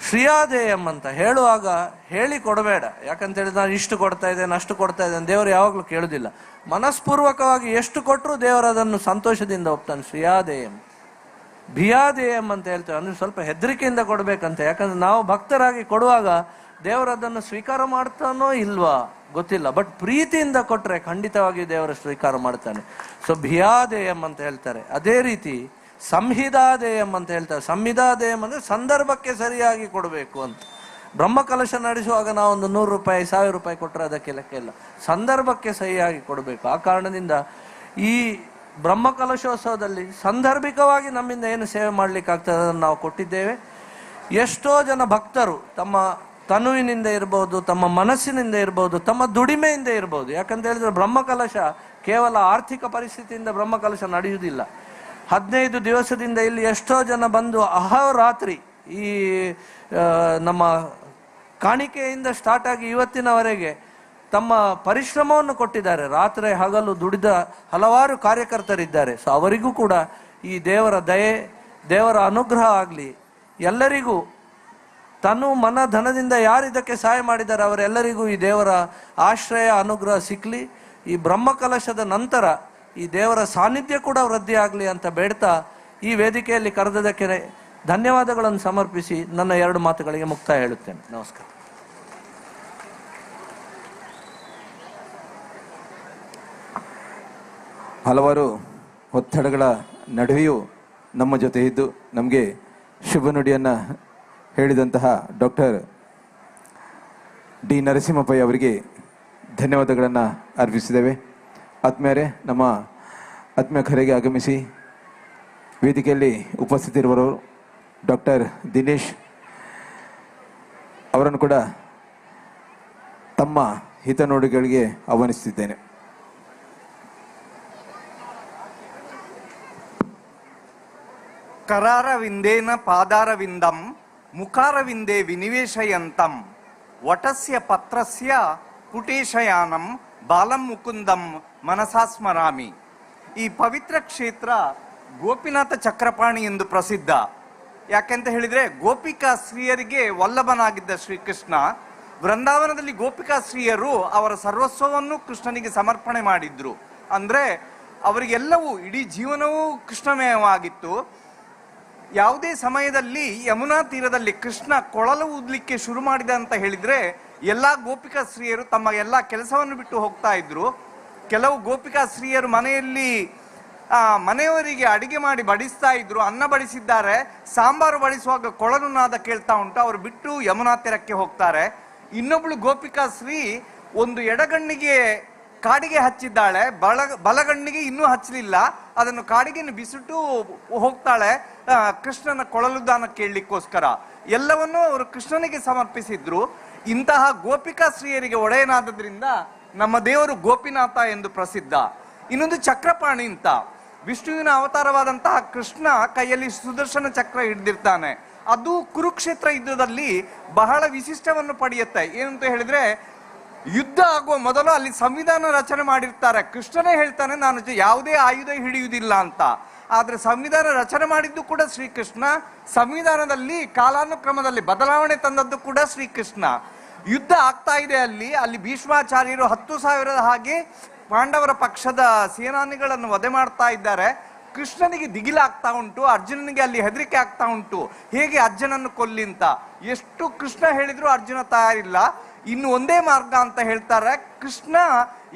Speaker 14: ಶ್ರೀಯಾದೇಯಂ ಅಂತ ಹೇಳುವಾಗ ಹೇಳಿ ಕೊಡಬೇಡ. ಯಾಕಂತ ಹೇಳಿದ್ರೆ ನಾನು ಇಷ್ಟು ಕೊಡ್ತಾ ಇದ್ದೇನೆ, ಅಷ್ಟು ಕೊಡ್ತಾ ಇದ್ದೇನೆ, ದೇವರು ಯಾವಾಗಲೂ ಕೇಳುದಿಲ್ಲ. ಮನಸ್ಪೂರ್ವಕವಾಗಿ ಎಷ್ಟು ಕೊಟ್ಟರು ದೇವರು ಅದನ್ನು ಸಂತೋಷದಿಂದ ಒಪ್ತಾನೆ. ಶ್ರೀಯಾದೇಯಂ. ಭಿಯಾದೇಯಂ ಅಂತ ಹೇಳ್ತೇವೆ, ಅಂದ್ರೆ ಸ್ವಲ್ಪ ಹೆದರಿಕೆಯಿಂದ ಕೊಡ್ಬೇಕಂತ. ಯಾಕಂದ್ರೆ ನಾವು ಭಕ್ತರಾಗಿ ಕೊಡುವಾಗ ದೇವರು ಅದನ್ನು ಸ್ವೀಕಾರ ಮಾಡ್ತಾನೋ ಇಲ್ವಾ ಗೊತ್ತಿಲ್ಲ, ಬಟ್ ಪ್ರೀತಿಯಿಂದ ಕೊಟ್ರೆ ಖಂಡಿತವಾಗಿ ದೇವರು ಸ್ವೀಕಾರ ಮಾಡ್ತಾನೆ. ಸೊ ಭಿಯಾದೇಯಂ ಅಂತ ಹೇಳ್ತಾರೆ. ಅದೇ ರೀತಿ ಸಂಹಿದಾದೇಯಂ ಅಂತ ಹೇಳ್ತಾರೆ. ಸಂಹಿದಾದೇಯಂ ಅಂದ್ರೆ ಸಂದರ್ಭಕ್ಕೆ ಸರಿಯಾಗಿ ಕೊಡಬೇಕು ಅಂತ. ಬ್ರಹ್ಮಕಲಶ ನಡೆಸುವಾಗ ನಾವು ಒಂದು 100 ರೂಪಾಯಿ 1000 ರೂಪಾಯಿ ಕೊಟ್ಟರೆ ಅದಕ್ಕೆ ಲೆಕ್ಕ ಇಲ್ಲ, ಸಂದರ್ಭಕ್ಕೆ ಸರಿಯಾಗಿ ಕೊಡಬೇಕು. ಆ ಕಾರಣದಿಂದ ಈ ಬ್ರಹ್ಮಕಲಶೋತ್ಸವದಲ್ಲಿ ಸಾಂದರ್ಭಿಕವಾಗಿ ನಮ್ಮಿಂದ ಏನು ಸೇವೆ ಮಾಡ್ಲಿಕ್ಕೆ ಆಗ್ತದೆ ಅದನ್ನು ನಾವು ಕೊಟ್ಟಿದ್ದೇವೆ. ಎಷ್ಟೋ ಜನ ಭಕ್ತರು ತಮ್ಮ ತನುವಿನಿಂದ ಇರ್ಬೋದು, ತಮ್ಮ ಮನಸ್ಸಿನಿಂದ ಇರ್ಬೋದು, ತಮ್ಮ ದುಡಿಮೆಯಿಂದ ಇರ್ಬೋದು. ಯಾಕಂತ ಹೇಳಿದ್ರೆ ಬ್ರಹ್ಮಕಲಶ ಕೇವಲ ಆರ್ಥಿಕ ಪರಿಸ್ಥಿತಿಯಿಂದ ಬ್ರಹ್ಮಕಲಶ ನಡೆಯುವುದಿಲ್ಲ. 15 ದಿವಸದಿಂದ ಇಲ್ಲಿ ಎಷ್ಟೋ ಜನ ಬಂದು ಅಹೋರಾತ್ರಿ ಈ ನಮ್ಮ ಕಾಣಿಕೆಯಿಂದ ಸ್ಟಾರ್ಟ್ ಆಗಿ ಇವತ್ತಿನವರೆಗೆ ತಮ್ಮ ಪರಿಶ್ರಮವನ್ನು ಕೊಟ್ಟಿದ್ದಾರೆ. ರಾತ್ರಿ ಹಗಲು ದುಡಿದ ಹಲವಾರು ಕಾರ್ಯಕರ್ತರಿದ್ದಾರೆ. ಸೊ ಅವರಿಗೂ ಕೂಡ ಈ ದೇವರ ದಯೆ, ದೇವರ ಅನುಗ್ರಹ ಆಗಲಿ. ಎಲ್ಲರಿಗೂ ತನು ಮನ ಧನದಿಂದ ಯಾರು ಇದಕ್ಕೆ ಸಹಾಯ ಮಾಡಿದ್ದಾರೆ ಅವರೆಲ್ಲರಿಗೂ ಈ ದೇವರ ಆಶ್ರಯ ಅನುಗ್ರಹ ಸಿಕ್ಕಲಿ. ಈ ಬ್ರಹ್ಮಕಲಶದ ನಂತರ ಈ ದೇವರ ಸಾನ್ನಿಧ್ಯ ಕೂಡ ವೃದ್ಧಿ ಆಗಲಿ ಅಂತ ಬೇಡ್ತಾ ಈ ವೇದಿಕೆಯಲ್ಲಿ ಕರೆದದಕ್ಕೆ ಧನ್ಯವಾದಗಳನ್ನು ಸಮರ್ಪಿಸಿ ನನ್ನ 2 ಮಾತುಗಳಿಗೆ ಮುಕ್ತಾಯ ಹೇಳುತ್ತೇನೆ. ನಮಸ್ಕಾರ.
Speaker 2: ಹಲವಾರು ಒತ್ತಡಗಳ ನಡುವೆಯೂ ನಮ್ಮ ಜೊತೆ ಇದ್ದು ನಮಗೆ ಶುಭ ನುಡಿಯನ್ನು ಹೇಳಿದಂತಹ ಡಾಕ್ಟರ್ ಡಿ ನರಸಿಂಹಪ್ಪ ಅವರಿಗೆ ಧನ್ಯವಾದಗಳನ್ನು ಅರ್ಪಿಸಿದ್ದೇವೆ. ಆತ್ಮೀಯರೇ, ನಮ್ಮ ಆತ್ಮೀಯ ಕರೆಗೆ ಆಗಮಿಸಿ ವೇದಿಕೆಯಲ್ಲಿ ಉಪಸ್ಥಿತಿರುವವರು ಡಾಕ್ಟರ್ ದಿನೇಶ್ ಅವರನ್ನು ಕೂಡ ತಮ್ಮ ಹಿತನುಡಿಗಳಿಗೆ ಆಹ್ವಾನಿಸುತ್ತಿದ್ದೇನೆ.
Speaker 15: ಕರಾರವಿಂದೇನ ಪಾದಾರವಿಂದಂ ಮುಖಾರವಿಂದೇ ವಿನಿವೇಶಯಂತಂ ವಟಸ್ಯ ಪತ್ರಸ್ಯ ಪುಟೇಶಯಾನಂ ಬಾಲಂ ಮುಕುಂದಂ ಮನಸಾ ಸ್ಮರಾಮಿ. ಈ ಪವಿತ್ರ ಕ್ಷೇತ್ರ ಗೋಪಿನಾಥ ಚಕ್ರಪಾಣಿ ಎಂದು ಪ್ರಸಿದ್ಧ. ಯಾಕೆಂತ ಹೇಳಿದ್ರೆ ಗೋಪಿಕಾ ಸ್ತ್ರೀಯರಿಗೆ ವಲ್ಲಭನಾಗಿದ್ದ ಶ್ರೀಕೃಷ್ಣ ವೃಂದಾವನದಲ್ಲಿ ಗೋಪಿಕಾ ಸ್ತ್ರೀಯರು ಅವರ ಸರ್ವಸ್ವವನ್ನು ಕೃಷ್ಣನಿಗೆ ಸಮರ್ಪಣೆ ಮಾಡಿದ್ರು. ಅಂದ್ರೆ ಅವರಿಗೆಲ್ಲವೂ ಇಡೀ ಜೀವನವೂ ಕೃಷ್ಣಮಯವಾಗಿತ್ತು. ಯಾವುದೇ ಸಮಯದಲ್ಲಿ ಯಮುನಾ ತೀರದಲ್ಲಿ ಕೃಷ್ಣ ಕೊಳಲು ಊದಲಿಕ್ಕೆ ಶುರು ಮಾಡಿದ ಅಂತ ಹೇಳಿದ್ರೆ ಎಲ್ಲಾ ಗೋಪಿಕಾ ಸ್ತ್ರೀಯರು ತಮ್ಮ ಎಲ್ಲಾ ಕೆಲಸವನ್ನು ಬಿಟ್ಟು ಹೋಗ್ತಾ ಇದ್ರು. ಕೆಲವು ಗೋಪಿಕಾ ಸ್ತ್ರೀಯರು ಮನೆಯಲ್ಲಿ ಮನೆಯವರಿಗೆ ಅಡಿಗೆ ಮಾಡಿ ಬಡಿಸ್ತಾ ಇದ್ರು. ಅನ್ನ ಬಡಿಸಿದ್ದಾರೆ, ಸಾಂಬಾರು ಬಡಿಸುವಾಗ ಕೊಳಲು ನಾದ ಕೇಳ್ತಾ ಉಂಟು, ಅವರು ಬಿಟ್ಟು ಯಮುನಾ ತೀರಕ್ಕೆ ಹೋಗ್ತಾರೆ. ಇನ್ನೊಬ್ಳು ಗೋಪಿಕಾ ಸ್ತ್ರೀ ಒಂದು ಎಡಗಣ್ಣಿಗೆ ಕಾಡಿಗೆ ಹಚ್ಚಿದ್ದಾಳೆ, ಬಲಗಣ್ಣಿಗೆ ಇನ್ನೂ ಹಚ್ಚಲಿಲ್ಲ. ಅದನ್ನು ಕಾಡಿಗೆಯನ್ನು ಬಿಸಿಟ್ಟು ಹೋಗ್ತಾಳೆ ಕೃಷ್ಣನ ಕೊಳಲು ದಾನ ಕೇಳಲಿಕ್ಕೋಸ್ಕರ. ಎಲ್ಲವನ್ನೂ ಅವರು ಕೃಷ್ಣನಿಗೆ ಸಮರ್ಪಿಸಿದ್ರು. ಇಂತಹ ಗೋಪಿಕಾ ಸ್ತ್ರೀಯರಿಗೆ ಒಡೆಯನಾದ್ರಿಂದ ನಮ್ಮ ದೇವರು ಗೋಪಿನಾಥ ಎಂದು ಪ್ರಸಿದ್ಧ. ಇನ್ನೊಂದು ಚಕ್ರಪಾಣಿ ಅಂತ, ವಿಷ್ಣುವಿನ ಅವತಾರವಾದಂತಹ ಕೃಷ್ಣ ಕೈಯಲ್ಲಿ ಸುದರ್ಶನ ಚಕ್ರ ಹಿಡಿದಿರ್ತಾನೆ. ಅದು ಕುರುಕ್ಷೇತ್ರ ಯುದ್ಧದಲ್ಲಿ ಬಹಳ ವಿಶಿಷ್ಟವನ್ನು ಪಡೆಯುತ್ತೆ. ಏನಂತ ಹೇಳಿದ್ರೆ ಯುದ್ಧ ಆಗುವ ಮೊದಲು ಅಲ್ಲಿ ಸಂವಿಧಾನ ರಚನೆ ಮಾಡಿರ್ತಾರೆ. ಕೃಷ್ಣನೇ ಹೇಳ್ತಾನೆ ನಾನು ಯಾವುದೇ ಆಯುಧ ಹಿಡಿಯುವುದಿಲ್ಲ ಅಂತ. ಆದ್ರೆ ಸಂವಿಧಾನ ರಚನೆ ಮಾಡಿದ್ದು ಕೂಡ ಶ್ರೀಕೃಷ್ಣ. ಸಂವಿಧಾನದಲ್ಲಿ ಕಾಲಾನುಕ್ರಮದಲ್ಲಿ ಬದಲಾವಣೆ ತಂದದ್ದು ಕೂಡ ಶ್ರೀಕೃಷ್ಣ. ಯುದ್ಧ ಆಗ್ತಾ ಇದೆ ಅಲ್ಲಿ ಭೀಷ್ಮಾಚಾರ್ಯರು 10,000 ಹಾಗೆ ಪಾಂಡವರ ಪಕ್ಷದ ಸೇನಾನಿಗಳನ್ನು ವಧೆ ಮಾಡ್ತಾ ಇದ್ದಾರೆ. ಕೃಷ್ಣನಿಗೆ ದಿಗಿಲಾಗ್ತಾ ಉಂಟು, ಅರ್ಜುನನಿಗೆ ಅಲ್ಲಿ ಹೆದರಿಕೆ ಆಗ್ತಾ ಉಂಟು, ಹೇಗೆ ಅರ್ಜುನನ್ನು ಕೊಲ್ಲಿ ಅಂತ. ಎಷ್ಟು ಕೃಷ್ಣ ಹೇಳಿದ್ರು ಅರ್ಜುನ ತಯಾರಿಲ್ಲ. ಇನ್ನು ಒಂದೇ ಮಾರ್ಗ ಅಂತ ಹೇಳ್ತಾರೆ. ಕೃಷ್ಣ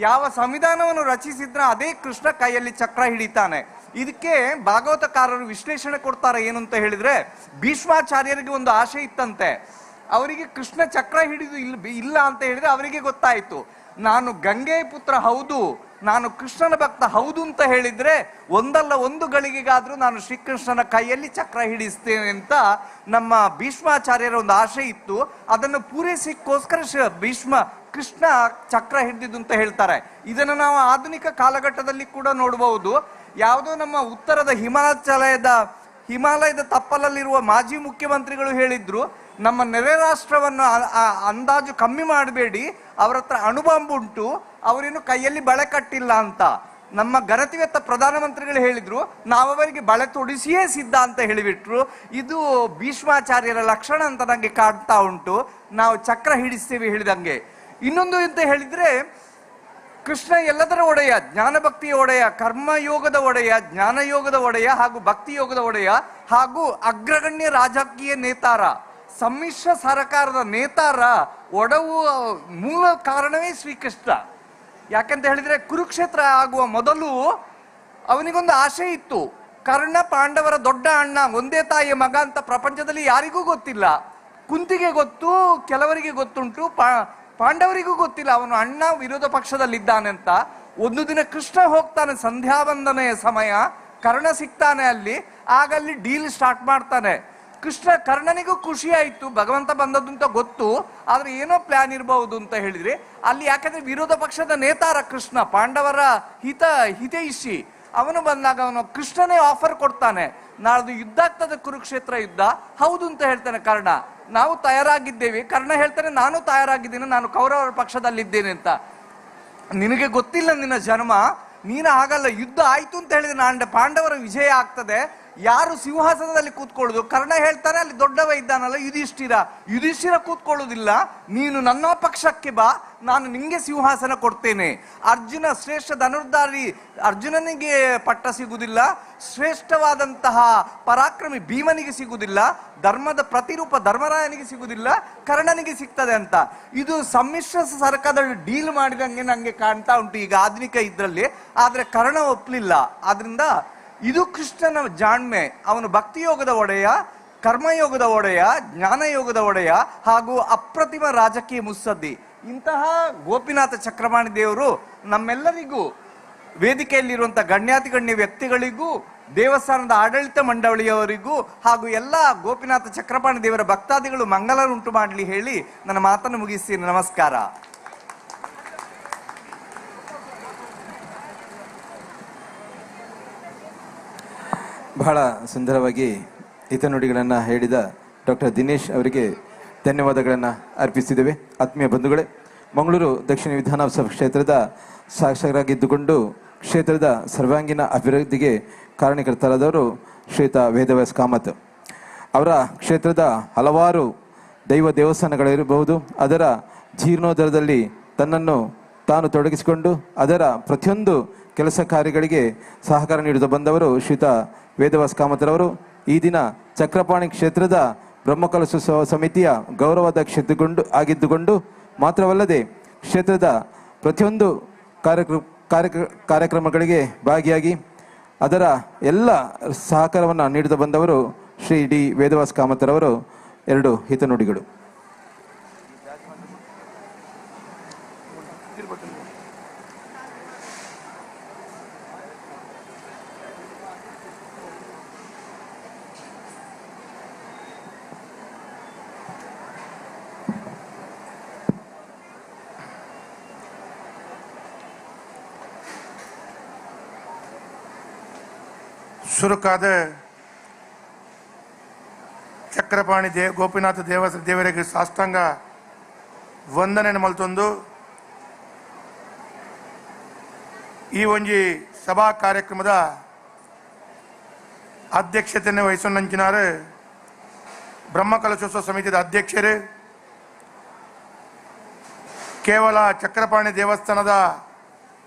Speaker 15: ಯಾವ ಸಂವಿಧಾನವನ್ನು ರಚಿಸಿದ್ರ ಅದೇ ಕೃಷ್ಣ ಕೈಯಲ್ಲಿ ಚಕ್ರ ಹಿಡಿತಾನೆ. ಇದಕ್ಕೆ ಭಾಗವತಕಾರರು ವಿಶ್ಲೇಷಣೆ ಕೊಡ್ತಾರೆ. ಏನು ಅಂತ ಹೇಳಿದ್ರೆ ಭೀಷ್ಮಾಚಾರ್ಯರಿಗೆ ಒಂದು ಆಶೆ ಇತ್ತಂತೆ. ಅವರಿಗೆ ಕೃಷ್ಣ ಚಕ್ರ ಹಿಡಿದು ಇಲ್ಲ ಅಂತ ಹೇಳಿದ್ರೆ ಅವರಿಗೆ ಗೊತ್ತಾಯ್ತು, ನಾನು ಗಂಗೆಯ ಪುತ್ರ ಹೌದು, ನಾನು ಕೃಷ್ಣನ ಭಕ್ತ ಹೌದು ಅಂತ ಹೇಳಿದ್ರೆ ಒಂದಲ್ಲ ಒಂದು ಗಳಿಗೆಗಾದ್ರೂ ನಾನು ಶ್ರೀಕೃಷ್ಣನ ಕೈಯಲ್ಲಿ ಚಕ್ರ ಹಿಡಿಸ್ತೇನೆ ಅಂತ ನಮ್ಮ ಭೀಷ್ಮಾಚಾರ್ಯರ ಒಂದು ಆಶೆ ಇತ್ತು. ಅದನ್ನು ಪೂರೈಸಿಕ್ಕೋಸ್ಕರ ಕೃಷ್ಣ ಚಕ್ರ ಹಿಡಿದಿದ್ದು ಅಂತ ಹೇಳ್ತಾರೆ. ಇದನ್ನು ನಾವು ಆಧುನಿಕ ಕಾಲಘಟ್ಟದಲ್ಲಿ ಕೂಡ ನೋಡಬಹುದು. ಯಾವುದೋ ನಮ್ಮ ಉತ್ತರದ ಹಿಮಾಲಯದ ತಪ್ಪಲಲ್ಲಿರುವ ಮಾಜಿ ಮುಖ್ಯಮಂತ್ರಿಗಳು ಹೇಳಿದ್ರು, ನಮ್ಮ ನೆರೆ ರಾಷ್ಟ್ರವನ್ನು ಅಂದಾಜು ಕಮ್ಮಿ ಮಾಡಬೇಡಿ, ಅವರ ಹತ್ರ ಅಣುಬಾಂಬ್ ಉಂಟು, ಅವರೇನು ಕೈಯಲ್ಲಿ ಬಳೆ ಕಟ್ಟಿಲ್ಲ ಅಂತ. ನಮ್ಮ ಘನತಿವೆತ್ತ ಪ್ರಧಾನಮಂತ್ರಿಗಳು ಹೇಳಿದ್ರು, ನಾವವರಿಗೆ ಬಳೆ ತೊಡಿಸಿಯೇ ಸಿದ್ಧ ಅಂತ ಹೇಳಿಬಿಟ್ರು. ಇದು ಭೀಷ್ಮಾಚಾರ್ಯರ ಲಕ್ಷಣ ಅಂತ ನನಗೆ ಕಾಡ್ತಾ ಉಂಟು. ನಾವು ಚಕ್ರ ಹಿಡಿಸ್ತೇವೆ ಹೇಳಿದಂಗೆ. ಇನ್ನೊಂದು ಅಂತ ಹೇಳಿದ್ರೆ, ಕೃಷ್ಣ ಎಲ್ಲದರ ಒಡೆಯ, ಜ್ಞಾನಭಕ್ತಿಯ ಒಡೆಯ, ಕರ್ಮಯೋಗದ ಒಡೆಯ, ಜ್ಞಾನಯೋಗದ ಒಡೆಯ ಹಾಗೂ ಭಕ್ತಿ ಯೋಗದ ಒಡೆಯ ಹಾಗೂ ಅಗ್ರಗಣ್ಯ ರಾಜಕೀಯ ನೇತಾರ, ಸಮ್ಮಿಶ್ರ ಸರ್ಕಾರದ ನೇತಾರ ಒಡವು ಮೂಲ ಕಾರಣವೇ ಶ್ರೀಕೃಷ್ಣ. ಯಾಕಂತ ಹೇಳಿದ್ರೆ, ಕುರುಕ್ಷೇತ್ರ ಆಗುವ ಮೊದಲು ಅವನಿಗೊಂದು ಆಶೆ ಇತ್ತು. ಕರ್ಣ ಪಾಂಡವರ ದೊಡ್ಡ ಅಣ್ಣ, ಒಂದೇ ತಾಯಿಯ ಮಗ ಅಂತ ಪ್ರಪಂಚದಲ್ಲಿ ಯಾರಿಗೂ ಗೊತ್ತಿಲ್ಲ. ಕುಂತಿಗೆ ಗೊತ್ತು, ಕೆಲವರಿಗೆ ಗೊತ್ತುಂಟು, ಪಾಂಡವರಿಗೂ ಗೊತ್ತಿಲ್ಲ ಅವನು ಅಣ್ಣ ವಿರೋಧ ಪಕ್ಷದಲ್ಲಿದ್ದಾನೆ ಅಂತ. ಒಂದು ದಿನ ಕೃಷ್ಣ ಹೋಗ್ತಾನೆ, ಸಂಧ್ಯಾ ವಂದನೆಯ ಸಮಯ, ಕರ್ಣ ಸಿಗ್ತಾನೆ ಅಲ್ಲಿ. ಆಗ ಅಲ್ಲಿ ಡೀಲ್ ಸ್ಟಾರ್ಟ್ ಮಾಡ್ತಾನೆ ಕೃಷ್ಣ. ಕರ್ಣನಿಗೂ ಖುಷಿ ಆಯ್ತು, ಭಗವಂತ ಬಂದದ್ದು ಅಂತ ಗೊತ್ತು, ಆದ್ರೆ ಏನೋ ಪ್ಲಾನ್ ಇರಬಹುದು ಅಂತ ಹೇಳಿದ್ರೆ ಅಲ್ಲಿ. ಯಾಕಂದ್ರೆ ವಿರೋಧ ಪಕ್ಷದ ನೇತಾರ ಕೃಷ್ಣ, ಪಾಂಡವರ ಹಿತೈಷಿ. ಅವನು ಬಂದಾಗ ಅವನು ಕೃಷ್ಣನೇ ಆಫರ್ ಕೊಡ್ತಾನೆ, ನಾಳ್ದು ಯುದ್ಧ ಆಗ್ತದೆ, ಕುರುಕ್ಷೇತ್ರ ಯುದ್ಧ. ಹೌದು ಅಂತ ಹೇಳ್ತಾನೆ ಕರ್ಣ, ನಾವು ತಯಾರಾಗಿದ್ದೇವೆ. ಕರ್ಣ ಹೇಳ್ತಾನೆ, ನಾನು ತಯಾರಾಗಿದ್ದೇನೆ, ನಾನು ಕೌರವರ ಪಕ್ಷದಲ್ಲಿದ್ದೇನೆ ಅಂತ. ನಿನಗೆ ಗೊತ್ತಿಲ್ಲ ನಿನ್ನ ಜನ್ಮ, ನೀನು ಹಾಗಲ್ಲ. ಯುದ್ಧ ಆಯ್ತು ಅಂತ ಹೇಳಿದ್ರೆ ನಾನು ಪಾಂಡವರ ವಿಜಯ ಆಗ್ತದೆ. ಯಾರು ಸಿಂಹಾಸನದಲ್ಲಿ ಕೂತ್ಕೊಳ್ಳುದು? ಕರ್ಣ ಹೇಳ್ತಾನೆ, ಅಲ್ಲಿ ದೊಡ್ಡವ ಇದ್ದಾನಲ್ಲ ಯುಧಿಷ್ಠಿರ ಕೂತ್ಕೊಳ್ಳುವುದಿಲ್ಲ, ನೀನು ನನ್ನ ಪಕ್ಷಕ್ಕೆ ಬಾ, ನಾನು ನಿಂಗೆ ಸಿಂಹಾಸನ ಕೊಡ್ತೇನೆ. ಅರ್ಜುನ ಶ್ರೇಷ್ಠ ಧನುರ್ಧಾರಿ, ಅರ್ಜುನನಿಗೆ ಪಟ್ಟ ಸಿಗುವುದಿಲ್ಲ. ಶ್ರೇಷ್ಠವಾದಂತಹ ಪರಾಕ್ರಮಿ ಭೀಮನಿಗೆ ಸಿಗುವುದಿಲ್ಲ. ಧರ್ಮದ ಪ್ರತಿರೂಪ ಧರ್ಮರಾಯನಿಗೆ ಸಿಗುವುದಿಲ್ಲ, ಕರ್ಣನಿಗೆ ಸಿಗ್ತದೆ ಅಂತ. ಇದು ಸಮ್ಮಿಶ್ರ ಸರ್ಕಾರದ ಡೀಲ್ ಮಾಡಿದಂಗೆ ನಂಗೆ ಕಾಣ್ತಾ ಉಂಟು ಈಗ ಆಧುನಿಕ ಇದ್ರಲ್ಲಿ. ಆದ್ರೆ ಕರ್ಣ ಒಪ್ಪಲಿಲ್ಲ. ಆದ್ರಿಂದ ಇದು ಕೃಷ್ಣನ ಜಾಣ್ಮೆ. ಅವನು ಭಕ್ತಿಯೋಗದ ಒಡೆಯ, ಕರ್ಮಯೋಗದ ಒಡೆಯ, ಜ್ಞಾನಯೋಗದ ಒಡೆಯ ಹಾಗೂ ಅಪ್ರತಿಮ ರಾಜಕೀಯ ಮುತ್ಸದ್ದಿ. ಇಂತಹ ಗೋಪಿನಾಥ ಚಕ್ರಪಾಣಿ ದೇವರು ನಮ್ಮೆಲ್ಲರಿಗೂ, ವೇದಿಕೆಯಲ್ಲಿರುವಂತಹ ಗಣ್ಯಾತಿಗಣ್ಯ ವ್ಯಕ್ತಿಗಳಿಗೂ, ದೇವಸ್ಥಾನದ ಆಡಳಿತ ಮಂಡಳಿಯವರಿಗೂ ಹಾಗೂ ಎಲ್ಲ ಗೋಪಿನಾಥ ಚಕ್ರಪಾಣಿ ದೇವರ ಭಕ್ತಾದಿಗಳು ಮಂಗಲ ಉಂಟು ಮಾಡಲಿ ಹೇಳಿ ನನ್ನ ಮಾತನ್ನು ಮುಗಿಸ್ತೀನಿ. ನಮಸ್ಕಾರ.
Speaker 2: ಬಹಳ ಸುಂದರವಾಗಿ ಹಿತನುಡಿಗಳನ್ನು ಹೇಳಿದ ಡಾಕ್ಟರ್ ದಿನೇಶ್ ಅವರಿಗೆ ಧನ್ಯವಾದಗಳನ್ನು ಅರ್ಪಿಸಿದ್ದೇವೆ. ಆತ್ಮೀಯ ಬಂಧುಗಳೇ, ಮಂಗಳೂರು ದಕ್ಷಿಣ ವಿಧಾನಸಭಾ ಕ್ಷೇತ್ರದ ಶಾಸಕರಾಗಿದ್ದುಕೊಂಡು ಕ್ಷೇತ್ರದ ಸರ್ವಾಂಗೀಣ ಅಭಿವೃದ್ಧಿಗೆ ಕಾರಣಕರ್ತರಾದವರು ಶ್ರೀಯುತ ವೇದವ್ಯಾಸ್ ಕಾಮತ್. ಅವರ ಕ್ಷೇತ್ರದ ಹಲವಾರು ದೈವ ದೇವಸ್ಥಾನಗಳಿರಬಹುದು, ಅದರ ಜೀರ್ಣೋದ್ಧಾರದಲ್ಲಿ ತನ್ನನ್ನು ತಾನು ತೊಡಗಿಸಿಕೊಂಡು ಅದರ ಪ್ರತಿಯೊಂದು ಕೆಲಸ ಕಾರ್ಯಗಳಿಗೆ ಸಹಕಾರ ನೀಡುತ್ತಾ ಬಂದವರು ಶ್ರೀಯುತ ವೇದವ್ಯಾಸ್ ಕಾಮತ್ರವರು. ಈ ದಿನ ಚಕ್ರಪಾಣಿ ಕ್ಷೇತ್ರದ ಬ್ರಹ್ಮಕಲಶೋತ್ಸವ ಸಮಿತಿಯ ಗೌರವಾಧ್ಯಕ್ಷ ಆಗಿದ್ದುಕೊಂಡು ಮಾತ್ರವಲ್ಲದೆ ಕ್ಷೇತ್ರದ ಪ್ರತಿಯೊಂದು ಕಾರ್ಯಕ್ರಮಗಳಿಗೆ ಭಾಗಿಯಾಗಿ ಅದರ ಎಲ್ಲ ಸಹಕಾರವನ್ನು ನೀಡುತ್ತಾ ಬಂದವರು ಶ್ರೀ ಡಿ ವೇದವ್ಯಾಸ್ ಕಾಮತ್ರವರು. ಎರಡು ಹಿತನುಡಿಗಳು.
Speaker 10: ಸುರುಕಾದ ಚಕ್ರಪಾಣಿ ಗೋಪಿನಾಥ ದೇವರಿಗೆ ಸಾಷ್ಟಾಂಗ ವಂದನೆ ಮಲ್ತೊಂದು ಈ ಒಂಜಿ ಸಭಾ ಕಾರ್ಯಕ್ರಮದ ಅಧ್ಯಕ್ಷತೆಯನ್ನು ವಹಿಸೊಂದಿನಾರು ಬ್ರಹ್ಮಕಲಶೋತ್ಸವ ಸಮಿತಿಯ ಅಧ್ಯಕ್ಷರು. ಕೇವಲ ಚಕ್ರಪಾಣಿ ದೇವಸ್ಥಾನದ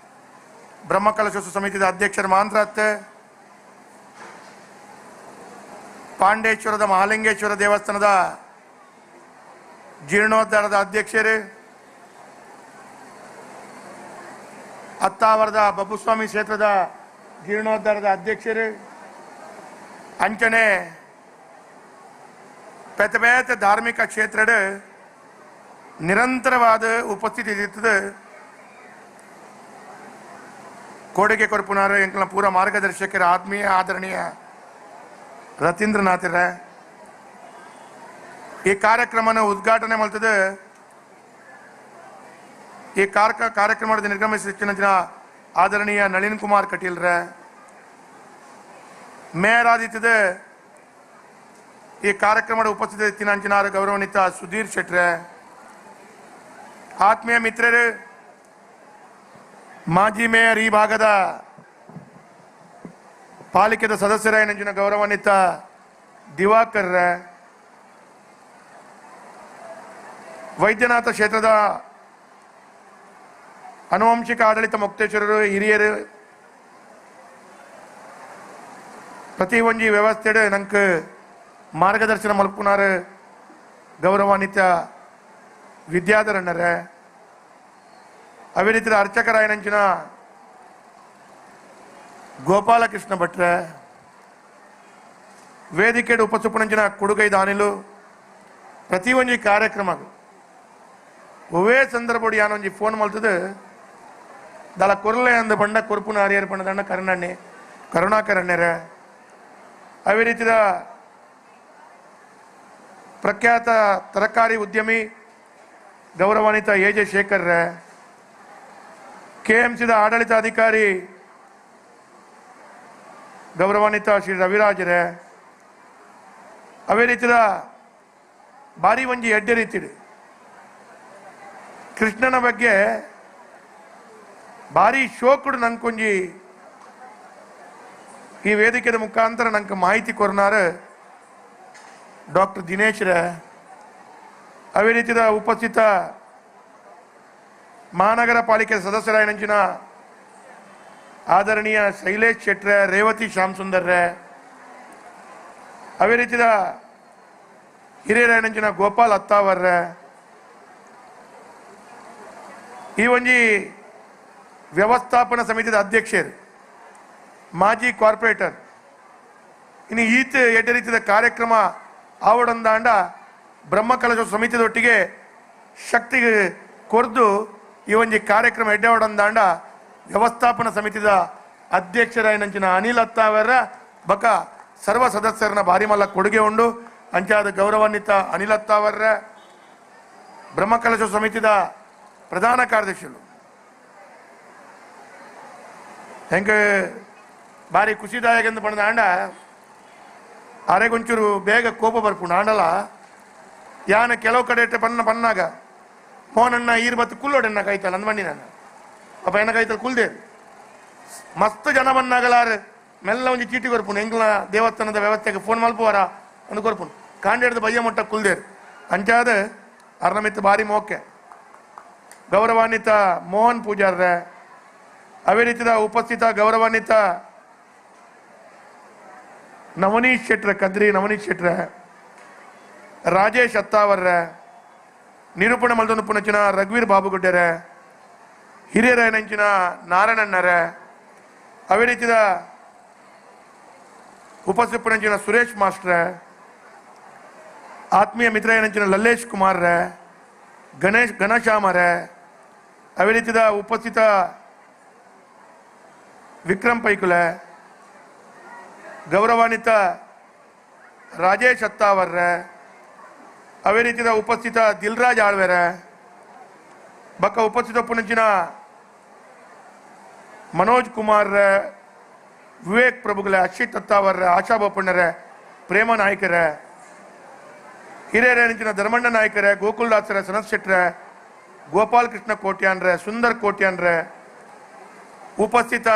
Speaker 10: ಬ್ರಹ್ಮಕಲಶೋತ್ಸವ ಸಮಿತಿಯ ಅಧ್ಯಕ್ಷರು ಮಾತ್ರ ಪಾಂಡೇಶ್ವರದ ಮಹಾಲಿಂಗೇಶ್ವರ ದೇವಸ್ಥಾನದ ಜೀರ್ಣೋದ್ಧಾರದ ಅಧ್ಯಕ್ಷರು, ಅತ್ತಾವರದ ಬಬ್ಬುಸ್ವಾಮಿ ಕ್ಷೇತ್ರದ ಜೀರ್ಣೋದ್ಧಾರದ ಅಧ್ಯಕ್ಷರು, ಅಂಚನೆ ಪೆತ್ತ ಪೆತ್ತ ಧಾರ್ಮಿಕ ಕ್ಷೇತ್ರದ ನಿರಂತರವಾದ ಉಪಸ್ಥಿತಿ ಇರ್ತದೆ. ಕೊಡುಗೆ ಕೊರಪುನಾರ ಎಂಕಲ ಪೂರ ಮಾರ್ಗದರ್ಶಕರ ಆತ್ಮೀಯ ಆದರಣೀಯ ರತೀಂದ್ರನಾಥರ ಈ ಕಾರ್ಯಕ್ರಮನ ಉದ್ಘಾಟನೆ ಮಾಡ್ತದೆ. ಈ ಕಾರ್ಯಕ್ರಮದ ನಿರ್ಗಮಿಸಿದ ಆದರಣೀಯ ನಳಿನ್ ಕುಮಾರ್ ಕಟೀಲ್ರ, ಮೇಯರ್ ಆದಿತ್ಯದ ಈ ಕಾರ್ಯಕ್ರಮದ ಉಪಸ್ಥಿತಿ ಇತ್ತಿನ ಗೌರವಾನ್ವಿತ ಸುಧೀರ್ ಶೆಟ್ರ, ಆತ್ಮೀಯ ಮಿತ್ರರು, ಮಾಜಿ ಮೇಯರ್ ಈ ಭಾಗದ
Speaker 11: ಪಾಲಿಕೆದ ಸದಸ್ಯರಾಯನಂಚಿನ ಗೌರವಾನ್ವಿತ ದಿವಾಕರ್ ವೈದ್ಯನಾಥ ಕ್ಷೇತ್ರದ ಆನುವಂಶಿಕ ಆಡಳಿತ ಮುಕ್ತೇಶ್ವರರು ಹಿರಿಯರು ಪ್ರತಿ ಒಂಜಿ ವ್ಯವಸ್ಥೆಡ್ ನಂಗೆ ಮಾರ್ಗದರ್ಶನ ಮಲ್ಪುನಾರು ಗೌರವಾನ್ವಿತ ವಿದ್ಯಾಧರಣ್ಣರ ಅವೇ ರೀತಿ ಅರ್ಚಕರಾಯನಂಚಿನ ಗೋಪಾಲಕೃಷ್ಣ ಭಟ್ರ ವೇದಿಕೆ ಉಪಸುಪನಂಚಿನ ಕೊಡುಗೈ ದಾನಿಲು ಪ್ರತಿ ಒಂಜಿ ಕಾರ್ಯಕ್ರಮ ಒವೇ ಸಂದರ್ಭ ಯಾನೊಂಜಿ ಫೋನ್ ಮಲ್ತದ ದಲ ಕೊರ್ಲೆ ಅಂದ ಬಂಡ ಕೊರ್ಪುನ ಹರಿಯರ್ ಪಂಡದಂಡ ಕರುಣಣ್ಣೆ ಕರುಣಾಕರಣ್ಣರ ಅವೇ ರೀತಿಯ ಪ್ರಖ್ಯಾತ ತರಕಾರಿ ಉದ್ಯಮಿ ಗೌರವಾನ್ವಿತ ಎ.ಜೆ. ಶೇಖರ್ ಕೆಎಂಸಿದ ಆಡಳಿತಾಧಿಕಾರಿ ಗೌರವಾನ್ವಿತ ಶ್ರೀ ರವಿರಾಜರೇ ಅವೇ ರೀತಿಯ ಭಾರಿ ಒಂಜಿ ಎಡ್ಡೆ ರೀತಿಡು ಕೃಷ್ಣನ ಬಗ್ಗೆ ಭಾರಿ ಶೋಕುಡು ನಂಕೊಂಜಿ ಈ ವೇದಿಕೆದ ಮುಖಾಂತರ ನಂಗೆ ಮಾಹಿತಿ ಕೊರನಾರ ಡಾಕ್ಟರ್ ದಿನೇಶ್ರ ಅವೇ ರೀತಿಯ ಉಪಸ್ಥಿತ ಮಹಾನಗರ ಪಾಲಿಕೆ ಸದಸ್ಯರಾಯನಂಚಿನ ಆದರಣೀಯ ಶೈಲೇಶ್ ಶೆಟ್ರ ರೇವತಿ ಶ್ಯಾಮ್ ಸುಂದರ್ ಅವೇ ರೀತಿಯ ಹಿರಿಯರಾಯನಂಚಿನ ಗೋಪಾಲ್ ಅತ್ತಾವರ್ ಈ ಒಂಜಿ ವ್ಯವಸ್ಥಾಪನಾ ಸಮಿತಿದ ಅಧ್ಯಕ್ಷರು ಮಾಜಿ ಕಾರ್ಪೊರೇಟರ್ ಇನ್ನು ಈತ ಎಡ್ಡೆ ರೀತಿಯ ಕಾರ್ಯಕ್ರಮ ಆವಡೊಂದಾಂಡ ಬ್ರಹ್ಮಕಲಶ ಸಮಿತಿದೊಟ್ಟಿಗೆ ಶಕ್ತಿ ಕೊರ್ದು ಈ ಒಂಜಿ ಕಾರ್ಯಕ್ರಮ ಎಡ್ಡೆವಡೊಂದಾಂಡ ವ್ಯವಸ್ಥಾಪನಾ ಸಮಿತಿದ ಅಧ್ಯಕ್ಷರಾಯನಂಚಿನ ಅನಿಲ್ ಅತ್ತಾವರ ಬಕ ಸರ್ವ ಸದಸ್ಯರನ್ನ ಭಾರಿ ಮಲ್ಲ ಕೊಡುಗೆ ಉಂಡು ಅಂಚಾದ ಗೌರವಾನ್ವಿತ ಅನಿಲ್ ಅತ್ತಾವರ ಬ್ರಹ್ಮಕಲಶ ಸಮಿತಿದ ಪ್ರಧಾನ ಕಾರ್ಯದರ್ಶಿಗಳು ಹೆಂಗೆ ಭಾರಿ ಖುಷಿದಾಯಕ ಎಂದು ಪಡೆದ ಆಂಡ ಅರೆಗೊಂಚೂರು ಬೇಗ ಕೋಪ ಬರ್ಪುಂಡು ಆಂಡಲ ಯಾನ ಕೆಲವು ಕಡೆ ಪನ್ನಾಗ ಫೋನನ್ನ ಈರ್ ಬತ್ತು ಕುಲ್ಲೋಡೆನ್ನ ಕಾಯ್ತಲ್ಲ ಅಂದ್ ಬಂಡಿ ನಾನು ಅಪ್ಪ ಎನ್ನ ಕಾಯ್ತಲ್ಲ ಕುಲ್ದೇರು ಮಸ್ತ್ ಜನ ಬನ್ನಾಗಲಾರ ಮೆಲ್ಲ ಒಂಜಿ ಚೀಟಿ ಕೊರ್ಪುಂಡು ಎಂಗ್ಲ ದೇವಸ್ಥಾನದ ವ್ಯವಸ್ಥೆಗೆ ಫೋನ್ ಮಲ್ಪುವಾರ ಅಂದು ಕೊರ್ಪುಂಡು ಕಾಂಡೇಡ್ದು ಬಯ್ಯ ಮೊಟ್ಟ ಕುಲ್ದೇರು ಅಂಚಾದ ಅರ್ನಮಿತ್ತು ಭಾರಿ ಮೋಕೆ ಗೌರವಾನ್ವಿತ ಮೋಹನ್ ಪೂಜಾರ್ರ ಅವೇ ರೀತಿಯ ಉಪಸ್ಥಿತ ಗೌರವಾನ್ವಿತ ನವನೀಶ್ ಶೆಟ್ರ ಕದ್ರಿ ನವನೀಶ್ ಶೆಟ್ರ ರಾಜೇಶ್ ಅತ್ತಾವರ್ರ ನಿರೂಪಣೆ ಮಲ್ದೊಂದು ಪುನಚಿನ ರಘುವೀರ್ ಬಾಬುಗುಡ್ಡರ ಹಿರಿಯರಾಯನಂಚಿನ ನಾರಾಯಣಣ್ಣರ ಅವೇ ರೀತಿಯ ಉಪಸ್ಥಿಪನಂಚಿನ ಸುರೇಶ್ ಮಾಸ್ಟ್ರ ಆತ್ಮೀಯ ಮಿತ್ರಯನಂಚಿನ ಲಲ್ಲೇಶ್ ಕುಮಾರ್ರ ಘನಶ್ಯಾಮರ ಅವೇ ರೀತಿಯ ಉಪಸ್ಥಿತ ವಿಕ್ರಮ್ ಪೈಕುಲ ಗೌರವಾನ್ವಿತ ರಾಜೇಶ್ ಅತ್ತಾವರ್ರ ಅವೇ ರೀತಿಯ ಉಪಸ್ಥಿತ ದಿಲ್ರಾಜ್ ಆಳ್ವೆರ ಬಕ್ಕ ಉಪಸ್ಥಿತ ಪುನಂಚಿನ ಮನೋಜ್ ಕುಮಾರ್ ವಿವೇಕ್ ಪ್ರಭುಗಳ ಅಕ್ಷಿತ್ ಅತ್ತಾವರ್ರ ಆಶಾ ಬೋಪಣ್ಣರ ಪ್ರೇಮ ನಾಯ್ಕರ ಹಿರಿಯರೇನಿಂಚಿನ ಧರ್ಮಣ್ಣ ನಾಯ್ಕರ ಗೋಕುಲ್ದಾಸರ ಸನತ್ ಶೆಟ್ರ ಗೋಪಾಲ್ ಕೃಷ್ಣ ಕೋಟ್ಯಾನ್ರ ಸುಂದರ್ ಕೋಟ್ಯಾನ್ರ ಉಪಸ್ಥಿತ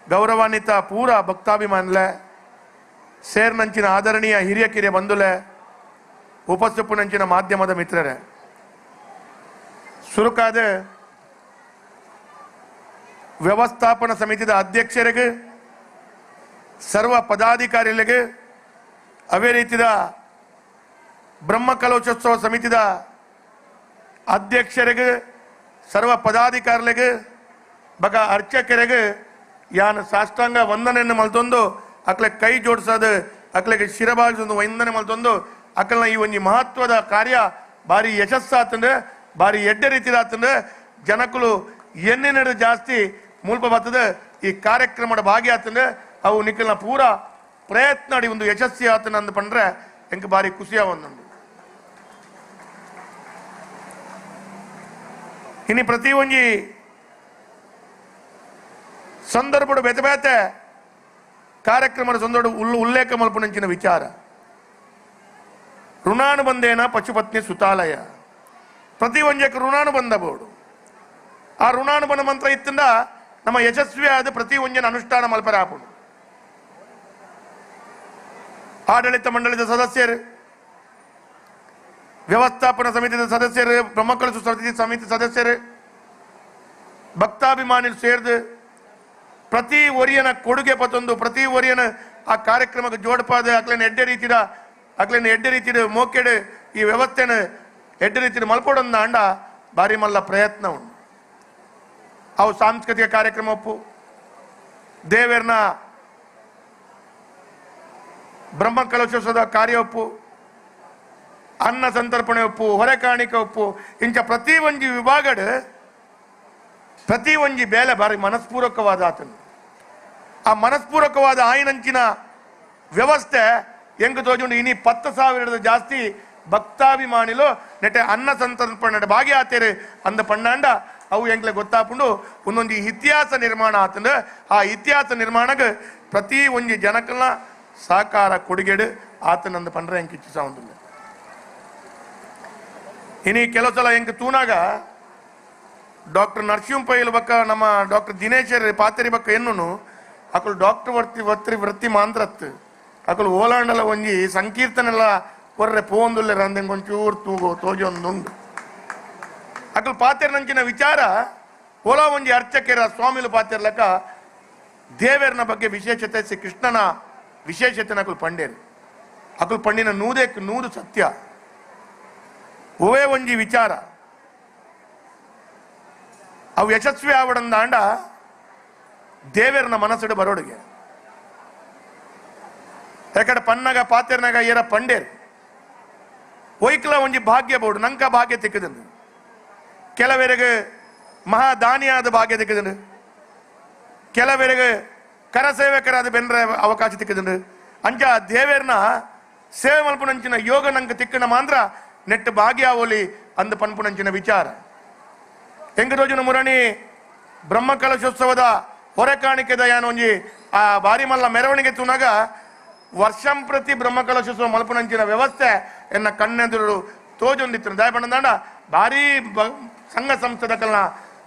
Speaker 11: ಗೌರವಾನ್ವಿತ ಪೂರ ಭಕ್ತಾಭಿಮಾನ್ಲ ಸೇರ್ನಂಚಿನ ಆದರಣೀಯ ಹಿರಿಯ ಕಿರಿಯ ಬಂಧುಲೆ ಉಪಸ್ಥಿಪುನಂಚಿನ ಮಾಧ್ಯಮದ ಮಿತ್ರರೇ ಸುರುಕಾದ ವ್ಯವಸ್ಥಾಪನಾ ಸಮಿತಿದ ಅಧ್ಯಕ್ಷರಿಗೆ ಸರ್ವ ಪದಾಧಿಕಾರಿಗಳಿಗೆ ಅವೇ ರೀತಿಯ ಬ್ರಹ್ಮಕಲಶೋತ್ಸವ ಸಮಿತಿದ ಅಧ್ಯಕ್ಷರಿಗೆ ಸರ್ವ ಪದಾಧಿಕಾರಿಗಳಿಗೆ ಬಗ ಅರ್ಚಕರಿಗೆ ಯಾನ ಸಾಷ್ಟಾಂಗ ವಂದನೆಯನ್ನು ಮಲ್ತೊಂದು ಅಕ್ಲೆ ಕೈ ಜೋಡಿಸೋದು ಅಕ್ಲೆಗೆ ಶಿರಬಾಗಿಸೋದು ವಂದನೆ ಮಲ್ತೊಂದು ಅಕ್ಕಲ್ನ ಈ ಒಂದು ಮಹತ್ವದ ಕಾರ್ಯ ಭಾರಿ ಯಶಸ್ಸಾತಂದ್ರೆ ಭಾರಿ ಎಡ್ಡೆ ರೀತಿದ ಆತಂದ್ರೆ ಜನಕ್ಕಳು ಎನ್ನೆರಡು ಜಾಸ್ತಿ ಮುಲ್ಪ ಬರ್ತದೆ ಈ ಕಾರ್ಯಕ್ರಮದ ಭಾಗಿಯಾತಂದ್ರೆ ಅವು ನಿಖಲ್ನ ಪೂರ ಪ್ರಯತ್ನ ಅಡಿ ಒಂದು ಯಶಸ್ವಿ ಆತನ ಅಂದ್ ಪಂಡ್ರೆ ಎಂಗೆ ಭಾರಿ ಖುಷಿಯ ಒಂದುಂಡು ಇನ್ನು ಪ್ರತಿ ಒಂಜಿ ಸಂದರ್ಭದ ಬೇತೆ ಬೇತೆ ಕಾರ್ಯಕ್ರಮದ ಸಂದರ್ಭ ಉಲ್ಲೇಖ ಮಲ್ಪುನಂಚಿನ ವಿಚಾರ ಋಣಾನುಬಂಧೇನ ಪಶುಪತ್ನಿ ಸುತಾಲಯ ಪ್ರತಿ ಒಂಜಕ್ಕೆ ಋಣಾನುಬಂಧ ಬೋರ್ಡು ಆ ಋಣಾನುಬಂಧ ಮಂತ್ರ ಇತ್ತಂದ ನಮ್ಮ ಯಶಸ್ವಿ ಆದ ಪ್ರತಿ ಒಂಜನ ಅನುಷ್ಠಾನ ಮಲ್ಪರ ಆಪುಡು ಆಡಳಿತ ಮಂಡಳಿದ ಸದಸ್ಯರು, ವ್ಯವಸ್ಥಾಪನಾ ಸಮಿತಿಯ ಸದಸ್ಯರು, ಬ್ರಹ್ಮಕಲಶ ಸಮಿತಿ ಸದಸ್ಯರು, ಭಕ್ತಾಭಿಮಾನಿಗಳು ಸೇರಿದು ಪ್ರತಿ ಒರಿಯನ ಕೊಡುಗೆ ಪತ್ತೊಂದು, ಪ್ರತಿ ಒರಿಯನ ಆ ಕಾರ್ಯಕ್ರಮಕ್ಕೆ ಜೋಡಪಾದ ಅಕ್ಲೇನು ಎಡ್ಡೆ ರೀತಿಯ ಮೋಕೆಡು ಈ ವ್ಯವಸ್ಥೆನ ಎಡ್ಡೆ ರೀತಿಯ ಮಲ್ಪಡೊಂದ ಅಂಡ ಬಾರಿ ಮಲ್ಲ ಪ್ರಯತ್ನ ಉಂಟು. ಅವು ಸಾಂಸ್ಕೃತಿಕ ಕಾರ್ಯಕ್ರಮ ಒಪ್ಪು, ದೇವರನ ಬ್ರಹ್ಮಕಲಶೋತ್ಸವದ ಕಾರ್ಯ ಒಪ್ಪು, ಅನ್ನ ಸಂತರ್ಪಣೆ ಒಪ್ಪು, ಹೊರೆ ಕಾಣಿಕೆ ಒಪ್ಪು, ಇಂಚ ಪ್ರತಿ ಒಂಜಿ ವಿಭಾಗಡ್ ಪ್ರತಿ ಒಂಜಿ ಬೇಲೆ ಬಾರಿ ಮನಸ್ಪೂರ್ವಕವಾದ ಆತನು. ಆ ಮನಸ್ಪೂರ್ವಕವಾದ ಆಯ್ನಂಚಿನ ವ್ಯವಸ್ಥೆ ಹೆಂಗ್ ತೋಜುಂಡು ಇನಿ 10,000 ಜಾಸ್ತಿ ಭಕ್ತಾಭಿಮಾನಿಲು ನೆಟ್ಟೆ ಅನ್ನ ಸಂತರ್ಪಣೆ ಭಾಗಿ ಆತೇರು ಅಂದ ಪಂಡಾಂಡ ಅವು ಹೆಂಗ್ಲೆ ಗೊತ್ತಾಪುಂಡು ಒಂದೊಂದು ಇತಿಹಾಸ ನಿರ್ಮಾಣ ಆತಂದ. ಆ ಇತಿಹಾಸ ನಿರ್ಮಾಣಕ್ಕೆ ಪ್ರತಿ ಒಂಜಿ ಜನಕಲ್ನ ಸಹಕಾರ ಕೊಡುಗೆಡು ಆತನಂದು ಪಂಡ್ರೆ ಹೆಂಗೆ ಇಚ್ಛಿಸ ಒಂದು. ಇನಿ ಕೆಲವು ಸಲ ಹೆಂಗೆ ತೂನಾಗ ಡಾಕ್ಟರ್ ನರಸಿಂಹ ಪೈಲ್ ಬಕ್ಕ ನಮ್ಮ ಡಾಕ್ಟರ್ ದಿನೇಶ್ ಪಾತೇರಿ ಬಕ್ಕ ಎನ್ನು ಅಕಲು ಡಾಕ್ಟರ್ ವೃತ್ತಿ ಮಾಂದ್ರತ್ ಅಕಲು ಓಲಾಂಡಲ ಒಂಜಿ ಸಂಕೀರ್ತನೆಲ್ಲ ಕೊರ್ರೆ ಪೋಂದುಲ್ಲೆ ರಂದೆಂಗೆ ಒಂಚೂರು ತೂಗೋ ತೋಜೊಂದುಂಡು. ಅಕಲು ಪಾತೇರ್ ನಂಚಿನ ವಿಚಾರ ಓಲಾ ಒಂಜಿ ಅರ್ಚಕರ ಸ್ವಾಮಿಲು ಪಾತೇರ್ ಲೆಕ್ಕ ದೇವರನ ಬಗ್ಗೆ ವಿಶೇಷತೆ ಶ್ರೀ ಕೃಷ್ಣನ ವಿಶೇಷತೆ ಅಕಲು ಪಂಡೇರು. ಅಕಲು ಪಂಡಿನ ನೂದು ಸತ್ಯ ಓವೇ ಒಂಜಿ ವಿಚಾರ ಅವು ಯಶಸ್ವಿ ಆವಡಂದಾಂಡ ದೇವರನ ಮನಸ್ಸಡು ಬರೋಡಿಗೆ ಯಾಕಡೆ ಪನ್ನಗ ಪಾತೆರ್ನಾಗ ಏರ ಪಂಡೇರು ಒಯ್ಕಲ ಒಂಜಿ ಭಾಗ್ಯ ಬೋಡು ನಂಕ ಭಾಗ್ಯ ತಿಕ್ಕದನು, ಕೆಲವರಿಗೆ ಮಹಾದಾನಿಯಾದ ಭಾಗ್ಯ ತಿಕ್ಕದನು, ಕೆಲವರಿಗೆ ಕರಸೇವಕರಾದ ಬೆನ್ರೆ ಅವಕಾಶ ತಿಕ್ಕದನು. ಅಂಚ ದೇವರನ ಸೇವೆ ಮಲ್ಪುನಂಚಿನ ಯೋಗ ನಂಕ ತಿಕ್ಕನ ಮಾಂದ್ರ ನೆಟ್ಟು ಭಾಗ್ಯ ಆವೋಲಿ ಅಂದ ಪನ್ಪುನಂಚಿನ ವಿಚಾರ. ಹೆಂಗ ರೋಜುನ ಮುರಣಿ ಬ್ರಹ್ಮಕಲಶೋತ್ಸವದ ಹೊರೆ ಕಾಣಿಕೆದ ಯಾನೊಂಜಿ ಆ ಬಾರಿ ಮಲ್ಲ ಮೆರವಣಿಗೆ ತುನಾಗ ವರ್ಷಂ ಪ್ರತಿ ಬ್ರಹ್ಮಕಲಶೋತ್ಸವ ಮಲ್ಪುನಂಚಿನ ವ್ಯವಸ್ಥೆ ಎನ್ನ ಕಣ್ಣೆದುರು ತೋಜೊಂದಿತ್ತು. ದಯ ಪಂಡ ಭಾರಿ ಸಂಘ ಸಂಸ್ಥೆದಕಲ್ನ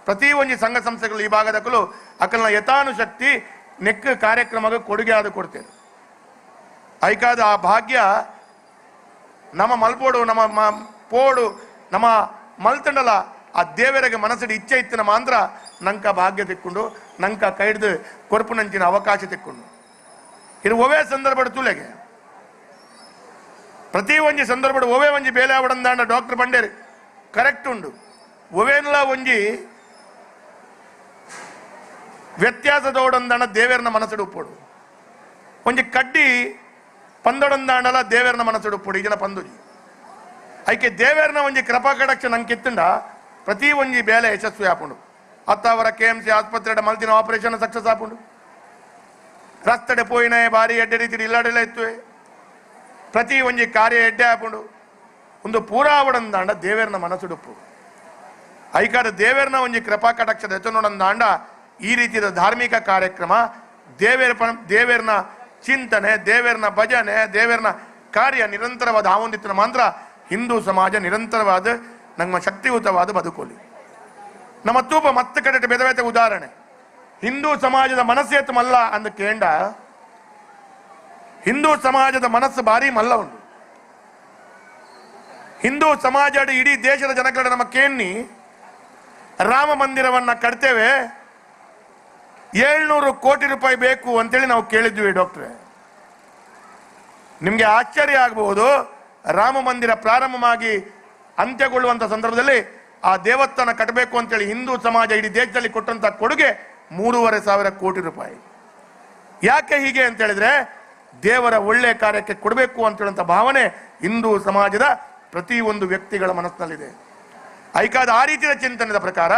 Speaker 11: ಪ್ರತಿ ಒಂಜಿ ಸಂಘ ಸಂಸ್ಥೆಗಳು ಈ ಭಾಗದಕ್ಕಲು ಅಕಲ್ನ ಯಥಾನುಶಕ್ತಿ ನೆಕ್ ಕಾರ್ಯಕ್ರಮಕ್ಕೆ ಕೊಡುಗೆ ಆದ ಕೊಡ್ತೇನೆ. ಐಕಾದ ಆ ಭಾಗ್ಯ ನಮ್ಮ ಮಲ್ಪೋಡು ನಮ್ಮ ಪೋಡು ನಮ್ಮ ಮಲ್ತಂಡಲ ಆ ದೇವರಿಗೆ ಮನಸ್ಸಿನ ಇಚ್ಛೆ ಇತ್ತಿನ ಮಾತ್ರ ನಂಕ ಭಾಗ್ಯ ತಿಕ್ಕೊಂಡು ನಂಕ ಕೈಡ್ದು ಕೊರ್ಪುನಂಚಿನ ಅವಕಾಶ ತಿಕ್ಕೊಂಡು ಇದು ಒವೇ ಸಂದರ್ಭ ತೂಲೆಗೆ ಪ್ರತಿ ಒಂಜಿ ಸಂದರ್ಭ ಒವೇ ಒಂಜಿ ಬೇಲೆ ಆವಡಂದಾಂಡ ಡಾಕ್ಟರ್ ಬಂಡೇರಿ ಕರೆಕ್ಟ್ ಉಂಡು. ಒವೇನ್ಲ ಒಂಜಿ ವ್ಯತ್ಯಾಸದೋಡಂದಾಂಡ ದೇವರನ ಮನಸ್ಸಿಡು ಉಪ್ಪೋಡು, ಒಂಜಿ ಕಡ್ಡಿ ಪಂದೊಡಂದಾಂಡಲ ದೇವರನ ಮನಸ್ಸಿಡು ಉಪ್ಪೋಡು ಈಗಿನ ಪಂದುಜಿ ಐಕೆ ದೇವರನ ಒಂಜಿ ಕೃಪಾ ಕಡಕ್ಷ ನಂಕಿತ್ತಂಡ ಪ್ರತಿ ಒಂಜಿ ಬೇಲೆ ಯಶಸ್ವಿ ಆಪುಂಡು. ಅತ್ತಾವರ KMC ಆಸ್ಪತ್ರೆ ಮಲ್ತಿನ ಆಪರೇಷನ್ ಸಕ್ಸಸ್ ಆಪುಂಡು. ರಸ್ತಡೆ ಪೋಯಿನ ಬಾರಿ ಎಡ್ಡೆ ರೀತಿ ಇಲ್ಲಾಡೆಲ್ಲ ಇತ್ತು ಪ್ರತಿ ಒಂಜಿ ಕಾರ್ಯ ಎಡ್ಡೆ ಆಪುಂಡು. ಒಂದು ಪೂರಾವಡಂದಾಂಡ ದೇವರನ ಮನಸ್ಸುಡುಪ್ಪು ಐಕಾದ ದೇವರನ ಒಂಜಿ ಕೃಪಾ ಕಟಾಕ್ಷದ ಎತ್ತನೋಡಂದಾಂಡ ಈ ರೀತಿಯ ಧಾರ್ಮಿಕ ಕಾರ್ಯಕ್ರಮ ದೇವರನ ಚಿಂತನೆ, ದೇವರನ ಭಜನೆ, ದೇವರನ ಕಾರ್ಯ ನಿರಂತರವಾದ ಆವೊಂದಿತ್ತಿನ ಮಾತ್ರ ಹಿಂದೂ ಸಮಾಜ ನಿರಂತರವಾದ ನಮ್ಮ ಶಕ್ತಿಯುತವಾದ ಬದುಕೋಲಿ. ನಮ್ಮ ತೂಪ ಮತ್ತೆ ಕಡೆ ಬೇದ ಉದಾಹರಣೆ ಹಿಂದೂ ಸಮಾಜದ ಮನಸ್ಸೇತು ಮಲ್ಲ ಅಂದ ಕೇಂಡ ಹಿಂದೂ ಸಮಾಜದ ಮನಸ್ಸು ಭಾರಿ ಮಲ್ಲ ಉಂಟು. ಹಿಂದೂ ಸಮಾಜ ಇಡೀ ದೇಶದ ಜನಗಳ ನಮ್ಮ ಕೇಣಿ ರಾಮ ಮಂದಿರವನ್ನ ಕಟ್ತೇವೆ 700 ಕೋಟಿ ರೂಪಾಯಿ ಬೇಕು ಅಂತೇಳಿ ನಾವು ಕೇಳಿದ್ವಿ ಡಾಕ್ಟ್ರೆ. ನಿಮ್ಗೆ ಆಶ್ಚರ್ಯ ಆಗಬಹುದು, ರಾಮ ಮಂದಿರ ಪ್ರಾರಂಭವಾಗಿ ಅಂತ್ಯಗೊಳ್ಳುವಂತ ಸಂದರ್ಭದಲ್ಲಿ ಆ ದೇವಸ್ಥಾನ ಕಟ್ಟಬೇಕು ಅಂತೇಳಿ ಹಿಂದೂ ಸಮಾಜ ಇಡೀ ದೇಶದಲ್ಲಿ ಕೊಟ್ಟಂತ ಕೊಡುಗೆ 3,500 ಕೋಟಿ ರೂಪಾಯಿ. ಯಾಕೆ ಹೀಗೆ ಅಂತ ಹೇಳಿದ್ರೆ ದೇವರ ಒಳ್ಳೆ ಕಾರ್ಯಕ್ಕೆ ಕೊಡಬೇಕು ಅಂತ ಹೇಳುವಂತ ಭಾವನೆ ಹಿಂದೂ ಸಮಾಜದ ಪ್ರತಿಯೊಂದು ವ್ಯಕ್ತಿಗಳ ಮನಸ್ಸಿನಲ್ಲಿದೆ. ಐಕಾದ ಆ ರೀತಿಯ ಚಿಂತನೆದ ಪ್ರಕಾರ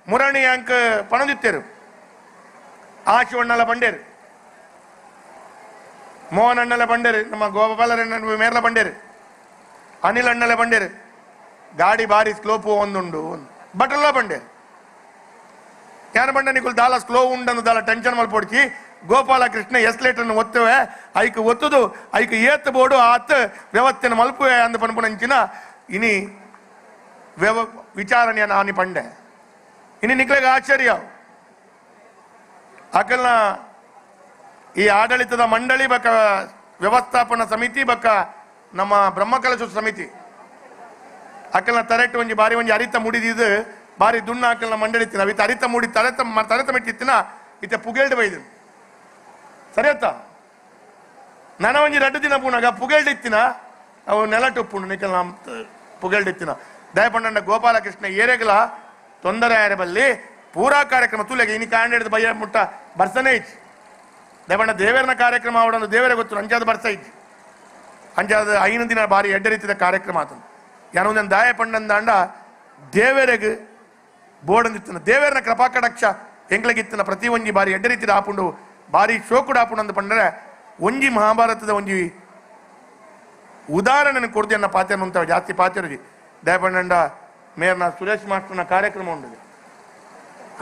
Speaker 11: ಮುರಣಿ ಅಂಕ ಪಣದಿತ್ತೇರು ಆಶಿವಣ್ಣಲ ಬಂಡೇರು, ಮೋಹನ್ ಅಣ್ಣಲ ಬಂಡೇರು, ನಮ್ಮ ಗೋಪಾಲರಣ್ಣ ಮೇರ್ಲ ಬಂಡೇರು, ಅನಿಲ್ ಅಣ್ಣಲ ಬಂಡೇರು, ಗಾಡಿ ಬಾರಿ ಸ್ಲೋಪು ಒಂದುಂಡು ಬಟಲ್ಲ ಬಂಡೇರು ಯಾನ ಬಂಡ ನಿಕುಲ್ ದಾಲ ಸ್ಲೋ ಉಂಡನ್ನು ದಾಲ ಟೆನ್ಷನ್ ಮಲ್ಪೊಡ್ಚಿ ಗೋಪಾಲ ಕೃಷ್ಣ ಎಸ್ಲೇಟನ್ನು ಒತ್ತುವೆ ಐಕ್ ಒತ್ತುದು ಐಕ್ ಏತ್ ಬೋಡು ಆತ್ ವ್ಯವಸ್ಥೆನ ಮಲ್ಪುವೆ ಅಂದ ಪನ್ಪುನಂಚಿನ ಇನಿ ವಿಚಾರಣೆಯ ನಾನಿ ಪಂಡೆ ಇನಿ ನಿಕ್ಲೆಗೆ ಆಶ್ಚರ್ಯ ಅಕಲ್ನ ಈ ಆಡಳಿತದ ಮಂಡಳಿ ಬಕ ವ್ಯವಸ್ಥಾಪನಾ ಸಮಿತಿ ಬಕ್ಕ ನಮ್ಮ ಬ್ರಹ್ಮಕಲಶ ಸಮಿತಿ ಅಕ್ಕಲ್ನ ತರೆಟ್ಟು ಒಂಜಿ ಬಾರಿ ಒಂಜಿ ಅರಿತ ಮುಡಿದಿದ್ದು ಬಾರಿ ದುಣ್ಣ ಅಕ್ಕಲ್ನ ಮಂಡಳಿತ್ತಿನ ಅವಿತ ಅರಿತ ಮುಡಿ ತರೆತ ಮೆಟ್ಟಿತ್ತಿನ ಇತ್ತೆ ಪುಗೇಲ್ಡ್ ಬೈದು ಸರಿ ಆಯ್ತಾ ನನ್ನ ಒಂಜಿ 2 ದಿನ ಪೂನಾಗ ಪುಗೇಲ್ಡ್ ಇತ್ತಿನ ಅವು ನೆಲಟು ಪುಂಡು ನಿಕಲ್ ನಮ್ ಪುಗೇಲ್ಡ್ ಇತ್ತಿನ ದಯಪಂಡ ಗೋಪಾಲಕೃಷ್ಣ ಏರೆಗಲ ತೊಂದರೆ ಬಲ್ಲಿ ಪೂರಾ ಕಾರ್ಯಕ್ರಮ ತುಲೆಗೆ ಇನಿ ಕಾಂಡಿಡ್ದು ಬಯ್ಯ ಮುಟ್ಟ ಬರ್ಸನೇ ಇತ್ತು ದಯಪಂಡ ದೇವರನ ಕಾರ್ಯಕ್ರಮ ಅವಡೊಂದು ದೇವರೇ ಗೊತ್ತು ಅಂಚಾದ ಬರ್ಸ ಇತ್ತು ಅಂಚಾದ 5 ದಿನ ಬಾರಿ ಎಡ್ಡ ರೀತಿಯ ಕಾರ್ಯಕ್ರಮ ಆತನು ಯಾನೊಂದು ದಾಯ ಪಂಡಂದಾಂಡ ದೇವರಿಗೆ ಬೋರ್ಡಂದಿತ್ತನ ದೇವರನ ಕೃಪಾ ಕಟಾಕ್ಷ ಎಂಗ್ಲಗಿತ್ತನ ಪ್ರತಿ ಒಂಜಿ ಬಾರಿ ಎಡ್ಡ ರೀತಿಯ ಆಪುಂಡು ಬಾರಿ ಶೋಕುಡು ಆಪುಂಡು ಅಂತ ಪಂಡ್ರೆ ಒಂಜಿ ಮಹಾಭಾರತದ ಒಂಜಿ ಉದಾಹರಣೆ ಕೊಡ್ದು ಅನ್ನ ಪಾತ್ಯನ ಅಂತ ಜಾಸ್ತಿ ಪಾತ್ಯರಜಿ ದಯಪಂಡ ಮೇರ್ನ ಸುರೇಶ್ ಮಾಸ್ಟರ್ನ ಕಾರ್ಯಕ್ರಮ ಉಂಟು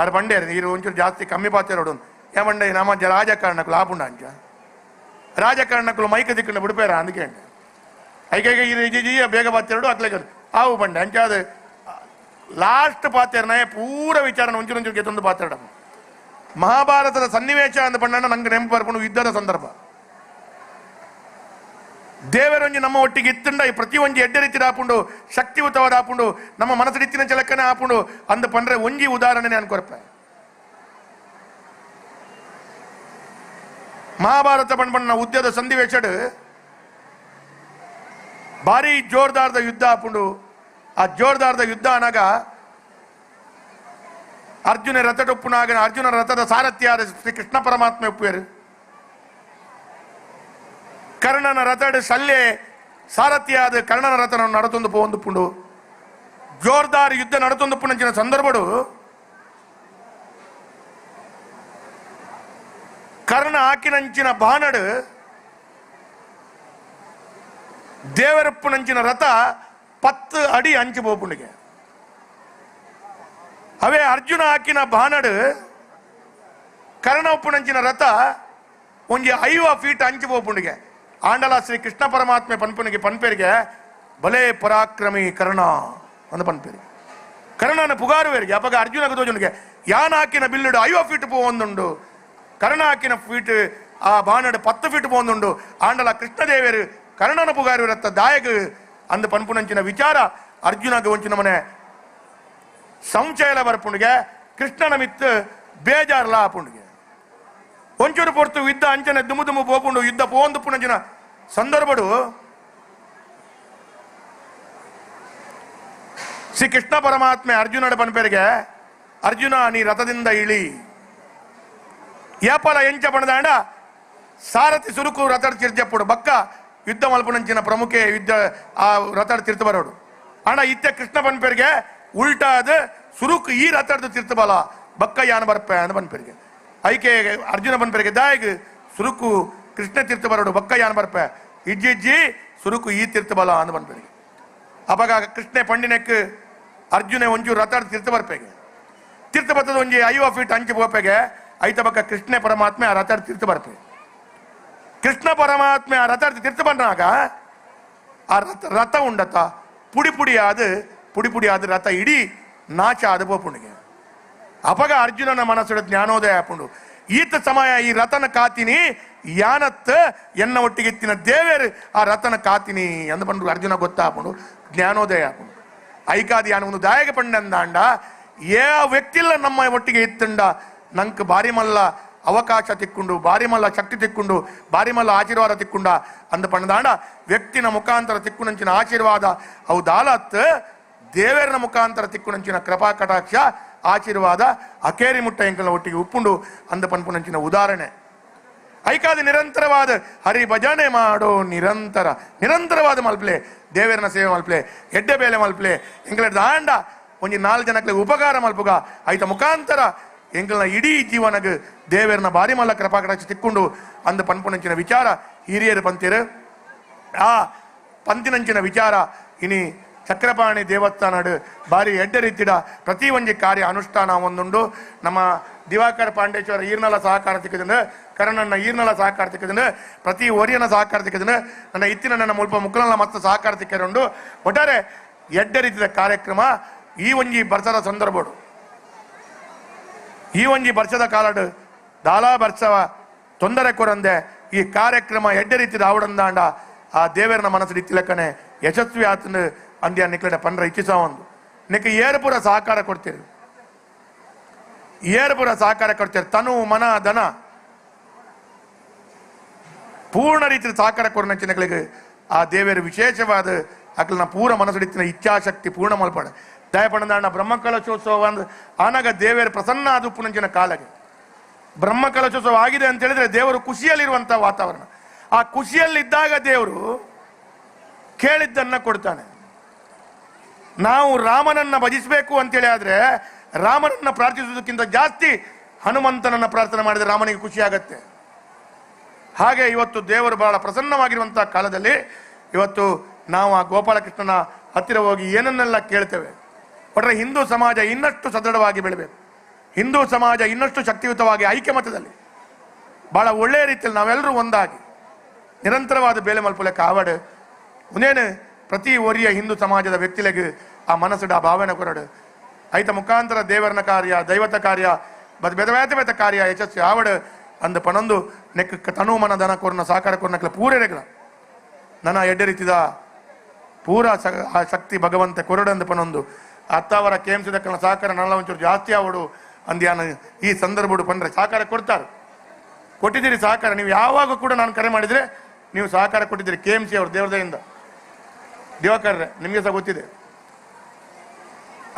Speaker 11: ಅದು ಬಂಡೇರು ಇದು ಒಂಚೂರು ಜಾಸ್ತಿ ಕಮ್ಮಿ ಪಾತ್ಯರೋಡು ಏಮಂಡ ನಮ್ಮ ರಾಜಕಾರಣಕ್ಕೂ ಆಪುಂಡ ಅಂಚ ರಾಜಕಾರಣಕ್ಕೂ ಮೈಕ ದಿಕ್ಕಂಡು ಬಿಡ್ಪೇರ ಅದಕ್ಕೆ ಐಕೈಕ ಇದು ಬೇಗ ಪಾತ್ಯರೋಡು ಅಕ್ಲೆಗೆ ಆವು ಬಂಡೆ ಅಂಚ ಅದು ಲಾಸ್ಟ್ ಪಾತ್ಯರನೇ ಪೂರ ವಿಚಾರನ ಒಂಚೂರು ಗೆತ್ತೊಂದು ಪಾತ್ಯಡ ಮಹಾಭಾರತದ ಸನ್ನಿವೇಶ ಅಂತ ಪಂಡ ನಂಗೆ ನೆನಪು ಬರ್ಕೊಂಡು ಯುದ್ಧದ ಸಂದರ್ಭ ದೇವರೊಂಜಿ ನಮ್ಮ ಒಟ್ಟಿಗೆ ಇತ್ತಂಡ ಈ ಪ್ರತಿ ಒಂಜಿ ಎಡ್ಡ ರೀತಿಯ ಆಪುಂಡು ಶಕ್ತಿಯುತವಾದ ಆಪುಂಡು ನಮ್ಮ ಮನಸ್ಸಿನ ಚಲಕನೆ ಆಪುಂಡು ಅಂದು ಪಂಡ್ರೆ ಒಂಜಿ ಉದಾಹರಣೆ ಅನ್ಕೊರಪ್ಪ ಮಹಾಭಾರತ ಪಂಡ ಉದ್ಯದ ಸನ್ನಿವೇಶಡ್ ಭಾರಿ ಜೋರ್ದಾರದ ಯುದ್ಧ ಆಪುಂಡು ಆ ಜೋರ್ದಾರದ ಯುದ್ಧ ಅನಾಗ ಅರ್ಜುನ ರಥಟೊಪ್ಪುನಾಗ ಅರ್ಜುನ ರಥದ ಸಾರಥಿಯಾದ ಶ್ರೀ ಕೃಷ್ಣ ಪರಮಾತ್ಮ ಒಪ್ಪುವರು ಕರ್ಣನ ರಥಡ್ ಶಲ್ಯ ಸಾರಥಿಯಾದ ಕರ್ಣನ ರಥನ ನಡತೊಂದು ಪೋಂದು ಪುಂಡು ಜೋರ್ದಾರ್ ಯುದ್ಧ ನಡತೊಂದು ಪುಣಂಚಿನ ಸಂದರ್ಭಡು ಕರ್ಣ ಹಾಕಿನಂಚಿನ ಬಾಣಡ್ ದೇವರಪ್ಪುನಂಚಿನ ರಥ 10 ಅಡಿ ಅಂಚು ಬೋಪುಂಡಿಗೆ ಅವೇ ಅರ್ಜುನ ಹಾಕಿನ ಬಾಣಡ್ ಕರ್ಣ ಉಪ್ಪುನಂಚಿನ ರಥ ಒಂಜಿ 5 ಫೀಟ್ ಅಂಚು ಬೋಪುಂಡಿಗೆ ಆಂಡಲ ಶ್ರೀ ಕೃಷ್ಣ ಪರಮಾತ್ಮೆ ಪನ್ಪನಿಗೆ ಪನ್ಪೇರಿಗೆ ಬಲೆ ಪರಾಕ್ರಮಿ ಕರ್ಣ ಅಂದು ಪನ್ಪೇರಿ ಕರ್ಣನ ಪುಗಾರುವೇರಿಗೆ ಅಪಗ ಅರ್ಜುನ ಗದೋಜನಿಗೆ ಯಾನ್ ಹಾಕಿನ ಬಿಲ್ಲುಡು 5 ಫೀಟ್ ಪೋವೊಂದುಂಡು ಕರ್ಣ ಹಾಕಿನ ಫೀಟ್ ಆ ಬಾಣಡ್ 10 ಫೀಟ್ ಪೋವೊಂದುಂಡು ಆಂಡಲ ಕೃಷ್ಣದೇವರು ಕರ್ಣನ ಪುಗಾರುವಿರತ್ತ ದಾಯಗ ಅಂದು ಪನ್ಪುನಂಚಿನ ವಿಚಾರ ಅರ್ಜುನಗೆ ಒಂಚಿನ ಮನೆ ಸಂಶಯಲ ಬರ್ಪುಂಡಿಗೆ ಕೃಷ್ಣನ ಮಿತ್ತು ಬೇಜಾರ್ಲ ಆಪುಂಡಿಗೆ ಒಂಚೂರು ಪೊರ್ತು ಯುದ್ಧ ಅಂಚನೆ ದುಮು ಪೋಪುಂಡು ಯುದ್ಧ ಪೋಂದು ಪುಣಂಚಿನ ಸಂದರ್ಭಡು ಶ್ರೀ ಕೃಷ್ಣ ಪರಮಾತ್ಮೆ ಅರ್ಜುನಡ ಪನ್ಪೇರಿಗೆ ಅರ್ಜುನ ನೀ ರಥದಿಂದ ಇಳಿ ಏಪಲ ಎಂಚ ಪಣದಾಂಡ ಸಾರಥಿ ಸುರುಕು ರಥಡ್ ಚಿರ್ಜಪ್ಪುಡು ಬಕ್ಕ ಯುದ್ಧ ಮಲ್ಪುನಂಚಿನ ಪ್ರಮುಖ ಯುದ್ಧ ಆ ರಥಡ್ ತೀರ್ಥ ಬರೋಡು ಅಣ್ಣ ಇತ್ತೆ ಕೃಷ್ಣ ಪನ್ಪೇರಿಗೆ ಉಲ್ಟಾದ ಸುರುಕು ಈ ರಥಡ್ದು ತೀರ್ಥ ಬಲ ಬಕ್ಕ ಯಾನ ಬರ್ಪೆ ಅಂದ ಪನ್ಪೇರಿಗೆ ಐಕೆ ಅರ್ಜುನ ಪನ್ಪೇರಿಗೆ ದಾಯಗ್ ಸುರುಕು ಕೃಷ್ಣ ತೀರ್ಥ ಬರೋಡು ಬಕ್ಕ ಯಾನ ಬರ್ಪೆ ಇಜ್ಜಿ ಸುರುಕು ಈ ತೀರ್ಥ ಬಲ ಅಂದ ಪನ್ಪೇರಿಗೆ ಅವಾಗ ಕೃಷ್ಣ ಪಂಡಿನಕ್ಕೆ ಅರ್ಜುನ ಒಂಚೂರು ರಥಡ್ ತೀರ್ಥ ಬರ್ಪೆಗೆ ತೀರ್ಥ ಬರ್ತದ ಒಂಜಿ 5 ಫೀಟ್ ಅಂಚು ಬೋಪೆಗೆ ಐತ ಬಕ್ಕ ಕೃಷ್ಣ ಪರಮಾತ್ಮೆ ಆ ರಥಡ್ ತೀರ್ಥ ಬರ್ಪೆ ಕೃಷ್ಣ ಪರಮಾತ್ಮೆ ಆ ರಥ ತೀರ್ಥ ಬಂದಾಗ ಆ ರಥ ಉಂಡತ ಪುಡಿ ಪುಡಿ ಆದ ರಥ ಇಡೀ ನಾಚ ಆದ ಬೋಪುಣಿಗೆ ಅಪಗ ಅರ್ಜುನನ ಮನಸ್ಸು ಜ್ಞಾನೋದಯ ಆಪುಂಡು ಈತ ಸಮಯ ಈ ರಥನ ಕಾತಿನಿ ಯಾನತ್ ಎನ್ನ ಒಟ್ಟಿಗೆ ಎತ್ತಿನ ದೇವೇರು ಆ ರಥನ ಕಾತಿನಿ ಅಂದು ಬಂದು ಅರ್ಜುನ ಗೊತ್ತಾಪುಂಡು ಜ್ಞಾನೋದಯ ಆಪುಂಡು ಐಕಾದಿ ಯಾನ ಒಂದು ದಾಯಕ ಪಂಡಂದಾಂಡ ಏ ವ್ಯಕ್ತಿಲ್ಲ ನಮ್ಮ ಒಟ್ಟಿಗೆ ಎತ್ತಂಡ ನಂಕ್ ಬಾರಿ ಮಲ್ಲ ಅವಕಾಶ ತಿಕ್ಕೊಂಡು ಬಾರಿ ಮಲ್ಲ ಶಕ್ತಿ ತಿಕ್ಕೊಂಡು ಬಾರಿ ಮಲ್ಲ ಆಶೀರ್ವಾದ ತಿಕ್ಕೊಂಡ ಅಂದ ಪಂಡದಾಂಡ ವ್ಯಕ್ತಿನ ಮುಖಾಂತರ ತಿಕ್ಕುನಂಚಿನ ಆಶೀರ್ವಾದ ಅವು ದಾಲತ್ ದೇವೇರನ ಮುಖಾಂತರ ತಿಕ್ಕುನಂಚಿನ ಕೃಪಾ ಕಟಾಕ್ಷ ಆಶೀರ್ವಾದ ಅಕೇರಿ ಮುಟ್ಟ ಎಂಕಲ ಒಟ್ಟಿಗೆ ಉಪ್ಪುಂಡು ಅಂದ ಪನ್ಪುನಂಚಿನ ಉದಾಹರಣೆ ಐಕಾದಿ ನಿರಂತರವಾದ ಹರಿ ಭಜನೆ ಮಾಡೋ ನಿರಂತರವಾದ ಮಲ್ಪಲೆ ದೇವೇರನ ಸೇವೆ ಮಲ್ಪಲೆ ಎಡ್ಡೆ ಬೇಲೆ ಮಲ್ಪಲೆ ಎಂಕಲ ದಾಂಡ ಒಂಜಿ 4 ಜನಕ್ಕೆ ಉಪಕಾರ ಮಲ್ಪುಗ ಐತ ಮುಖಾಂತರ ಎಂಕಲ್ನ ಇಡೀ ಜೀವನಗ ದೇವೇರನ ಬಾರಿ ಮಲ್ಲ ಕೃಪಾ ಕಟಾಕ್ಷ ತಿಕ್ಕೊಂಡು ಅಂದ ಪನ್ಪುನಂಚಿನ ವಿಚಾರ ಹಿರಿಯರು ಪಂತಿರು ಆ ಪಂತಿನಂಚಿನ ವಿಚಾರ ಇನಿ ಚಕ್ರಪಾಣಿ ದೇವಸ್ಥಾನಡ್ ಬಾರಿ ಎಡ್ಡ ರೀತಿಯ ಪ್ರತಿ ಒಂಜಿ ಕಾರ್ಯ ಅನುಷ್ಠಾನ ಒಂದುಂಡು ನಮ್ಮ ದಿವಾಕರ್ ಪಾಂಡೇಶ್ವರ ಈರ್ನಲ ಸಹಕಾರ ತಿಕ್ಕದಿಂದ ಕರ್ಣನ ಈರ್ನಲ ಸಹಕಾರ ತಿಕ್ಕದಿಂದ ಪ್ರತಿ ಒರಿಯನ ಸಹಕಾರ ತಿಕ್ಕದಿಂದ ನನ್ನ ಇತ್ತಿನ ನನ್ನ ಮುಲ್ಪ ಮುಕ್ಕಲನ ಮತ್ತ ಸಹಕಾರ ತಿಕ್ಕರುಂಡು ಒಟ್ಟಾರೆ ಎಡ್ಡ ರೀತಿಯ ಕಾರ್ಯಕ್ರಮ ಈ ಒಂಜಿ ಬರ್ಸದ ಸಂದರ್ಭಡು ಈ ಒಂಜಿ ಬರ್ಸದ ಕಾಲಡ್ ದಾಲಾ ಬರ್ಸವ ತೊಂದರೆ ಕೊರಂದೆ
Speaker 16: ಈ ಕಾರ್ಯಕ್ರಮ ಎಡ್ಡೆ ರೀತಿದ ಆವಡಂದಾಂಡ ಆ ದೇವರನ ಮನಸ್ಸು ಇತ್ತಿಲಕ್ಕನೆ ಯಶಸ್ವಿ ಆತಂದು ಅಂದ್ಯ ನಿಕ್ಲಡೆ ಪಂಡ್ರ ಇಚ್ಛಿಸ ಒಂದು ನಿಕ್ಕ ಏರ್ಪುರ ಸಹಕಾರ ಕೊಡ್ತೀರಿ, ಏರ್ಪುರ ಸಹಕಾರ ಕೊಡ್ತೀರಿ. ತನು ಮನ ಧನ ಪೂರ್ಣ ರೀತಿಯ ಸಹಕಾರ ಕೊರನಂಚಿನಗಳಿಗೆ ಆ ದೇವರ ವಿಶೇಷವಾದ ಅಕ್ಲನ ಪೂರ ಮನಸ್ಸುಡಿತ್ತಿನ ಇಚ್ಛಾಶಕ್ತಿ ಪೂರ್ಣ ಮಲ್ಪಡ ದಯಪಡಂದಾಂಡ ಬ್ರಹ್ಮಕಲಶೋತ್ಸವ ಒಂದು ಆನಾಗ ದೇವರ ಪ್ರಸನ್ನ ಆದ ಉಪ್ಪುನಂಚಿನ ಕಾಲಗೆ ಬ್ರಹ್ಮಕಲಶೋತ್ಸವ ಆಗಿದೆ ಅಂತ ಹೇಳಿದ್ರೆ ದೇವರು ಖುಷಿಯಲ್ಲಿರುವಂತ ವಾತಾವರಣ. ಆ ಖುಷಿಯಲ್ಲಿದ್ದಾಗ ದೇವರು ಕೇಳಿದ್ದನ್ನ ಕೊಡ್ತಾನೆ. ನಾವು ರಾಮನನ್ನ ಭಜಿಸಬೇಕು ಅಂತೇಳಿ ಆದ್ರೆ ರಾಮನನ್ನ ಪ್ರಾರ್ಥಿಸುವುದಕ್ಕಿಂತ ಜಾಸ್ತಿ ಹನುಮಂತನನ್ನ ಪ್ರಾರ್ಥನೆ ಮಾಡಿದ್ರೆ ರಾಮನಿಗೆ ಖುಷಿ ಆಗತ್ತೆ. ಹಾಗೆ ಇವತ್ತು ದೇವರು ಬಹಳ ಪ್ರಸನ್ನವಾಗಿರುವಂತಹ ಕಾಲದಲ್ಲಿ ಇವತ್ತು ನಾವು ಆ ಗೋಪಾಲಕೃಷ್ಣನ ಹತ್ತಿರ ಹೋಗಿ ಏನನ್ನೆಲ್ಲ ಕೇಳ್ತೇವೆ. ಒಟ್ರೆ ಹಿಂದೂ ಸಮಾಜ ಇನ್ನಷ್ಟು ಸದೃಢವಾಗಿ ಬೆಳಬೇಕು, ಹಿಂದೂ ಸಮಾಜ ಇನ್ನಷ್ಟು ಶಕ್ತಿಯುತವಾಗಿ ಐಕ್ಯಮತದಲ್ಲಿ ಬಹಳ ಒಳ್ಳೆಯ ರೀತಿಯಲ್ಲಿ ನಾವೆಲ್ಲರೂ ಒಂದಾಗಿ ನಿರಂತರವಾದ ಬೇಲೆ ಮಲ್ಪಲೆಕ್ಕ ಆವಡು ಉನೇನು ಪ್ರತಿ ಒರಿಯ ಹಿಂದೂ ಸಮಾಜದ ವ್ಯಕ್ತಿಲೆಗೆ ಆ ಮನಸ್ಸುಡ ಆ ಭಾವನೆ ಕೊರಡು ಐತ ಮುಖಾಂತರ ದೇವರನ ಕಾರ್ಯ ದೈವತ ಕಾರ್ಯ ಬೆದವೇತ ಕಾರ್ಯ ಯಶಸ್ವಿ ಆವಡು ಅಂದ ಪನೊಂದು ನೆಕ್ಕ ತನು ಮನ ದನ ಕೊರನ ಸಾಕಾರ ಕೊರನಕ್ಲ ಪೂರೆಗಳ ನನ್ನ ಎಡ್ಡೆ ರೀತಿದ ಪೂರ ಆ ಶಕ್ತಿ ಭಗವಂತ ಕೊರಡಂದು ಪನೊಂದು ಅತ್ತವರ ಕೇಮ್ಸಿದಕ್ಕನ ಸಹಕಾರ ನಲ್ಲ ಒಂಚೂರು ಜಾಸ್ತಿ ಆವಡು ಅಂದ್ಯಾನ ಈ ಸಂದರ್ಭಡು ಪಂಡ್ರೆ ಸಹಕಾರ ಕೊಡ್ತಾರೆ. ಕೊಟ್ಟಿದ್ದೀರಿ ಸಹಕಾರ. ನೀವು ಯಾವಾಗ ಕೂಡ ನಾನು ಕರೆ ಮಾಡಿದ್ರೆ ನೀವು ಸಹಕಾರ ಕೊಟ್ಟಿದ್ದೀರಿ. KMC ಅವರು ದೇವರದಯಿಂದ ದಿವಾಕರ್ರೆ ನಿಮಗೆ ಸಹ ಗೊತ್ತಿದೆ.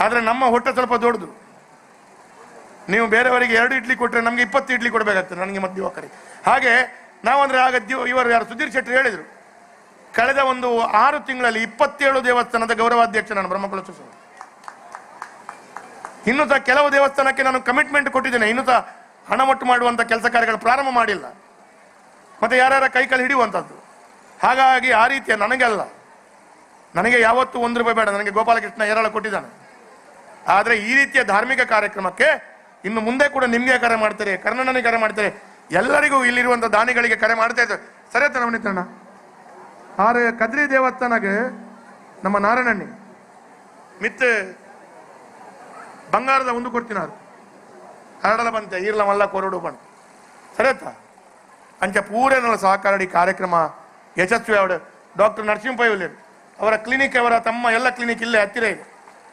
Speaker 16: ಆದ್ರೆ ನಮ್ಮ ಹೊಟ್ಟೆ ಸ್ವಲ್ಪ ದೊಡ್ಡದು. ನೀವು ಬೇರೆಯವರಿಗೆ 2 ಇಡ್ಲಿ ಕೊಟ್ಟರೆ ನಮಗೆ 20 ಇಡ್ಲಿ ಕೊಡಬೇಕಾಗ್ತದೆ ನನಗೆ ಮತ್ತೆ ದಿವಾಕರಿಗೆ. ಹಾಗೆ ನಾವಂದ್ರೆ ಆಗ ಇವರು ಯಾರು ಸುಧೀರ್ ಶೆಟ್ಟಿ ಹೇಳಿದ್ರು, ಕಳೆದ ಒಂದು 6 ತಿಂಗಳಲ್ಲಿ 27 ದೇವಸ್ಥಾನದ ಗೌರವಾಧ್ಯಕ್ಷ ನಾನು ಬ್ರಹ್ಮಕಲಶೋತ್ಸವ. ಇನ್ನೂ ಸಹ ಕೆಲವು ದೇವಸ್ಥಾನಕ್ಕೆ ನಾನು ಕಮಿಟ್ಮೆಂಟ್ ಕೊಟ್ಟಿದ್ದೇನೆ, ಇನ್ನೂ ಸಹ ಹಣ ಒಟ್ಟು ಮಾಡುವಂತ ಕೆಲಸ ಕಾರ್ಯಗಳು ಪ್ರಾರಂಭ ಮಾಡಿಲ್ಲ, ಮತ್ತೆ ಯಾರ್ಯಾರ ಕೈಕಲ್ಲಿ ಹಿಡಿಯುವಂಥದ್ದು. ಹಾಗಾಗಿ ಆ ರೀತಿಯ ನನಗೆಲ್ಲ, ನನಗೆ ಯಾವತ್ತೂ 1 ರೂಪಾಯಿ ಬೇಡ, ನನಗೆ ಗೋಪಾಲಕೃಷ್ಣ ಹೇರಳ ಕೊಟ್ಟಿದ್ದಾನೆ. ಆದ್ರೆ ಈ ರೀತಿಯ ಧಾರ್ಮಿಕ ಕಾರ್ಯಕ್ರಮಕ್ಕೆ ಇನ್ನು ಮುಂದೆ ಕೂಡ ನಿಮ್ಗೆ ಕರೆ ಮಾಡ್ತಾರೆ, ಕರ್ಣನಿಗೆ ಕರೆ ಮಾಡ್ತಾರೆ, ಎಲ್ಲರಿಗೂ ಇಲ್ಲಿರುವಂತ ದಾನಿಗಳಿಗೆ ಕರೆ ಮಾಡ್ತಾ ಇದ್ದಾರೆ. ಸರಿ ನವನಿತಣ್ಣ ಆರು ಕದ್ರಿ ದೇವಸ್ಥಾನಗೆ ನಮ್ಮ ನಾರಾಯಣಣ್ಣಿ ಮಿತ್ ಬಂಗಾರದ ಒಂದು ಕೊಡ್ತಿನಾರು ಹರಡಲ ಬಂತೆ ಈರ್ಲ ಮಲ್ಲ ಕೊರಡು ಬಂತು ಸರಿಯತ್ತ ಅಂಚ ಪೂರೈನ ಸಹಕಾರಿ ಕಾರ್ಯಕ್ರಮ ಯಶಸ್ವಿ ಅವಡು. ಡಾಕ್ಟರ್ ನರಸಿಂಹ ಪೈ ಅವರ ಕ್ಲಿನಿಕ್, ಅವರ ತಮ್ಮ ಎಲ್ಲ ಕ್ಲಿನಿಕ್ ಇಲ್ಲೇ ಹತ್ತಿರ ಇದೆ.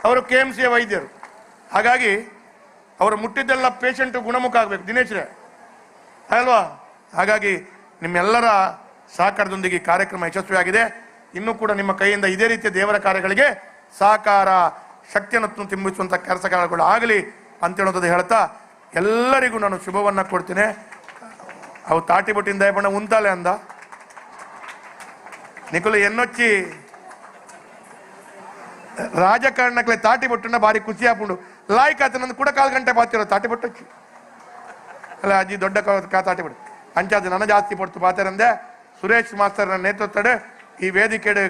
Speaker 16: ಅವರು KMC ವೈದ್ಯರು. ಹಾಗಾಗಿ ಅವರು ಮುಟ್ಟಿದ್ದೆಲ್ಲ ಪೇಷಂಟ್ ಗುಣಮುಖ ಆಗಬೇಕು. ದಿನೇಶ್ರೇ ಅಲ್ವಾ? ಹಾಗಾಗಿ ನಿಮ್ಮೆಲ್ಲರ ಸಹಕಾರದೊಂದಿಗೆ ಕಾರ್ಯಕ್ರಮ ಯಶಸ್ವಿಯಾಗಿದೆ. ಇನ್ನೂ ಕೂಡ ನಿಮ್ಮ ಕೈಯಿಂದ ಇದೇ ರೀತಿಯ ದೇವರ ಕಾರ್ಯಗಳಿಗೆ ಸಹಕಾರ ಶಕ್ತಿಯನ್ನು ತುಂಬಿಸುವಂತ ಕೆಲಸಗಳು ಆಗಲಿ ಅಂತೇಳೋದು ಹೇಳ್ತಾ ಎಲ್ಲರಿಗೂ ನಾನು ಶುಭವನ್ನ ಕೊಡ್ತೀನಿ. ಅವು ತಾಟಿ ಬೊಟ್ಟಿಂದ ಬಣ್ಣ ಉಂತಾಲೆ ಅಂದ ನಿಕುಲು ಎನ್ನೊಚ್ಚಿ ರಾಜಕಾರಣಕ್ಕೆ ತಾಟಿ ಬೊಟ್ಟನ್ನ ಬಾರಿ ಖುಷಿ ಹಾಕೊಂಡು ಲಾಯ್ಕ್ ಆತ ನಂದು ಕೂಡ 4 ಗಂಟೆ ಬಾತಿರೋ ತಾಟಿ ಬೊಟ್ಟಚ್ಚಿ ಅಲ್ಲ ಅಜ್ಜಿ ದೊಡ್ಡ ತಾಟಿ ಬೊಟ್ಟು ಅಂಚಾದ ನನ್ನ ಜಾಸ್ತಿ ಪೊಟ್ಟು ಪಾತರಂದೆ. ಸುರೇಶ್ ಮಾಸ್ತರ್ನ ನೇತೃತ್ವದ ಈ ವೇದಿಕೆಡೆ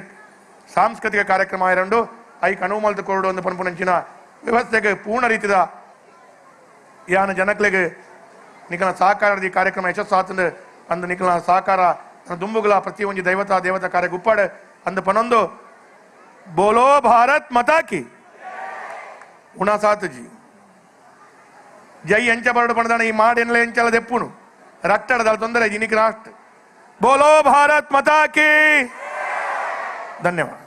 Speaker 16: ಸಾಂಸ್ಕೃತಿಕ ಕಾರ್ಯಕ್ರಮ ಇರಂಡು ಐ ಕಣುಮಲ್ದು ಕೊರಡು ಒಂದು ಪನ್ಪುನಂಚಿನ ವ್ಯವಸ್ಥೆಗೆ ಪೂರ್ಣ ರೀತಿಯ ಯಾನ ಜನಕ್ಲೆಗೆ ನಿಖಲ ಸಹಕಾರದ ಈ ಕಾರ್ಯಕ್ರಮ ಯಶಸ್ಸು ಆತಂದು ಅಂದು ನಿಖಲ ಸಹಕಾರ ದುಂಬುಗಳ ಪ್ರತಿಯೊಂದು ದೇವತಾ ಕಾರ್ಯ ಗುಪ್ಪಾಡು ಅಂದು ಪನೊಂದು ಬೋಲೋ ಭಾರತ್ ಮತಾ ಕಿ 59 ಜಿ ಜೈ ಎಂಚ ಬರಡು ಪಣದಾಣ ಈ ಮಾಡೆನ್ಲ ಎಂಚಲ ದೆಪ್ಪುನು ರಟ್ಟಡದ ತೊಂದರೆ ಜಿನಿಕ್ ರಾಷ್ಟ್ರ ಬೋಲೋ ಭಾರತ್ ಮತಾ ಕಿ. ಧನ್ಯವಾದ.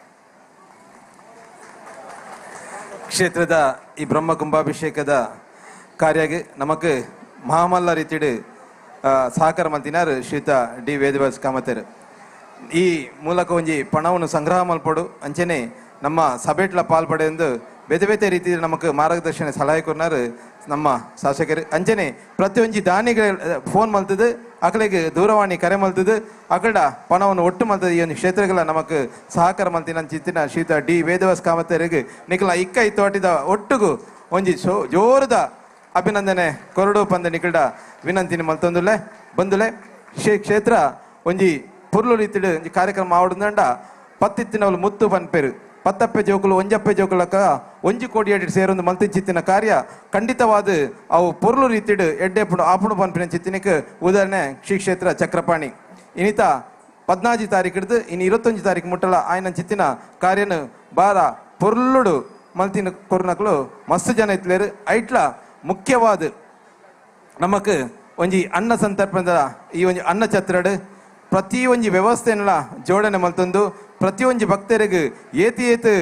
Speaker 2: ಕ್ಷೇತ್ರದ ಈ ಬ್ರಹ್ಮ ಕುಂಭಾಭಿಷೇಕದ ಕಾರ್ಯಗೆ ನಮಕ್ ಮಹಾಮಲ್ಲ ರೀತಿಡ್ ಸಹಕಾರ ಮಲ್ತಿನಾರ್ ಶ್ರೀಯುತ ಡಿ ವೇದವ್ಯಾಸ್ ಕಾಮತೇರ್ ಈ ಮೂಲಕ ಒಂಜಿ ಪಣವನ್ನು ಸಂಗ್ರಹ ಮಲ್ಪಡು ಅಂಚನೆ ನಮ್ಮ ಸಭೆಟ್ಲ ಪಾಲ್ಪಡೆ ಎಂದು ಬೇತೆ ಬೇತೆ ರೀತಿ ನಮಕ್ ಮಾರ್ಗದರ್ಶನ ಸಲಹೆ ಕೊರ್ನಾರು ನಮ್ಮ ಶಾಸಕರು. ಅಂಚನೆ ಪ್ರತಿಯೊಂದು ದಾನಿಗಳ ಫೋನ್ ಮಲ್ತದು ಅಕಲಿಗೆ ದೂರವಾಣಿ ಕರೆ ಮಲ್ತದು ಅಕಡ ಪಣವನ್ನು ಒಟ್ಟು ಮಲ್ತದು. ಈ ಒಂದು ಕ್ಷೇತ್ರಗಳ ನಮಕ್ ಸಹಕಾರ ಮಲ್ತಿನ ಚಿತ್ತಿನ ಶ್ರೀಯುತ ಡಿ ವೇದವ್ಯಾಸ್ ಕಾಮತೇರಿಗೆ ನಿಖಲ ಇಕ್ಕ ತೋಟಿದ ಒಟ್ಟಿಗೂ ಒಂಜಿ ಜೋರದ ಅಭಿನಂದನೆ ಕೊರಡು ಪಂದ ನಿಕಡ ವಿನಂತಿನಿ ಮಲ್ತೊಂದುಲೆ ಬಂದುಲೆ ಕ್ಷೇತ್ರ ಒಂಜಿ ಪುರ್ಲು ರೀತಿಡ್ ಒಂಜಿ ಕಾರ್ಯಕ್ರಮ ಆವಡುಂದಂಡ ಪತ್ತಿತ್ತಿನವಲು ಮುತ್ತು ಪನ್ಪೇರು 10 ಜೋಕುಲು 1 ಜೋಕುಲಕ 1 ಕೋಟಿ ಎಡ್ ಸೇರೊಂದು ಮಲ್ತಿ ಚಿತ್ತಿನ ಕಾರ್ಯ ಖಂಡಿತವಾದ ಅವು ಪೊರ್ಲು ರೀತಿಡ್ ಎಡ್ಡೆ ಆಪುಣು ಪನ್ಪಿನ ಚಿತ್ತಿನಕ್ಕೆ ಉದಾಹರಣೆ ಶ್ರೀ ಕ್ಷೇತ್ರ ಚಕ್ರಪಾಣಿ ಇನ್ನಿತ 14 ತಾರೀಕಿಡ್ದು ಇನ್ನು 21 ತಾರೀಕು ಮುಟ್ಟಲ ಆಯ್ನ ಚಿತ್ತಿನ ಕಾರ್ಯನು ಬಾರ ಪೊರ್ಲುಡು ಮಲ್ತಿನ ಕೊರ್ನಕ್ಲು ಮಸ್ತ್ ಜನ ಇತ್ಲೇರು ಐಟ್ಲ ಮುಖ್ಯವಾದ ನಮಕ್ ಒಂಜಿ ಅನ್ನ ಸಂತರ್ಪಣದ ಈ ಒಂಜಿ ಅನ್ನ ಛತ್ರಡ್ ಪ್ರತಿಯೊಂದು ವ್ಯವಸ್ಥೆನೆಲ್ಲ ಜೋಡಣೆ ಮಲ್ತೊಂದು ಪ್ರತಿಯೊಂದು ಭಕ್ತರಿಗೆ ಏತು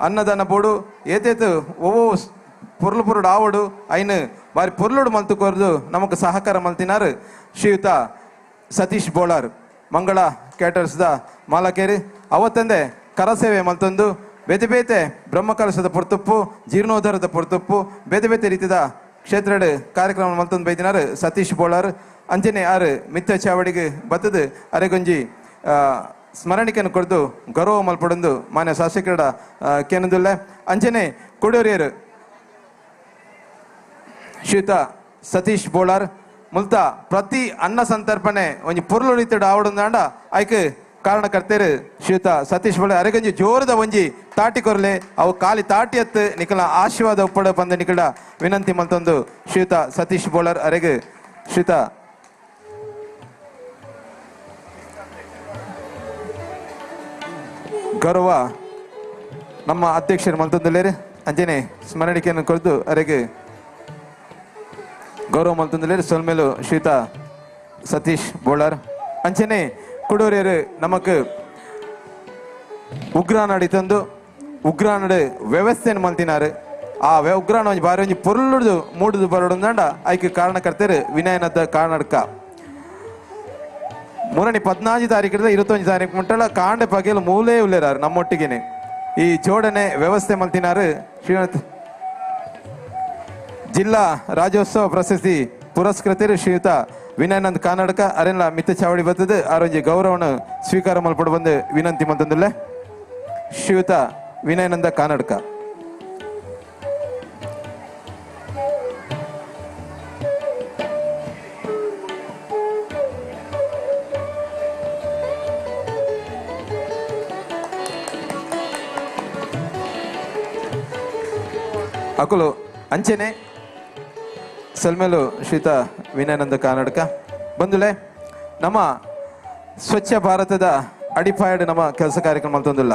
Speaker 2: ಅನ್ನದಾನ ಬೋಡು ಏತೇತು ಒವ್ವೋ ಪೊರ್ಲು ಪೊರುಡು ಆವಡು ಐನು ಬಾರಿ ಪೊರ್ಲುಡು ಮಲ್ತು ಕೊರ್ದು ನಮಕ್ ಸಹಕಾರ ಮಲ್ತಿನಾರು ಶ್ರೀಯುತ ಸತೀಶ್ ಬೋಳಾರ್ ಮಂಗಳ ಕ್ಯಾಟರ್ಸ್ದ ಮಾಲಕೇರಿ ಅವತ್ತಂದೆ ಕರಸೇವೆ ಮಲ್ತೊಂದು ಬೇತೆ ಬೇತೆ ಬ್ರಹ್ಮಕಲಶದ ಪೊರ್ತುಪ್ಪು ಜೀರ್ಣೋದ್ಧಾರದ ಪೊರ್ತುಪ್ಪು ಬೇತೆ ಬೇತೆ ರೀತಿದ ಕ್ಷೇತ್ರ ಕಾರ್ಯಕ್ರಮ ಮಲ್ತೊಂದು ಬೈದಿನಾರು ಸತೀಶ್ ಬೋಳಾರ್ ಅಂಜನೆ ಆರು ಮಿತ್ತ ಚಾವಡಿಗೆ ಬತ್ತದು ಅರೆಗೊಂಜಿ ಸ್ಮರಣಿಕೆಯನ್ನು ಕೊಡ್ದು ಗೌರವ ಮಲ್ಪಡೊಂದು ಮಾನ್ಯ ಶಾಸಕರ ಕೇನದುಲ್ಲ ಅಂಜನೆ ಕೊಡೋರಿಯರು ಶ್ರೀಯುತ ಸತೀಶ್ ಬೋಳಾರ್ ಮುಲ್ತ ಪ್ರತಿ ಅನ್ನ ಸಂತರ್ಪಣೆ ಒಂಜಿ ಪೊರ್ಲು ರೀತಿಯ ಆವಡೊಂದಾಂಡ ಆಯ್ಕೆ ಕಾರಣಕರ್ತೇರು ಶ್ರೀಯುತ ಸತೀಶ್ ಬೋಳಾರ್ ಅರೆಗೊಂಜಿ ಜೋರದ ಒಂಜಿ ತಾಟಿ ಕೊರ್ಲೆ ಅವು ಕಾಲಿ ತಾಟಿ ಹತ್ತು ನಿಖಲ ಆಶೀರ್ವಾದ ಉಪ್ಪಡ ಬಂದ ನಿಖಲ ವಿನಂತಿ ಮಲ್ತೊಂದು ಶ್ರೀಯುತ ಸತೀಶ್ ಬೋಳಾರ್ ಅರೆಗೆ ಶ್ರೀಯುತ ಗೌರವ ನಮ್ಮ ಅಧ್ಯಕ್ಷರು ಮಲ್ತೊಂದಿಲ್ಲೇರಿ ಅಂಜನೆ ಸ್ಮರಣಿಕೆಯನ್ನು ಕೊರೆದು ಅರೆಗೆ ಗೌರವ ಮಲ್ತೊಂದಿಲ್ಲೇರಿ ಸೊಲ್ಮೇಲು ಶ್ರೀಯುತ ಸತೀಶ್ ಬೋಳಾರ್ ಅಂಚನೆ ಕುಡೂರಿಯರು ನಮಕ್ ಉಗ್ರಾನಡಿ ತಂದು ಉಗ್ರಾನಡು ವ್ಯವಸ್ಥೆಯನ್ನು ಮಲ್ತಿನಾರು ಆ ಉಗ್ರಾನ ಒಂಜಿ ಬಾರಿ ಒಂಜಿ ಪೊರ್ಲುಡು ಮೂಡುದು ಬರಡುಂದಾಂಡ ಐಕೆ ಕಾರಣಕರ್ತರು ವಿನಯನದ ಕಾರಣಡ್ಕ ಮೂರನೇ 14 ತಾರೀಕಿಂದ 21 ತಾರೀಕು ಮುಟ್ಟಲ ಕಾಂಡೆ ಪಗೆಲು ಮೂಲೇ ಉಳ್ಳೇರಾರು ನಮ್ಮೊಟ್ಟಿಗೆನೆ ಈ ಜೋಡಣೆ ವ್ಯವಸ್ಥೆ ಮಲ್ತಿನಾರು ಶ್ರೀನಾಥ್ ಜಿಲ್ಲಾ ರಾಜ್ಯೋತ್ಸವ ಪ್ರಶಸ್ತಿ ಪುರಸ್ಕೃತರು ಶ್ರೀಯುತ ವಿನಯಾನಂದ್ ಕಾನಡ್ಕ ಅರೆಲ್ಲ ಮಿತ್ತ ಚಾವಡಿ ಬರ್ತದೆ ಆರೋಗ್ಯ ಗೌರವವನ್ನು ಸ್ವೀಕಾರ ಮಲ್ಪಡು ಬಂದು ವಿನಂತಿ ಮಲ್ತಂದಿಲ್ಲ ಶ್ರೀಯುತ ವಿನಯಾನಂದ ಕಾನಡ್ಕ ಅಕುಲು ಅಂಚೆನೆ ಸಲ್ಮೇಲು ಶ್ರೀಯುತ ವಿನಯಾನಂದ ಕಾನಡ್ಕ ಬಂದುಲೆ ನಮ್ಮ ಸ್ವಚ್ಛ ಭಾರತದ ಅಡಿಪಾಯಡ್ ನಮ್ಮ ಕೆಲಸ ಕಾರ್ಯಕ್ರಮ ಅಂತಂದಿಲ್ಲ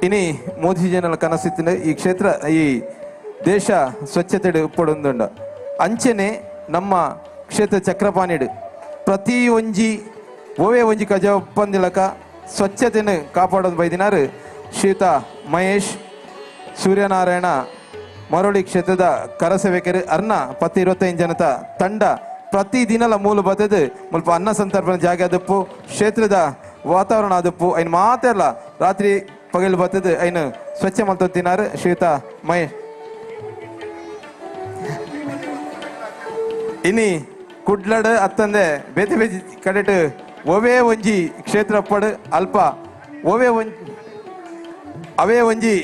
Speaker 2: ಇನಿ ಮೋದಿ ಜನರ ಕನಸಿತ್ತಿನ ಈ ಕ್ಷೇತ್ರ ಈ ದೇಶ ಸ್ವಚ್ಛತೆ ಉಪ್ಪಡೊಂದುಂಡ ಅಂಚೆನೆ ನಮ್ಮ ಕ್ಷೇತ್ರ ಚಕ್ರಪಾಣಿಡು ಪ್ರತಿ ಒಂಜಿ ಓವೇ ಒಂಜಿ ಕಜ ಒಪ್ಪಂದಿಲಕ ಸ್ವಚ್ಛತೆಯನ್ನು ಕಾಪಾಡೋದು ಬೈದಿನಾರು ಶ್ರೀಯುತ ಮಹೇಶ್ ಸೂರ್ಯನಾರಾಯಣ ಮರಳಿ ಕ್ಷೇತ್ರದ ಕರಸೇವಕರು ಅರ್ನ 10-25 ಜನತ ತಂಡ ಪ್ರತಿ ದಿನಲ ಮೂಲ ಬತ್ತದು ಮುಲ್ಪ ಅನ್ನ ಸಂತರ್ಪಣೆ ಜಾಗ ಅದಪ್ಪು ಕ್ಷೇತ್ರದ ವಾತಾವರಣ ಅದಪ್ಪು ಐನ್ ಮಾತೆಲ್ಲ ರಾತ್ರಿ ಪಗಲು ಬತ್ತದು ಐನು ಸ್ವಚ್ಛ ಮಲ್ತಿನಾರು ಶ್ರೀಯುತ ಮಹೇಶ್ ಇನಿ ಕುಡ್ಲಡ್ ಅತ್ತಂದೆ ಬೇತೆ ಬೇತೆ ಕಡೆಟ್ ಒವೇ ಒಂಜಿ ಕ್ಷೇತ್ರ ಪಡ್ ಅಲ್ಪ ಒವೇ ಒಂಜಿ ಅವೇ ಒಂಜಿ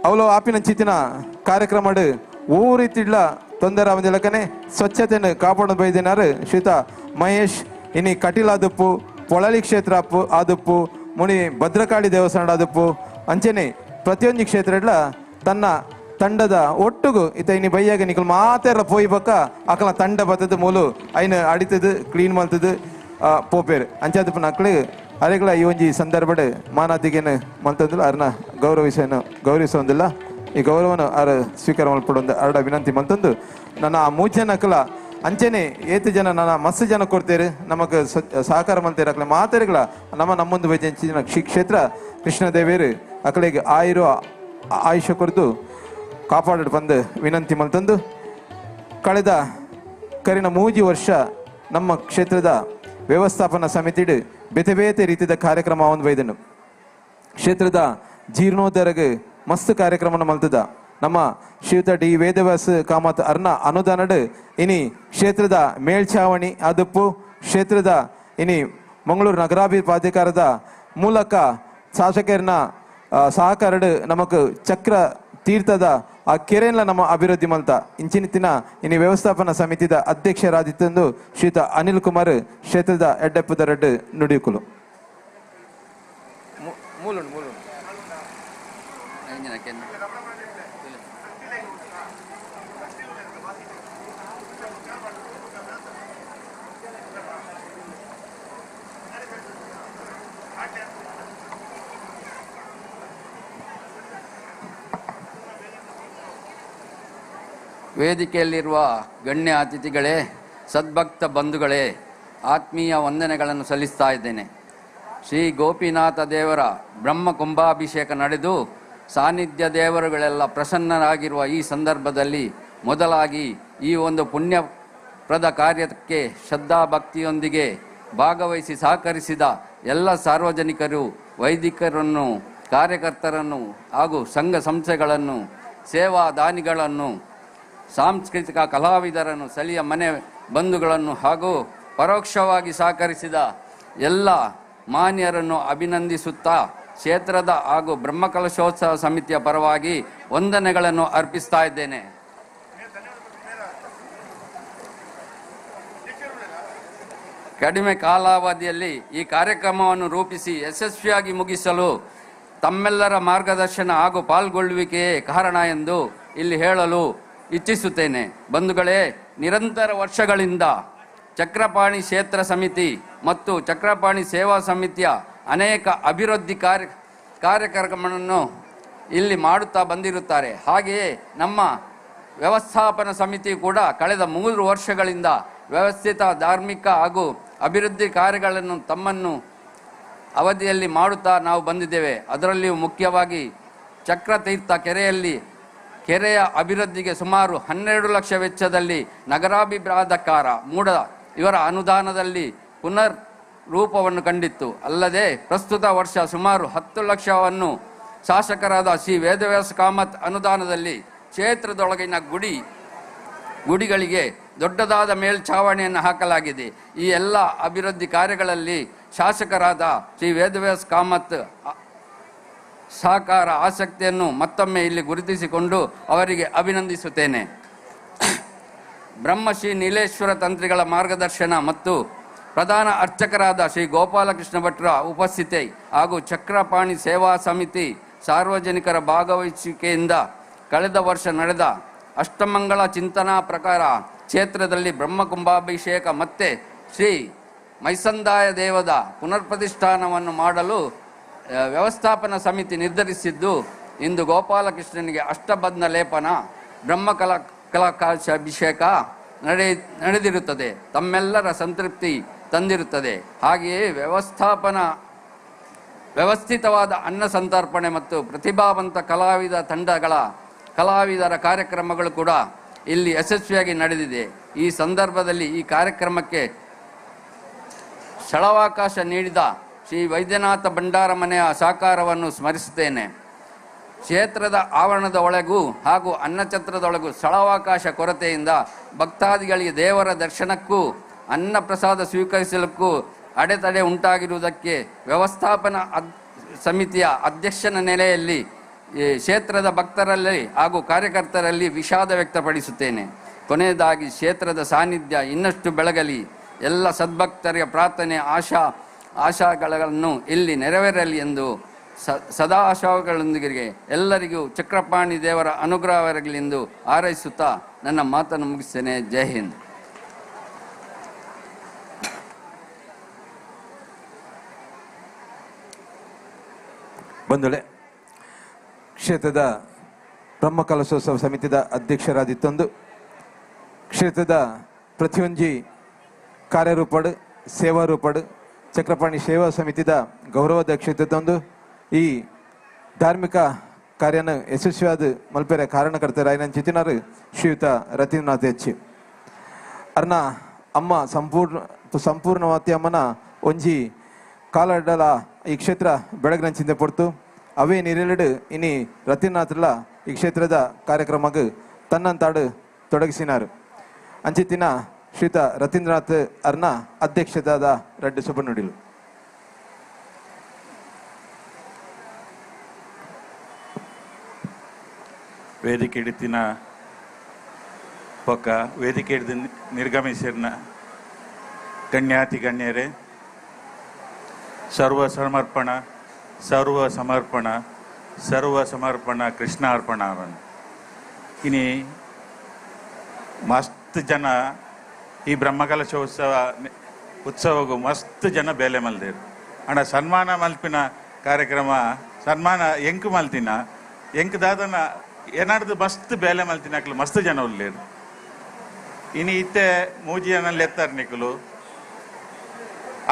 Speaker 2: ಅವಳು ಆಪಿನ ಚಿತ್ತಿನ ಕಾರ್ಯಕ್ರಮ ಊರಿತಿಡ್ಲ ತೊಂದರೆ ಅವಲಕನೆ ಸ್ವಚ್ಛತೆಯನ್ನು ಕಾಪಾಡು ಬೈದಿನಾರು ಶ್ರೀಯುತ ಮಹೇಶ್ ಇನಿ ಕಟೀಲಾದಪ್ಪು ಪೊಳಲಿ ಕ್ಷೇತ್ರ ಅಪ್ಪು ಆದಪ್ಪು ಮುನಿ ಭದ್ರಕಾಳಿ ದೇವಸ್ಥಾನ ಆದಪ್ಪು ಅಂಚೆನೆ ಪ್ರತಿಯೊಂದು ಕ್ಷೇತ್ರ ಇಡ್ಲ ತನ್ನ ತಂಡದ ಒಟ್ಟುಗು ಇತ ಇನಿ ಬೈಯಾಗ ನಿಕಲ್ ಮಾತೆಲ್ಲ ಪೋಯ್ಬಕ್ಕ ಅಕಲ ತಂಡ ಬತ್ತದ ಮೂಲು ಐನ ಅಡಿತದು ಕ್ಲೀನ್ ಮಲ್ತದು ಪೋಪೇರು ಅಂಚಾದಪ್ಪ ನಕ್ಳು ಅರೆಗಳ ಈ ಒಂಜಿ ಸಂದರ್ಭಡ್ ಮಾನಾದಿಗೆನು ಮಲ್ತಂದಿಲ್ಲ ಅರ್ನ ಗೌರವಿಸೋದಿಲ್ಲ ಈ ಗೌರವನ ಅರ ಸ್ವೀಕಾರ ಮಲ್ಪಡೊಂದು ಅರಡ ವಿನಂತಿ ಮಲ್ತಂದು ನನ್ನ ಆ ಮೂಜನಕಲ ಅಂಚೆನೆ ಏತು ಜನ ನನ್ನ ಮಸ್ತ್ ಜನ ಕೊಡ್ತೇರು ನಮಗ್ ಸಹಕಾರ ಮಲ್ತೇರು ಅಕಲ ಮಾತಾರಿಗಳ ನಮ್ಮೊಂದು ವೈದ್ಯಂಚಿನ ಕ್ಷೇತ್ರ ಕೃಷ್ಣದೇವೇರು ಅಕಳಿಗೆ ಆಯುಷ ಕೊರತು ಕಾಪಾಡ ಬಂದು ವಿನಂತಿ ಮಲ್ತಂದು ಕಳೆದ ಕರಿನ 3 ವರ್ಷ ನಮ್ಮ ಕ್ಷೇತ್ರದ ವ್ಯವಸ್ಥಾಪನಾ ಸಮಿತಿಡು ಬೇತೆ ಬೇತೆ ರೀತಿಯ ಕಾರ್ಯಕ್ರಮ ಒಂದು ಬೈದನು ಕ್ಷೇತ್ರದ ಜೀರ್ಣೋದ್ಧಾರಗೆ ಮಸ್ತ್ ಕಾರ್ಯಕ್ರಮ ಮಲ್ತದ ನಮ್ಮ ಶ್ರೀಯುತ ಡಿ ವೇದವ್ಯಾಸ ಕಾಮತ್ ಅರ್ನ ಅನುದಾನಡ್ ಇನಿ ಕ್ಷೇತ್ರದ ಮೇಲ್ಛಾವಣಿ ಅದಪ್ಪು ಕ್ಷೇತ್ರದ ಇನಿ ಮಂಗಳೂರು ನಗರಾಭಿವೃದ್ಧಿ ಪ್ರಾಧಿಕಾರದ ಮೂಲಕ ಶಾಸಕರನ್ನ ಸಹಕಾರಡ್ ನಮಕ್ ಚಕ್ರ ತೀರ್ಥದ ಆ ಕೆರೆಲ್ಲ ನಮ್ಮ ಅಭಿವೃದ್ಧಿ ಮಲ್ತ ಇಂಚಿನಿತ್ತಿನ ಇನಿ ವ್ಯವಸ್ಥಾಪನಾ ಸಮಿತಿದ ಅಧ್ಯಕ್ಷರಾದಿತ್ತಂದು ಶ್ರೀಯುತ ಅನಿಲ್ ಕುಮಾರ್ ಕ್ಷೇತ್ರದ ಎಡ್ಡೆಪ್ಪದ ರೆಡ್ ನುಡಿಯುಕುಲು
Speaker 17: ವೇದಿಕೆಯಲ್ಲಿರುವ ಗಣ್ಯ ಅತಿಥಿಗಳೇ, ಸದ್ಭಕ್ತ ಬಂಧುಗಳೇ, ಆತ್ಮೀಯ ವಂದನೆಗಳನ್ನು ಸಲ್ಲಿಸ್ತಾ ಇದ್ದೇನೆ. ಶ್ರೀ ಗೋಪಿನಾಥ ದೇವರ ಬ್ರಹ್ಮ ಕುಂಭಾಭಿಷೇಕ ನಡೆದು ಸಾನ್ನಿಧ್ಯ ದೇವರುಗಳೆಲ್ಲ ಪ್ರಸನ್ನರಾಗಿರುವ ಈ ಸಂದರ್ಭದಲ್ಲಿ ಮೊದಲಾಗಿ ಈ ಒಂದು ಪುಣ್ಯಪ್ರದ ಕಾರ್ಯಕ್ಕೆ ಶ್ರದ್ಧಾಭಕ್ತಿಯೊಂದಿಗೆ ಭಾಗವಹಿಸಿ ಸಹಕರಿಸಿದ ಎಲ್ಲ ಸಾರ್ವಜನಿಕರು, ವೈದಿಕರನ್ನು, ಕಾರ್ಯಕರ್ತರನ್ನು ಹಾಗೂ ಸಂಘ ಸಂಸ್ಥೆಗಳನ್ನು, ಸೇವಾ ದಾನಿಗಳನ್ನು, ಸಾಂಸ್ಕೃತಿಕ ಕಲಾವಿದರನ್ನು, ಸ್ಥಳೀಯ ಮನೆ ಬಂಧುಗಳನ್ನು ಹಾಗೂ ಪರೋಕ್ಷವಾಗಿ ಸಹಕರಿಸಿದ ಎಲ್ಲ ಮಾನ್ಯರನ್ನು ಅಭಿನಂದಿಸುತ್ತಾ ಕ್ಷೇತ್ರದ ಹಾಗೂ ಬ್ರಹ್ಮಕಲಶೋತ್ಸವ ಸಮಿತಿಯ ಪರವಾಗಿ ವಂದನೆಗಳನ್ನು ಅರ್ಪಿಸ್ತಾ ಇದ್ದೇನೆ. ಕಡಿಮೆ ಕಾಲಾವಧಿಯಲ್ಲಿ ಈ ಕಾರ್ಯಕ್ರಮವನ್ನು ರೂಪಿಸಿ ಯಶಸ್ವಿಯಾಗಿ ಮುಗಿಸಲು ತಮ್ಮೆಲ್ಲರ ಮಾರ್ಗದರ್ಶನ ಹಾಗೂ ಪಾಲ್ಗೊಳ್ಳುವಿಕೆಯೇ ಕಾರಣ ಎಂದು ಇಲ್ಲಿ ಹೇಳಲು ಇಚ್ಛಿಸುತ್ತೇನೆ. ಬಂಧುಗಳೇ, ನಿರಂತರ ವರ್ಷಗಳಿಂದ ಚಕ್ರಪಾಣಿ ಕ್ಷೇತ್ರ ಸಮಿತಿ ಮತ್ತು ಚಕ್ರಪಾಣಿ ಸೇವಾ ಸಮಿತಿಯ ಅನೇಕ ಅಭಿವೃದ್ಧಿ ಕಾರ್ಯಕ್ರಮವನ್ನು ಇಲ್ಲಿ ಮಾಡುತ್ತಾ ಬಂದಿರುತ್ತಾರೆ. ಹಾಗೆಯೇ ನಮ್ಮ ವ್ಯವಸ್ಥಾಪನಾ ಸಮಿತಿ ಕೂಡ ಕಳೆದ 3 ವರ್ಷಗಳಿಂದ ವ್ಯವಸ್ಥಿತ ಧಾರ್ಮಿಕ ಹಾಗೂ ಅಭಿವೃದ್ಧಿ ಕಾರ್ಯಗಳನ್ನು ತಮ್ಮನ್ನು ಅವಧಿಯಲ್ಲಿ ಮಾಡುತ್ತಾ ನಾವು ಬಂದಿದ್ದೇವೆ. ಅದರಲ್ಲಿಯೂ ಮುಖ್ಯವಾಗಿ ಚಕ್ರತೀರ್ಥ ಕೆರೆಯ ಅಭಿವೃದ್ಧಿಗೆ ಸುಮಾರು 12 ಲಕ್ಷ ವೆಚ್ಚದಲ್ಲಿ ನಗರಾಭಿವೃದ್ಧಿಕಾರ ಮೂಡ ಇವರ ಅನುದಾನದಲ್ಲಿ ಪುನರ್ ರೂಪವನ್ನು ಕಂಡಿತ್ತು. ಅಲ್ಲದೆ ಪ್ರಸ್ತುತ ವರ್ಷ ಸುಮಾರು 10 ಲಕ್ಷವನ್ನು ಶಾಸಕರಾದ ಶ್ರೀ ವೇದವ್ಯಾಸ ಕಾಮತ್ ಅನುದಾನದಲ್ಲಿ ಕ್ಷೇತ್ರದೊಳಗಿನ ಗುಡಿಗಳಿಗೆ ದೊಡ್ಡದಾದ ಮೇಲ್ಛಾವಣಿಯನ್ನು ಹಾಕಲಾಗಿದೆ. ಈ ಎಲ್ಲ ಅಭಿವೃದ್ಧಿ ಕಾರ್ಯಗಳಲ್ಲಿ ಶಾಸಕರಾದ ಶ್ರೀ ವೇದವ್ಯಾಸ ಕಾಮತ್ ಸಹಕಾರ ಆಸಕ್ತಿಯನ್ನು ಮತ್ತೊಮ್ಮೆ ಇಲ್ಲಿ ಗುರುತಿಸಿಕೊಂಡು ಅವರಿಗೆ ಅಭಿನಂದಿಸುತ್ತೇನೆ. ಬ್ರಹ್ಮಶ್ರೀ ನೀಲೇಶ್ವರ ತಂತ್ರಿಗಳ ಮಾರ್ಗದರ್ಶನ ಮತ್ತು ಪ್ರಧಾನ ಅರ್ಚಕರಾದ ಶ್ರೀ ಗೋಪಾಲಕೃಷ್ಣ ಭಟ್ರ ಉಪಸ್ಥಿತಿ ಹಾಗೂ ಚಕ್ರಪಾಣಿ ಸೇವಾ ಸಮಿತಿ ಸಾರ್ವಜನಿಕರ ಭಾಗವಹಿಸುವಿಕೆಯಿಂದ ಕಳೆದ ವರ್ಷ ನಡೆದ ಅಷ್ಟಮಂಗಳ ಚಿಂತನಾ ಪ್ರಕಾರ ಕ್ಷೇತ್ರದಲ್ಲಿ ಬ್ರಹ್ಮಕುಂಭಾಭಿಷೇಕ ಮತ್ತೆ ಶ್ರೀ ಮೈಸಂದಾಯ ದೇವದ ಪುನರ್ಪ್ರತಿಷ್ಠಾನವನ್ನು ಮಾಡಲು ವ್ಯವಸ್ಥಾಪನಾ ಸಮಿತಿ ನಿರ್ಧರಿಸಿದ್ದು, ಇಂದು ಗೋಪಾಲಕೃಷ್ಣನಿಗೆ ಅಷ್ಟಬಂಧ ಲೇಪನ ಬ್ರಹ್ಮಕಲಕಾಭಿಷೇಕ ನಡೆದಿರುತ್ತದೆ. ತಮ್ಮೆಲ್ಲರ ಸಂತೃಪ್ತಿ ತಂದಿರುತ್ತದೆ. ಹಾಗೆಯೇ ವ್ಯವಸ್ಥಿತವಾದ ಅನ್ನ ಸಂತರ್ಪಣೆ ಮತ್ತು ಪ್ರತಿಭಾವಂತ ಕಲಾವಿದರ ಕಾರ್ಯಕ್ರಮಗಳು ಕೂಡ ಇಲ್ಲಿ ಯಶಸ್ವಿಯಾಗಿ ನಡೆದಿದೆ. ಈ ಸಂದರ್ಭದಲ್ಲಿ ಈ ಕಾರ್ಯಕ್ರಮಕ್ಕೆ ಸ್ಥಳಾವಕಾಶ ನೀಡಿದ ಶ್ರೀ ವೈದ್ಯನಾಥ ಭಂಡಾರ ಮನೆಯ ಸಹಕಾರವನ್ನು ಸ್ಮರಿಸುತ್ತೇನೆ. ಕ್ಷೇತ್ರದ ಆವರಣದ ಒಳಗೂ ಹಾಗೂ ಅನ್ನಛತ್ರದೊಳಗೂ ಸ್ಥಳಾವಕಾಶ ಕೊರತೆಯಿಂದ ಭಕ್ತಾದಿಗಳಿಗೆ ದೇವರ ದರ್ಶನಕ್ಕೂ ಅನ್ನ ಪ್ರಸಾದ ಸ್ವೀಕರಿಸಲಿಕ್ಕೂ ಅಡೆತಡೆ ಉಂಟಾಗಿರುವುದಕ್ಕೆ ವ್ಯವಸ್ಥಾಪನಾ ಸಮಿತಿಯ ಅಧ್ಯಕ್ಷನ ನೆಲೆಯಲ್ಲಿ ಕ್ಷೇತ್ರದ ಭಕ್ತರಲ್ಲಿ ಹಾಗೂ ಕಾರ್ಯಕರ್ತರಲ್ಲಿ ವಿಷಾದ ವ್ಯಕ್ತಪಡಿಸುತ್ತೇನೆ. ಕೊನೆಯದಾಗಿ ಕ್ಷೇತ್ರದ ಸಾನ್ನಿಧ್ಯ ಇನ್ನಷ್ಟು ಬೆಳಗಲಿ, ಎಲ್ಲ ಸದ್ಭಕ್ತರ ಪ್ರಾರ್ಥನೆ ಆಶಾಗಳನ್ನು ಇಲ್ಲಿ ನೆರವೇರಲಿ ಎಂದು ಸದಾ ಆಶಾಗಳೊಂದಿಗೆ ಎಲ್ಲರಿಗೂ ಚಕ್ರಪಾಣಿ ದೇವರ ಅನುಗ್ರಹವಿರಲಿ ಎಂದು ಹಾರೈಸುತ್ತಾ ನನ್ನ ಮಾತನ್ನು ಮುಗಿಸ್ತೇನೆ. ಜೈ ಹಿಂದ್.
Speaker 2: ಬಂಧುಗಳೇ, ಕ್ಷೇತ್ರದ ಬ್ರಹ್ಮಕಲಶೋತ್ಸವ ಸಮಿತಿಯ ಅಧ್ಯಕ್ಷರಾದಿತ್ತೊಂದು ಕ್ಷೇತ್ರದ ಪ್ರತಿಯೊಂದು ಕಾರ್ಯರೂಪಡು ಸೇವಾ ರೂಪಡು ಚಕ್ರಪಾಣಿ ಸೇವಾ ಸಮಿತಿಯ ಗೌರವಾಧ್ಯಕ್ಷತೆಯೊಂದು ಈ ಧಾರ್ಮಿಕ ಕಾರ್ಯನ ಯಶಸ್ವಿಯಾದ ಮಲ್ಪೆರೆ ಕಾರಣಕರ್ತರಾಯಿನ ಚಿತ್ತಿನಾರು ಶ್ರೀಯುತ ರತೀಂದ್ರನಾಥ್ ಹೆಚ್ಚು ಅರ್ನ ಅಮ್ಮ ಸಂಪೂರ್ಣವಾತಿ ಅಮ್ಮನ ಒಂಜಿ ಕಾಲಡ್ಡಲ ಈ ಕ್ಷೇತ್ರ ಬೆಳಗಿನ ಚಿಂತೆ ಪಡ್ತು ಅವೇ ನೀರೆರಡು ಇನಿ ರತೀಂದ್ರನಾಥ್ಲ ಈ ಕ್ಷೇತ್ರದ ಕಾರ್ಯಕ್ರಮಕ್ಕೆ ತನ್ನಂತಾಡು ತೊಡಗಿಸಿನಾರು. ಅಂಚಿತ್ತಿನ ಶ್ರೀಯುತ ರತೀಂದ್ರನಾಥ್ ಅರ್ನ ಅಧ್ಯಕ್ಷತಾದ ರೆಡ್ಡಿ ಸುಬ್ಬನುಡಿಲು.
Speaker 18: ವೇದಿಕೆ ಹಿಡಿತಿನ ಪಕ್ಕ ವೇದಿಕೆ ಹಿಡಿದು ನಿರ್ಗಮಿಸಿರ್ನ ಗಣ್ಯಾತಿ ಗಣ್ಯರೇ, ಸರ್ವ ಸಮರ್ಪಣ ಕೃಷ್ಣಾರ್ಪಣ ಇನಿ ಮಸ್ತ್ ಜನ ಈ ಬ್ರಹ್ಮಕಲಶೋತ್ಸವ ಉತ್ಸವಗೂ ಮಸ್ತ್ ಜನ ಬೇಲೆ ಮಲ್ದೇರು ಅಣ್ಣ ಸನ್ಮಾನ ಮಲ್ಪಿನ ಕಾರ್ಯಕ್ರಮ ಸನ್ಮಾನ ಎಂಕು ಮಲ್ತಿನ ಎಂಕ್ ದಾದನ ಏನಾಡ್ದು ಮಸ್ತ್ ಬೇಲೆ ಮಲ್ತಿನ ಅಕ್ಲು ಮಸ್ತ್ ಜನ ಉಳ್ಳೇರು ಇನಿ ಇತ್ತೆ ಮೂಜಿಯನಲ್ಲಿ ಎತ್ತಾರೆ ನಿಕ್ಲು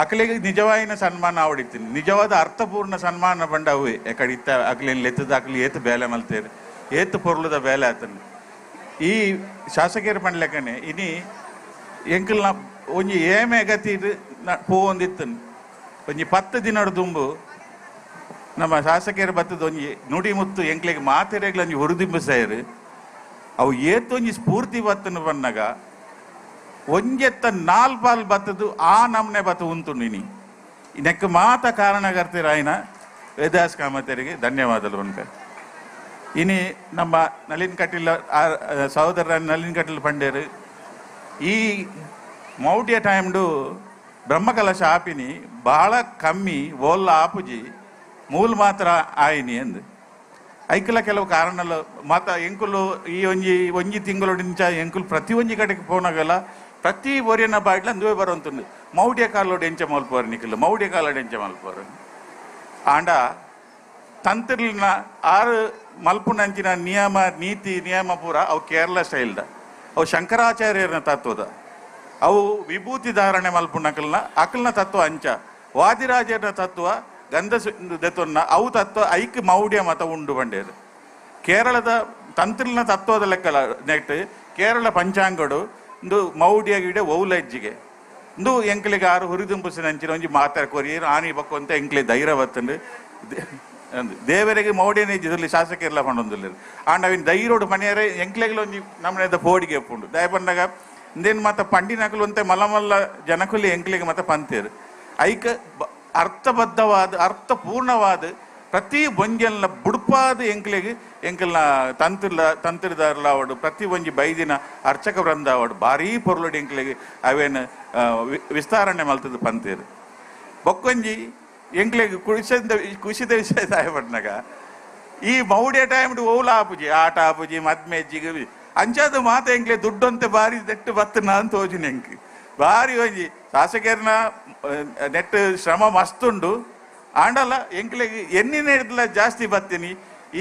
Speaker 18: ಅಕಲಿಗೆ ನಿಜವಾಯಿನ ಸನ್ಮಾನ ಅವಡಿತೀನಿ, ನಿಜವಾದ ಅರ್ಥಪೂರ್ಣ ಸನ್ಮಾನ ಬಂಡ ಅವೇ ಯಾಕಡೆ ಇತ್ತ ಅಕಲಿನ ಲೆತ್ತದ ಅಕಲಿ ಏತು ಬೇಲೆ ಮಲ್ತೇರು ಏತು ಪೊರ್ಲುದ ಬೇಲೆ ಆತನು ಈ ಶಾಸಕರ ಪಂಡ್ಲೆಕ್ಕನೆ ಇನಿ ಎಂಕಲ್ನ ಒಂಜಿ ಏಮೆ ಗತಿ ಪೋವೊಂದಿತ್ತನು ಒಂಜಿ 10 ದಿನದ ದುಂಬು ನಮ್ಮ ಶಾಸಕರ ಬತ್ತದ ಒಂಜಿ ನುಡಿ ಮುತ್ತು ಎಂಕ್ಲಿಗೆ ಮಾತೆರೆಗ್ಲ ಒಂಜಿ ಹುರಿದಿಂಬು ಅವು ಏತು ಒಂಜಿ ಸ್ಫೂರ್ತಿ ಬತ್ತನು ಬಂದಾಗ ಒಂಜೆತ್ತ ನಾಲ್ಪಾಲ್ ಬತ್ತದು ಆ ನಮ್ನೆ ಬತ್ತ ಉಂತುಂಡಿನಿ ನೆಕ್ ಮಾತ ಕಾರಣಕರ್ತಿರ ಆಯ್ನ ವೇದಾಸ್ ಕಾಮತೆರಿಗೆ ಧನ್ಯವಾದಗಳು ಉಂಟ. ಇನಿ ನಮ್ಮ ನಳಿನ್ ಕಟೀಲ್ ಸಹೋದರ ನಳಿನ್ ಕಟೀಲ್ ಪಂಡೇರು ಈ ಮೌಢ್ಯ ಟೈಮ್ಡು ಬ್ರಹ್ಮಕಲಶ ಆಪಿನಿ ಬಹಳ ಕಮ್ಮಿ ಓಲ್ಲ ಆಪುಜಿ ಮೂಲ ಮಾತ್ರ ಆಯ್ನಿ ಅಂದು ಐಕಲ ಕೆಲವು ಕಾರಣಲು ಮಾತ ಎಂಕುಲು ಈ ಒಂಜಿ ತಿಂಗಳೊಡಿಂಚ ಎಂಕುಲು ಪ್ರತಿ ಒಂಜಿ ಕಡೆಗೆ ಪೋನಾಗಲ್ಲ ಪ್ರತಿ ಒರಿಯನ ಬಾಡ್ಲ ಅಂದುವೆ ಬರುವಂತುಂಡು ಮೌಢ್ಯ ಕಾಲೋಡು ಎಂಚ ಮಲ್ಪೋರು ನಿಖಿಲ್ ಮೌಢ್ಯ ಕಾಲೋಡು ಎಂಚ ಮಲ್ಪೋರು ಆಂಡ ತಂತ್ರಲಿನ 6 ಮಲ್ಪುನಂಚಿನ ನಿಯಮ ನೀತಿ ನಿಯಮ ಪೂರ ಅವು ಕೇರಳ ಸ್ಟೈಲ್ದ ಅವು ಶಂಕರಾಚಾರ್ಯರನ ತತ್ವದ ಅವು ವಿಭೂತಿ ಧಾರಣೆ ಮಲ್ಪುನಕಲ್ನ ಅಕಲ್ನ ತತ್ವ ಅಂಚ ವಾದಿರಾಜರ ತತ್ವ ಗಂಧ ದೆತೊನ್ನ ಅವು ತತ್ವ ಐಕ್ ಮೌಢ್ಯ ಮತ ಉಂಡು ಬಂಡೇರು ಕೇರಳದ ತಂತ್ರಲಿನ ತತ್ವದ ಲೆಕ್ಕಲ ನೆಟ್ ಕೇರಳ ಪಂಚಾಂಗಡು ಇಂದು ಮೌಢ್ಯ ಗಿಡ ಒವ್ಲೆಜ್ಜಿಗೆ ಇಂದು ಎಂಕ್ಲಿಗೆ 6 ಹುರಿದುಂಬುಸಿನ ಅಂಚಿನ ಒಂಜಿ ಮಾತಾಡ ಕೊರಿಯರು ಆನಿ ಬಕ್ಕು ಅಂತ ಎಂಕ್ಲಿ ಧೈರ್ಯ ಬತ್ತಂಡು ದೇವರಿಗೆ ಮೌಢ್ಯನೇ ಇದ್ದಲ್ಲಿ ಶಾಸಕರೆಲ್ಲ ಪಂಡೊಂದಿಲ್ಲ ಆಂಡ ಅವಿನ ಧೈರ್ಯೋಡು ಮನೆಯರೇ ಎಂಕ್ಲೆಗ್ಲ ಒಂಜಿ ನಮ್ಮನೆದ ಪೋಡಿಗೆ ಎಪ್ಪುಂಡು ದಯ ಬಂದಾಗ ಇಂದೇನು ಮತ್ತೆ ಪಂಡಿನಕಲು ಅಂತ ಮಲ್ಲ ಜನಕುಲಿ ಎಂಕ್ಲಿಗೆ ಮತ್ತೆ ಪಂತೇರು ಐಕ ಅರ್ಥಬದ್ಧವಾದ ಅರ್ಥಪೂರ್ಣವಾದ ಪ್ರತಿ ಒಂಜಲ್ನ ಬುಡ್ಪಾದ ಎಂಕಲ್ನ ತಂತ್ರದಾರಲ ಅವಡು ಪ್ರತಿ ಒಂಜಿ ಬೈದಿನ ಅರ್ಚಕ ವೃಂದ ಅವಡು ಭಾರೀ ಪೊರ್ಲುಡು ಎಂಕ್ಲಿಗೆ ಅವೇನು ವಿಸ್ತರಣೆ ಮಲ್ತದ ಪಂತೇರು ಬೊಕ್ಕೊಂಜಿ ಎಂಕ್ಲಿಗೆ ಖುಷಿದ ವಿಷಯ ಸಾಯಪಟ್ನಾಗ ಈ ಮೌಢ್ಯ ಟೈಮ್ಡು ಓಲ ಆಪುಜಿ ಆಟ ಆಪುಜಿ ಮದ್ಮೆಜ್ಜಿಗೆ ಅಂಚಾದ ಮಾತ ಎಂಕ್ಲೆ ದುಡ್ಡಂತೆ ಬಾರಿ ನೆಟ್ಟು ಬತ್ತನ ಅಂತ ಹೋಜಿನ ಎಂಕ್ ಬಾರಿ ಒಂಜಿ ಶಾಸಕರ್ನ ನೆಟ್ ಶ್ರಮ ಮಸ್ತುಂಡು ಆಂಡಲ್ಲ ಎಂಕ್ಲೆಗೆ ಎನ್ನಿನ ಹಿಡ್ದಲ್ಲ ಜಾಸ್ತಿ ಬತ್ತೀನಿ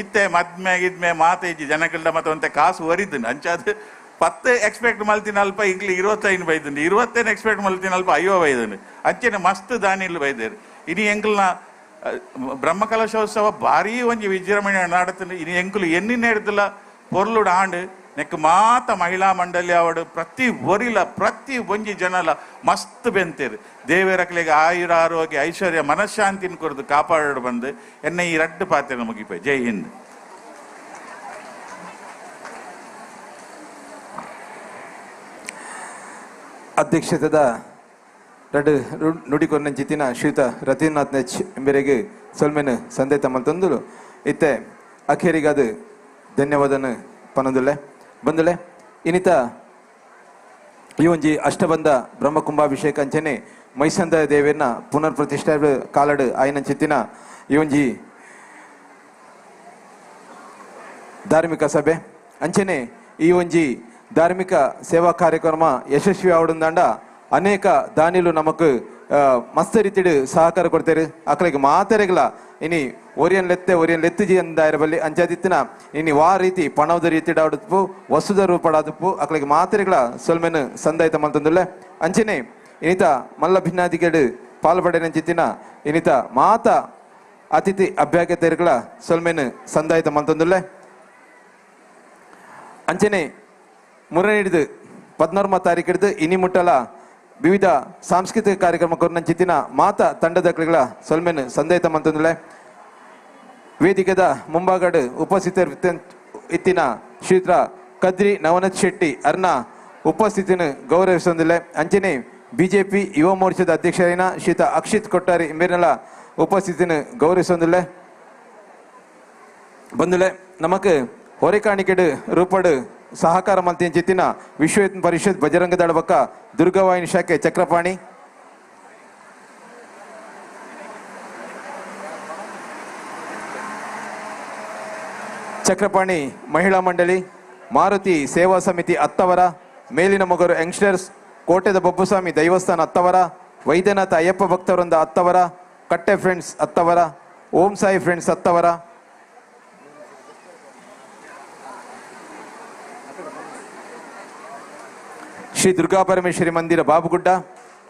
Speaker 18: ಇತ್ತೆ ಮದ್ಮೆ ಗಿದ್ಮೆ ಮಾತೇಜಿ ಜನಗಳ್ದ ಮತ್ತೆ ಒಂತೆ ಕಾಸು ಒರಿದನು ಅಂಚಾದ 10 ಎಕ್ಸ್ಪೆಕ್ಟ್ ಮಲ್ತಿನ ಅಲ್ಪ ಇಂಕ್ಲಿ 25 ಬೈದನು 25 ಎಕ್ಸ್ಪೆಕ್ಟ್ ಮಲ್ತಿನ ಅಲ್ಪ 5 ಬೈದನು ಅಂಚೆನ ಮಸ್ತ್ ದಾನಿಲ್ ಬೈದೇರು ಇನಿ ಎಂಕಲ್ನ ಬ್ರಹ್ಮಕಲಶೋತ್ಸವ ಭಾರೀ ಒಂಜಿ ವಿಜೃಂಭಣೆ ನಡತನು ಇನಿ ಎಂಕುಲು ಎನ್ನಿನ ಹಿಡ್ದಲ್ಲ ಪೊರ್ಲುಡು ಆಂಡ್ ನೆಕ್ ಮಾತ ಮಹಿಳಾ ಮಂಡಳಿ ಅವಡು ಪ್ರತಿ ಒರಿಲ ಪ್ರತಿ ಒಂಜಿ ಜನಲ ಮಸ್ತ್ ಬೆಂತೇರು ದೇವರಕ್ಲೆಗೆ ಆಯುರ ಆರೋಗ್ಯ ಐಶ್ವರ್ಯ ಮನಃಶಾಂತಿನ ಕೊರದು ಕಾಪಾಡು ಬಂದು ಎನ್ನ ಈ ರಡ್ಡು ಪಾತ್ರ ಮುಗಿಪೋಯ್. ಜೈ ಹಿಂದ್.
Speaker 2: ಅಧ್ಯಕ್ಷತೆದ ರಡ್ ನುಡಿಕೊರ್ನಂಚಿತ್ತಿನ ಶ್ರೀಯುತ ರತೀಂದ್ರನಾಥ್ ನೆಚ್ ಎಂಬರಿಗೆ ಸೊಲ್ಮೆನ್ ಸಂದೇತ ಮಲ್ತೊಂದು ಇತ್ತೆ ಅಖೇರಿಗಾದ ಧನ್ಯವಾದನ ಪನೊಂದುಲ್ಲೆ ಬಂದುಲೆ ಇನ್ನಿತ ಈ ಒಂಜಿ ಅಷ್ಟಬಂಧ ಬ್ರಹ್ಮಕುಂಭಾಭಿಷೇಕ ಅಂಚನೆ ಮೈಸಂದ ದೇವೇರ್ನ ಪುನರ್ ಪ್ರತಿಷ್ಠಾ ಕಾಲಡ್ ಆಯ್ನಂಚಿತ್ತಿನ ಈ ಒಂಜಿ ಧಾರ್ಮಿಕ ಸಭೆ ಅಂಚನೆ ಈ ಒಂಜಿ ಧಾರ್ಮಿಕ ಸೇವಾ ಕಾರ್ಯಕ್ರಮ ಯಶಸ್ವಿ ಆವಡುಂದಾಂಡ ಅನೇಕ ದಾನಿಲು ನಮಕ್ ಮಸ್ತ್ ರೀತಿಡ್ ಸಹಕಾರ ಕೊಡ್ತೇರು ಅಕ್ಲಿಗೆ ಮಾತೆರೆಗ್ಲ ಇನಿ ಒರಿಯನ್ ಲೆತ್ತಜಿ ಅಂದಾಯರ ಬಲ್ಲಿ ಅಂಚಾದಿತ್ತಿನ ಇನಿ ವಾ ರೀತಿ ಪಣವದ ರೀತಿ ಆಡುಪ್ಪು ವಸುದ ರೂಪಡಾದುಪ್ಪು ಅಕ್ಲಿಗೆ ಮಾತೆರೆಗ್ಲ ಸೊಲ್ಮೆನ್ ಸಂದಾಯಿತ ಮಲ್ತಂದುಲ್ಲೆ ಅಂಚನೆ ಇನಿತ ಮಲ್ಲ ಭಿನ್ನಾದಿಗೆಡ್ ಪಾಲ್ಪಡೆನಂಚಿತ್ತಿನ ಇನಿತ ಮಾತ ಅತಿಥಿ ಅಭ್ಯಾಗತೆರ್ಗಳ ಸೊಲ್ಮೆನ್ ಸಂದಾಯಿತ ಮಲ್ತಂದುಲ್ಲೆ ಅಂಚನೆ ಮುರ ಹಿಡಿದು 14ನೇ ತಾರೀಕು ಹಿಡಿದು ಇನಿ ಮುಟ್ಟಲ ವಿವಿಧ ಸಾಂಸ್ಕೃತಿಕ ಕಾರ್ಯಕ್ರಮ ಕೊರ್ನಂಚಿತ್ತಿನ ಮಾತ ತಂಡದ ಕ್ರಿಗಳ ಸೊಲ್ಮೆನ್ ಸಂದೇತ ಮಂತಂದುಲೆ ವೇದಿಕೆದ ಮುಂಭಾಗಡ್ ಉಪಸ್ಥಿತರು ಇತ್ತಿನ ಶ್ರೀಯುತ ಕದ್ರಿ ನವನತ್ ಶೆಟ್ಟಿ ಅರ್ನ ಉಪಸ್ಥಿತಿನ ಗೌರವಿಸೊಂದಿಲ್ಲ ಅಂಚನೆ ಬಿಜೆಪಿ ಯುವ ಮೋರ್ಚಾದ ಅಧ್ಯಕ್ಷರಿನ ಶ್ರೀಯುತ ಅಕ್ಷಿತ್ ಕೊಟ್ಟಾರಿ ಇಂಬೇರ್ನೆಲ್ಲ ಉಪಸ್ಥಿತಿನ ಗೌರವಿಸೊಂದಿಲ್ಲ ಬಂದುಲೆ ನಮಕ್ ಹೊರೆಕಾಣಿಕೆಡ್ ರೂಪಡ್ ಸಹಕಾರ ಮಲ್ತಿನ ಚಿತ್ತಿನ ವಿಶ್ವ ಪರಿಷತ್ ಬಜರಂಗ ದಳ ಬಕ್ಕ ದುರ್ಗವಾಹಿನಿ ಶಾಖೆ ಚಕ್ರಪಾಣಿ ಮಹಿಳಾ ಮಂಡಳಿ ಮಾರುತಿ ಸೇವಾ ಸಮಿತಿ ಅತ್ತವರ ಮೇಲಿನ ಮೊಗರು ಯಂಗ್ಸ್ಟರ್ಸ್ ಕೋಟೆದ ಬೊಬ್ಬುಸ್ವಾಮಿ ದೈವಸ್ಥಾನ ಅತ್ತವರ ವೈದ್ಯನಾಥ ಅಯ್ಯಪ್ಪ ಭಕ್ತವೃಂದ ಅತ್ತವರ ಕಟ್ಟೆ ಫ್ರೆಂಡ್ಸ್ ಅತ್ತವರ ಓಂ ಸಾಯಿ ಫ್ರೆಂಡ್ಸ್ ಅತ್ತವರ ಶ್ರೀ ದುರ್ಗಾ ಪರಮೇಶ್ವರಿ ಮಂದಿರ ಬಾಬುಗುಡ್ಡ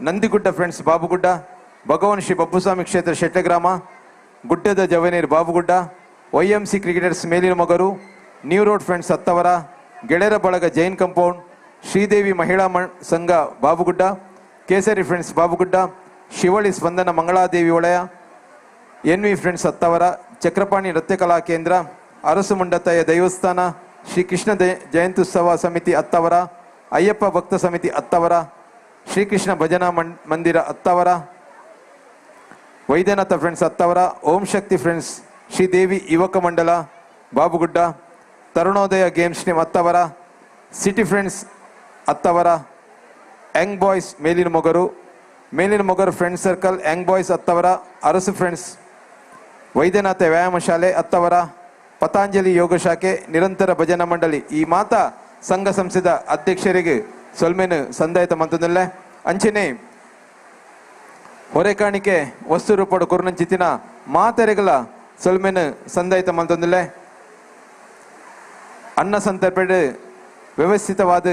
Speaker 2: ನಂದಿಗುಡ್ಡ ಫ್ರೆಂಡ್ಸ್ ಬಾಬುಗುಡ್ಡ, ಭಗವಾನ್ ಶ್ರೀ ಬಬ್ಬುಸ್ವಾಮಿ ಕ್ಷೇತ್ರ ಶೆಟ್ಟಗ್ರಾಮ, ಗುಡ್ಡದ ಜವನೇರ್ ಬಾಬುಗುಡ್ಡ, YMC ಕ್ರಿಕೆಟರ್ಸ್ ಮೇಲಿನ ಮಗರು, ನ್ಯೂ ರೋಡ್ ಫ್ರೆಂಡ್ಸ್ ಹತ್ತವರ, ಗೆಳೆಯರ ಬಳಗ ಜೈನ್ ಕಂಪೌಂಡ್, ಶ್ರೀದೇವಿ ಮಹಿಳಾ ಸಂಘ ಬಾಬುಗುಡ್ಡ, ಕೇಸರಿ ಫ್ರೆಂಡ್ಸ್ ಬಾಬುಗುಡ್ಡ, ಶಿವಳಿ ಸ್ಪಂದನ ಮಂಗಳಾದೇವಿ ವಲಯ, NV ಫ್ರೆಂಡ್ಸ್ ಹತ್ತವರ, ಚಕ್ರಪಾಣಿ ನೃತ್ಯ ಕಲಾ ಕೇಂದ್ರ, ಅರಸು ಮುಂಡತಯ್ಯ ದೈವಸ್ಥಾನ, ಶ್ರೀಕೃಷ್ಣ ಜಯಂತ್ಯುತ್ಸವ ಸಮಿತಿ ಹತ್ತವರ, ಅಯ್ಯಪ್ಪ ಭಕ್ತ ಸಮಿತಿ ಹತ್ತವರ, ಶ್ರೀಕೃಷ್ಣ ಭಜನಾ ಮಂದಿರ ಹತ್ತವರ, ವೈದ್ಯನಾಥ ಫ್ರೆಂಡ್ಸ್ ಹತ್ತವರ, ಓಂ ಶಕ್ತಿ ಫ್ರೆಂಡ್ಸ್ ಶ್ರೀದೇವಿ ಯುವಕ ಮಂಡಲ Babugudde, Tarunodaya games team Attavar, city friends Attavar, young boys ಮೇಲಿನ Mogaru friends circle young boys Attavar, Arasu friends Vaidyanatha ವ್ಯಾಯಾಮ ಶಾಲೆ ಹತ್ತವರ, ಪತಾಂಜಲಿ ಯೋಗ ಶಾಖೆ, ನಿರಂತರ ಭಜನಾ ಮಂಡಳಿ ಈ ಮಾತಾ ಸಂಘ ಸಂಸ್ಥೆದ ಅಧ್ಯಕ್ಷರಿಗೆ ಸೊಲ್ಮೇನು ಸಂದಾಯಿತ ಮಂತದಲ್ಲೇ ಅಂಚನೆ ಹೊರೆ ಕಾಣಿಕೆ ವಸ್ತು ರೂಪಡು ಕುರ್ನಂಚಿತಿನ ಮಾತೆರೆಗಳ ಸೊಲ್ಮೇನು ಸಂದಾಯಿತ ಮಂತದಲ್ಲೇ ಅನ್ನ ಸಂತರ್ಪಣೆ ವ್ಯವಸ್ಥಿತವಾದ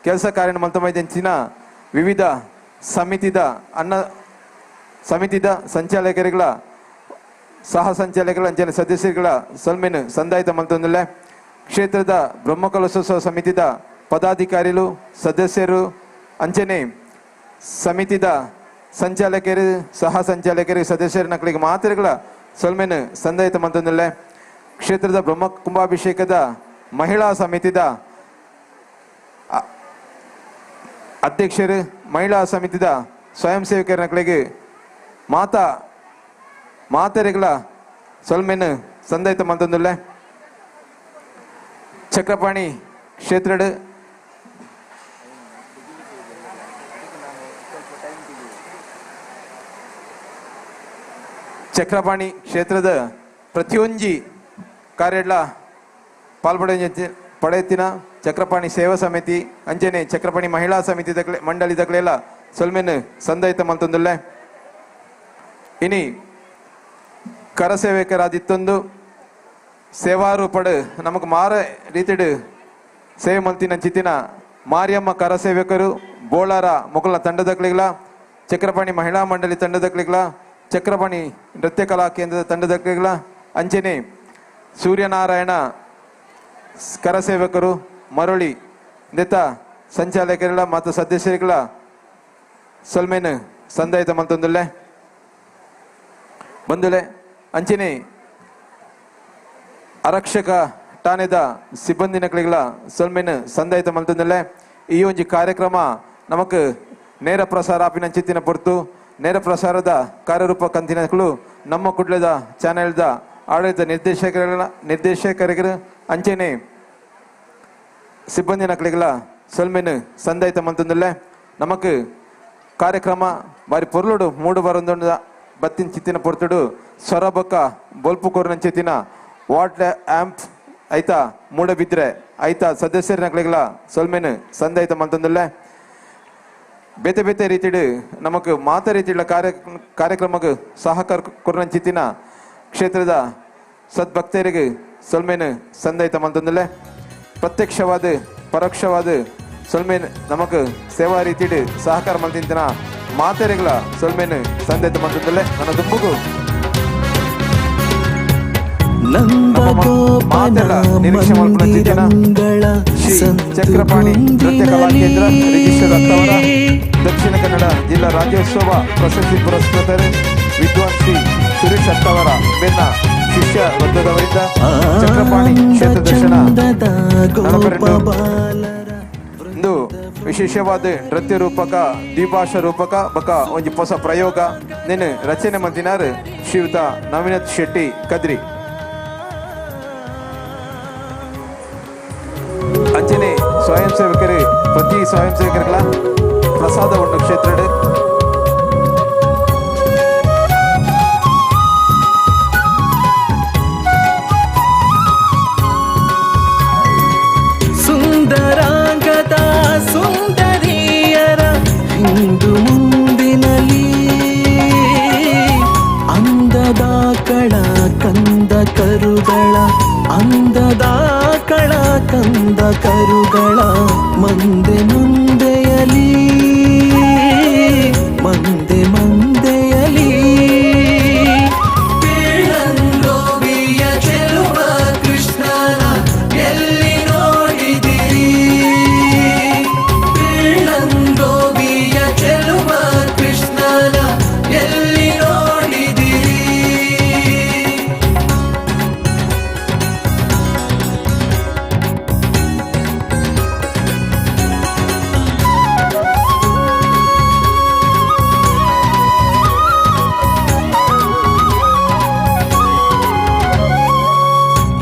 Speaker 2: ಕೆಲಸ ಕಾರ್ಯ ಮಂತಮೈದಂಚಿನ ವಿವಿಧ ಸಮಿತಿದ ಸಂಚಾಲಕರುಗಳ ಸಹ ಸಂಚಾಲಕರ ಅಂಚನೆ ಸದಸ್ಯರುಗಳ ಸೊಲ್ಮೇನು ಸಂದಾಯಿತ ಮಂತದಲ್ಲೇ ಕ್ಷೇತ್ರದ ಬ್ರಹ್ಮಕಲಶೋತ್ಸವ ಸಮಿತಿದ ಪದಾಧಿಕಾರಿಗಳು ಸದಸ್ಯರು ಅಂಚನೆ ಸಮಿತಿದ ಸಂಚಾಲಕರು ಸಹ ಸಂಚಾಲಕರು ಸದಸ್ಯರ ನಕಲಿಗೆ ಮಾತ್ರೆಗಳ ಸೊಲ್ಮೇನು ಸಂದಾಯಿತ ಮಂತದಲ್ಲೇ ಕ್ಷೇತ್ರದ ಬ್ರಹ್ಮ ಕುಂಭಾಭಿಷೇಕದ ಮಹಿಳಾ ಸಮಿತಿದ ಅಧ್ಯಕ್ಷರು ಮಹಿಳಾ ಸಮಿತಿದ ಸ್ವಯಂ ಸೇವಕರ ನಕಲಿಗೆ ಮಾತೆರೆಗಳ ಸೊಲ್ಮೇನು ಸಂದಾಯಿತ ಮಂತದಲ್ಲೇ ಚಕ್ರಪಾಣಿ ಕ್ಷೇತ್ರ ಚಕ್ರಪಾಣಿ ಕ್ಷೇತ್ರದ ಪ್ರತಿಯೊಂಜಿ ಕಾರ್ಯಡ್ಲ ಪಡೆಯುತ್ತಿನ ಚಕ್ರಪಾಣಿ ಸೇವಾ ಸಮಿತಿ ಅಂಜನೆ ಚಕ್ರಪಾಣಿ ಮಹಿಳಾ ಸಮಿತಿ ಮಂಡಳಿ ದಕ್ಲೆಲ್ಲ ಸೊಲ್ಮೇನು ಸಂದಾಯಿತ ಮಂತೊಂದುಲ್ಲೆ ಇನಿ ಕರಸೇವಕರಾದಿತ್ತೊಂದು ಸೇವಾರೂಪಡು ನಮಗೆ ಮಾರ ರೀತಿಡು ಸೇವೆ ಮಲ್ತಿನ ಚಿತ್ತಿನ ಮಾರಿಯಮ್ಮ ಕರಸೇವಕರು ಬೋಳಾರ ಮೊಕಲ ತಂಡದಕ್ಲಿಗ್ಲ ಚಕ್ರಪಾಣಿ ಮಹಿಳಾ ಮಂಡಳಿ ತಂಡದಕ್ಲಿಗ್ಲ ಚಕ್ರಪಾಣಿ ನೃತ್ಯ ಕಲಾ ಕೇಂದ್ರದ ತಂಡದಕ್ಲಿಗ್ಲ ಅಂಚನೆ ಸೂರ್ಯನಾರಾಯಣ ಕರಸೇವಕರು ಮರಳಿ ನೆತ ಸಂಚಾಲಕರುಗಳ ಮತ್ತು ಸದಸ್ಯರುಗಳ ಸೊಲ್ಮೇನು ಸಂದಾಯಿತ ಮಂತೊಂದುಲ್ಲೆ ಬಂದುಲೆ ಅಂಚನೆ ಆರಕ್ಷಕ ಠಾಣೆದ ಸಿಬ್ಬಂದಿ ನಕಲಿಗಳ ಸೊಲ್ಮೇನು ಸಂದಾಯಿತ ಮಂತೊಂದುಲ್ಲೆ ಈ ಒಂಜಿ ಕಾರ್ಯಕ್ರಮ ನಮಕ್ ನೇರ ಪ್ರಸಾರ ಆಪಿನ ಚಿತ್ತಿನ ಪೊರ್ತು ನೇರ ಪ್ರಸಾರದ ಕಾರ್ಯರೂಪ ಕಂತಿನಗಳು ನಮ್ಮ ಕುಡ್ಲದ ಚಾನೆಲ್ದ ಆಡಳಿತ ನಿರ್ದೇಶಕರಿಗೆ ಅಂಚನೆ ಸಿಬ್ಬಂದಿ ನಕಲಿಗಳ ಸೊಲ್ಮೇನು ಸಂದಾಯಿತ ಮಂತೊಂದುಲ್ಲೆ ನಮಕ್ ಕಾರ್ಯಕ್ರಮ ಬಾರಿ ಪೊರ್ಲುಡು ಮೂಡು ಬರೊಂದು ಬತ್ತಿನ ಚಿತ್ತಿನ ಪೊರ್ತುಡು ಸ್ವರಬಕ್ಕ ಬೋಲ್ಪು ಕೋರ್ನ ಚಿತ್ತಿನ ವಾಟ್ ಆಂಪ್ ಐತಾ ಮೂಡಬಿದ್ರೆ ಐತಾ ಸದಸ್ಯರ ನಕಲಿಗಳ ಸೊಲ್ಮೇನು ಸಂದಾಯಿತ ಮಂತೊಂದುಲ್ಲೆ ಬೇತೆ ಬೇತೆ ರೀತಿಡು ನಮಕ್ ಮಾತ ರೀತಿಯ ಕಾರ್ಯಕ್ರಮಕ್ಕೆ ಸಹಕಾರ ಕೊರ್ನ ಚಿತ್ತಿನ ಕ್ಷೇತ್ರದ ಸದ್ಭಕ್ತರಿಗೆ ಸೊಲ್ಮೇನು ಸಂದಾಯಿತ ಮಂತೊಂದುಲ್ಲೆ ಪ್ರತ್ಯಕ್ಷವಾದ ಪರೋಕ್ಷವಾದ ಸೊಲ್ಮೇನು ನಮಕ್ ಸೇವಾ ರೀತಿಡು ಸಹಕಾರ ಮಂತಿನ ಮಾತೆರೆಗಳ ಸೊಲ್ಮೇನು ಸಂದಾಯಿತ ಮಂತೊಂದುಲ್ಲೆ ನನ್ನ ದುಂಬುಗು ನಿರೀಕ್ಷೆ ಮಾಡ್ಕೊಳ್ಳುತ್ತಿದ್ದೇನ ಶ್ರೀ ಚಕ್ರಪಾಣಿ ನೃತ್ಯ ಕಲಾ ಕೇಂದ್ರ ರಿಜಿಸ್ಟರ್ ಹತ್ತವರ ದಕ್ಷಿಣ ಕನ್ನಡ ಜಿಲ್ಲಾ ರಾಜ್ಯೋತ್ಸವ ಪ್ರಶಸ್ತಿ ಪುರಸ್ಕೃತರು ವಿದ್ವಾನ್ ಶ್ರೀ ಸುರೇಶ್ ಹತ್ತವರ ಬೆನ್ನ ಶಿಷ್ಯ ವೃಂದದವರಿಂದ ಚಕ್ರಪಾಣಿ ಕ್ಷೇತ್ರ ದರ್ಶನ ಇಂದು ವಿಶೇಷವಾದ ನೃತ್ಯ ರೂಪಕ ದ್ವಿಭಾಷಾ ರೂಪಕ ಬಕ ಒಂಜಿ ಹೊಸ ಪ್ರಯೋಗ ನೆನು ರಚನೆ ಮಂತಿನಾರು ಶ್ರೀಯುತ ನವೀನತ್ ಶೆಟ್ಟಿ ಕದ್ರಿ ಅಂಚನೆ ಸ್ವಯಂ ಸೇವಕರು ಪ್ರತಿ ಸ್ವಯಂ ಸೇವಕರುಗಳ ಪ್ರಸಾದ ಉಂಡು ಕ್ಷೇತ್ರ
Speaker 9: ಸುಂದರಾಂಗದ ಸುಂದರಿಯರ ಹಿಂದು ಮುಂದಿನಲಿ ಅಂದದ ಕಳ ಕಂದ ಕರುಗಳ ಅಂದದ ಕಳ ಕಂದ ಕರುಗಳ ಮಂದೆ ಮುಂದೆಯಲಿ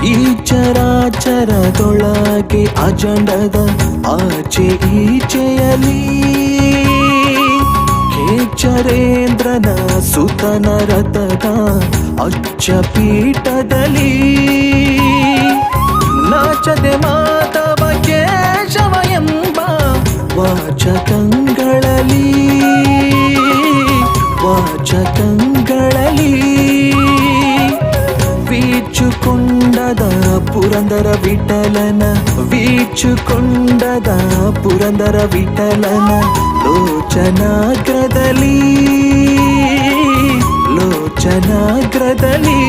Speaker 9: ಈ ಚರಾಚರದೊಳಗೆ ಅಜಂಡದ ಆಚೆ ಈಚೆಯಲಿ ಕೇಚರೇಂದ್ರನ ಸುತನ ರಥದ ಅಚ್ಚ ಪೀಠದಲ್ಲಿ ನಾಚದೆ ಮಾಧವ ಕೇಶವ ಎಂಬ ವಾಚಕಂಗಳಲ್ಲಿ ವೀಚುಕೊಂಡದ ಪುರಂದರ ವಿಠಲನ ವೀಚುಕೊಂಡದ ಪುರಂದರ ವಿಠಲನ ಲೋಚನಾಗ್ರದಲ್ಲಿ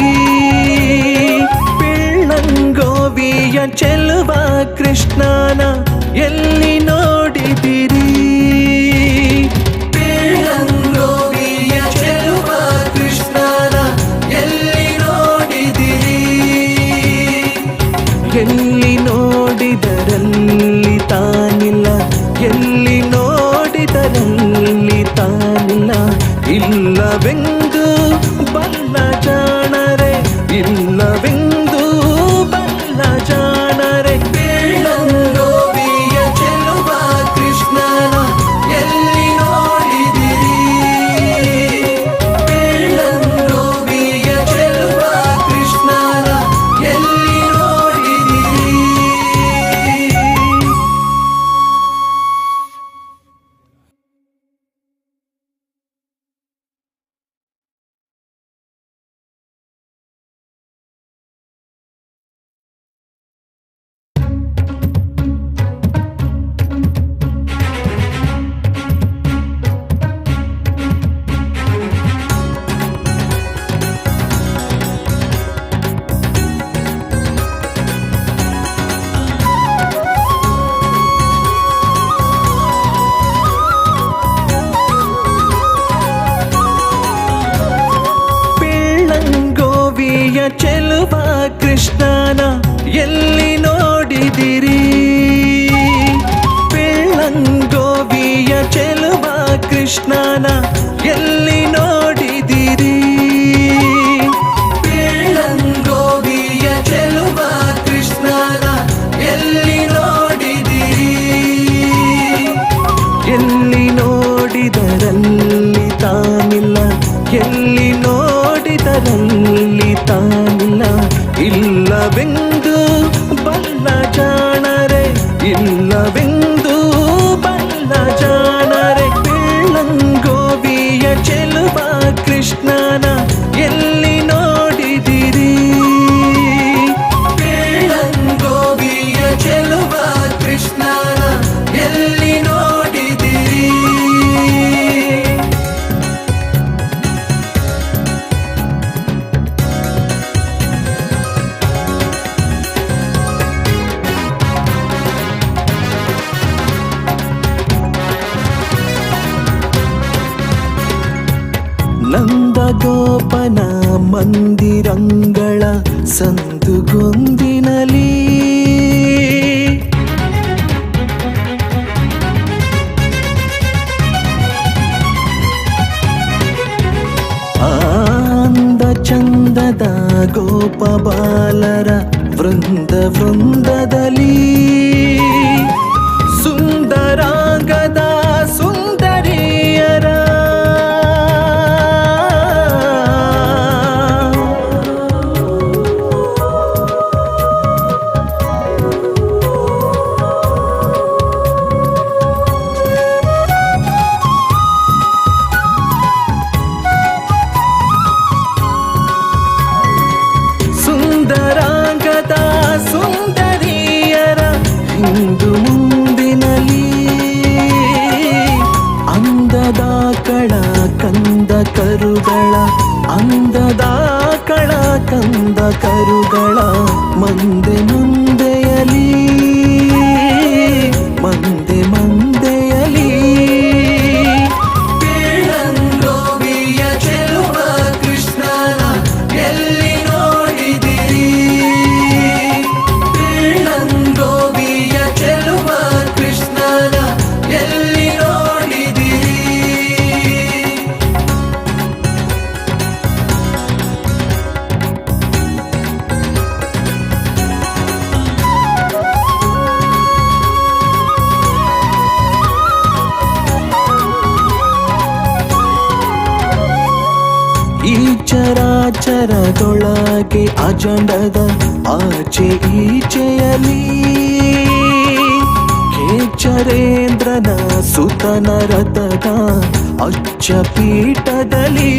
Speaker 9: ಪಿಳ್ಳಂಗೋವಿಯ ಚೆಲುವ ಕೃಷ್ಣನ ಎಲ್ಲಿ ನೋಡಿದಿರಿ ಪಿಳ್ಳಂಗೋವಿಯ ಚೆಲುವ ಕೃಷ್ಣನ ಎಲ್ಲಿ ನೋಡಿದಿರಿ ಎಲ್ಲಿ ನೋಡಿದರಲ್ಲಿ ತಾನಿಲ್ಲ ಎಲ್ಲಿ ನೋಡಿದರಲ್ಲಿ ತಾನಿಲ್ಲ ಇಲ್ಲವೆಂದು ಬಲ್ಲ ಜಾಣರೆ ಇಲ್ಲವೆಂದು ಬಲ್ಲ ಜಾಣರೆ ಪಿಳ್ಳಂಗೋವಿಯ ಚೆಲುವ ಕೃಷ್ಣನ ಎಲ್ಲಿ ನೋಡಿದಿರಿ ಪಿಳ್ಳಂಗೋವಿಯ ಚೆಲುವ ಕೃಷ್ಣನ ಎಲ್ಲಿ ನೋಡಿದಿರಿ. ಪಿಳ್ಳಂಗೋವಿಯ ಚೆಲುವ ಕೃಷ್ಣನ ಎಲ್ಲಿ ನೋಡಿದಿರಿ ಪಿಳ್ಳಂಗೋವಿಯ ಚೆಲುವ ಕೃಷ್ಣನ ಎಲ್ಲಿ ನೋಡಿದಿರಿ ಪಿಳ್ಳಂಗೋವಿಯ ಚೆಲುವ ಕೃಷ್ಣನ ಎಲ್ಲಿ ನೋಡಿದಿರಿ ಎಲ್ಲಿ ನೋಡಿದರಲ್ಲಿ ತಾನಿಲ್ಲ ಎಲ್ಲಿ ನೋಡಿದರಲ್ಲಿ ತಾನಿಲ್ಲ ಇಲ್ಲವೆಂದು ಬಲ್ಲ ಜಾಣರೆ ಇಲ್ಲವೆಂದು ಬಲ್ಲ ಜಾಣರೆ ಪಿಳ್ಳಂಗೋವಿಯ ಚೆಲುವ ಕೃಷ್ಣನ ಎಲ್ಲಿ ನೋಡಿದಿರಿ ಪಿಳ್ಳಂಗೋವಿಯ ಚೆಲುವ ಕೃಷ್ಣನ ಎಲ್ಲಿ ನೋಡಿದಿರಿ. ನಂದಗೋಪನ ಮಂದಿರಂಗಳ ಸಂದುಗೊಂದಿನಲಿ ಆಂದ ಚಂದದ ಗೋಪ ಬಾಲರ ವೃಂದದಲ್ಲಿ ಸುಂದರಾಂಗದ ಸುಂದರಿಯರ ಸುಂದರಾಂಗದ ಸುಂದರಿಯರ ಹಿಂದು ಮುಂದಿನಲಿ ಅಂದದ ಕಳ ಕಂದ ಕರುಗಳ ಅಂದದ ಕಳ ಕಂದ ಕರುಗಳ ಮಂದೆ ಮುಂದೆಯಲಿ ಮಂದೆ ಮಂದೆಯಲಿ ಪಿಳ್ಳಂಗೋವಿಯ ಚೆಲುವ ಕೃಷ್ಣನ ಎಲ್ಲಿ ನೋಡಿದಿರಿ ಪಿಳ್ಳಂಗೋವಿಯ ಚೆಲುವ ಕೃಷ್ಣನ ಎಲ್ಲಿ ನೋಡಿದಿರಿ. ಅಂತರದೊಳಗೆ ಅಜಂಡದ ಆಚೆ ಈಚೆಯಲಿ ಕೇಚರೇಂದ್ರನ ಸುತನ ರಥದ ಅಚ್ಚ ಪೀಠದಲ್ಲಿ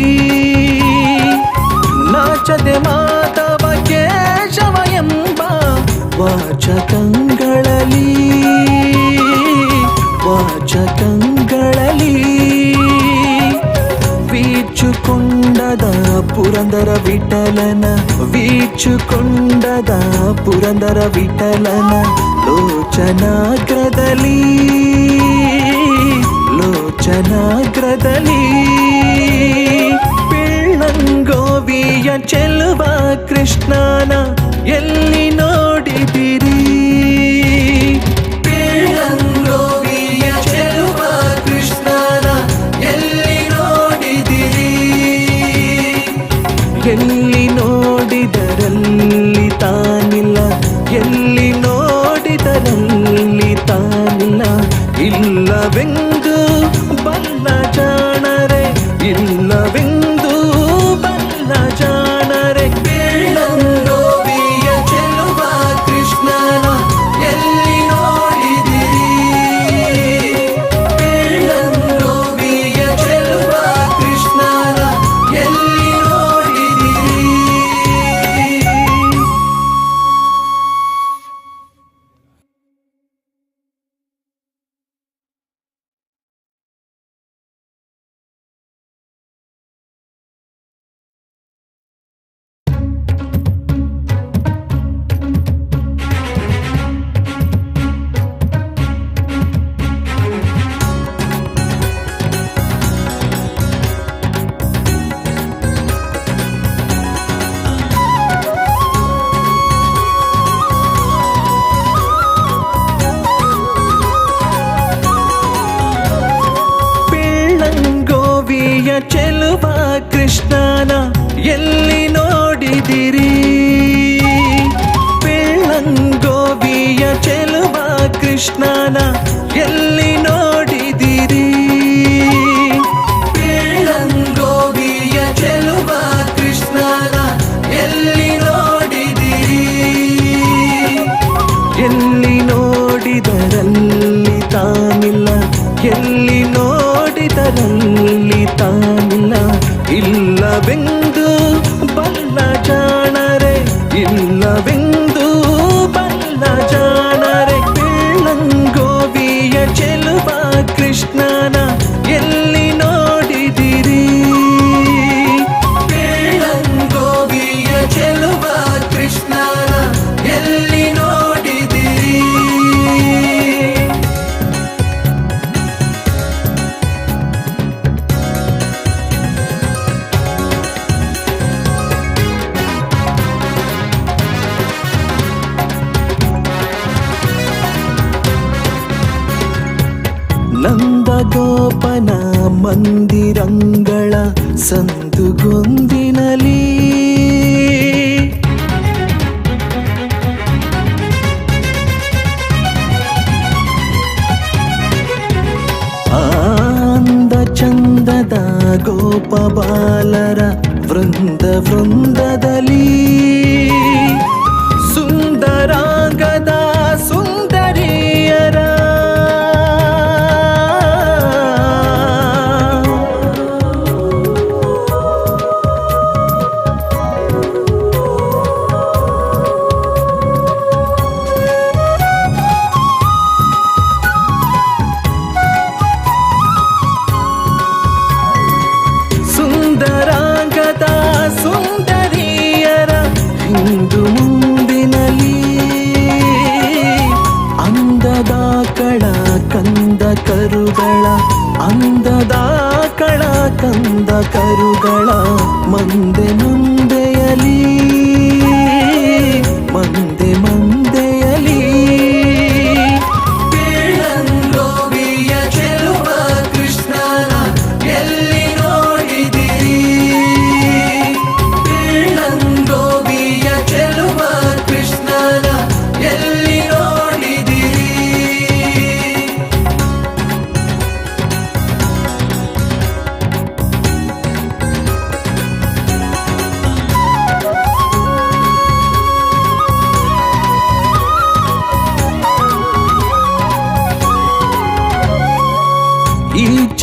Speaker 9: ನಾಚದೆ ಮಾಧವ ಕೇಶವ ಎಂಬ ವಾಚಕಂಗಳಲ್ಲಿ ವೀಚುಕೊಂಡದ ಪುರಂದರ ವಿಠಲನ ವೀಚುಕೊಂಡದ ಪುರಂದರ ವಿಠಲನ ಲೋಚನಾಗ್ರದಲ್ಲಿ ಪಿಳ್ಳಂಗೋವಿಯ ಚೆಲುವ ಕೃಷ್ಣನ ಎಲ್ಲಿ ನೋಡಿದಿರಿ ಪಿಳ್ಳಂಗೋವಿಯ ಚೆಲುವ ಕೃಷ್ಣನ ಎಲ್ಲಿ ನೋಡಿದಿರಿ ಎಲ್ಲಿ ನೋಡಿದರಲ್ಲಿ ತಾನಿಲ್ಲ ಎಲ್ಲಿ ನೋಡಿದರಲ್ಲಿ ತಾನಿಲ್ಲ ಇಲ್ಲವೆಂದು ಬಲ್ಲ ಜಾಣರೆ ಇಲ್ಲವೆಂದು ಬಲ್ಲ ಜಾಣರೆ ಪಿಳ್ಳಂಗೋವಿಯ ಚೆಲುವ ಕೃಷ್ಣನ ಎಲ್ಲಿ ನೋಡಿದಿರಿ ಪಿಳ್ಳಂಗೋವಿಯ ಚೆಲುವ ಕೃಷ್ಣನ ಎಲ್ಲಿ ನೋಡಿದಿರಿ ಪಿಳ್ಳಂಗೋವಿಯ ಚೆಲುವ ಕೃಷ್ಣನ ಎಲ್ಲಿ ನೋಡಿದಿರಿ ಪಿಳ್ಳಂಗೋವಿಯ ಚೆಲುವ ಕೃಷ್ಣನ ಎಲ್ಲಿ ನೋಡಿದಿರಿ ಪಿಳ್ಳಂಗೋವಿಯ ಚೆಲುವ ಕೃಷ್ಣನ ಎಲ್ಲಿ ನೋಡಿದಿರಿ ಎಲ್ಲಿ ನೋಡಿದರಲ್ಲಿ ತಾನಿಲ್ಲ ಎಲ್ಲಿ ನೋಡಿದರಲ್ಲಿ ತಾನಿಲ್ಲ ಇಲ್ಲವೆಂದು ಬಲ್ಲ ಜಾಣರೆ ಇಲ್ಲವೆಂದು ಬಲ್ಲ ಜಾಣರೆ ಪಿಳ್ಳಂಗೋವಿಯ ಚೆಲುವ ಕೃಷ್ಣನ ಎಲ್ಲಿ ನೋಡಿದಿರಿ ಪಿಳ್ಳಂಗೋವಿಯ ಚೆಲುವ ಕೃಷ್ಣನ ಎಲ್ಲಿ ನೋಡಿದಿರಿ ನಂದಗೋಪನ ಮಂದಿರಂಗಳ ಸಂದುಗೊಂದಿನಲಿ ಆಂದ ಚಂದದ ಗೋಪ ಬಾಲರ ವೃಂದದಲ್ಲಿ ಸುಂದರಾಂಗದ ಸುಂದರಿಯರ ಸುಂದರಾಂಗದ ಸುಂದರಿಯರ ಹಿಂದು ಮುಂದಿನಲಿ ಅಂದದ ಕಳ ಕಂದ ಕರುಗಳ ಅಂದದ ಕಳ ಕಂದ ಕರುಗಳ ಮಂದೆ ಮಂದೆಯಲಿ ಮಂದೆ ಮಂದೆಯಲಿ ಪಿಳ್ಳಂಗೋವಿಯ ಚೆಲುವ ಕೃಷ್ಣನ ಎಲ್ಲಿ ನೋಡಿದಿರಿ ಪಿಳ್ಳಂಗೋವಿಯ ಚೆಲುವ ಕೃಷ್ಣನ ಎಲ್ಲಿ ನೋಡಿದಿರಿ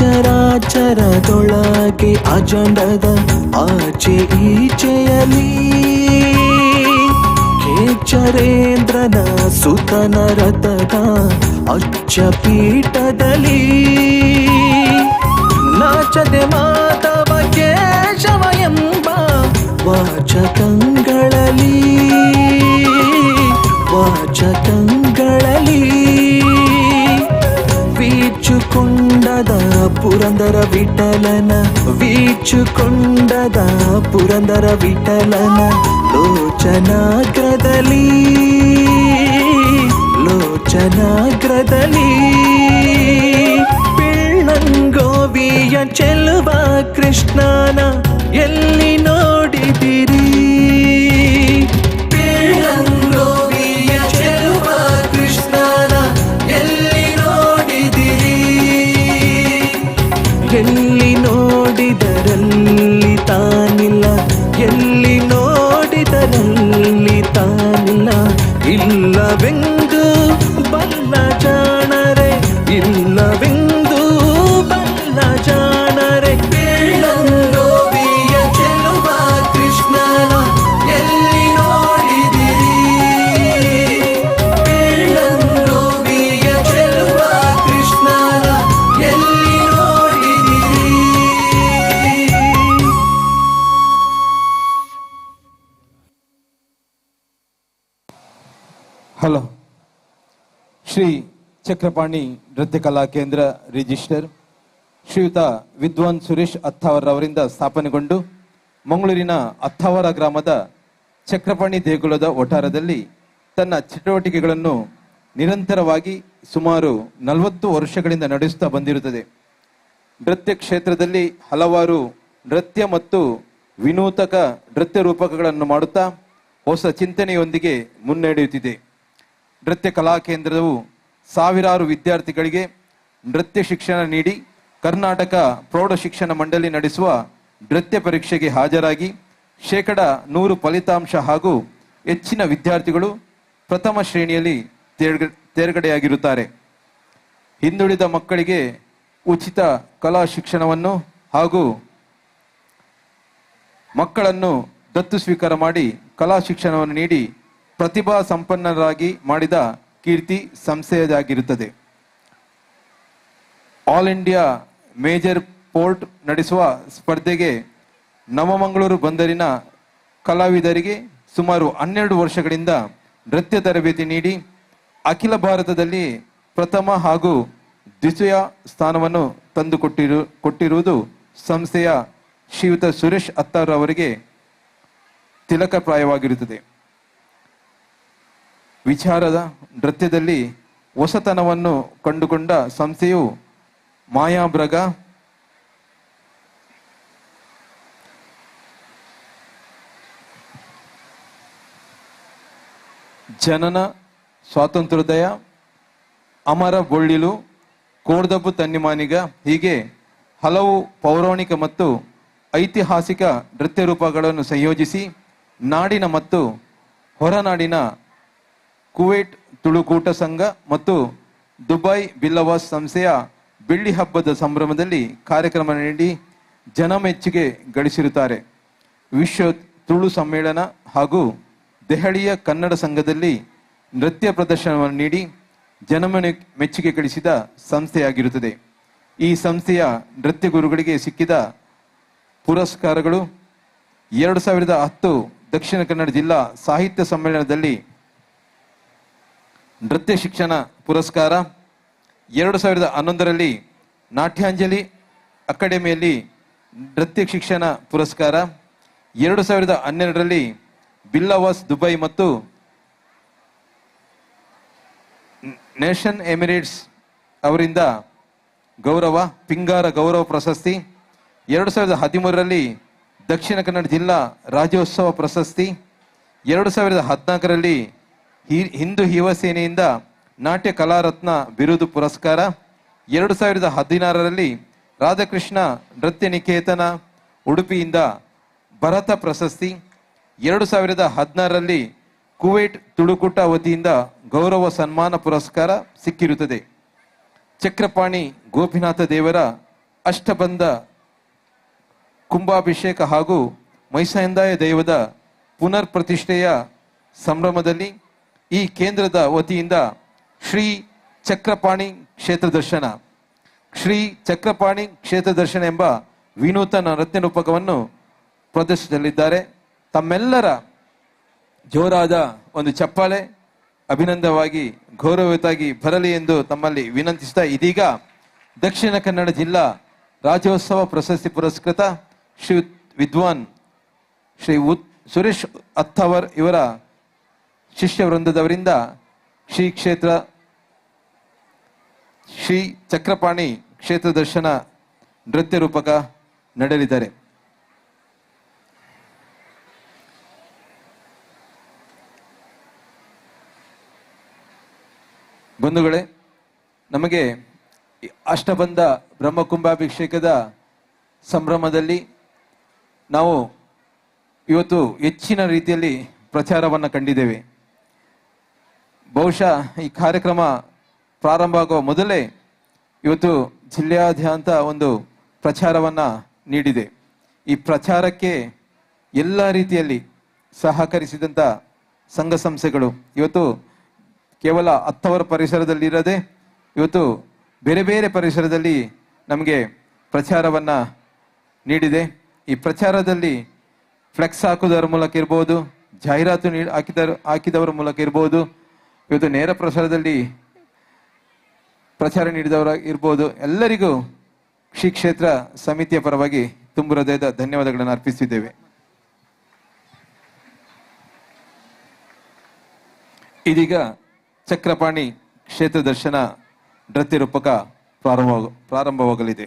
Speaker 9: ಚರಾಚರದೊಳಗೆ ಅಜಂಡದ ಆಚೆ ಈಚೆಯಲಿ ಕೇಚರೇಂದ್ರನ ಸುತನ ರಥದ ಅಚ್ಚ ಪೀಠದಲ್ಲಿ ನಾಚದೆ ಮಾಧವ ಕೇಶವ ಎಂಬ ವಾಚಕಗಳಲ್ಲಿ ವೀಚುಕೊಂಡದ ಪುರಂದರ ವಿಠಲನ ವೀಚುಕೊಂಡದ ಪುರಂದರ ವಿಠಲನ ಲೋಚನಾಗ್ರದಲ್ಲಿ ಪಿಳ್ಳಂಗೋವಿಯ ಚೆಲುವ ಕೃಷ್ಣನ ಎಲ್ಲಿ ನೋಡಿದಿರಿ ಪಿಳ್ಳಂಗೋವಿಯ ಚೆಲುವ ಕೃಷ್ಣನ ಎಲ್ಲಿ ನೋಡಿದಿರಿ ಎಲ್ಲಿ ನೋಡಿದರಲ್ಲಿ ತಾನಿಲ್ಲ ಎಲ್ಲಿ ನೋಡಿದರಲ್ಲಿ ತಾನಿಲ್ಲ ಇಲ್ಲವೆಂದು ಬಲ್ಲ ಜಾಣರೆ ಇಲ್ಲವೆಂದು ಬಲ್ಲ ಜಾಣರೆ ಪಿಳ್ಳಂಗೋವಿಯ ಚೆಲುವ ಕೃಷ್ಣನ ಎಲ್ಲಿ ನೋಡಿದಿರಿ ಪಿಳ್ಳಂಗೋವಿಯ ಚೆಲುವ ಕೃಷ್ಣನ ಎಲ್ಲಿ ನೋಡಿದಿರಿ.
Speaker 2: ಹಲೋ. ಶ್ರೀ ಚಕ್ರಪಾಣಿ ನೃತ್ಯ ಕಲಾ ಕೇಂದ್ರ ರಿಜಿಸ್ಟರ್ ಶ್ರೀಯುತ ವಿದ್ವಾನ್ ಸುರೇಶ್ ಅತ್ತಾವರ್ ಅವರಿಂದ ಸ್ಥಾಪನೆಗೊಂಡು ಮಂಗಳೂರಿನ ಅತ್ತಾವರ ಗ್ರಾಮದ ಚಕ್ರಪಾಣಿ ದೇಗುಲದ ವಠಾರದಲ್ಲಿ ತನ್ನ ಚಟುವಟಿಕೆಗಳನ್ನು ನಿರಂತರವಾಗಿ ಸುಮಾರು 40 ವರ್ಷಗಳಿಂದ ನಡೆಸುತ್ತಾ ಬಂದಿರುತ್ತದೆ. ನೃತ್ಯ ಕ್ಷೇತ್ರದಲ್ಲಿ ಹಲವಾರು ನೃತ್ಯ ಮತ್ತು ವಿನೂತಕ ನೃತ್ಯ ರೂಪಕಗಳನ್ನು ಮಾಡುತ್ತಾ ಹೊಸ ಚಿಂತನೆಯೊಂದಿಗೆ ಮುನ್ನಡೆಯುತ್ತಿದೆ. ನೃತ್ಯ ಕಲಾ ಕೇಂದ್ರವು ಸಾವಿರಾರು ವಿದ್ಯಾರ್ಥಿಗಳಿಗೆ ನೃತ್ಯ ಶಿಕ್ಷಣ ನೀಡಿ ಕರ್ನಾಟಕ ಪ್ರೌಢ ಶಿಕ್ಷಣ ಮಂಡಳಿ ನಡೆಸುವ ನೃತ್ಯ ಪರೀಕ್ಷೆಗೆ ಹಾಜರಾಗಿ 100% ಫಲಿತಾಂಶ ಹಾಗೂ ಹೆಚ್ಚಿನ ವಿದ್ಯಾರ್ಥಿಗಳು ಪ್ರಥಮ ಶ್ರೇಣಿಯಲ್ಲಿ ತೇರ್ಗಡೆಯಾಗಿರುತ್ತಾರೆ. ಹಿಂದುಳಿದ ಮಕ್ಕಳಿಗೆ ಉಚಿತ ಕಲಾ ಶಿಕ್ಷಣವನ್ನು ಹಾಗೂ ಮಕ್ಕಳನ್ನು ದತ್ತು ಸ್ವೀಕಾರ ಮಾಡಿ ಕಲಾ ಶಿಕ್ಷಣವನ್ನು ನೀಡಿ ಪ್ರತಿಭಾ ಸಂಪನ್ನರಾಗಿ ಮಾಡಿದ ಕೀರ್ತಿ ಸಂಸ್ಥೆಯದಾಗಿರುತ್ತದೆ. ಆಲ್ ಇಂಡಿಯಾ ಮೇಜರ್ ಪೋರ್ಟ್ ನಡೆಸುವ ಸ್ಪರ್ಧೆಗೆ ನವಮಂಗಳೂರು ಬಂದರಿನ ಕಲಾವಿದರಿಗೆ ಸುಮಾರು 12 ವರ್ಷಗಳಿಂದ ನೃತ್ಯ ತರಬೇತಿ ನೀಡಿ ಅಖಿಲ ಭಾರತದಲ್ಲಿ ಪ್ರಥಮ ಹಾಗೂ ದ್ವಿತೀಯ ಸ್ಥಾನವನ್ನು ಕೊಟ್ಟಿರುವುದು ಸಂಸ್ಥೆಯ ಶ್ರೀಯುತ ಸುರೇಶ್ ಅತ್ತಾರ್ ಅವರಿಗೆ ತಿಲಕಪ್ರಾಯವಾಗಿರುತ್ತದೆ. ವಿಚಾರದ ನೃತ್ಯದಲ್ಲಿ ಹೊಸತನವನ್ನು ಕಂಡುಕೊಂಡ ಸಂಸ್ಥೆಯು ಮಾಯಾಬ್ರಗ, ಜನನ ಸ್ವಾತಂತ್ರ್ಯೋದಯ, ಅಮರ ಬೊಳ್ಳಿಲು, ಕೋರ್ದಬ್ಬು ತನ್ನಿಮಾನಿಗ ಹೀಗೆ ಹಲವು ಪೌರಾಣಿಕ ಮತ್ತು ಐತಿಹಾಸಿಕ ನೃತ್ಯ ರೂಪಗಳನ್ನು ಸಂಯೋಜಿಸಿ ನಾಡಿನ ಮತ್ತು ಹೊರನಾಡಿನ ಕುವೈಟ್ ತುಳುಕೂಟ ಸಂಘ ಮತ್ತು ದುಬೈ ಬಿಲ್ಲವಾಸ್ ಸಂಸ್ಥೆಯ ಬೆಳ್ಳಿ ಹಬ್ಬದ ಸಂಭ್ರಮದಲ್ಲಿ ಕಾರ್ಯಕ್ರಮ ನೀಡಿ ಜನಮೆಚ್ಚುಗೆ ಗಳಿಸಿರುತ್ತಾರೆ. ವಿಶ್ವ ತುಳು ಸಮ್ಮೇಳನ ಹಾಗೂ ದೆಹಲಿಯ ಕನ್ನಡ ಸಂಘದಲ್ಲಿ ನೃತ್ಯ ಪ್ರದರ್ಶನವನ್ನು ನೀಡಿ ಮೆಚ್ಚುಗೆ ಗಳಿಸಿದ ಸಂಸ್ಥೆಯಾಗಿರುತ್ತದೆ. ಈ ಸಂಸ್ಥೆಯ ನೃತ್ಯ ಗುರುಗಳಿಗೆ ಸಿಕ್ಕಿದ ಪುರಸ್ಕಾರಗಳು 2010 ದಕ್ಷಿಣ ಕನ್ನಡ ಜಿಲ್ಲಾ ಸಾಹಿತ್ಯ ಸಮ್ಮೇಳನದಲ್ಲಿ ನೃತ್ಯ ಶಿಕ್ಷಣ ಪುರಸ್ಕಾರ, 2011ರಲ್ಲಿ ನಾಟ್ಯಾಂಜಲಿ ಅಕಾಡೆಮಿಯಲ್ಲಿ ನೃತ್ಯ ಶಿಕ್ಷಣ ಪುರಸ್ಕಾರ, 2012ರಲ್ಲಿ ಬಿಲ್ಲವಾಸ್ ದುಬೈ ಮತ್ತು ನೇಷನ್ ಎಮಿರೇಟ್ಸ್ ಅವರಿಂದ ಗೌರವ ಪಿಂಗಾರ ಗೌರವ ಪ್ರಶಸ್ತಿ, 2013ರಲ್ಲಿ ದಕ್ಷಿಣ ಕನ್ನಡ ಜಿಲ್ಲಾ ರಾಜ್ಯೋತ್ಸವ ಪ್ರಶಸ್ತಿ, 2014ರಲ್ಲಿ ಹಿಂದೂ ಯುವ ಸೇನೆಯಿಂದ ನಾಟ್ಯ ಕಲಾರತ್ನ ಬಿರುದು ಪುರಸ್ಕಾರ, 2016ರಲ್ಲಿ ರಾಧಾಕೃಷ್ಣ ನೃತ್ಯ ನಿಕೇತನ ಉಡುಪಿಯಿಂದ ಭರತ ಪ್ರಶಸ್ತಿ, 2016ರಲ್ಲಿ ಕುವೈಟ್ ತುಳುಕೂಟ ವತಿಯಿಂದ ಗೌರವ ಸನ್ಮಾನ ಪುರಸ್ಕಾರ ಸಿಕ್ಕಿರುತ್ತದೆ. ಚಕ್ರಪಾಣಿ ಗೋಪಿನಾಥ ದೇವರ ಅಷ್ಟಬಂಧ ಕುಂಭಾಭಿಷೇಕ ಹಾಗೂ ಮೈಸಂದಾಯ ದೈವದ ಪುನರ್ ಪ್ರತಿಷ್ಠೆಯ ಸಂಭ್ರಮದಲ್ಲಿ ಈ ಕೇಂದ್ರದ ವತಿಯಿಂದ ಶ್ರೀ ಚಕ್ರಪಾಣಿ ಕ್ಷೇತ್ರ ದರ್ಶನ ಎಂಬ ವಿನೂತನ ನೃತ್ಯ ರೂಪಕವನ್ನು ಪ್ರದರ್ಶಿಸಲಿದ್ದಾರೆ. ತಮ್ಮೆಲ್ಲರ ಜೋರಾದ ಒಂದು ಚಪ್ಪಾಳೆ ಅಭಿನಂದವಾಗಿ ಗೌರವಯುತವಾಗಿ ಬರಲಿ ಎಂದು ತಮ್ಮಲ್ಲಿ ವಿನಂತಿಸ್ತಾ, ಇದೀಗ ದಕ್ಷಿಣ ಕನ್ನಡ ಜಿಲ್ಲಾ ರಾಜ್ಯೋತ್ಸವ ಪ್ರಶಸ್ತಿ ಪುರಸ್ಕೃತ ಶ್ರೀ ವಿದ್ವಾನ್ ಶ್ರೀ ಸುರೇಶ್ ಅತ್ತವರ್ ಇವರ ಶಿಷ್ಯ ವೃಂದದವರಿಂದ ಶ್ರೀ ಚಕ್ರಪಾಣಿ ಕ್ಷೇತ್ರ ದರ್ಶನ ನೃತ್ಯ ರೂಪಕ ನಡೆಯಲಿದ್ದಾರೆ. ಬಂಧುಗಳೇ, ನಮಗೆ ಅಷ್ಟಬಂಧ ಬ್ರಹ್ಮಕುಂಭಾಭಿಷೇಕದ ಸಂಭ್ರಮದಲ್ಲಿ ನಾವು ಇವತ್ತು ಹೆಚ್ಚಿನ ರೀತಿಯಲ್ಲಿ ಪ್ರಚಾರವನ್ನು ಕಂಡಿದ್ದೇವೆ. ಬಹುಶಃ ಈ ಕಾರ್ಯಕ್ರಮ ಪ್ರಾರಂಭ ಆಗುವ ಮೊದಲೇ ಇವತ್ತು ಜಿಲ್ಲೆಯಾದ್ಯಂತ ಒಂದು ಪ್ರಚಾರವನ್ನು ನೀಡಿದೆ. ಈ ಪ್ರಚಾರಕ್ಕೆ ಎಲ್ಲ ರೀತಿಯಲ್ಲಿ ಸಹಕರಿಸಿದಂಥ ಸಂಘ ಸಂಸ್ಥೆಗಳು ಇವತ್ತು ಕೇವಲ ಹತ್ತವರ ಪರಿಸರದಲ್ಲಿರದೆ ಇವತ್ತು ಬೇರೆ ಬೇರೆ ಪರಿಸರದಲ್ಲಿ ನಮಗೆ ಪ್ರಚಾರವನ್ನು ನೀಡಿದೆ. ಈ ಪ್ರಚಾರದಲ್ಲಿ ಫ್ಲೆಕ್ಸ್ ಹಾಕುವುದರ ಮೂಲಕ ಇರ್ಬೋದು, ಜಾಹೀರಾತು ಹಾಕಿದವರ ಮೂಲಕ ಇರ್ಬೋದು, ಇವತ್ತು ನೇರ ಪ್ರಸಾರದಲ್ಲಿ ಪ್ರಚಾರ ನೀಡಿದವರ ಇರ್ಬೋದು, ಎಲ್ಲರಿಗೂ ಶ್ರೀ ಕ್ಷೇತ್ರ ಸಮಿತಿಯ ಪರವಾಗಿ ತುಂಬು ಹೃದಯದ ಧನ್ಯವಾದಗಳನ್ನು ಅರ್ಪಿಸಿದ್ದೇವೆ. ಇದೀಗ ಚಕ್ರಪಾಣಿ ಕ್ಷೇತ್ರ ದರ್ಶನ ನೃತ್ಯ ರೂಪಕ ಪ್ರಾರಂಭವಾಗಲಿದೆ.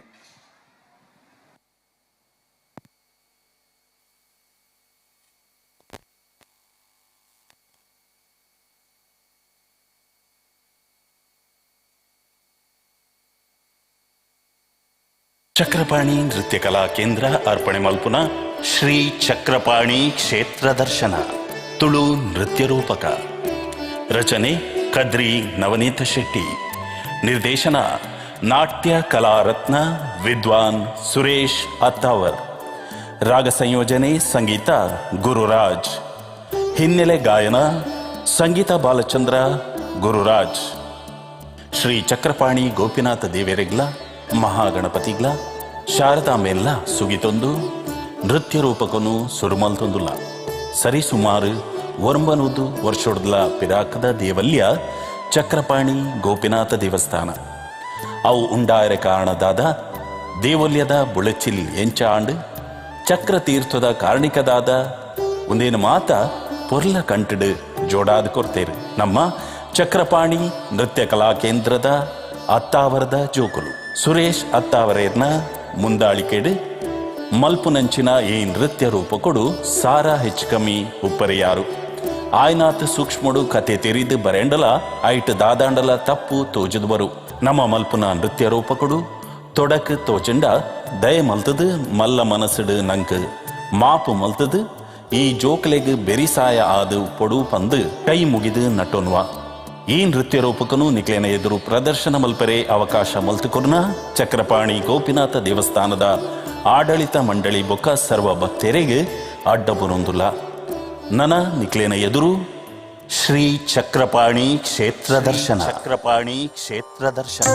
Speaker 19: ಚಕ್ರಪಾಣಿ ನೃತ್ಯ ಕಲಾ ಕೇಂದ್ರ ಅರ್ಪಣೆ ಮಲ್ಪುನ ಶ್ರೀ ಚಕ್ರಪಾಣಿ ಕ್ಷೇತ್ರ ದರ್ಶನ ತುಳು ನೃತ್ಯ ರೂಪಕ. ರಚನೆ ಕದ್ರಿ ನವನೀತ ಶೆಟ್ಟಿ. ನಿರ್ದೇಶನ ನಾಟ್ಯ ಕಲಾರತ್ನ ವಿದ್ವಾನ್ ಸುರೇಶ್ ಅತ್ತಾವರ್. ರಾಗ ಸಂಯೋಜನೆ ಸಂಗೀತ ಗುರುರಾಜ್. ಹಿನ್ನೆಲೆ ಗಾಯನ ಸಂಗೀತ ಬಾಲಚಂದ್ರ ಗುರುರಾಜ್. ಶ್ರೀ ಚಕ್ರಪಾಣಿ ಗೋಪಿನಾಥ ದೇವೇರೆಗ್ಲ ಮಹಾಗಣಪತಿಗ್ಲ ಶಾರದಾ ಮೇಲ್ಲ ಸುಗಿತೊಂದು ನೃತ್ಯ ರೂಪಕನು ಸುರುಮಲ್ತೊಂದುಲ್ಲ. ಸರಿ ಸುಮಾರು 9 ವರ್ಷೊಡ್ಲ ಪಿರಾಕದ ದೇವಲ್ಯ ಚಕ್ರಪಾಣಿ ಗೋಪಿನಾಥ ದೇವಸ್ಥಾನ ಅವು ಉಂಡಾಯರ ಕಾರಣದಾದ ದೇವಲ್ಯದ ಬುಳಚಿಲ್ ಎಂಚ ಆಂಡ್ ಚಕ್ರ ತೀರ್ಥದ ಕಾರಣಿಕದಾದ ಒಂದೇನು ಮಾತ ಪೊರ್ಲ ಕಂಟಿಡು ಜೋಡಾದ ಕೊರ್ತೇರು ನಮ್ಮ ಚಕ್ರಪಾಣಿ ನೃತ್ಯ ಕಲಾ ಕೇಂದ್ರದ ಅತ್ತಾವರದ ಜೋಕುಲು. ಸುರೇಶ್ ಅತ್ತಾವರೇರ್ನ ಮುಂದಾಳಿಕೆಡು ಮಲ್ಪುನಂಚಿನ ಈ ನೃತ್ಯ ರೂಪಕೊಡು ಸಾರ ಹೆಚ್ಚು ಕಮ್ಮಿ ಉಪ್ಪರೆಯಾರು ಆಯ್ನಾಥ್ ಸೂಕ್ಷ್ಮಡು ಕತೆ ತೆರಿದು ಬರೆಂಡಲ ಐಟ್ ದಾದಾಂಡಲ ತಪ್ಪು ತೋಜದು ಬರು. ನಮ್ಮ ಮಲ್ಪುನ ನೃತ್ಯ ರೂಪಕೊಡು ತೊಡಕ್ ತೋಚಂಡ ದಯ ಮಲ್ತದು ಮಲ್ಲ ಮನಸ್ಸುಡು ನಂಕ್ ಮಾಪು ಮಲ್ತದು ಈ ಜೋಕ್ಲೆಗ್ ಬೆರಿಸಾಯ ಆದು ಪೊಡು ಪಂದು ಕೈ ಮುಗಿದು ನಟೋನ್ವಾ. ಈ ನೃತ್ಯ ರೂಪಕನು ನಿಕ್ಲೇನ ಎದುರು ಪ್ರದರ್ಶನ ಮಲ್ಪರೆ ಅವಕಾಶ ಮಲ್ತುಕೊರ್ನ ಚಕ್ರಪಾಣಿ ಗೋಪಿನಾಥ ದೇವಸ್ಥಾನದ ಆಡಳಿತ ಮಂಡಳಿ ಬೊಕ್ಕ ಸರ್ವ ಭಕ್ತರಿಗೆ ಅಡ್ಡ ಬರೊಂದುಲ್ಲ. ನನ ನಿಕ್ಲೇನ ಎದುರು ಶ್ರೀ ಚಕ್ರಪಾಣಿ ಕ್ಷೇತ್ರ ದರ್ಶನ. ಚಕ್ರಪಾಣಿ ಕ್ಷೇತ್ರ ದರ್ಶನ.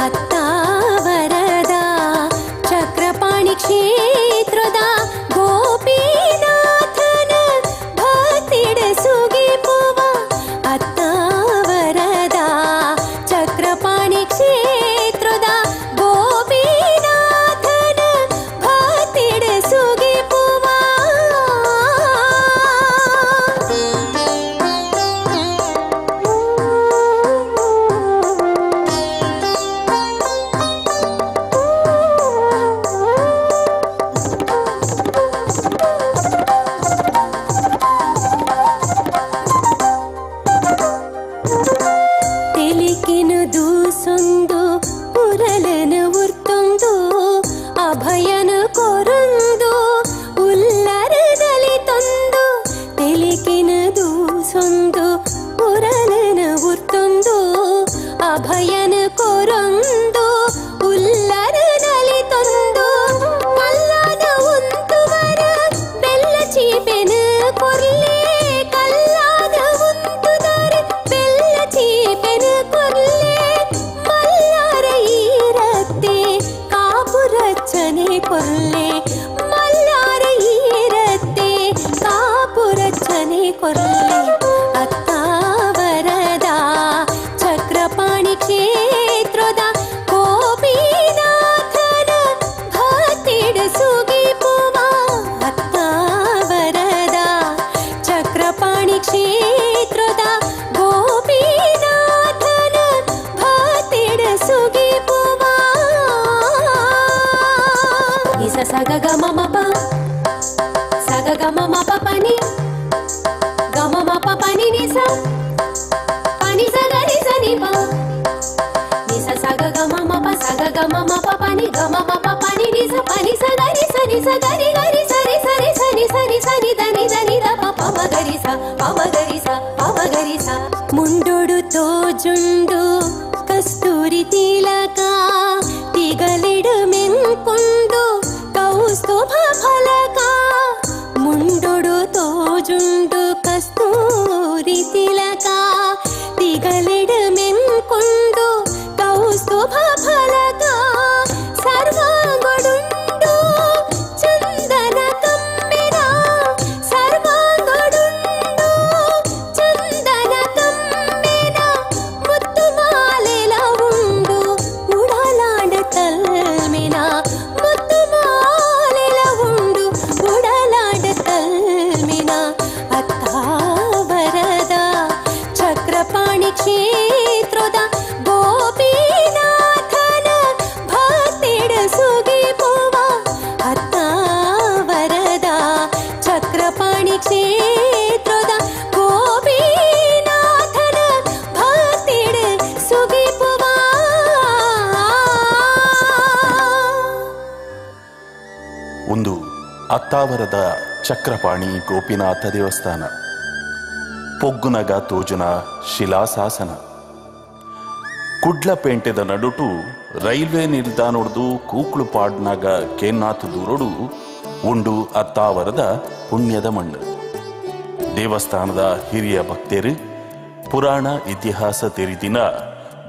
Speaker 5: ಅತ್ತಾವರದ ಚಕ್ರಪಾಣಿ ಕ್ಷೇತ್ರದ ಗೋಪಿನಾಥನ ಭಕ್ತಿಡ ಸುಗಿಪುವ. ಅತ್ತಾವರದ ಚಕ್ರಪಾಣಿ ಕ್ಷೇತ್ರದ ಗೋಪಿನಾಥನ ಭಕ್ತಿಡ ಸುಗಿಪುವ. ಸೊಂದು ಉರಲನ ಉರ್ತೊಂದು ಅಭಯನ ಕೊರೊಂದು ಉಲ್ಲರ ನಲಿ ತೊಂದು ಕಲ್ಲಾದ ಉಂತುವರ ಬೆಲ್ಲ ಚೀಪೆನ ಕೊರ್ಲೆ ಕಲ್ಲಾದ ಉಂತುದರ ಬೆಲ್ಲ ಚೀಪೆನ ಕೊರ್ಲೆ ಮಲ್ಲಾರ ಈರತ್ತೆ ಕಾಪುರಚ್ಚನೆ ಕೊರ್ಲೆ ಮಲ್ಲಾರ ಈರತ್ತೆ ಕಾಪುರಚ್ಚನೆ ಕೊರ್ಲೆ ಅತ್ತ ವರದ ಚಕ್ರಪಾಣಿ ಕ್ಷೇತ್ರದ ಗೋಪಿನಾಥನ ಭಕ್ತಿಡ ಸುಗಿಪುವ ಅತ್ತ ವರದ ಚಕ್ರಪಾಣಿ ಕ್ಷೇತ್ರದ ಗೋಪಿನಾಥನ ಭಕ್ತಿಡ ಸುಗಿಪುವ ಇಸ ಸಗ ಗಮ ಮಪ ಸಗ ಗಮ ಮಪ ಪನಿ ಗಮ ಮಪ ಪನಿ ನಿಸ ಪನಿ ಸಗ ನಿಸ ನಿಪ ನಿಸ ಸಗ ಗಮ ಮಪ ಸಗ ಗಮ ಮಪ ಪನಿ ಗಮ ಮಪ ಪನಿ ನಿಸ ಪನಿ ಸಗ ನಿಸ ನಿಸ ಗರಿ ಗರಿ ಸರಿ ಸರಿ ಸನಿ ಸನಿ ಸನಿ ಧನಿ ಧನಿ ದ ಪಪ ಮಗರಿ ಸ ಪಮಗರಿ ಸ ಪಮಗರಿ ಸ ಮುಂಡೋಡು ತೋಜುಂಡು ಕಸ್ತೂರಿ ತಿಲಕ ತಿಗಲಿಡು ಮೆಂಕುಂಡು ಕೌಸ್ತುಭ ಫಲಕ ಮುಂಡೊಡು ತೋಜುಂಡು ಕಸ್ತೂರಿ ತಿಲಕ ತಿಗಲಿಡು ಮೆಂಕುಂಡು ಕೌಸ್ತುಭ ಫಲಕ ಸರ್ವಾಂಗಡುಂಡು ಚಂದನ ಕಮ್ಮೆನ ಸರ್ವಾಂಗಡುಂಡು ಚಂದನ ಕಮ್ಮೆನ ಮುತ್ತು ಮಾಲೆಲ ಉಂಡು ಉಡಲಾಡ ತಲ್ಮೆನ ಮುತ್ತು ಮಾಲೆಲ ಉಂಡು ಉಡಲಾಡ ತಲ್ಮೆನ ಅತ್ತ ವರದ ಚಕ್ರಪಾಣಿ ಕ್ಷೇತ್ರದ ಗೋಪಿನಾಥನ ಭಕ್ತಿಡ ಸುಗಿಪುವ ಅತ್ತ ವರದ ಚಕ್ರಪಾಣಿ ಕ್ಷೇತ್ರದ ಗೋಪಿನಾಥನ ಭಕ್ತಿಡ ಸುಗಿಪುವ
Speaker 19: ಒಂದು ಅತ್ತಾವರದ ಚಕ್ರಪಾಣಿ ಗೋಪಿನಾಥ ದೇವಸ್ಥಾನ ಪೊಗ್ಗುನಗ ತೋಜುನ ಶಿಲಾಶಾಸನ ಕುಡ್ಲಪೇಂಟೆದ ನಡುಟು ರೈಲ್ವೆ ನಿಲ್ದಾಣೊಡ್ದು ಕೂಕ್ಳುಪಾಡ್ನಾಗ ಕೇನ್ನಾಥ್ ದೂರೊಡು ಉಂಡು ಅತ್ತಾವರದ ಪುಣ್ಯದ ಮಣ್ಣು ದೇವಸ್ಥಾನದ ಹಿರಿಯ ಭಕ್ತರು ಪುರಾಣ ಇತಿಹಾಸ ತೆರಿದಿನ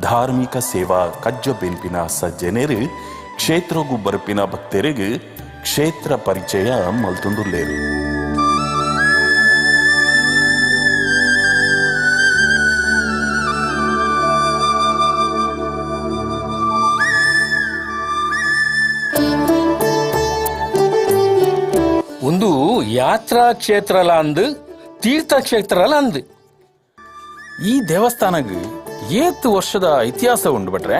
Speaker 19: ಧಾರ್ಮಿಕ ಸೇವಾ ಕಜ್ಜ ಬೆಂಪಿನ ಸಜ್ಜನೆರು ಕ್ಷೇತ್ರಗೂ ಬರ್ಪಿನ ಭಕ್ತರಿಗೆ ಕ್ಷೇತ್ರ ಪರಿಚಯ ಮಲ್ತುಂಡುಲ್ಲೇರು
Speaker 20: ಒಂದು ಯಾತ್ರಾ ಕ್ಷೇತ್ರಲಾಂದು ತೀರ್ಥಕ್ಷೇತ್ರಲಾಂದು
Speaker 21: ಈ ದೇವಸ್ಥಾನಕ್ಕೆ ಏತ್ತು ವರ್ಷದ ಇತಿಹಾಸ ಉಂಡು ಬಟ್ರೆ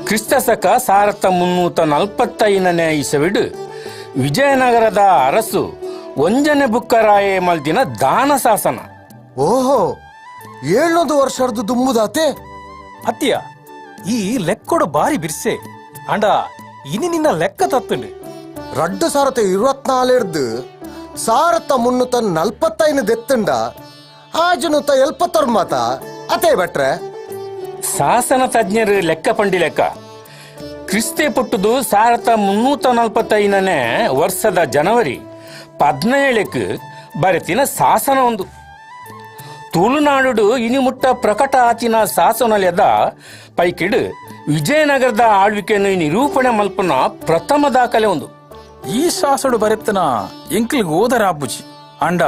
Speaker 20: ಕ್ರಿಸ್ತಶಕ 1345ನೇ ಇಸವಿಡು ವಿಜಯನಗರದ ಅರಸು ಒಂಜನೆ ಬುಕ್ಕರಾಯ ಮಲ್ದಿನ ದಾನ ಶಾಸನ.
Speaker 22: ಓಹೋ 700 ವರ್ಷದ ದುಮ್ಮುದಾತೆ
Speaker 21: ಅತ್ಯ ಈ ಲೆಕ್ಕೊಡು ಬಾರಿ ಬಿರ್ಸೆ ಅಂಡ ಇನಿ ನಿನ್ನ ಲೆಕ್ಕ ತತ್ತುಂಡು
Speaker 22: 2024 1345 ದೆತ್ತುಂಡ ಆಜುನುತ 76 ಮಾತ ಅತೇ ಬಟ್ರೆ
Speaker 20: ಶಾಸನ ತಜ್ಞರು ಲೆಕ್ಕ ಪಂಡಿ ಲೆಕ್ಕ ಕ್ರಿಸ್ತೆ ಪುಟ್ಟದು 1345ನೇ ವರ್ಷದ ಜನವರಿ 17ಕ್ಕೆ ಬರೆತಿನ ಶಾಸನ ಒಂದು ತುಳುನಾಡು ಇನಿಮುಟ್ಟ ಪ್ರಕಟ ಆಚಿನ ಶಾಸನಲೆದ ಪೈಕಿಡು ವಿಜಯನಗರದ ಆಳ್ವಿಕೆಯನ್ನು ನಿರೂಪಣೆ ಮಲ್ಪನ ಪ್ರಥಮ ದಾಖಲೆ ಒಂದು.
Speaker 21: ಈ ಶಾಸಡು ಬರೆತ್ತನ ಎಂಕ್ಲಿಗೆ ಓದರ ಅಬ್ಬುಜಿ ಅಂಡ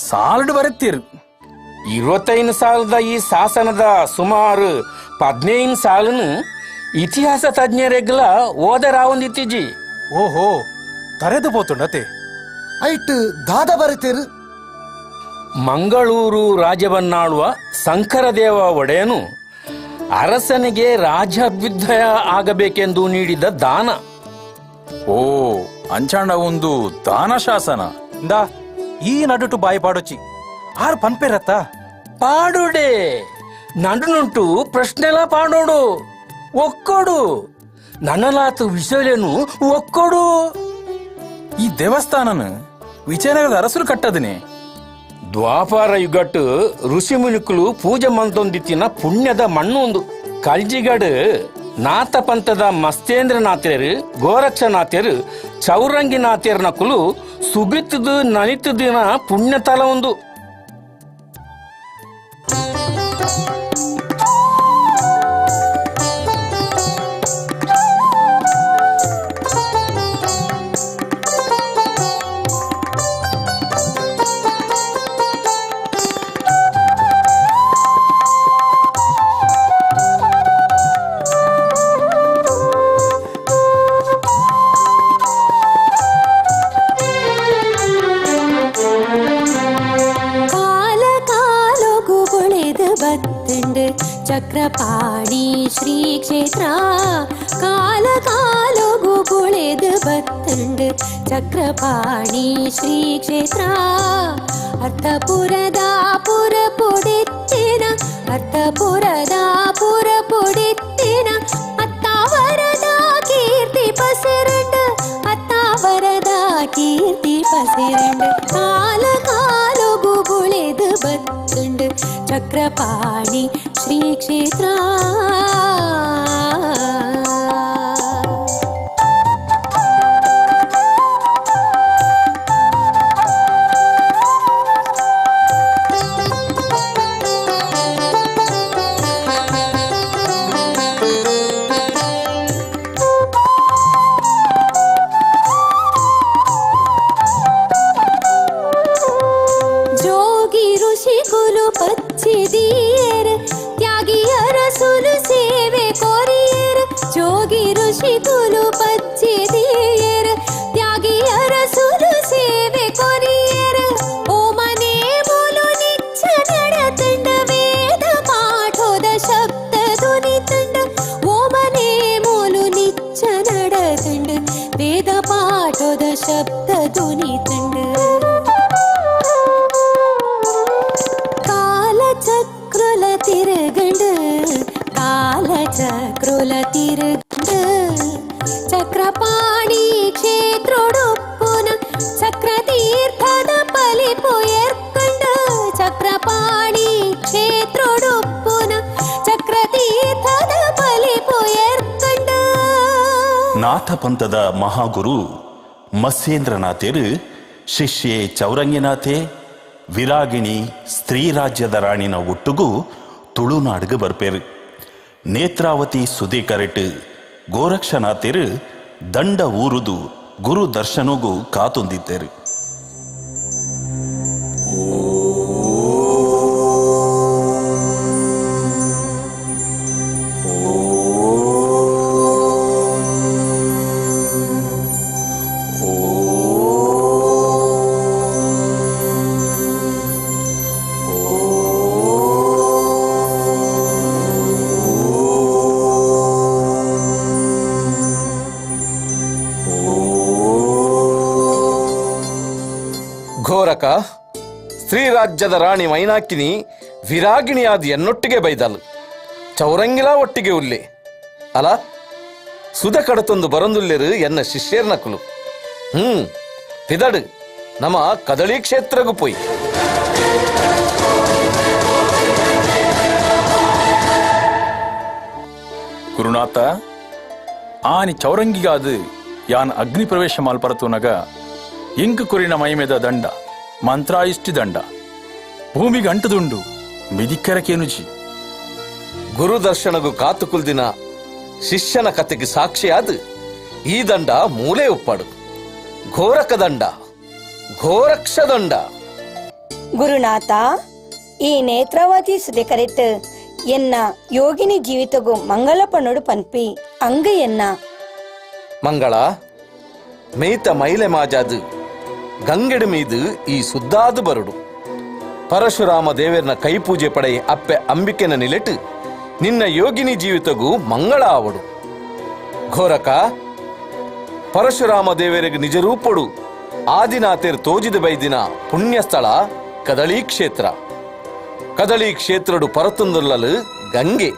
Speaker 21: ಸಾಲಡು ಬರೆತ್ತೀರು
Speaker 20: 25 ಸಾಲದ ಈ ಶಾಸನದ ಸುಮಾರು 15 ಸಾಲನು ಇತಿಹಾಸ ತಜ್ಞರೆಗ್ಲ ಓದರಾವಂದಿತ್ತೀಜಿ.
Speaker 21: ಓಹೋ ತರೆದು ಪೋತುಂಡತೆ
Speaker 22: ಐಟ್ ದಾದ ಬರೆತೀರು.
Speaker 20: ಮಂಗಳೂರು ರಾಜ್ಯವನ್ನಾಳುವ ಶಂಕರದೇವ ಒಡೆಯನು ಅರಸನಿಗೆ ರಾಜ್ಯಾಭ್ಯುದಯ ಆಗಬೇಕೆಂದು ನೀಡಿದ ದಾನ.
Speaker 21: ಓ ಅಂಚಾಂಡ ಒಂದು ದಾನ ಶಾಸನ ಇಂದ ಈ ನಡುಟು ಬಾಯಿ ಪಾಡೋಚಿ ಆರು ಪನ್ಪೆರತ್ತ
Speaker 20: ಪಾಡುಡೆ ನಡುನುಂಟು ಪ್ರಶ್ನೆಲ ಪಾಡೋಡು ಒಕ್ಕೋಡು ನನ್ನಲಾತು ವಿಷಯಲೇನು ಒಕ್ಕೋಡು.
Speaker 21: ಈ ದೇವಸ್ಥಾನನು ವಿಜಯನಗರದ ಅರಸರು ಕಟ್ಟದನೆ
Speaker 20: ದ್ವಾಪಾರ ಯುಗಟ್ಟು ಋಷಿ ಮುನಿಕುಲು ಪೂಜೆ ಮಂತೊಂದಿತ್ತಿನ ಪುಣ್ಯದ ಮಣ್ಣು ಒಂದು ಕಳ್ಜಿಗಡ್ ನಾಥ ಪಂಥದ ಮಸ್ತೇಂದ್ರನಾಥ್ಯರು ಗೋರಕ್ಷನಾಥ್ಯರು ಚೌರಂಗಿನಾಥ್ಯರ್ನ ಕುಲು ಸುಬಿತ್ತದು ನನಿತದಿನ ಪುಣ್ಯತಲ ಒಂದು.
Speaker 5: ಚಕ್ರಪಾಣಿ ಶ್ರೀ ಕ್ಷೇತ್ರ ಕಾಲ ಕಾಲೋಗು ಕುಳೆದು ಬತ್ತುಂಡು ಚಕ್ರಪಾಣಿ ಶ್ರೀ ಕ್ಷೇತ್ರ ಅರ್ಥಪುರದ ಪುರ ಪುಡಿತ್ತಿನ ಅರ್ಥಪುರದ ಪುರ ಪುಡಿತ್ತಿನ ಅತ್ತಾವರದ ಕೀರ್ತಿ ಪಸಿರಂಡು ಅತ್ತಾವರದ ಕೀರ್ತಿ ಪಸಿರಂಡು ಕಾಲ ಕಾಲೋಗು ಕುಳೆದು ಬತ್ತುಂಡು ಚಕ್ರಪಾಣಿ ಶ್ರೀ ಕ್ಷೇತ್ರ. ಜೋಗಿ ಋಷಿಕುಲು ಪಚ್ಚಿದೀಯರ್ ತ್ಯಾಗಿಯರ ಸುಲು ಸೇವೆ ಕೊರಿಯರ್ ಜೋಗಿ ಋಷಿಕುಲು ಪಚ್ಚಿದೀಯರ್ ತ್ಯಾಗಿಯರ ಸುಲು ಸೇವೆ ಕೊರಿಯರ್ ಓಮನೆ ಮೂಲು ನಿಚ್ಚ ನಡತಂಡ ವೇದ ಪಾಠೋದ ಶಬ್ದ ಧ್ವನಿತಂಡ ಓಮನೆ ಮೂಲು ನಿಚ್ಚ ನಡತಂಡ ವೇದ ಪಾಠೋದ ಶಬ್ದ ಧ್ವನಿತಂಡ ಚಕ್ರುಲ ತಿರುಗಂಡು ಕಾಲ ಚಕ್ರುಲ ತಿರುಗಂಡು ಚಕ್ರಪಾಣಿ ಕ್ಷೇತ್ರೊಡುಪ್ಪುನ ಚಕ್ರತೀರ್ಥದ ಪಲಿಪು ಏರ್ಕಂಡು ಚಕ್ರಪಾಣಿ ಕ್ಷೇತ್ರೊಡುಪ್ಪುನ ಚಕ್ರತೀರ್ಥದ ಪಲಿಪು ಏರ್ಕಂಡು.
Speaker 19: ನಾಥ ಪಂಥದ ಮಹಾಗುರು ಮತ್ಸ್ಯೇಂದ್ರನಾಥರು ಶಿಷ್ಯೆ ಚೌರಂಗಿನಾಥೆ ವಿರಾಗಿಣಿ ಸ್ತ್ರೀ ರಾಜ್ಯದ ರಾಣಿನ ಒಟ್ಟುಗೂ ತುಳುನಾಡಿಗೆ ಬರ್ಪೇರು. ನೇತ್ರಾವತಿ ಸುದಿ ಕರೆಟ್ ಗೋರಕ್ಷನಾಥರು ದಂಡ ಊರುದು ಗುರು ದರ್ಶನಗೂ ಕಾತೊಂದಿದ್ದರು.
Speaker 20: ಘೋರಕ ಸ್ತ್ರೀರಾಜ್ಯದ ರಾಣಿ ಮೈನಾಕಿನಿ ವಿರಾಗಿಣಿಯಾದ ಎನ್ನೊಟ್ಟಿಗೆ ಬೈದಲು ಚೌರಂಗಿಲ ಒಟ್ಟಿಗೆ ಉಲ್ಲೆ ಅಲ ಸುದ ಕಡತೊಂದು ಬರಂದುಲ್ಲೆರು ಎನ್ನ ಶಿಷ್ಯರ್ನ ಕುಲು ಪಿದಡು ನಮ್ಮ ಕದಳಿ ಕ್ಷೇತ್ರಗೂ ಪೋಯಿ.
Speaker 21: ಗುರುನಾಥ ಆನಿ ಚೌರಂಗಿಗಾದು ಯಾನ್ ಅಗ್ನಿ ಪ್ರವೇಶ ಮಾಲ್ಪರತುನಗ ಇಂಕ್ ಕುರಿನ ಮೈಮೆದ ದಂಡ ಮಂತ್ರ ಇಷ್ಟಿ ದಂಡ ಭೂಮಿಗೆ ಅಂಟದುಂಡು ಮಿದಿಕ್ಕರಕೇನುಜಿ
Speaker 20: ಗುರು ದರ್ಶನಗೂ ಕಾತು ಕುಲ್ದಿನ ಶಿಷ್ಯನ ಕತೆಗೆ ಸಾಕ್ಷಿಯಾದ ಈ ದಂಡ ಮೂಲೆ ಉಪ್ಪಡು ಘೋರಕ ದಂಡ ಘೋರಕ್ಷ ದಂಡ.
Speaker 3: ಗುರುನಾಥ ಈ ನೇತ್ರಾವತಿ ಸುದೆ ಕರೆಟ್ ಎನ್ನ ಯೋಗಿನಿ ಜೀವಿತಗೂ ಮಂಗಲ ಪಣ್ಣುಡು ಪನ್ಪಿ ಅಂಗ ಎನ್ನ
Speaker 20: ಮಂಗಳ ಮೇಯ್ತ ಮೈಲೆ ಮಾಜಾದು ಗಂಗೆಡು ಮೀದು ಈ ಸುದ್ದಾದು ಬರುಡು ಪರಶುರಾಮ ದೇವರನ ಕೈ ಪೂಜೆ ಪಡೆ ಅಪ್ಪೆ ಅಂಬಿಕೆನ ನಿಲೆಟ್ಟು ನಿನ್ನ ಯೋಗಿನಿ ಜೀವಿತಗೂ ಮಂಗಳ ಆವಡು. ಘೋರಕ ಪರಶುರಾಮ ದೇವರಿಗೆ ನಿಜ ರೂಪಡು ಆದಿನಾಥೇರ್ ತೋಜಿದ ಬೈದಿನ ಪುಣ್ಯ ಸ್ಥಳ ಕದಳಿ ಕ್ಷೇತ್ರ. ಕದಳಿ ಕ್ಷೇತ್ರಡು ಪರತುಂದುಲ್ಲಲು ಗಂಗೆ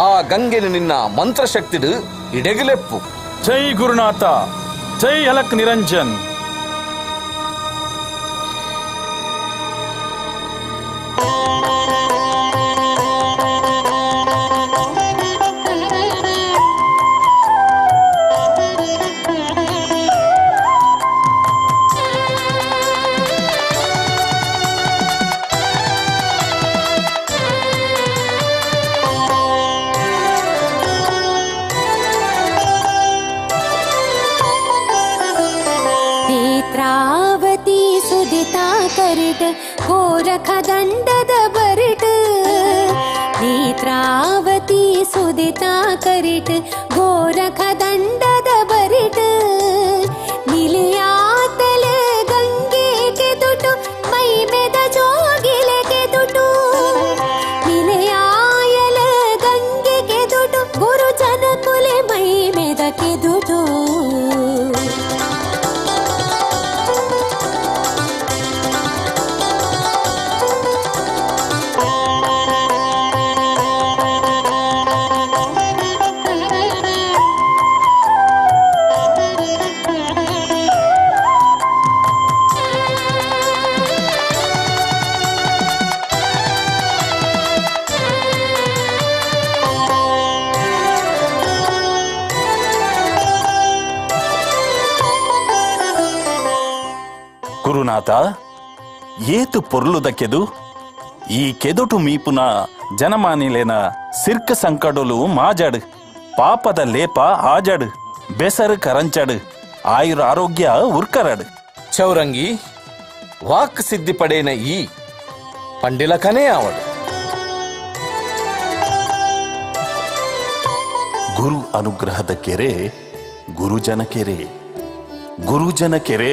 Speaker 20: ಆ ಗಂಗೆನ ನಿನ್ನ ಮಂತ್ರಶಕ್ತಿಡು ಇಡೆಗಲೆಪ್ಪು.
Speaker 21: ಜೈ ಗುರುನಾಥ ಜೈ ಅಲಕ್ ನಿರಂಜನ್.
Speaker 5: ಗೋರಖದಂಡದ ಬರಿಟ್ ನೇತ್ರಾವತಿ ಸುದಿತಾ ಕರಿಟ್ ಗೋರಖದಂಡದ ಬರಿಟ್ ನಿಲಿಯಾತಲ ಗಂಗೆಗೆ ದುಟು ಮೈ ಮೆದ ಜೋಗಿಲೆಗೆ ದುಟು ನಿಲಿಯಾಯಲ ಗಂಗೆಗೆ ದುಟು ಗುರು ಜನ ಕುಲೆ ಮೈ ಮೆದಕ್ಕೆ ದುಟು
Speaker 19: ಗುರುನಾಥ ಏತು ಪೊರ್ಲುದಕ್ಕೆದು ಈ ಕೆದುಟು ಮೀಪುನ ಜನಮಾನಿಲೇನ ಸಿರ್ಕ ಸಂಕಡಲು ಮಾಜಡ್ ಪಾಪದ ಲೇಪ ಆಜಡ್ ಬೆಸರು ಕರಂಚಡ್ ಆಯುರ ಆರೋಗ್ಯ ಉರ್ಕರಡ್
Speaker 20: ಚೌರಂಗಿ ವಾಕ್ ಸಿದ್ಧಿ ಪಡೇನ ಈ ಪಂಡಿಲ ಕನೇ ಅವಳು
Speaker 19: ಗುರು ಅನುಗ್ರಹದ ಕೆರೆ ಗುರುಜನ ಕೆರೆ ಗುರುಜನ ಕೆರೆ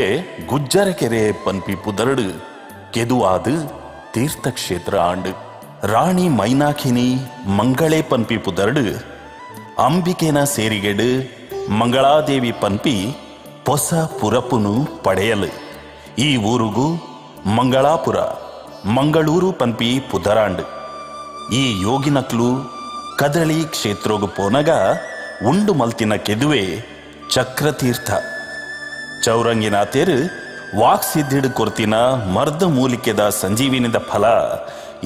Speaker 19: ಗುಜ್ಜರ ಕೆರೆ ಪನ್ಪಿ ಪುದರ್ಡ್ ಕೆದುವಾದ ತೀರ್ಥಕ್ಷೇತ್ರ ಆಂಡ್ ರಾಣಿ ಮೈನಾಖಿನಿ ಮಂಗಳೇ ಪನ್ಪಿ ಪುದರ್ಡ್ ಅಂಬಿಕೆನ ಸೇರಿಗೆಡ್ ಮಂಗಳಾದೇವಿ ಪನ್ಪಿ ಹೊಸ ಪುರಪುನು ಪಡೆಯಲು ಈ ಊರುಗೂ ಮಂಗಳಾಪುರ ಮಂಗಳೂರು ಪನ್ಪಿ ಪುದರಾಂಡ್ ಈ ಯೋಗಿನಕ್ಲು ಕದಳಿ ಕ್ಷೇತ್ರೋಗು ಪೋನಗ ಉಂಡು ಮಲ್ತಿನ ಕೆದುವೆ ಚಕ್ರತೀರ್ಥ ಚೌರಂಗಿನಾಥೇರು ವಾಕ್ಸಿದ್ಧಿಡ್ ಕೊರ್ತಿನ ಮರ್ದ ಮೂಲಿಕೆದ ಸಂಜೀವಿನಿದ ಫಲ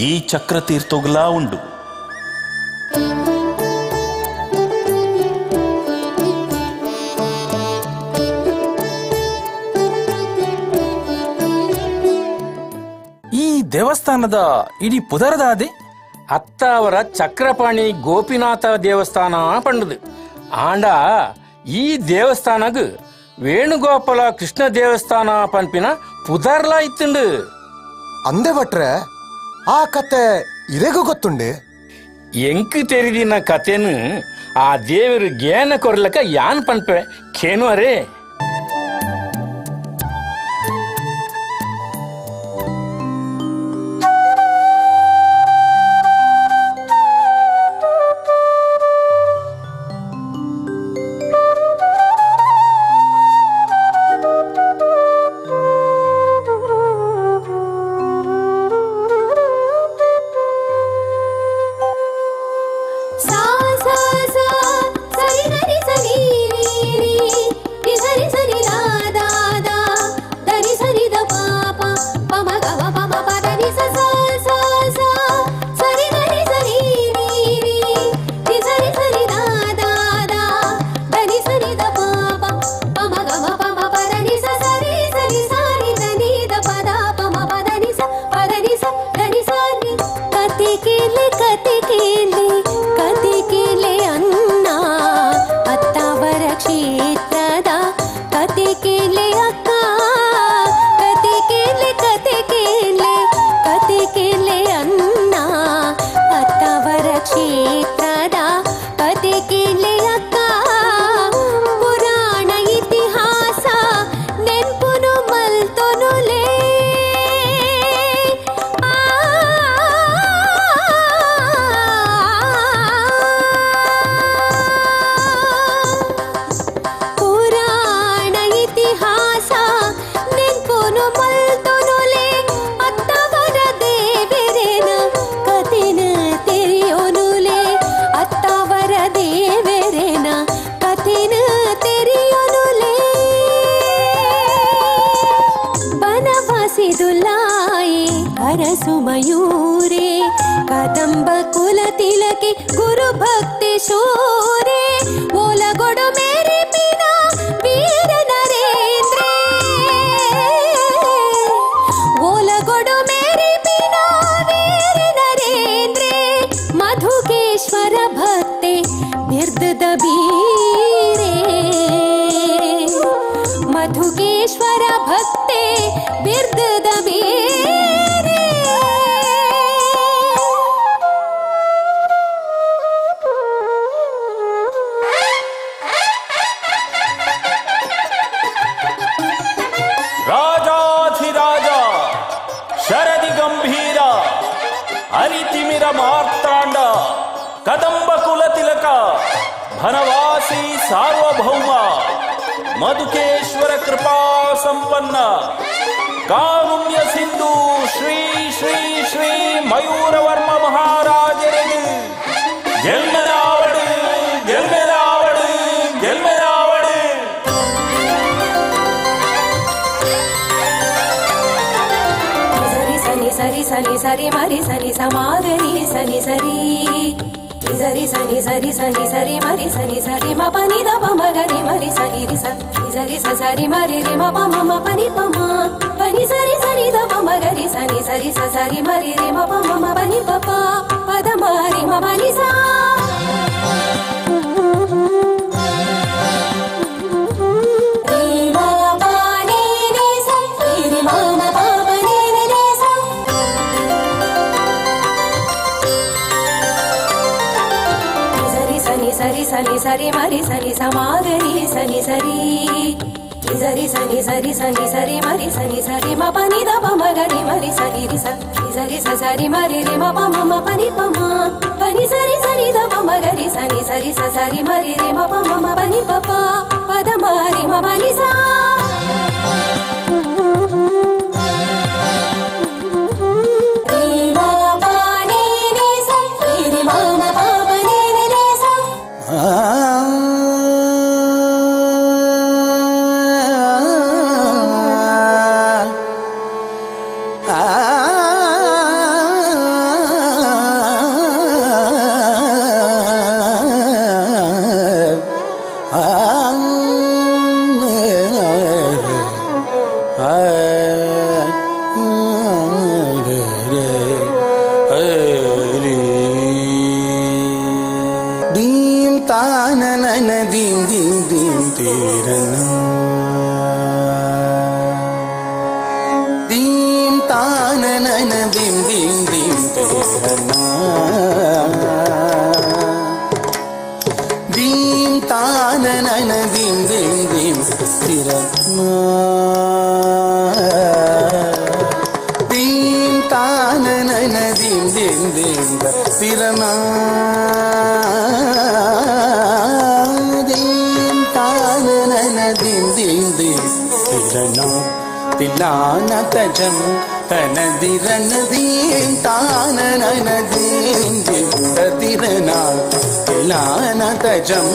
Speaker 19: ಈ ಚಕ್ರತೀರ್ಥೋಗ್ಲಾ ಉಂಡು
Speaker 21: ಈ ದೇವಸ್ಥಾನದ ಇಡೀ ಪುದರದಾದೆ
Speaker 20: ಅತ್ತ ಅವರ ಚಕ್ರಪಾಣಿ ಗೋಪಿನಾಥ ದೇವಸ್ಥಾನ ಪಂಡದು ಆಂಡ ಈ ದೇವಸ್ಥಾನಗ್ ವೇಣುಗೋಪಾಲ ಕೃಷ್ಣ ದೇವಸ್ಥಾನ ಪನ್ಪಿನ ಪುದರ್ಲ ಇತ್ತುಂಡು
Speaker 22: ಅಂದೆ ಭಟ್ರೆ ಆ ಕತೆ ಇರೆಗೂ ಗೊತ್ತುಂಡೆ
Speaker 20: ಎಂಕ್ ತೆರಿದಿನ ಕತೆನು ಆ ದೇವರು ಜ್ಞಾನ ಕೊರ್ಲಕ ಯಾನ್ ಪನ್ಪೆ ಖೇನು ಅರೇ मयूरे कदंब कुल तिलके गुरु भक्ति शूरे ओलगोड़ मेरे बिना वीर नरेंद्र ओलगोड़ मेरे बिना वीर नरेंद्र मधुकेश्वर भक्ते बिर्द बीरे मधुकेश्वर भक्ते बिर्द बीरे
Speaker 21: ಮಾರ್ತಾಂಡ ಕದಂಬ ಕುಲ ತಿಲಕ ಭನವಾಸಿ ಸಾರ್ವಭೌಮ ಮಧುಕೇಶ್ವರ ಕೃಪಾ ಸಂಪನ್ನ ಕಾರುಣ್ಯ ಸಿಂಧು ಶ್ರೀ ಶ್ರೀ ಶ್ರೀ ಮಯೂರವರ್ಮ ಮಹಾರಾಜರಿಗೆ ಗೆಲ್ಮೆರಾವಡು ಗೆಲ್ಮೆರಾವಡು ಗೆಲ್ಮೆರಾವಡು.
Speaker 5: ಸರಿ ಸನಿ ಸರಿ ಮರಿ ಸನಿ ಸಮಾಗರಿ ಸನಿ ಸರಿ ಸರಿ ಸನಿ ಸರಿ ಸನಿ ಸರಿ ಮರಿ ಸನಿ ಸರಿ ಮ ಪನಿ ದ ಪ ಮಗರಿ ಮರಿ ಸನಿ ರಿ ಸರಿ ಸರಿ ಮರಿ ರಿ ಮ ಪ ಮ ಪನಿ ಪ ಮ ಪನಿ ಸರಿ ಸರಿ ದ ಪ ಮಗರಿ ಸನಿ ಸರಿ ಸರಿ ಮರಿ ರಿ ಮ ಪ ಮ ಪನಿ ಪ ಪ ಪದ ಮರಿ ಮ ಪನಿ ಸಾ ಸರಿ ಸನಿ ಸರಿ ಮರಿ ಸನಿ ಸಮಾಗರಿ ಸನಿ ಸರಿ ಸರಿ ಸನಿ ಸರಿ ಸನಿ ಸರಿ ಮರಿ ಸನಿ ಸರಿ ಮ ಪನಿ ದ ಪ ಮಗರಿ ಮರಿ ಸನಿ ರಿ ಸರಿ ಸರಿ ಮರಿ ರಿ ಮ ಪ ಮ ಪನಿ ಪ ಮ ಪನಿ ಸರಿ ಸರಿ ದ ಪ ಮಗರಿ ಸನಿ ಸರಿ ಸರಿ ಮರಿ ರಿ ಮ ಪ ಮ ಪನಿ ಪ ಪ ಪದ ಮರಿ ಮ ಪನಿ ಸಾ
Speaker 9: ತಿಲಾನ ತಜಂ ತನದಿರನ ದೀಂ ತಾನನ ದೀಂ ದಿರನ ತಿಲಾನ ತಜಂ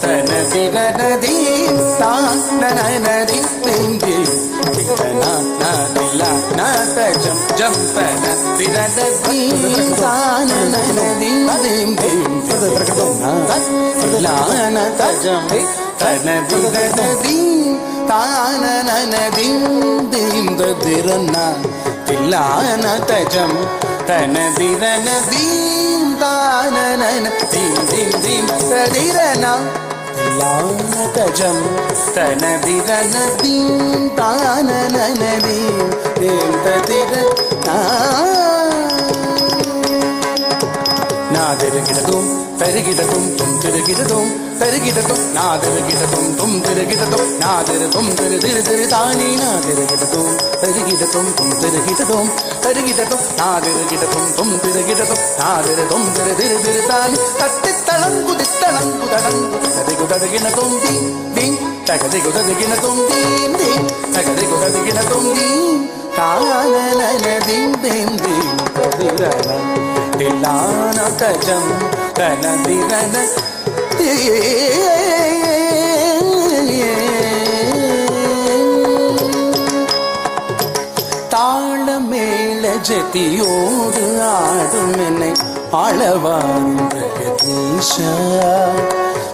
Speaker 9: ತನದಿರನ ದೀಂ ತಾನನ ದೀಂ ದಿರನ ತಿಲಾನ ತಜಂ ಜಂ ತನದಿರನ ದೀಂ ತಾನನ ದೀಂ ದಿಂ ತಿಲಾನ ತಜಂ ತನದಿರನ ದೀಂ ತಾನನ ದೀಂ ದಿಂ ದಿರನ ತಿಲಾನ ತಜಂ ತನದಿರನ ದೀಂ ತಾನನ ದೀಂ ದಿಂ ದಿಂ ತದಿರನ ತಿಲಾನ ತಜಂ ತನದಿರನ ದೀಂ ತಾನನ ದೀಂ ದಿಂ ತದಿರನ ನಾದರಗಿಡದುಂ ತರಿಗಿಡದುಂ ತುಂ ತಿರುಗಿಡದುಂ ತರಿಗಿಡದುಂ ನಾದರಗಿಡದುಂ ತುಂ ತಿರುಗಿಡದುಂ ನಾದರದುಂ ತಿರುದಿರು ತಾನಿ ನಾದರಗಿಡದುಂ ತರಿಗಿಡದುಂ ತುಂ ತಿರುಗಿಡದುಂ ತರಿಗಿಡದುಂ ನಾದರಗಿಡದುಂ ತುಂ ತಿರುಗಿಡದುಂ ನಾದರದುಂ ತಿರುದಿರು ತಾನಿ ತತ್ತಿತ್ತಳಂಗು ತಳಂಗು ತಗದಿಗು ತದಗಿನ ತುಂ ದಿ ದಿ ತಗದಿಗು ತದಗಿನ ತುಂ ದಿ ದಿ ತಗದಿಗು ತದಗಿನ ತುಂ ದಿ ತಾನನ ದಿಂ ದಿಂ ದಿಂ ತದಿರನ ತಿಲಾನ ತಜಂ ತನದಿರನ தாளமேள ஜதியோடு ஆடும் என்னை ஆளவாரும் பிரகதீஷா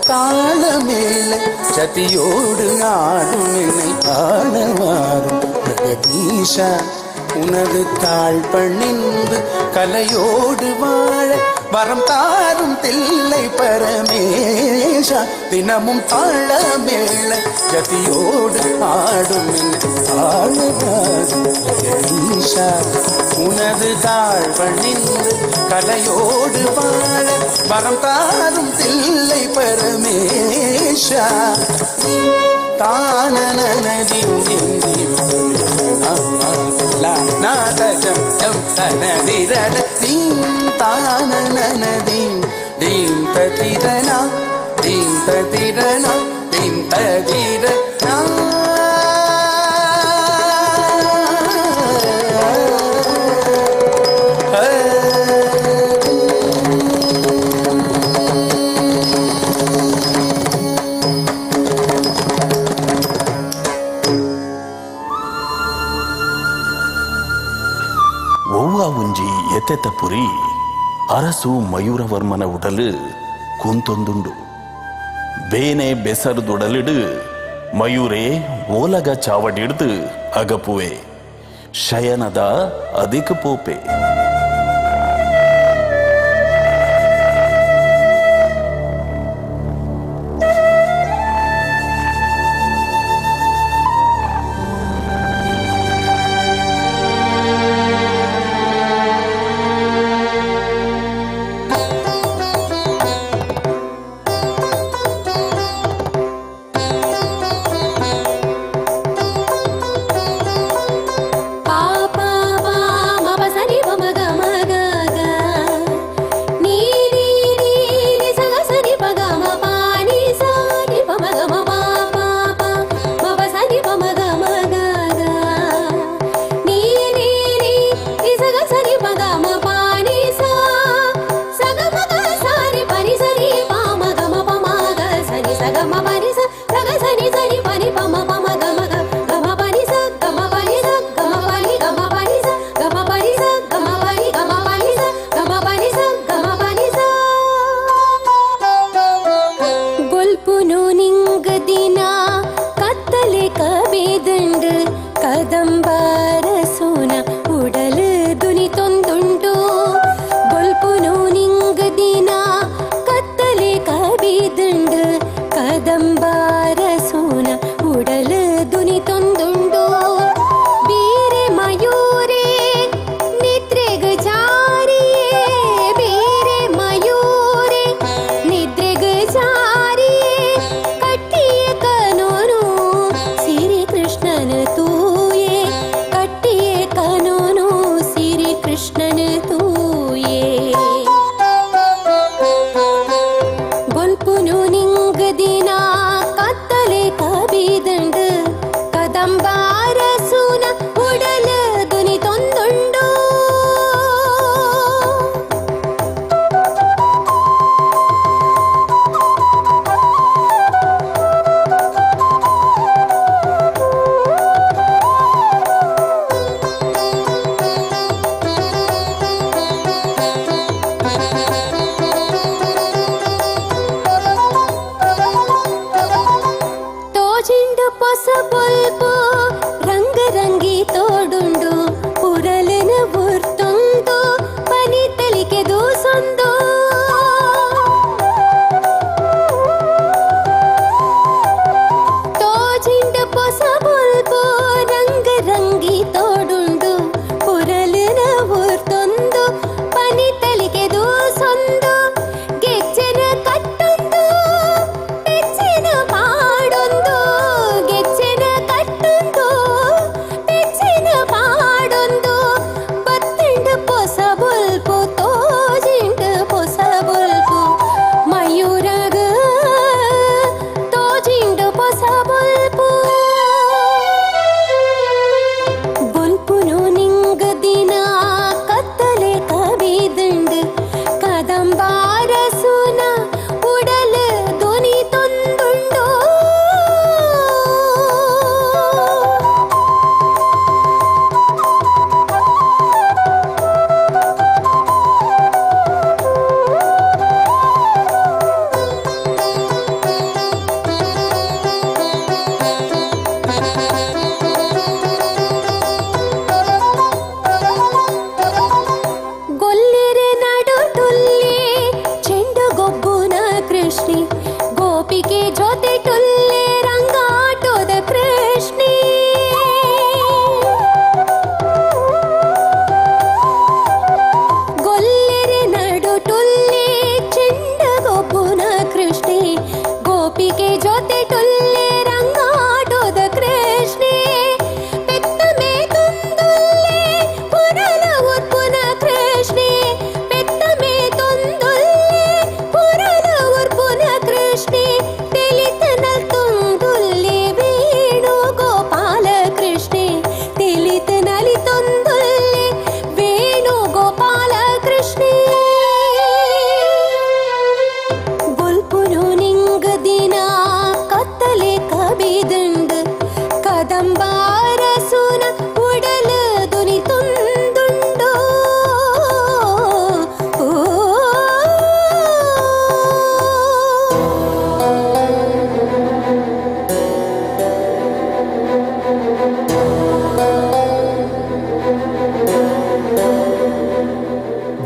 Speaker 9: தாளமேள ஜதியோடு ஆடும் என்னை ஆளவாரும் பிரகதீஷா உனது தாழ் பணிந்து கலையோடு வாழ வரம் தாரும் தில்லை பரமேஷா தினமும் தாளமேள ஜதியோடு ஆடும் ஆளுஷா உனது தாழ் பணிந்து கலையோடு வாழ வரம் தாரும் தில்லை பரமேஷா தானன நாதஜம் தனதிரட ತಾನನನ ದೀಂ ದೀಂ ತತಿರನ ದೀಂ ತತಿರನ ದೀಂ ತತಿರನ.
Speaker 19: ಒಂಜಿ ಎತೆತ ಪುರಿ ಅರಸು ಮಯೂರವರ್ಮನ ಉಡಲು ಕುಂತೊಂದುಂಡು. ಬೇನೆ ಬೆಸರ್ದುಡಲಿಡು ಮಯೂರೇ ಓಲಗ ಚಾವಡಿಡ್ದು ಅಗಪುವೆ ಶಯನದ ಅಧಿಕ ಪೋಪೆ.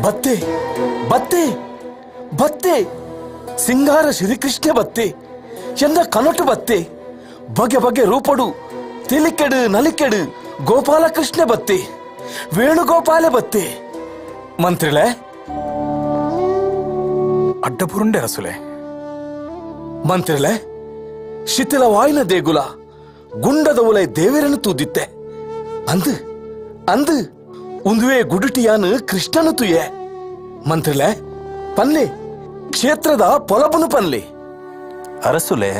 Speaker 20: ಬತ್ತೆ ಬತ್ತೆ ಬತ್ತೆ ಸಿಂಗಾರ ಶ್ರೀಕೃಷ್ಣ ಬತ್ತೆ ಎಂದ ಕನಟು ಬತ್ತೆ ಬಗೆ ಬಗೆ ರೂಪಡು ತಿಳಿಕೆಡು ನಲಿಕೆಡು ಗೋಪಾಲಕೃಷ್ಣ ಬತ್ತೆ ವೇಣುಗೋಪಾಲೆ ಬತ್ತೆ ಮಂತ್ರಿಳೆ
Speaker 21: ಅಡ್ಡಪುರುಂಡೆ ರಸುಲೆ
Speaker 20: ಮಂತ್ರಿಳೆ ಶಿಥಿಲವಾಯಿನ ದೇಗುಲ ಗುಂಡದ ಉಲೈ ದೇವರನ್ನು ತೂದಿತ್ತೆ ಅಂದು ಅಂದು ಉಂದುವೆ ಗುಡುಟಿಯಾನು ಕೃಷ್ಣನು ತುಯೆ ಮಂತ್ರಿಲೆ ಪನ್ಲೆ ಕ್ಷೇತ್ರದ ಪೊಲಬುನು ಪನ್ಲೆ
Speaker 19: ಅರಸುಲೆ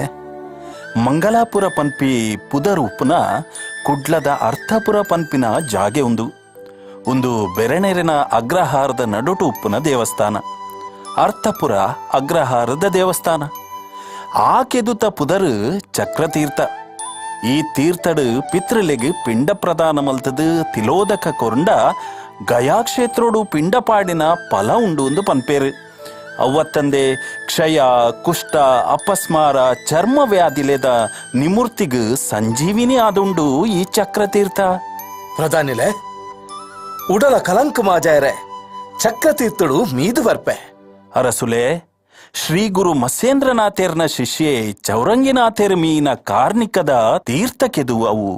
Speaker 19: ಮಂಗಲಾಪುರ ಪನ್ಪಿ ಪುದರ್ ಉಪ್ಪುನ ಕುಡ್ಲದ ಅರ್ಥಪುರ ಪನ್ಪಿನ ಜಾಗೆ ಒಂದು ಬೆರಣೆರಿನ ಅಗ್ರಹಾರದ ನಡುಟು ಉಪ್ಪುನ ದೇವಸ್ಥಾನ ಅರ್ಥಪುರ ಅಗ್ರಹಾರದ ದೇವಸ್ಥಾನ ಆ ಕೆದುತ ಪುದರ್ ಚಕ್ರತೀರ್ಥ ಈ ತೀರ್ಥಡು ಪಿತೃಲೆಗೆ ಪಿಂಡ ಪ್ರದಾನ ಮಲ್ತದು ತಿಲೋದಕ ಕೊರಂಡ ಗಯಾ ಕ್ಷೇತ್ರೋಡು ಪಿಂಡಪಾಡಿನ ಫಲ ಉಂಡು ಪನ್ಪೇರು ಅವತ್ತಂದೆ ಕ್ಷಯ ಕುಷ್ಠ ಅಪಸ್ಮಾರ ಚರ್ಮ ವ್ಯಾಧಿಲೆದ ನಿಮೂರ್ತಿಗ್ ಸಂಜೀವಿನಿ ಆದುಂಡು ಈ ಚಕ್ರತೀರ್ಥ
Speaker 20: ಪ್ರಧಾನಿಲೆ ಉಡಲ ಕಲಂಕ ಮಾಜಾಯರೆ ಚಕ್ರತೀರ್ಥಡು ಮೀದು ಬರ್ಪೆ
Speaker 19: ಅರಸುಲೆ ಶ್ರೀ ಗುರು ಮತ್ಸ್ಯೇಂದ್ರನಾಥೇರ್ನ ಶಿಷ್ಯೆ ಚೌರಂಗಿನಾಥೇರ್ ಮೀನ ಕಾರ್ಣಿಕದ ತೀರ್ಥಕೆದು ಅವು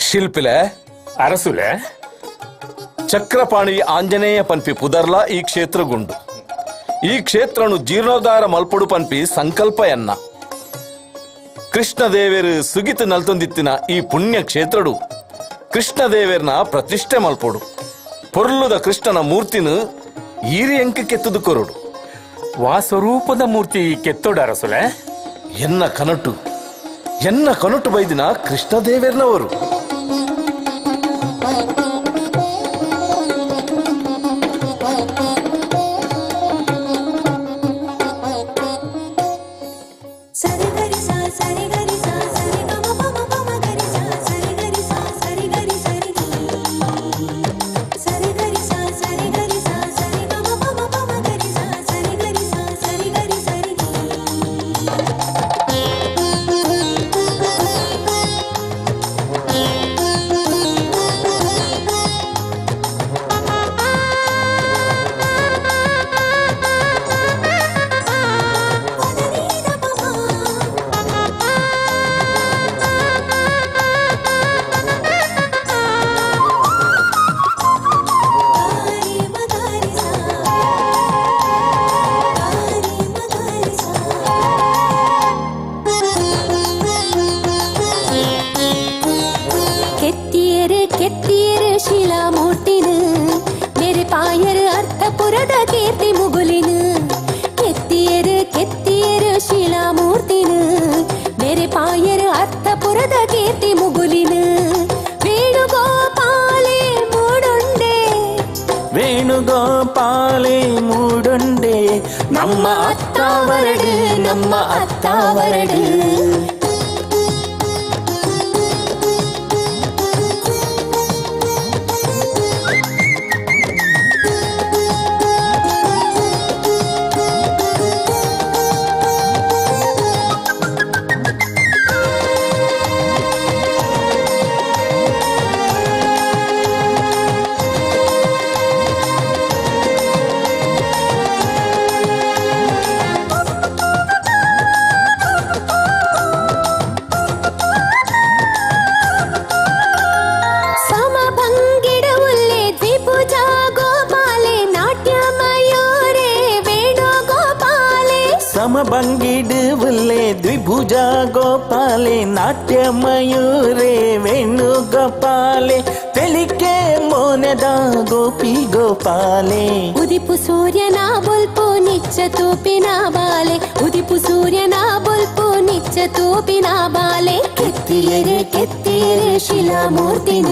Speaker 20: ಶಿಲ್ಪಿಲೆ ಅರಸುಲೆ ಚಕ್ರಪಾಣಿ ಆಂಜನೇಯ ಪನ್ಪಿ ಪುದರ್ಲ ಈ ಕ್ಷೇತ್ರ ಗುಂಡು ಈ ಕ್ಷೇತ್ರನು ಜೀರ್ಣೋದ್ಧಾರ ಮಲ್ಪಡು ಪನ್ಪಿ ಸಂಕಲ್ಪ ಎನ್ನ ಕೃಷ್ಣದೇವೇರು ಸುಗಿತು ನಲ್ತೊಂದಿತ್ತಿನ ಈ ಪುಣ್ಯ ಕ್ಷೇತ್ರಡು ಕೃಷ್ಣದೇವೇರ್ನ ಪ್ರತಿಷ್ಠೆ ಮಲ್ಪಡು ಪೊರ್ಲುದ ಕೃಷ್ಣನ ಮೂರ್ತಿನು ಈರಿ ಅಂಕ ಕೆತ್ತದು ಕೊರಡು
Speaker 21: ವಾಸ್ವರೂಪದ ಮೂರ್ತಿ ಕೆತ್ತೋಡ ಅರಸುಲೆ
Speaker 20: ಎನ್ನ ಕನಟು ಬೈದಿನ ಕೃಷ್ಣದೇವೇರ್ನವರು
Speaker 19: ವೇಣುಗೋಪಾಲೆ ಮೂಡುಂಡೆ ನಮ್ಮ ಅತ್ತಾವರಡು ಸಮಭಂಗಿಡು ಉಲ್ಲೆ ದ್ವಿಭುಜ ಗೋಪಾಲೆ ನಾಟ್ಯ ಮಯೂರೆ ವೇಣುಗೋಪಾಲೆ ತೆಲಿಕೆ ಮೋನೆದ ಗೋಪಿ ಗೋಪಾಲೆ
Speaker 5: ಉದಿಪು ಸೂರ್ಯನ ಬೊಲ್ಪು ನಿಚ್ಚ ತೂಪಿನ ಬಾಲೆ ಉದಿಪು ಸೂರ್ಯನ ಬೊಲ್ಪು ನಿಚ್ಚ ತೂಪಿನ ಬಾಲೆ ಕೆತ್ತಿಯರೆ ಶಿಲಾಮೂರ್ತಿನ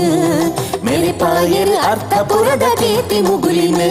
Speaker 5: ಮೇರೆ ಪಾಯರ್ ಅರ್ಥಪುರದ ಕೀರ್ತಿ ಮುಗುಲಿನ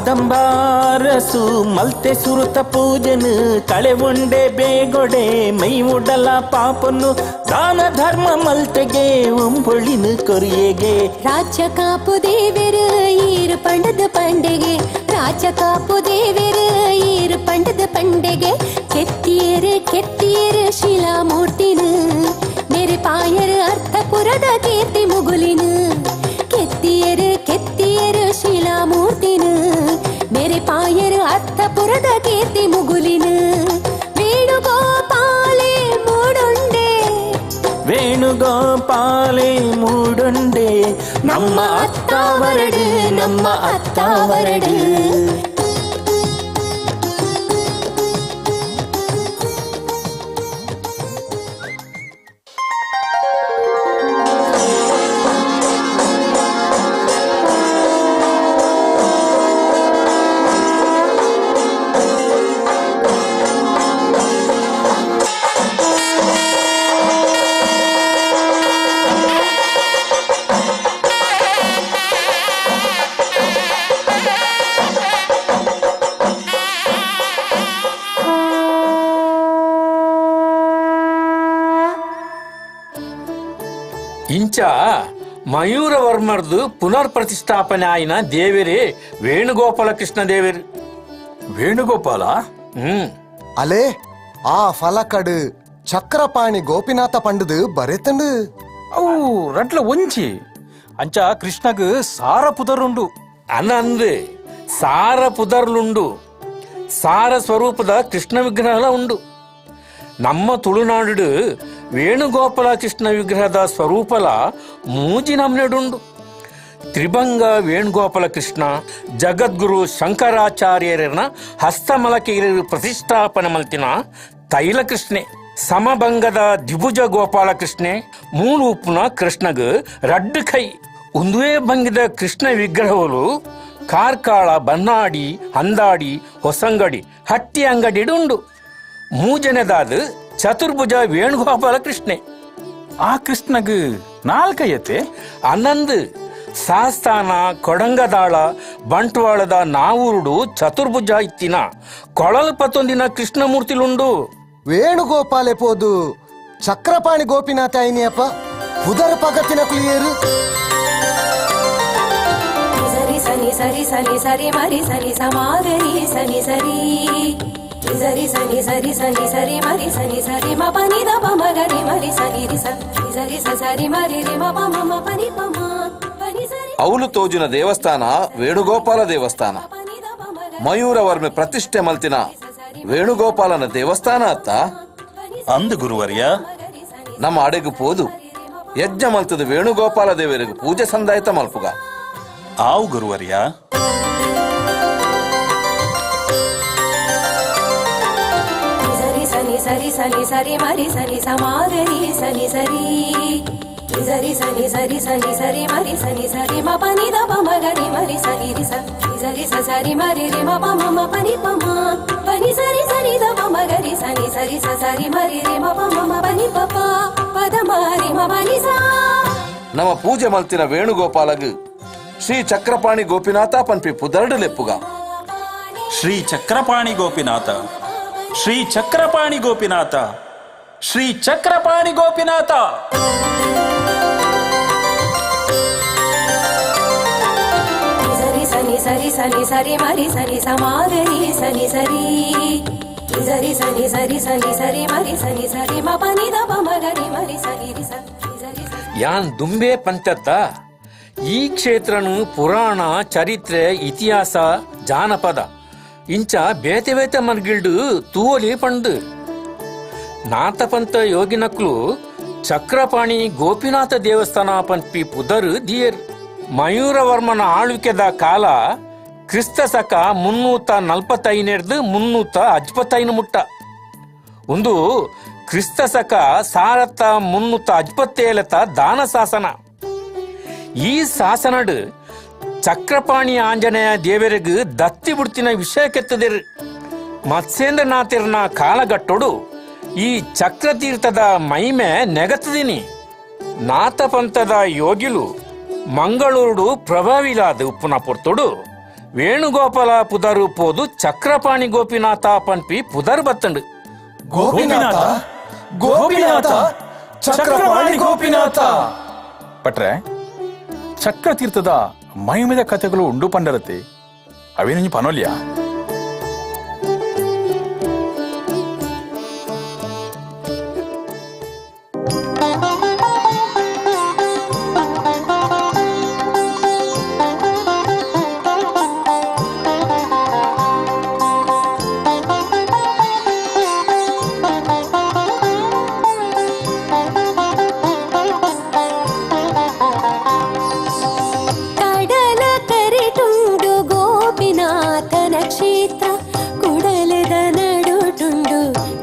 Speaker 19: ಕದಂಬಾರಸು ಮಲ್ತೆ ಸುರುತ ಪೂಜನು ಕಳೆ ಉಂಡೆ ಬೇಗೊಡೆ ಮೈ ಉಡಲ ಪಾಪನು ದಾನ ಧರ್ಮ ಮಲ್ತೆಗೆ ಒಂಬೊಳಿನ ಕೊರಿಯೆಗೆ
Speaker 5: ರಾಜ್ಯ ಕಾಪು ದೇವರು ಈರು ಪಂಡದ ಪಂಡೆಗೆ ರಾಜ್ಯ ಕಾಪು ದೇವರು ಈರು ಪಂಡದ ಪಂಡೆಗೆ ಕೆತ್ತಿಯರು ಶಿಲಾಮೂರ್ತಿನು ಮೇರೆ ಪಾಯರು ಅರ್ಥಪುರದ ಕೀರ್ತಿ ಮುಗುಲಿನು ಕೆತ್ತಿಯರು ಶಿಲಾಮೂರ್ತಿನು ಮೇರೆ ಪಾಯರು ಅರ್ಥಪುರದ ಕೀರ್ತಿ ಮುಗುಲಿನು ವೇಣುಗೋಪಾಲೆ ಮೂಡುಂಡೆ
Speaker 19: ವೇಣುಗೋಪಾಲೆ ಮೂಡುಂಡೆ ನಮ್ಮ ಅತ್ತಾವರಡು ನಮ್ಮ ಅತ್ತಾವರಡು
Speaker 21: ಇಂಚ ಮಯೂರವರ್ಮರ್ದು ಪುನರ್ ಪ್ರತಿಷ್ಠಾಪನೆ ಆಯ್ನ ದೇವರೇ ವೇಣುಗೋಪಾಲ ಕೃಷ್ಣ ದೇವರು. ವೇಣುಗೋಪಾಲ
Speaker 22: ಅಲೆ ಆ ಫಲಕಡು ಚಕ್ರಪಾಣಿ ಗೋಪಿನಾಥ ಪಂಡದು ಬರೆತಂಡು
Speaker 21: ಅವು ರಟ್ಲ ಒಂಚಿ ಅಂಚ ಕೃಷ್ಣಗ್ ಸಾರ ಪುದರುಂಡು ಅನಂದು ಸಾರ ಪುದರ್ಲುಂಡು ಸಾರ ಸ್ವರೂಪದ ಕೃಷ್ಣ ವಿಗ್ರಹ ಉಂಡು. ನಮ್ಮ ತುಳುನಾಡು ವೇಣುಗೋಪಾಲ ಕೃಷ್ಣ ವಿಗ್ರಹದ ಸ್ವರೂಪಲ ಮೂಜಿ ನಮ್ನೆಡುಂಡು. ತ್ರಿಭಂಗ ವೇಣುಗೋಪಾಲ ಕೃಷ್ಣ ಜಗದ್ಗುರು ಶಂಕರಾಚಾರ್ಯರನ ಹಸ್ತಮಲಕೆಯರು ಪ್ರತಿಷ್ಠಾಪನೆ ಮಲ್ತಿನ ತೈಲ ಕೃಷ್ಣೆ ಸಮಭಂಗದ ದ್ವಿಭುಜ ಗೋಪಾಲ ಕೃಷ್ಣೆ ಮೂಲು ಉಪ್ಪುನ ಕೃಷ್ಣಗ್ ರಡ್ಡು ಕೈ ಒಂದೇ ಭಂಗಿದ ಕೃಷ್ಣ ವಿಗ್ರಹಗಳು ಕಾರ್ಕಾಳ ಬನ್ನಾಡಿ ಹಂದಾಡಿ ಹೊಸಂಗಡಿ ಹಟ್ಟಿ ಅಂಗಡಿಡುಂಡು. ಮೂಜನೆದಾದ ಚತುರ್ಭುಜ ವೇಣುಗೋಪಾಲ ಕೃಷ್ಣೆ ಆ ಕೃಷ್ಣಗ್ ನಾಲ್ಕೈಯತೆ
Speaker 19: ಅನ್ನಂದು ಸಾಸ್ತಾನ ಕೊಡಂಗದಾಳ ಬಂಟ್ವಾಳದ ನಾವೂರುಡು ಚತುರ್ಭುಜ ಇತ್ತಿನ ಕೊಳಲು ಪತ್ತೊಂದಿನ ಕೃಷ್ಣಮೂರ್ತಿಲುಂಡು.
Speaker 22: ವೇಣುಗೋಪಾಲೆ ಪೋದು ಚಕ್ರಪಾಣಿ ಗೋಪಿನಾಥ ಐನಿಯಪ್ಪ ಪುದರ ಪಗತ್ತಿನ ಕುಲಿಯರು
Speaker 5: ಸರಿ ಸನಿ ಸರಿ ಸನಿ ಸರಿ ಮರಿ ಸನಿ ಸಮಾಗರಿ ಸನಿ ಸರಿ ಸರಿ ಸನಿ ಸರಿ ಸನಿ ಸರಿ ಮರಿ ಸನಿ ಸರಿ ಮ ಪನಿ ದ ಪ ಮಗರಿ ಮರಿ ಸನಿ ರಿ ಸರಿ ಸರಿ ಮರಿ ರಿ ಮ ಪ ಮ ಪನಿ ಪ ಮ ಪನಿ ಸರಿ.
Speaker 20: ಅವಲು ತೋಜಿನ ದೇವಸ್ಥಾನ ವೇಣುಗೋಪಾಲ ದೇವಸ್ಥಾನ. ಮಯೂರವರ್ಮೆ ಪ್ರತಿಷ್ಠೆ ಮಲ್ತಿನ ವೇಣುಗೋಪಾಲನ ದೇವಸ್ಥಾನ ಅತ್ತ
Speaker 19: ಅಂದು ಗುರುವರ್ಯ
Speaker 20: ನಮ್ಮ ಅಡೆಗು ಪೋದು ಯಜ್ಞ ಮಲ್ತದ ವೇಣುಗೋಪಾಲ ದೇವರಿಗೆ ಪೂಜೆ ಸಂದಾಯಿತ ಮಲ್ಪುಗ
Speaker 19: ಆವು ಗುರುವರ್ಯ.
Speaker 5: ಸರಿ ಸನಿ ಸರಿ ಮರಿ ಸನಿ ಸಮಾಗರಿ ಸನಿ ಸರಿ ಸರಿ ಸನಿ ಸರಿ ಸನಿ ಸರಿ ಮರಿ ಸನಿ ಸರಿ ಮ ಪನಿ ದ ಪ ಮಗರಿ ಮರಿ ಸನಿ ರಿ ಸರಿ ಸರಿ ಮರಿ ರಿ ಮ ಪ ಮ ಪನಿ ಪ ಮ ಪನಿ ಸರಿ ಸರಿ ದ ಪ ಮಗರಿ ಸನಿ ಸರಿ ಸರಿ ಮರಿ ರಿ ಮ ಪ ಮ ಪನಿ ಪ ಪ ಪದ ಮರಿ ಮ ಪನಿ ಸಾ.
Speaker 20: ನಮ್ಮ ಪೂಜೆ ಮಲ್ತಿನ ವೇಣುಗೋಪಾಲಗ್ ಶ್ರೀ ಚಕ್ರಪಾಣಿ ಗೋಪಿನಾಥ ಪನ್ಪಿ ಪುದರ್ಡು ಲೆಪ್ಪುಗ
Speaker 19: ಶ್ರೀ ಚಕ್ರಪಾಣಿ ಗೋಪಿನಾಥ ಶ್ರೀ ಚಕ್ರಪಾಣಿ ಗೋಪಿನಾಥ ಶ್ರೀ ಚಕ್ರಪಾಣಿ ಗೋಪಿನಾಥ.
Speaker 5: ಸರಿ ಸನಿ ಸರಿ ಸನಿ ಸರಿ ಮರಿ ಸನಿ ಸಮಾಗರಿ ಸನಿ ಸರಿ ಸರಿ ಸನಿ ಸರಿ ಸನಿ ಸರಿ ಮರಿ ಸನಿ ಸರಿ ಮ ಪನಿ ದ ಪ ಮಗರಿ ಮರಿ ಸನಿ ರಿ ಸರಿ.
Speaker 21: ಯಾನ್ ದುಂಬೆ ಪಂಚತ್ತ ಈ ಕ್ಷೇತ್ರನು ಪುರಾಣ ಚರಿತ್ರೆ ಇತಿಹಾಸ ಜಾನಪದ ಇಂಚ ಬೇತೆ ಬೇತೆ ಮರ್ಗಿಲ್ಡು ತೂವಲಿ ಪಂಡು ನಾಥಪಂತ ಯೋಗಿನಕ್ಲು ಚಕ್ರಪಾಣಿ ಗೋಪಿನಾಥ ದೇವಸ್ಥಾನ ಪನ್ಪಿ ಪುದರ್ ದಿಯರ್. ಮಯೂರವರ್ಮನ ಆಳ್ವಿಕೆದ ಕಾಲ ಕ್ರಿಸ್ತ ಸಕ 345 355 ಮುಟ್ಟ. ಒಂದು ಕ್ರಿಸ್ತ ಸಕ 1357 ದಾನ ಶಾಸನ. ಈ ಶಾಸನಡು ಚಕ್ರಪಾಣಿ ಆಂಜನೇಯ ದೇವರಿಗೂ ದತ್ತಿ ಬಿಡ್ತಿನ ವಿಷಯ ಕೆತ್ತದಿರು. ಮತ್ಸ್ಯೇಂದ್ರನಾಥರ್ನ ಕಾಲಗಟ್ಟೋಡು ಈ ಚಕ್ರತೀರ್ಥದ ಮೈಮೆ ನೆಗತ್ತದಿನಿ. ನಾಥಪಂಥದ ಯೋಗಿಲು ಮಂಗಳೂರು ಪ್ರಭಾವಿಲಾದ ಉಪ್ಪುನ ಪೊರ್ತೋಡು ವೇಣುಗೋಪಾಲ ಪುದರ್ ಪೋದು ಚಕ್ರಪಾಣಿ ಗೋಪಿನಾಥ ಪನ್ಪಿ ಪುದರ್ ಬತ್ತಂಡು.
Speaker 22: ಗೋಪಿನಾಥ ಗೋಪಿನಾಥ ಚಕ್ರಪಾಣಿ ಗೋಪಿನಾಥ.
Speaker 21: ಪಟ್ರೆ ಚಕ್ರತೀರ್ಥದ ಮಹಿಮೆದ ಕಥೆಗಳು ಉಂಡು ಪಂಡರತೆ ಅವೇನು ಪನೋಲ್ಯ?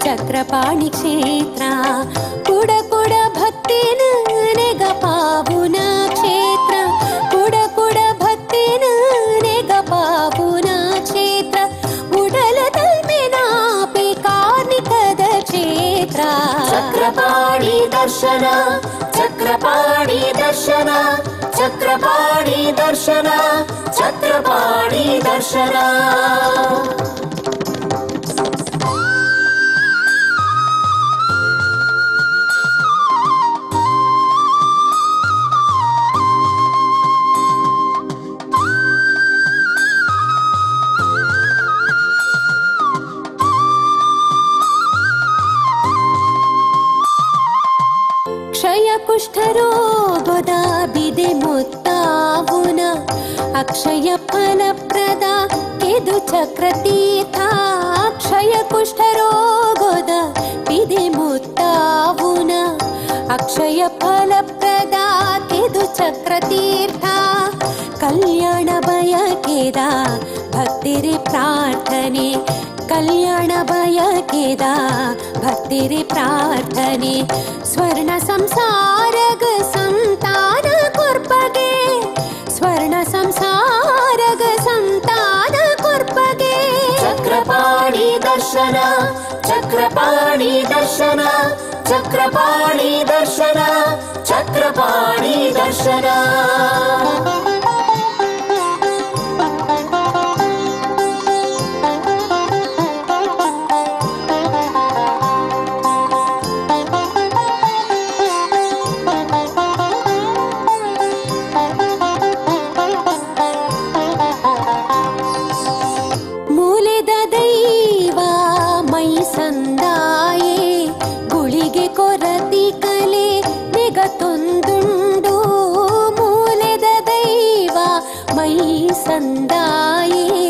Speaker 5: ಚಕ್ರಪಾಣಿ ಕ್ಷೇತ್ರ ಕುಡ ಕುಡ ಭಕ್ತಿನ ನೆಗ ಪಾವುನ ಕ್ಷೇತ್ರ ಕುಡ ಕುಡ ಭಕ್ತಿನ ನೆಗ ಪಾವುನ ಕ್ಷೇತ್ರ ಉಡಲ ತಲ್ಮೆನಾಪಿ ಕಾರ್ಣಿಕದ ಕ್ಷೇತ್ರ. ಚಕ್ರಪಾಣಿ ದರ್ಶನ ಚಕ್ರಪಾಣಿ ದರ್ಶನ ಚಕ್ರಪಾಣಿ ದರ್ಶನ ಚಕ್ರಪಾಣಿ ದರ್ಶನ. ಕ್ಷಯ ಕುಷ್ಠರೋಗದ ಬಿದೆ ಮುತ್ತಾವುನ ಅಕ್ಷಯ ಫಲಪ್ರದ ಕೆದು ಚಕ್ರತೀರ್ಥ. ಕ್ಷಯ ಕುಷ್ಠರೋಗದ ಬಿದೆ ಮುತ್ತಾವುನ ಅಕ್ಷಯ ಫಲಪ್ರದ ಕೆದು ಚಕ್ರತೀರ್ಥ. ಕಲ್ಯಾಣ ಬಯಕೆದ ಭಕ್ತಿರಿ ಪ್ರಾರ್ಥನೆ ಕಲ್ಯಾಣ ಬಯಕೆದ ಭಕ್ತಿರಿ ಪ್ರಾರ್ಥನೆ. ಸ್ವರ್ಣ ಸಂಸಾರಗ ಸಂತಾನ ಕೊರ್ಪಗೆ ಸ್ವರ್ಣ ಸಂಸಾರಗ ಸಂತಾನ ಕೊರ್ಪಗೆ. ಚಕ್ರಪಾಣಿ ದರ್ಶನ ಚಕ್ರಪಾಣಿ ದರ್ಶನ ಚಕ್ರಪಾಣಿ ದರ್ಶನ ಚಕ್ರಪಾಣಿ ದರ್ಶನ. ಸಂದಾಯೇ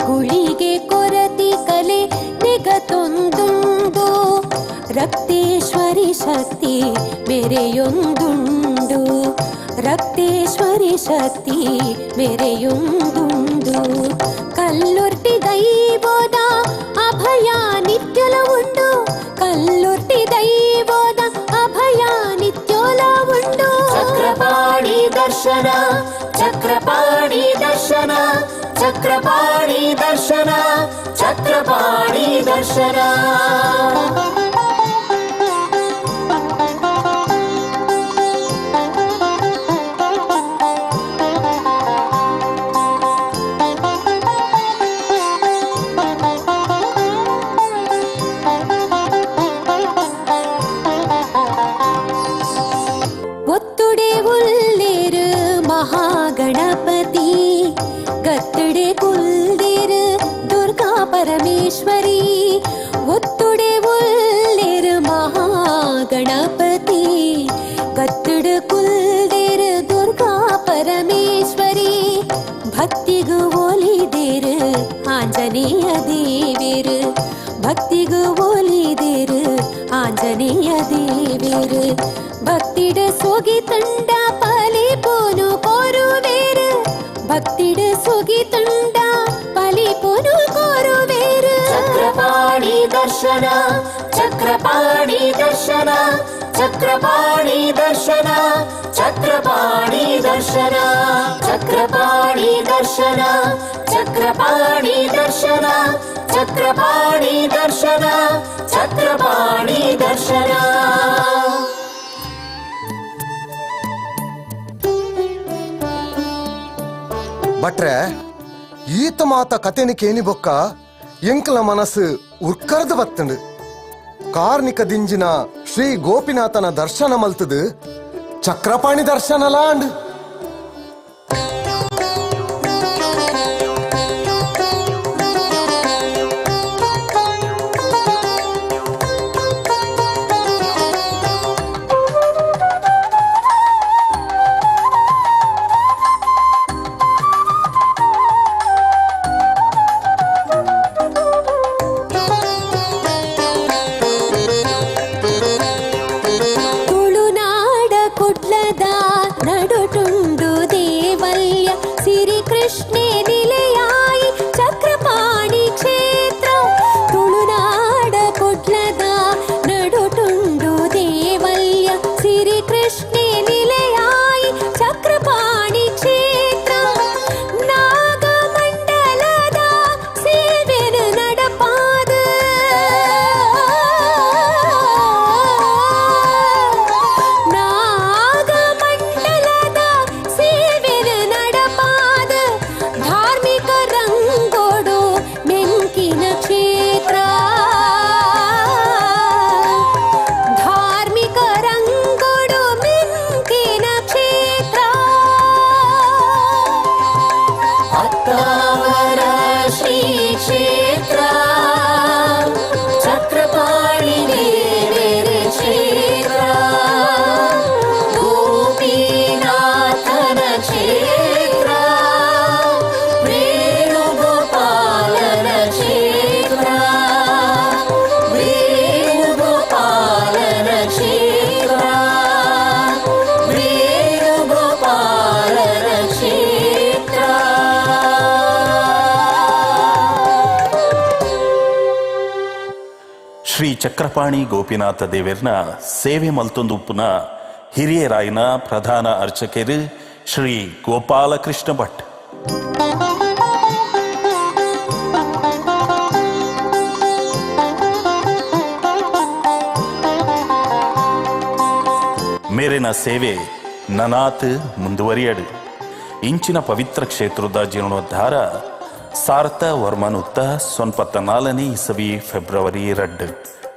Speaker 5: ಗುಳಿಗೆ ಕೊರತಿ ಕಲೆ ನಿಗತೊಂದುಂಡು. ರಕ್ತೇಶ್ವರಿ ಶಕ್ತಿ ಬೇರೆಯೊಂದುಂಡು ರಕ್ತೇಶ್ವರಿ ಶಕ್ತಿ ಬೇರೆಯೊಂದುಂಡು. ಕಲ್ಲುರ್ಟಿ ದೈವದ ಅಭಯ ನಿತ್ಯಲ ಉಂಡು ಕಲ್ಲುರ್ಟಿ ದೈವದ ಅಭಯ ನಿತ್ಯೋಲ ಉಂಡು. ಚಕ್ರಪಾಣಿ ದರ್ಶನ ಚಕ್ರಪಾಣಿ ದರ್ಶನ ಚಕ್ರಪಾಣಿ ದರ್ಶನ ಚಕ್ರಪಾಣಿ ದರ್ಶನ. ಒತ್ತುಡೆ ಉಲ್ಲೇರು ಮಹಾಗಣಪತಿ ಗತ್ತುಡೆ ಕುಲ್ದೇರು ದುರ್ಗಾ ಪರಮೇಶ್ವರಿ. ಒತ್ತುಡೆ ಉಲ್ಲೇರು ಮಹಾಗಣಪತಿ ಗತ್ತುಡು ಕುಲ್ದೇರು ದುರ್ಗಾ ಪರಮೇಶ್ವರಿ. ಭಕ್ತಿಗೂ ಒಲಿದೇರು ಆಂಜನೇಯ ದೇವೇರು ಭಕ್ತಿಗೂ ಒಲಿದೇರು ಆಂಜನೇಯ ದೇವೇರು. ಭಕ್ತಿಡ ಸೋಗಿ ತಂಡ ಪಲಿಪೋನು ಕೋರುವೇರು ಭಕ್ತಿಡ ಸೋಗಿ ತಂಡ ಪಲಿಪೋನು ಕೋರುವೇರು. ಚಕ್ರಪಾಣಿ ದರ್ಶನ ಚಕ್ರಪಾಣಿ ದರ್ಶನ ಚಕ್ರಪಾಣಿ ದರ್ಶನ ಚಕ್ರಪಾಣಿ ದರ್ಶನ ಚಕ್ರಪಾಣಿ ದರ್ಶನ ಚಕ್ರಪಾಣಿ ದರ್ಶನ ಚಕ್ರಪಾಣಿ ದರ್ಶನ ಚಕ್ರಪಾಣಿ ದರ್ಶನ.
Speaker 22: ಭಟ್ರೆ ಈತ ಮಾತ ಕತೆನಿ ಕೇನಿ ಬೊಕ್ಕ ಎಂಕಲ ಮನಸ್ಸು ಉರ್ಕರ್ದು ಬತ್ತಂಡು. ಕಾರ್ಣಿಕ ದಿಂಜಿನ ಶ್ರೀ ಗೋಪಿನಾಥನ ದರ್ಶನ ಮಲ್ತದು ಚಕ್ರಪಾಣಿ ದರ್ಶನ ಲಾಂಡ್.
Speaker 21: ಶ್ರೀ ಚಕ್ರಪಾಣಿ ಗೋಪಿನಾಥ ದೇವರನ ಸೇವೆ ಮಲ್ತೊಂದು ಉಪ್ಪುನ ಹಿರಿಯರಾಯಿನ ಪ್ರಧಾನ ಅರ್ಚಕರು ಶ್ರೀ ಗೋಪಾಲಕೃಷ್ಣ ಭಟ್. ಮೇರೆನ ಸೇವೆ ನನಾತ್ ಮುಂದುವರಿಯಡು. ಇಂಚಿನ ಪವಿತ್ರ ಕ್ಷೇತ್ರದ ಜೀರ್ಣೋದ್ಧಾರ ಸಾರ್ಥ ವರ್ಮನುತ್ತ 1994 ಇಸವಿ ಫೆಬ್ರವರಿ 2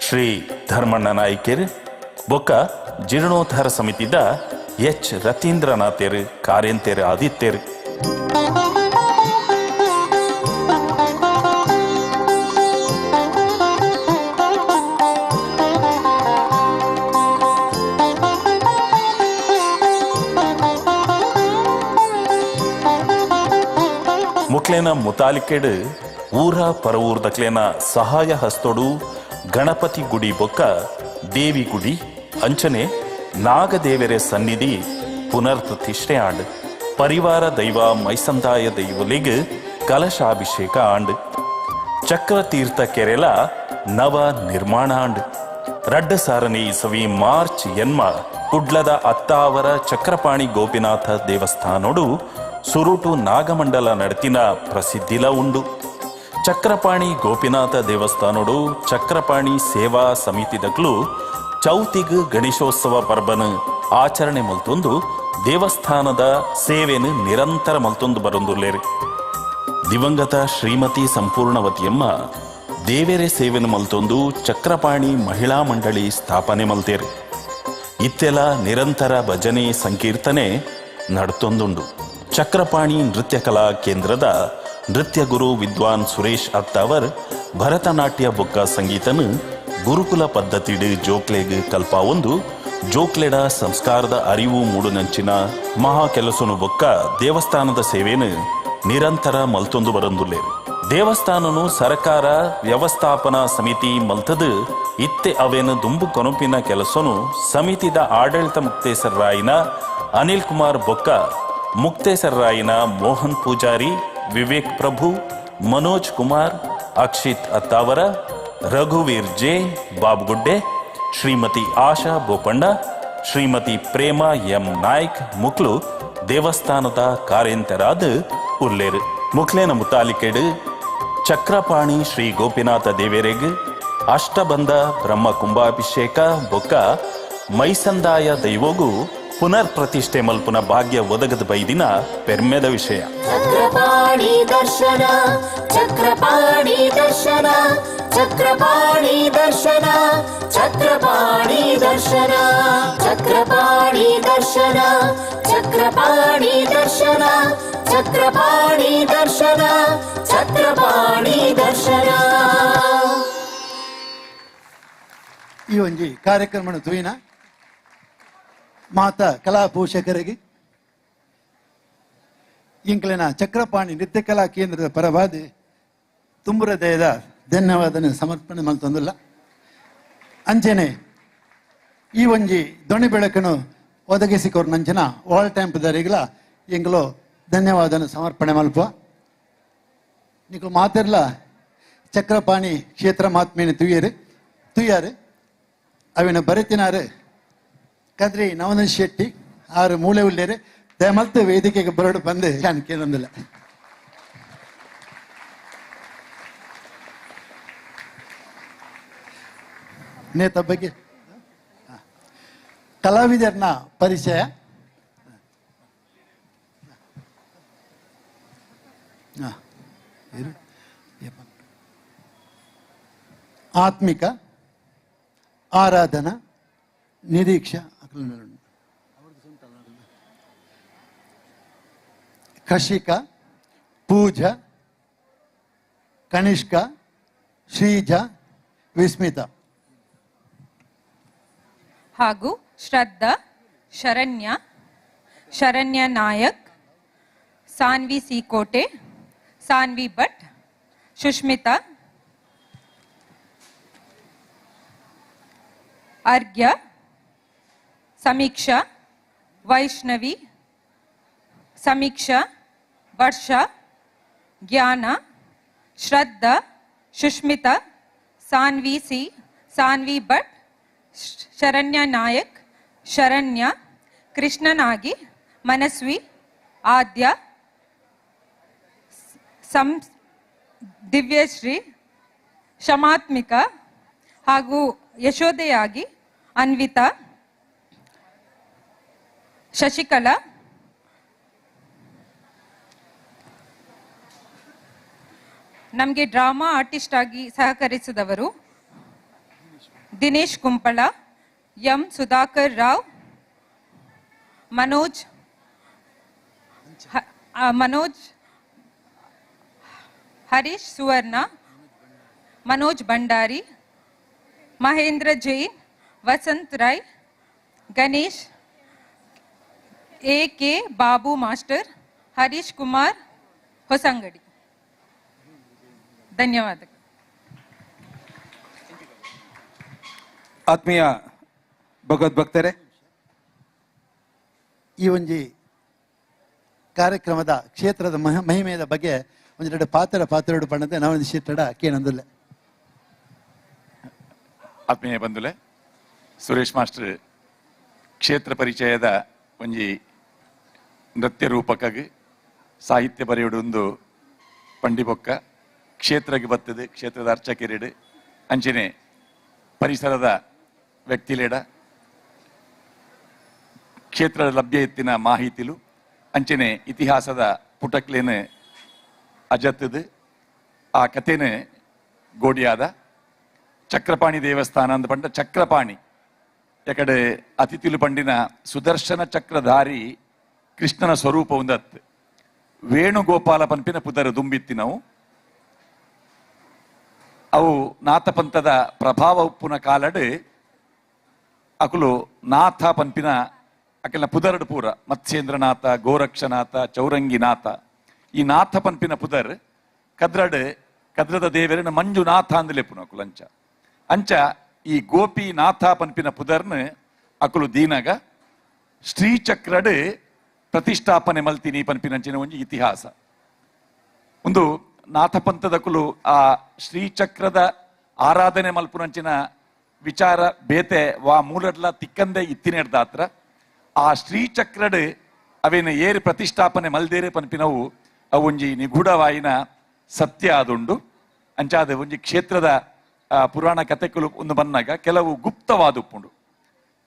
Speaker 21: ಶ್ರೀ ಧರ್ಮಣ್ಣ ನಾಯ್ಕರ್ ಬೊಕ್ಕ ಜೀರ್ಣೋದ್ಧಾರ ಸಮಿತಿದ ಎಚ್ ರತೀಂದ್ರನಾಥರ್ ಕಾರ್ಯಂತೆರ್ ಆದಿತ್ಯರ್. ಮುಕ್ಲೇನ ಮುತಾಲಿಕೆಡ್ ಊರ ಪರವೂರ್ ದಕ್ಲೇನ ಸಹಾಯ ಹಸ್ತೋಡು ಗಣಪತಿ ಗುಡಿ ಬೊಕ್ಕ ದೇವಿ ಗುಡಿ ಅಂಚನೆ ನಾಗದೇವರೆ ಸನ್ನಿಧಿ ಪುನರ್ ಪ್ರತಿಷ್ಠೆ ಆಂಡ್ ಪರಿವಾರ ದೈವ ಮೈಸಂದಾಯ ದೈವಲಿಗ್ ಕಲಶಾಭಿಷೇಕ ಆಂಡ್ ಚಕ್ರತೀರ್ಥ ಕೆರೆಲ ನವ ನಿರ್ಮಾಣ ಆಂಡ್ ರಡ್ಡ ಸಾರನೆ ಇಸವಿ ಮಾರ್ಚ್ ಎನ್ಮ ಕುಡ್ಲದ ಅತ್ತಾವರ ಚಕ್ರಪಾಣಿ ಗೋಪಿನಾಥ ದೇವಸ್ಥಾನೋಡು ಸುರುಟು ನಾಗಮಂಡಲ ನಡತಿನ ಪ್ರಸಿದ್ಧಿಲ ಉಂಡು. ಚಕ್ರಪಾಣಿ ಗೋಪಿನಾಥ ದೇವಸ್ಥಾನೋಡು ಚಕ್ರಪಾಣಿ ಸೇವಾ ಸಮಿತಿದಕ್ಲು ಚೌತಿಗ್ ಗಣೇಶೋತ್ಸವ ಪರ್ಬನ್ ಆಚರಣೆ ಮಲ್ತೊಂದು ದೇವಸ್ಥಾನದ ಸೇವೆನು ನಿರಂತರ ಮಲ್ತೊಂದು ಬರೊಂದುಲ್ಲೇರಿ. ದಿವಂಗತ ಶ್ರೀಮತಿ ಸಂಪೂರ್ಣವತಿಯಮ್ಮ ದೇವೆರೆ ಸೇವೆನು ಮಲ್ತೊಂದು ಚಕ್ರಪಾಣಿ ಮಹಿಳಾ ಮಂಡಳಿ ಸ್ಥಾಪನೆ ಮಲ್ತೇರಿ. ಇತ್ತೆಲ ನಿರಂತರ ಭಜನೆ ಸಂಕೀರ್ತನೆ ನಡ್ತೊಂದುಂಡು. ಚಕ್ರಪಾಣಿ ನೃತ್ಯ ಕಲಾ ಕೇಂದ್ರದ ನೃತ್ಯ ಗುರು ವಿದ್ವಾನ್ ಸುರೇಶ್ ಅತ್ತಾವರ್ ಭರತನಾಟ್ಯ ಬೊಕ್ಕ ಸಂಗೀತನು ಗುರುಕುಲ ಪದ್ಧತಿಡ್ ಜೋಕ್ಲೆಗ್ ಕಲ್ಪ ಒಂದು ಜೋಕ್ಲೆಡ ಸಂಸ್ಕಾರದ ಅರಿವು ಮೂಡುನಂಚಿನ ಮಹಾ ಕೆಲಸನು ಬೊಕ್ಕ ದೇವಸ್ಥಾನದ ಸೇವೆನು ನಿರಂತರ ಮಲ್ತೊಂದು ಬರಂದುಲ್ಲೇರು. ದೇವಸ್ಥಾನನು ಸರ್ಕಾರ ವ್ಯವಸ್ಥಾಪನಾ ಸಮಿತಿ ಮಲ್ತದು ಇತ್ತೆ ಅವೇನು ದುಂಬು ಕೊನಪಿನ ಕೆಲಸನು ಸಮಿತಿದ ಆಡಳಿತ ಮುಕ್ತೇಸರಾಯಿನ ಅನಿಲ್ ಕುಮಾರ್ ಬೊಕ್ಕ ಮುಕ್ತೇಸರಾಯಿನ ಮೋಹನ್ ಪೂಜಾರಿ, ವಿವೇಕ್ ಪ್ರಭು, ಮನೋಜ್ ಕುಮಾರ್, ಅಕ್ಷಿತ್ ಅತ್ತಾವರ, ರಘುವೀರ್ ಜೆ ಬಾಬ್ಗುಡ್ಡೆ, ಶ್ರೀಮತಿ ಆಶಾ ಬೋಪಣ್ಣ, ಶ್ರೀಮತಿ ಪ್ರೇಮಾ ಎಂ ನಾಯ್ಕ್ ಮುಕ್ಲು ದೇವಸ್ಥಾನದ ಕಾರ್ಯಂತರಾದ ಉಲ್ಲೇರು. ಮುಕ್ಲೇನ ಮುತಾಲಿಕೆಡ್ ಚಕ್ರಪಾಣಿ ಶ್ರೀ ಗೋಪಿನಾಥ ದೇವೇರೆಗ್ ಅಷ್ಟಬಂಧ ಬ್ರಹ್ಮ ಕುಂಭಾಭಿಷೇಕ ಬೊಕ್ಕ ಮೈಸಂದಾಯ ದೈವೋಗು ಪುನರ್ ಪ್ರತಿಷ್ಠೆ ಮಲ್ಪುನ ಭಾಗ್ಯ ಒದಗದ ಬೈದಿನ ಪೆರ್ಮೆದ ವಿಷಯ.
Speaker 19: ಚಕ್ರಪಾಣಿ ದರ್ಶನ, ಚಕ್ರಪಾಣಿ ದರ್ಶನ, ಚಕ್ರಪಾಣಿ ದರ್ಶನ, ಚಕ್ರಪಾಣಿ ದರ್ಶನ, ಚಕ್ರಪಾಣಿ ದರ್ಶನ, ಚಕ್ರಪಾಣಿ ದರ್ಶನ, ಚಕ್ರಪಾಣಿ ದರ್ಶನ, ಚಕ್ರಪಾಣಿ ದರ್ಶನ.
Speaker 4: ಈ ಒಂಜಿ ಕಾರ್ಯಕ್ರಮ ತುಯಿನ ಮಾತ ಕಲಾ ಪೋಷಕರಿಗೆ ಇಂಕ್ಲಿನ ಚಕ್ರಪಾಣಿ ನೃತ್ಯ ಕಲಾ ಕೇಂದ್ರದ ಪರವಾದಿ ತುಂಬ ಹೃದಯದ ಧನ್ಯವಾದ ಸಮರ್ಪಣೆ ಮಲ್ತೊಂದಿಲ್ಲ. ಅಂಚೆನೆ ಈ ಒಂಜಿ ಧ್ವನಿ ಬೆಳಕನ್ನು ಒದಗಿಸಿಕೊರ್ ನಂಚನ ವಾಲ್ ಟ್ಯಾಂಪ್ದರಿಗಲ ಎಂಗ್ಲೋ ಧನ್ಯವಾದ ಸಮರ್ಪಣೆ ಮಲ್ಪುವ. ನಿಕ್ಲು ಮಾತಿರ್ಲ ಚಕ್ರಪಾಣಿ ಕ್ಷೇತ್ರ ಮಾತ್ಮೇನೆ ತುಯ್ಯಾರು ಅವಿನ ಬರೆತಿನಾರು ಕದ್ರಿ ನವನಂದ್ ಶೆಟ್ಟಿ ಆರು ಮೂಲೆ ಉಳ್ಳೇರು ದಯಮಲ್ತು ವೇದಿಕೆಗೆ ಬರಡು ಬಂದು ನಾನು ಕೇಳೊಂದಿಲ್ಲ. ನೇತ ಬಗ್ಗೆ ಕಲಾವಿದರನ್ನ ಪರಿಚಯ. ಆತ್ಮಿಕ, ಆರಾಧನಾ, ನಿರೀಕ್ಷಾ, ಕಶಿಕ, ಪೂಜಾ, ಕನಿಷ್ಕ, ಶ್ರೀಜ, ವಿಸ್ಮಿತ
Speaker 7: ಹಾಗೂ ಶ್ರದ್ಧಾ, ಶರಣ್ಯ, ಶರಣ್ಯ ನಾಯಕ್, ಸಾನ್ವಿ ಸಿಕೋಟೆ, ಸಾನ್ವಿ ಭಟ್, ಸುಷ್ಮಿತಾ, ಅರ್ಘ್ಯ, ಸಮೀಕ್ಷಾ, ವೈಷ್ಣವಿ, ಸಮೀಕ್ಷಾ, ವರ್ಷ, ಜ್ಞಾನ, ಶ್ರದ್ಧಾ, ಸುಷ್ಮಿತಾ, ಸಾನ್ವಿ ಸಿ, ಸಾನ್ವಿ ಭಟ್, ಶರಣ್ಯ ನಾಯಕ್, ಶರಣ್ಯ, ಕೃಷ್ಣನಾಗಿ, ಮನಸ್ವಿ, ಆದ್ಯ, ದಿವ್ಯಶ್ರೀ, ಶಮಾತ್ಮಿಕ ಹಾಗೂ ಯಶೋದೆಯಾಗಿ ಅನ್ವಿತಾ, ಶಶಿಕಲಾ, ನಮಗೆ ಡ್ರಾಮಾ ಆರ್ಟಿಸ್ಟ್ ಆಗಿ ಸಹಕರಿಸಿದವರು ದಿನೇಶ್ ಕುಂಪಳ, ಎಂ ಸುಧಾಕರ್ ರಾವ್, ಮನೋಜ್ ಹರೀಶ್ ಸುವರ್ಣ, ಮನೋಜ್ ಭಂಡಾರಿ, ಮಹೇಂದ್ರ ಜೈನ್, ವಸಂತ್ ರಾಯ್, ಗಣೇಶ್, ಎ.ಕೆ. ಬಾಬು ಮಾಸ್ಟರ್, ಹರೀಶ್ ಕುಮಾರ್ ಹೊಸಂಗಡಿ. ಧನ್ಯವಾದಗಳು.
Speaker 2: ಆತ್ಮೀಯ ಭಗವದ್ಭಕ್ತರೇ,
Speaker 4: ಈ ಒಂಜಿ ಕಾರ್ಯಕ್ರಮದ ಕ್ಷೇತ್ರದ ಮಹಿಮೆಯ ಬಗ್ಗೆ ಒಂದೆರಡು ಪಾತ್ರೆಡು ಪಣ್ಣದೆ ನಾವೊಂದು ಶೀಟಡ ಕೇನಂದಿಲ್ಲ.
Speaker 21: ಆತ್ಮೀಯ ಬಂಧುಲೆ, ಸುರೇಶ್ ಮಾಸ್ಟರ್ ಕ್ಷೇತ್ರ ಪರಿಚಯದ ಒಂಜಿ ನೃತ್ಯ ರೂಪಕಗೆ ಸಾಹಿತ್ಯ ಬರೆಯುವುದು ಪಂಡಿಬೊಕ್ಕ ಕ್ಷೇತ್ರಕ್ಕೆ ಬರ್ತದೆ. ಕ್ಷೇತ್ರದ ಅರ್ಚಕರಿಡು ಅಂಚನೆ ಪರಿಸರದ ವ್ಯಕ್ತಿಲೇಡ ಕ್ಷೇತ್ರದ ಲಭ್ಯ ಎತ್ತಿನ ಮಾಹಿತಿಲು ಅಂಚನೆ ಇತಿಹಾಸದ ಪುಟಕ್ಲೇನು ಅಜತ್ತದು ಆ ಕಥೆನ ಗೋಡಿಯಾದ ಚಕ್ರಪಾಣಿ ದೇವಸ್ಥಾನ ಅಂದ ಪಂಡ ಚಕ್ರಪಾಣಿ ಯಾಕಡೆ ಅತಿಥಿಲು ಪಂಡಿನ ಸುದರ್ಶನ ಚಕ್ರಧಾರಿ ಕೃಷ್ಣನ ಸ್ವರೂಪ ಒಂದತ್ತು ವೇಣುಗೋಪಾಲ ಪಂಪಿನ ಪುದರ ದುಂಬಿತ್ತಿ ನಾವು ಅವು ನಾಥ ಪಂಥದ ಪ್ರಭಾವ ಉಪ್ಪುನ ಕಾಲಡ್ ಅಕುಲು ನಾಥ ಪಂಪಿನ ಅಕಲ್ನ ಪುದರ್ಡ್ ಪೂರ ಮತ್ಸ್ಯೇಂದ್ರನಾಥ, ಗೋರಕ್ಷನಾಥ, ಚೌರಂಗಿನಾಥ ಈ ನಾಥ ಪಂಪಿನ ಪುದರ್ ಕದ್ರದ ದೇವರಿನ ಮಂಜುನಾಥ ಅಂದಲೇಪುನ ಅಕುಲು ಅಂಚ ಈ ಗೋಪಿನಾಥ ಪಂಪಿನ ಪುದರ್ನ ಅಕುಲು ದೀನಗ ಶ್ರೀಚಕ್ರಡ್ ಪ್ರತಿಷ್ಠಾಪನೆ ಮಲ್ತಿನಿ ಪಂಪಿನಂಚಿನ ಒಂಜಿ ಇತಿಹಾಸ ಒಂದು ನಾಥ ಪಂಥದಕುಲು ಆ ಶ್ರೀಚಕ್ರದ ಆರಾಧನೆ ಮಲ್ಪುನಂಚಿನ ವಿಚಾರ ಬೇತೆ ವಾ ಮೂಲಡ್ಲ ತಿಕ್ಕಂದೆ ಇತ್ತಿನೆಡ್ದಾತ್ರ ಆ ಶ್ರೀಚಕ್ರಡ್ ಅವೇನು ಏರಿ ಪ್ರತಿಷ್ಠಾಪನೆ ಮಲ್ದೇರೆ ಪಂಪಿನವು ಅವು ಒಂಜಿ ನಿಗೂಢವಾಯಿನ ಸತ್ಯ ಆದುಂಡು ಅಂಚಾದ ಒಂಜಿ ಕ್ಷೇತ್ರದ ಪುರಾಣ ಕಥೆಗಳು ಒಂದು ಬಂದಾಗ ಕೆಲವು ಗುಪ್ತವಾದುಪ್ಪುಂಡು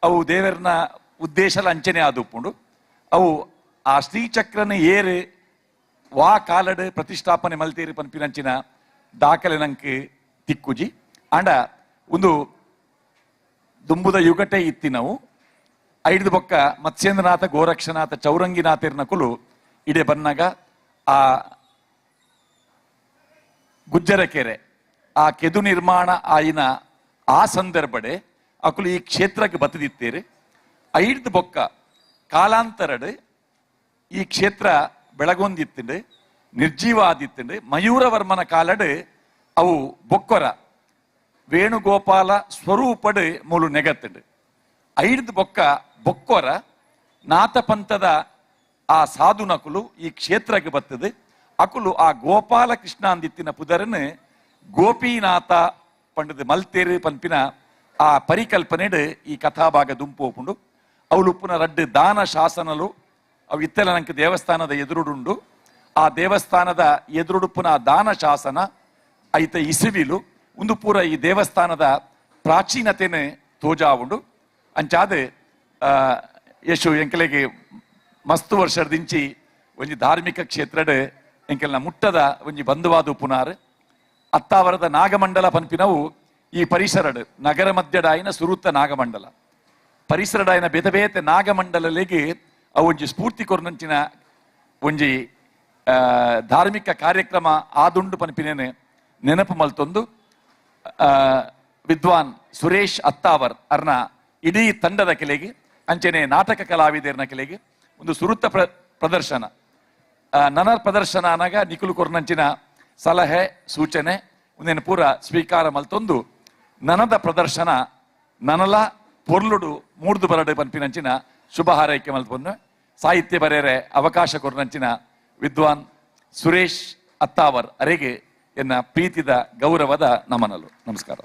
Speaker 21: ಅವು ದೇವರನ್ನ
Speaker 1: ಉದ್ದೇಶಲ ಅಂಚನೆ ಆದುಪ್ಪುಂಡು ಅವು ಆ ಶ್ರೀಚಕ್ರನ ಏರು ವಾ ಕಾಲಡ್ ಪ್ರತಿಷ್ಠಾಪನೆ ಮಲ್ತೇರಿ ಪನ್ಪಿನಂಚಿನ ದಾಖಲೆ ನಂಗೆ ತಿಕ್ಕುಜಿ ಅಂಡ ಒಂದು ದುಂಬುದ ಯುಗಟೆ ಇತ್ತಿನವು ಐದು ಬೊಕ್ಕ ಮತ್ಸ್ಯೇಂದ್ರನಾಥ ಗೋರಕ್ಷನಾಥ ಚೌರಂಗಿನಾಥಿರ್ನಕುಲು ಇಡೆ ಬನ್ನಾಗ ಆ ಗುಜ್ಜರ ಕೆರೆ ಆ ಕೆದು ನಿರ್ಮಾಣ ಆಯಿನ ಆ ಸಂದರ್ಭಡೆ ಅಕುಲು ಈ ಕ್ಷೇತ್ರಕ್ಕೆ ಬತ್ತದಿತ್ತೇರಿ ಐದು ಬೊಕ್ಕ ಕಾಲಾಂತರಡ್ ಈ ಕ್ಷೇತ್ರ ಬೆಳಗೊಂದಿತ್ತಂಡು ನಿರ್ಜೀವ ಆದಿತ್ತಂಡು ಮಯೂರವರ್ಮನ ಕಾಲಡ್ ಅವು ಬೊಕ್ಕೊರ ವೇಣುಗೋಪಾಲ ಸ್ವರೂಪಡ್ ಮೂಲು ನೆಗತ್ತಂಡು ಐದು ಬೊಕ್ಕ ಬೊಕ್ಕೊರ ನಾಥಪಂಥದ ಆ ಸಾಧುನಕುಲು ಈ ಕ್ಷೇತ್ರಕ್ಕೆ ಬರ್ತದೆ ಅಕುಲು ಆ ಗೋಪಾಲ ಕೃಷ್ಣ ಅಂದಿತ್ತಿನ ಪುದರನ್ ಗೋಪಿನಾಥ ಪಂಡದ ಮಲ್ತೇರು ಪನ್ಪಿನ ಆ ಪರಿಕಲ್ಪನೆಡ್ ಈ ಕಥಾಭಾಗ ದುಂಪೋಪುಂಡು ಅವಳು ಉಪ್ಪುನ ರಡ್ಡು ದಾನ ಶಾಸನಲು ಅವು ಇತ್ತೆಲ ನಂಗೆ ದೇವಸ್ಥಾನದ ಎದುರುಡುಂಡು ಆ ದೇವಸ್ಥಾನದ ಎದುರುಡುಪ್ಪುನ ದಾನ ಶಾಸನ ಐತ ಇಸುವಿಲು ಒಂದು ಪೂರ ಈ ದೇವಸ್ಥಾನದ ಪ್ರಾಚೀನತೆನೆ ತೋಜಾವುಂಡು ಅಂಚಾದ ಯಶು ಎಂಕಲೆಗೆ ಮಸ್ತು ವರ್ಷದಿಂಚಿ ಒಂಜಿ ಧಾರ್ಮಿಕ ಕ್ಷೇತ್ರಡ್ ಎಂಕೆಲ್ನ ಮುಟ್ಟದ ಒಂಜಿ ಬಂಧುವಾದ ಪುನಾರ್ ಅತ್ತಾವರದ ನಾಗಮಂಡಲ ಪನ್ಪಿನವು ಈ ಪರಿಸರಡ್ ನಗರ ಮಧ್ಯಡಾಯಿನ ಸುರುತ್ತ ನಾಗಮಂಡಲ ಪರಿಸರಡಾಯಿನ ಬೇತೆ ಬೇತೆ ನಾಗಮಂಡಲಲೆಗೆ ಅವು ಒಂಜಿ ಸ್ಫೂರ್ತಿ ಕೊರ್ನಂಚಿನ ಒಂಜಿ ಧಾರ್ಮಿಕ ಕಾರ್ಯಕ್ರಮ ಆದುಂಡು ಪನ್ಪಿನೇನೆ ನೆನಪು ಮಲ್ತೊಂದು ವಿದ್ವಾನ್ ಸುರೇಶ್ ಅತ್ತಾವರ್ ಅರ್ನ ಇಡೀ ತಂಡದ ಕೆಲೆಗೆ ಅಂಚನೆ ನಾಟಕ ಕಲಾವಿದರ್ನ ಕೆಲೆಗೆ ಒಂದು ಸುರುತ್ತ ಪ್ರದರ್ಶನ ನನರ್ ಪ್ರದರ್ಶನ ಅನಾಗ ನಿಖುಲು ಕೊರ್ನಂಚಿನ ಸಲಹೆ ಸೂಚನೆ ಒಂದೇನು ಪೂರ ಸ್ವೀಕಾರ ಮಲ್ತೊಂದು ನನದ ಪ್ರದರ್ಶನ ನನಲ ಪೊರ್ಲುಡು ಮೂಡ್ದು ಬರಡು ಪನ್ಪಿನಂಚಿನ ಶುಭ ಹಾರೈಕೆ ಮಲ್ಪೊಂದು ಸಾಹಿತ್ಯ ಬರೆಯರೆ ಅವಕಾಶ ಕೊರ್ನಂಚಿನ ವಿದ್ವಾನ್ ಸುರೇಶ್ ಅತ್ತಾವರ್ ಅರೆಗೆ ಎನ್ನ ಪ್ರೀತಿದ ಗೌರವದ ನಮನಲು. ನಮಸ್ಕಾರ.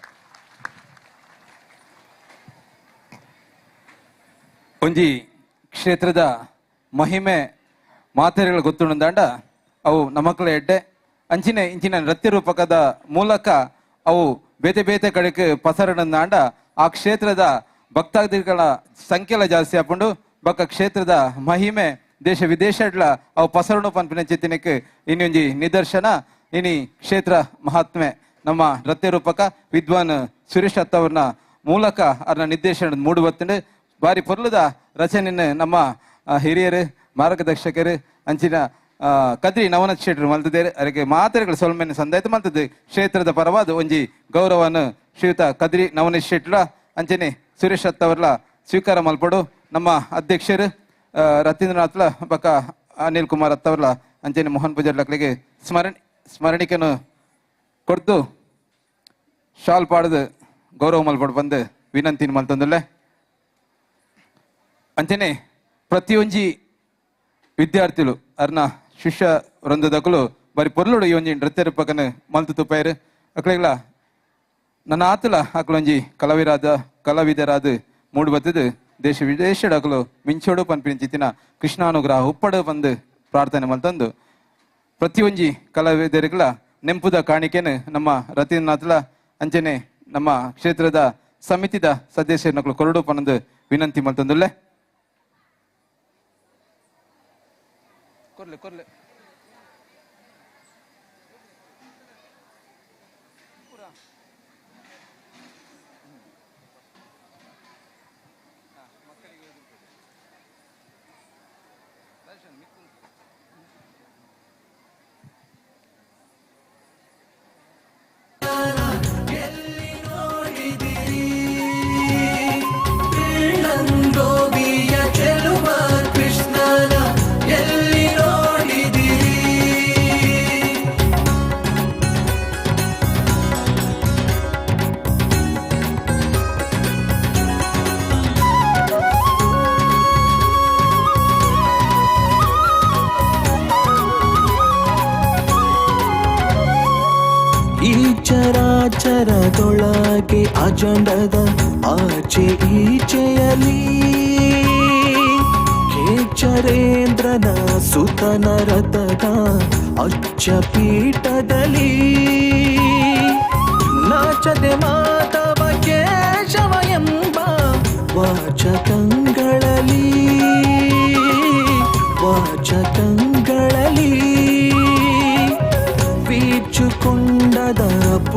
Speaker 2: ಒಂಜಿ ಕ್ಷೇತ್ರದ ಮಹಿಮೆ ಮಾತೆರೆಗಳು ಗೊತ್ತುಂಡಂದಾಂಡ ಅವು ನಮಕ್ಕಳ ಎಡ್ಡೆ ಅಂಚಿನ ಇಂಚಿನ ನೃತ್ಯ ರೂಪಕದ ಮೂಲಕ ಅವು ಬೇತೆ ಬೇತೆ ಕಡೆಗೆ ಪಸರಡಂದಾಂಡ ಆ ಕ್ಷೇತ್ರದ ಭಕ್ತಾದಿಗಳ ಸಂಖ್ಯೆಲ ಜಾಸ್ತಿ ಹಾಕೊಂಡು ಬಕ್ಕ ಕ್ಷೇತ್ರದ ಮಹಿಮೆ ದೇಶ ವಿದೇಶಡ್ಲ ಅವು ಪಸರಣ ಪನ್ಪಿನ ಚಿತ್ತಿನಕ್ಕೆ ಇನ್ನೊಂಜಿ ನಿದರ್ಶನ ಇನಿ ಕ್ಷೇತ್ರ ಮಹಾತ್ಮೆ ನಮ್ಮ ನೃತ್ಯ ರೂಪಕ ವಿದ್ವಾನ್ ಸುರೇಶ್ ಅತ್ತವ್ರನ ಮೂಲಕ ಅದರ ನಿರ್ದೇಶನ ಮೂಡುಬತ್ತಂಡು ಬಾರಿ ಪೊರ್ಲದ ರಚನೆ ನಮ್ಮ ಹಿರಿಯರು ಮಾರ್ಗದರ್ಶಕರು ಅಂಚಿನ ಕದ್ರಿ ನವನತ್ ಶೆಟ್ರು ಮಲ್ತಿದ್ದೇವೆ ಅವರಿಗೆ ಮಾತೆರೆಗಳು ಸೊಲ್ಮೆನ ಸಂದಾಯ್ತು ಮಲ್ತದ್ದು ಕ್ಷೇತ್ರದ ಪರವಾದ ಒಂಜಿ ಗೌರವವನ್ನು ಶ್ರೀಯುತ ಕದ್ರಿ ನವನತ್ ಶೆಟ್ರ ಅಂಚನೆ ಸುರೇಶ್ ಅತ್ತವರ್ಲ ಸ್ವೀಕಾರ ಮಲ್ಪಡು ನಮ್ಮ ಅಧ್ಯಕ್ಷರು ರತೀಂದ್ರನಾಥ್ಲ ಬಕ ಅನಿಲ್ ಕುಮಾರ್ ಅತ್ತವರ್ಲ ಅಂಚನೆ ಮೋಹನ್ ಪೂಜಾರ್ಲಕ್ಲಿಗೆ ಸ್ಮರಣಿಕೆಯನ್ನು ಕೊಡ್ತು ಶಾಲ್ ಪಾಡ್ದು ಗೌರವ ಮಲ್ಪಡು ಬಂದು ವಿನಂತಿನ ಮಲ್ತಂದುಲ್ಲೆ ಅಂಚನೆ ಪ್ರತಿಯೊಂಜಿ ವಿದ್ಯಾರ್ಥಿಗಳು ಅರ್ನ ಶಿಷ್ಯ ವೃಂದದಕ್ಕಲು ಬರೀ ಪೊರ್ಲುಡು ಈ ಒಂಜಿ ನೃತ್ಯ ರೂಪಕನ ಮಲ್ತು ತುಪ್ಪೈರು ಅಕ್ಲೆಗ್ಲ ನನ್ನ ಆತಲ ಅಕ್ಲೊಂಜಿ ಕಲಾವಿದರಾದ ಮೂಡು ಬತ್ತದು ದೇಶ ವಿದೇಶದ ಅಕಲು ಮಿಂಚೋಡು ಪನ್ಪಿನ ಕೃಷ್ಣಾನುಗ್ರಹ ಉಪ್ಪಡು ಬಂದು ಪ್ರಾರ್ಥನೆ ಮಲ್ತಂದು ಪ್ರತಿಯೊಂಜಿ ಕಲಾವಿದರಿಗಳ ನೆಂಪುದ ಕಾಣಿಕೆನು ನಮ್ಮ ರತೀಂದ್ರನಾಥ್ಲ ಅಂಚನೆ ನಮ್ಮ ಕ್ಷೇತ್ರದ ಸಮಿತಿದ ಸದಸ್ಯರನ್ನು ಕೊರಡು ಪನ್ನೊಂದು ವಿನಂತಿ ಮಲ್ತಂದುಲ್ಲೆ ಕೊರ್ಲೆ
Speaker 19: ಚರಾಚರದೊಳಗೆ ಅಜಂಡದ ಆಚೆ ಈಚೆಯಲಿ ಕೇಚರೇಂದ್ರನ ಸುತನ ರಥದ ಅಚ್ಚ ಪೀಠದಲ್ಲಿ ನಾಚದೆ ಮಾಧವ ಕೇಶವ ಎಂಬ ವಾಚಕಗಳಲ್ಲಿ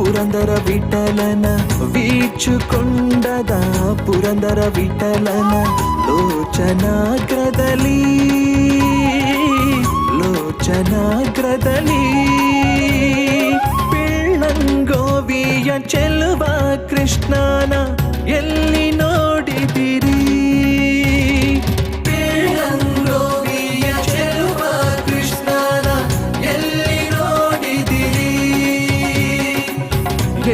Speaker 6: ಪುರಂದರ ವಿಠಲನ ವೀಕ್ಷುಕೊಂಡದ ಪುರಂದರ ವಿಠಲನ ಲೋಚನಾಗ್ರದಲ್ಲಿ ಪಿಳ್ಳಂಗೋವಿಯ ಚೆಲುವ ಕೃಷ್ಣನ ಎಲ್ಲಿ ನೋಡಿದಿರಿ ಪಿಳ್ಳಂಗೋವಿಯ ಚೆಲುವ ಕೃಷ್ಣನ ಎಲ್ಲಿ ನೋಡಿದಿರಿ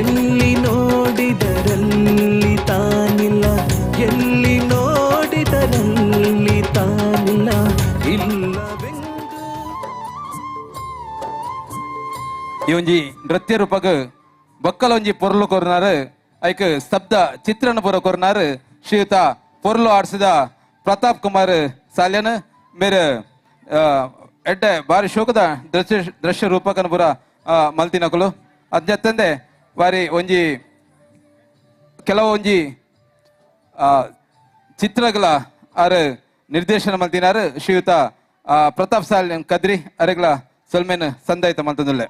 Speaker 6: ಎಲ್ಲಿ ನೋಡಿದರಲ್ಲಿ ತಾನಿಲ್ಲ ಎಲ್ಲಿ ನೋಡಿದರಲ್ಲಿ ತಾನಿಲ್ಲ ಇಲ್ಲವೆಂದು
Speaker 2: ಈ ಒಂಜಿ ನೃತ್ಯ ರೂಪಗ್ ಬಕ್ಕಲ ಒಂಜಿ ಪೊರ್ಲು ಕೊರ್ನಾರು ಐಕ್ ಸ್ತಬ್ಧ ಚಿತ್ರಣ ಪೂರ ಕೊರ್ನಾರು ಶ್ರೀಯುತ ಪೊರ್ಲು ಆಡ್ಸಿದ ಪ್ರತಾಪ್ ಕುಮಾರ್ ಸಾಲ್ಯನ್ ಮೇರೆ ಎಡ್ಡೆ ಬಾರಿ ಶೋಕದ ದೃಶ್ಯ ರೂಪಕನ ಪೂರ ಮಲ್ತಿನಕುಲು ಅದ್ನತ್ತಂದೆ ಬಾರಿ ಒಂಜಿ ಕೆಲವು ಒಂಜಿ ಚಿತ್ರಗಳ ಆರು ನಿರ್ದೇಶನ ಮಲ್ತಿನಾರು ಶ್ರೀಯುತ ಪ್ರತಾಪ್ ಸಾಲ್ಯನ್ ಕದ್ರಿ ಅರೆಗ್ಲ ಸೊಲ್ಮೇನ್ ಸಂದಾಯಿತ ಮಲ್ತಂದುಲ್ಲೆ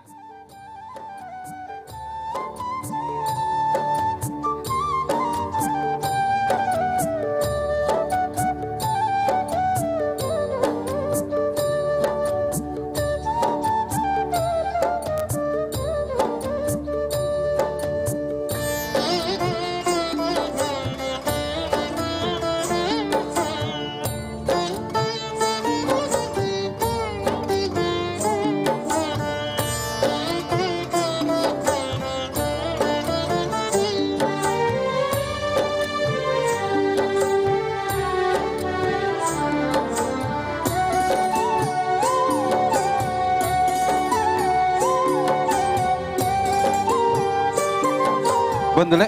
Speaker 2: ಬಂಧುಲೆ